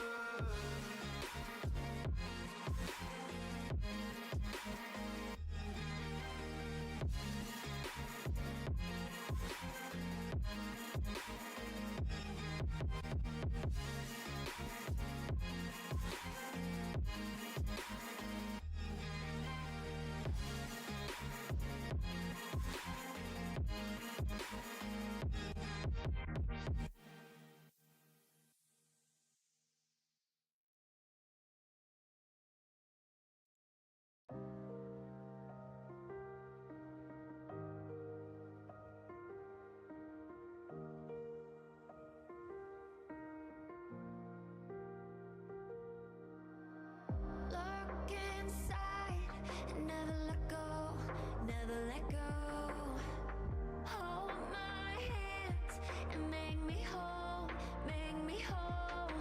Look inside and never let go, never let go. Hold my hands and make me whole, make me whole.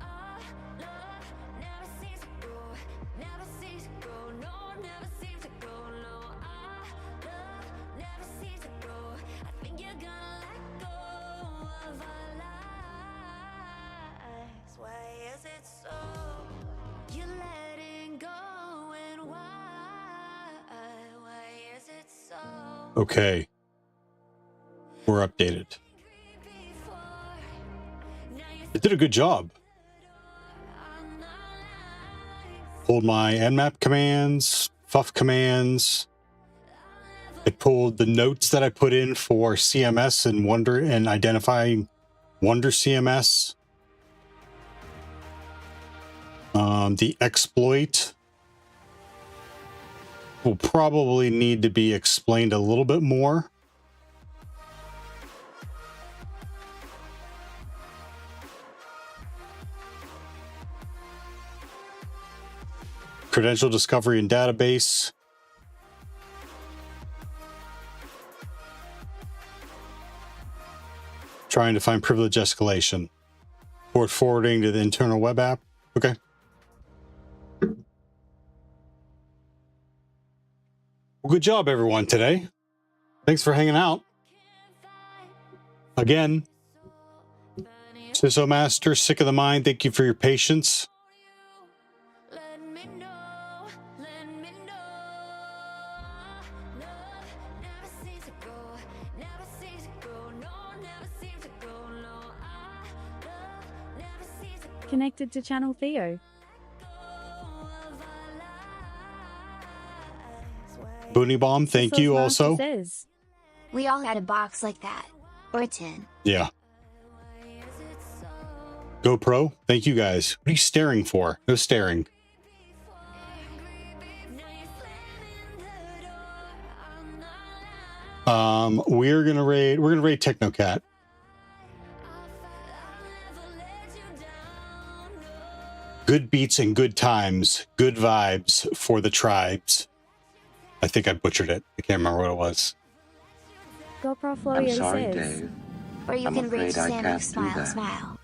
Our love never seems to go, never seems to go, no, never seems to go, no. Our love never seems to go. I think you're gonna let go of our lives. Why is it so? You're letting go, and why is it so? Okay. We're updated. It did a good job. Pulled my nmap commands, fuff commands. It pulled the notes that I put in for CMS and Wonder and identifying Wonder CMS. The exploit will probably need to be explained a little bit more. Credential discovery and database. Trying to find privilege escalation. Port forwarding to the internal web app. Okay. Well, good job, everyone, today. Thanks for hanging out. Again, Sysomaster, Sick of the Mind, thank you for your patience. Let me know, let me know. Love never seems to go, never Connected to channel Theo. Booney Bomb, thank Sissel's you Master also. Says, We all had a box like that. Or a tin. Yeah. GoPro, thank you guys. What are you staring for? No staring. We're gonna raid Technocat. Good beats and good times, good vibes for the tribes. I think I butchered it. I can't remember what it was. GoPro I'm Florio sorry, says, Dave. Or you I'm can afraid rage I Samick can't do Smile that. Smile.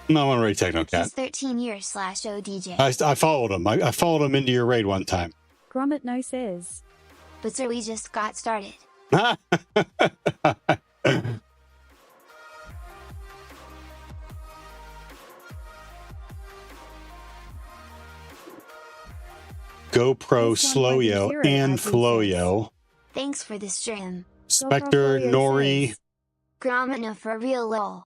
No, I want to raid Technocat. He's 13 years /ODJ. I followed him. I followed him into your raid one time. Gromit No says, But sir, we just got started. GoPro Sloyo and Floyo. Thanks for the stream. Spectre, Nori, Gromino for real lol.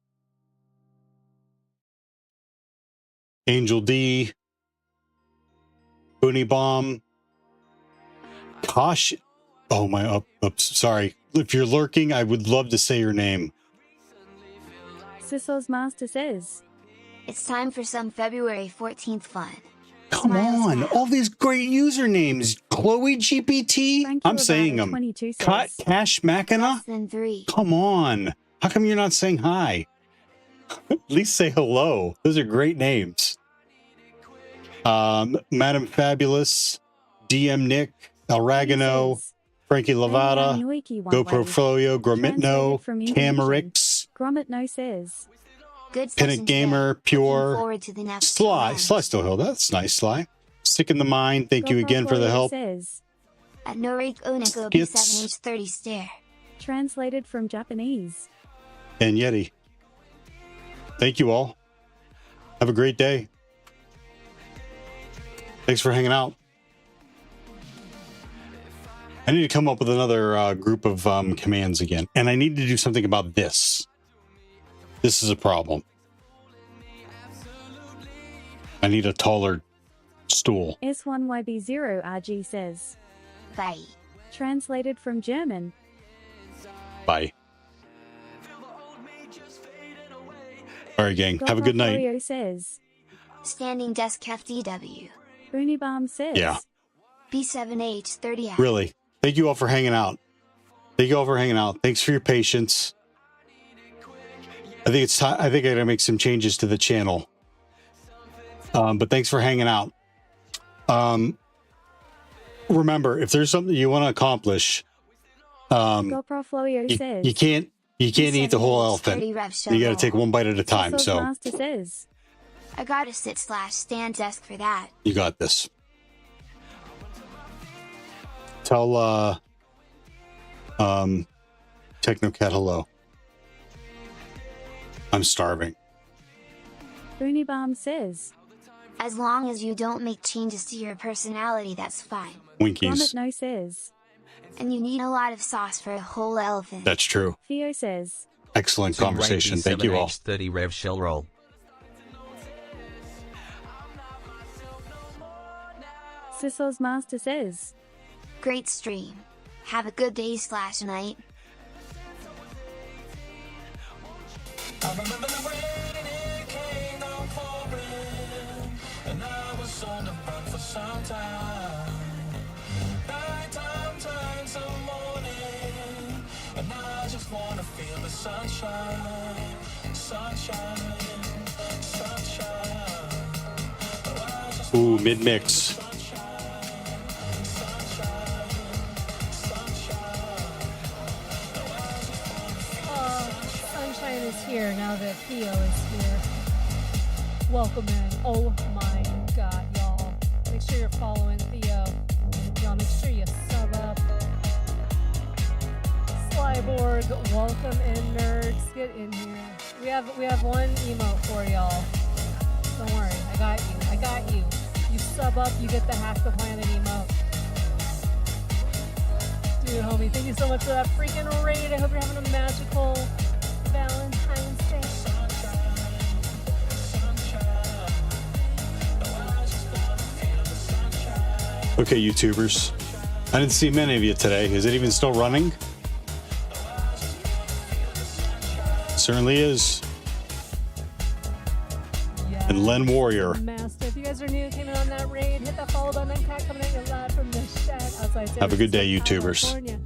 Angel D, Booney Bomb, Kosh. Oh my, sorry. If you're lurking, I would love to say your name. Sissel's Master Says, It's time for some February 14th fun. Come on, all these great usernames. Chloe GPT, I'm saying them. Cash Machina, Than 3. come on. How come you're not saying hi? At least say hello. Those are great names. Madam Fabulous, DM Nick, Alragano, Frankie Lavada, GoPro Floyo, Gromitno, Camerix, Gromit No says, Good Pennant Gamer, Pure, forward to the next Sly. round. Sly still held. That's nice, Sly. Stick in the mind. Thank you again for the help. Says, At Norik Oneko Skits. B7H30 stare. translated from Japanese. And Yeti. Thank you all. Have a great day. Thanks for hanging out. I need to come up with another group of commands again. And I need to do something about this. This is a problem. I need a taller stool. S1YB0RG says, Bye. translated from German. Bye. All right, gang. Have a good night. Florio says, Standing desk FDW. Booney Bomb says, Yeah. B7H30 out. Really. Thank you all for hanging out. Thank you all for hanging out. Thanks for your patience. I think it's time. I think I gotta make some changes to the channel. But thanks for hanging out. Remember, if there's something you want to accomplish, GoPro Florio says, you can't eat the whole elephant. You got to take one bite at a time. Sissel's So Master says, I gotta sit/stand desk for that. you got this. Tell Technocat hello. I'm starving. Booney Bomb says, As long as you don't make changes to your personality, that's fine. Gromit Winkies. No says, And you need a lot of sauce for a whole elephant. That's true. Theo says, Excellent conversation. Thank you all. 30 Rev Shell Roll. Sissel's Master says, Great stream. Have a good day/night. I remember the rain, it came down pouring, and I was on the run for some time. Nighttime turns to morning, and I just wanna feel the sunshine, sunshine, sunshine. Ooh, mid mix. Sunshine is here now that Theo is here. Welcome in. Oh my god, y'all. Make sure you're following Theo. Y'all make sure you sub up. Slyborg, welcome in, nerds. Get in here. We have one emote for y'all. Don't worry, I got you. I got you. You sub up, you get the Hack the Planet emote. Dude, homie, thank you so much for that freaking raid. I hope you're having a magical Valentine's Day. Okay, YouTubers. I didn't see many of you today. Is it even still running? Certainly is. Yeah. And Len Warrior. Master, if you guys are new, came in on that raid, hit that follow button. I'm Kat coming at you live from the shack outside. Have a good day, YouTubers. California.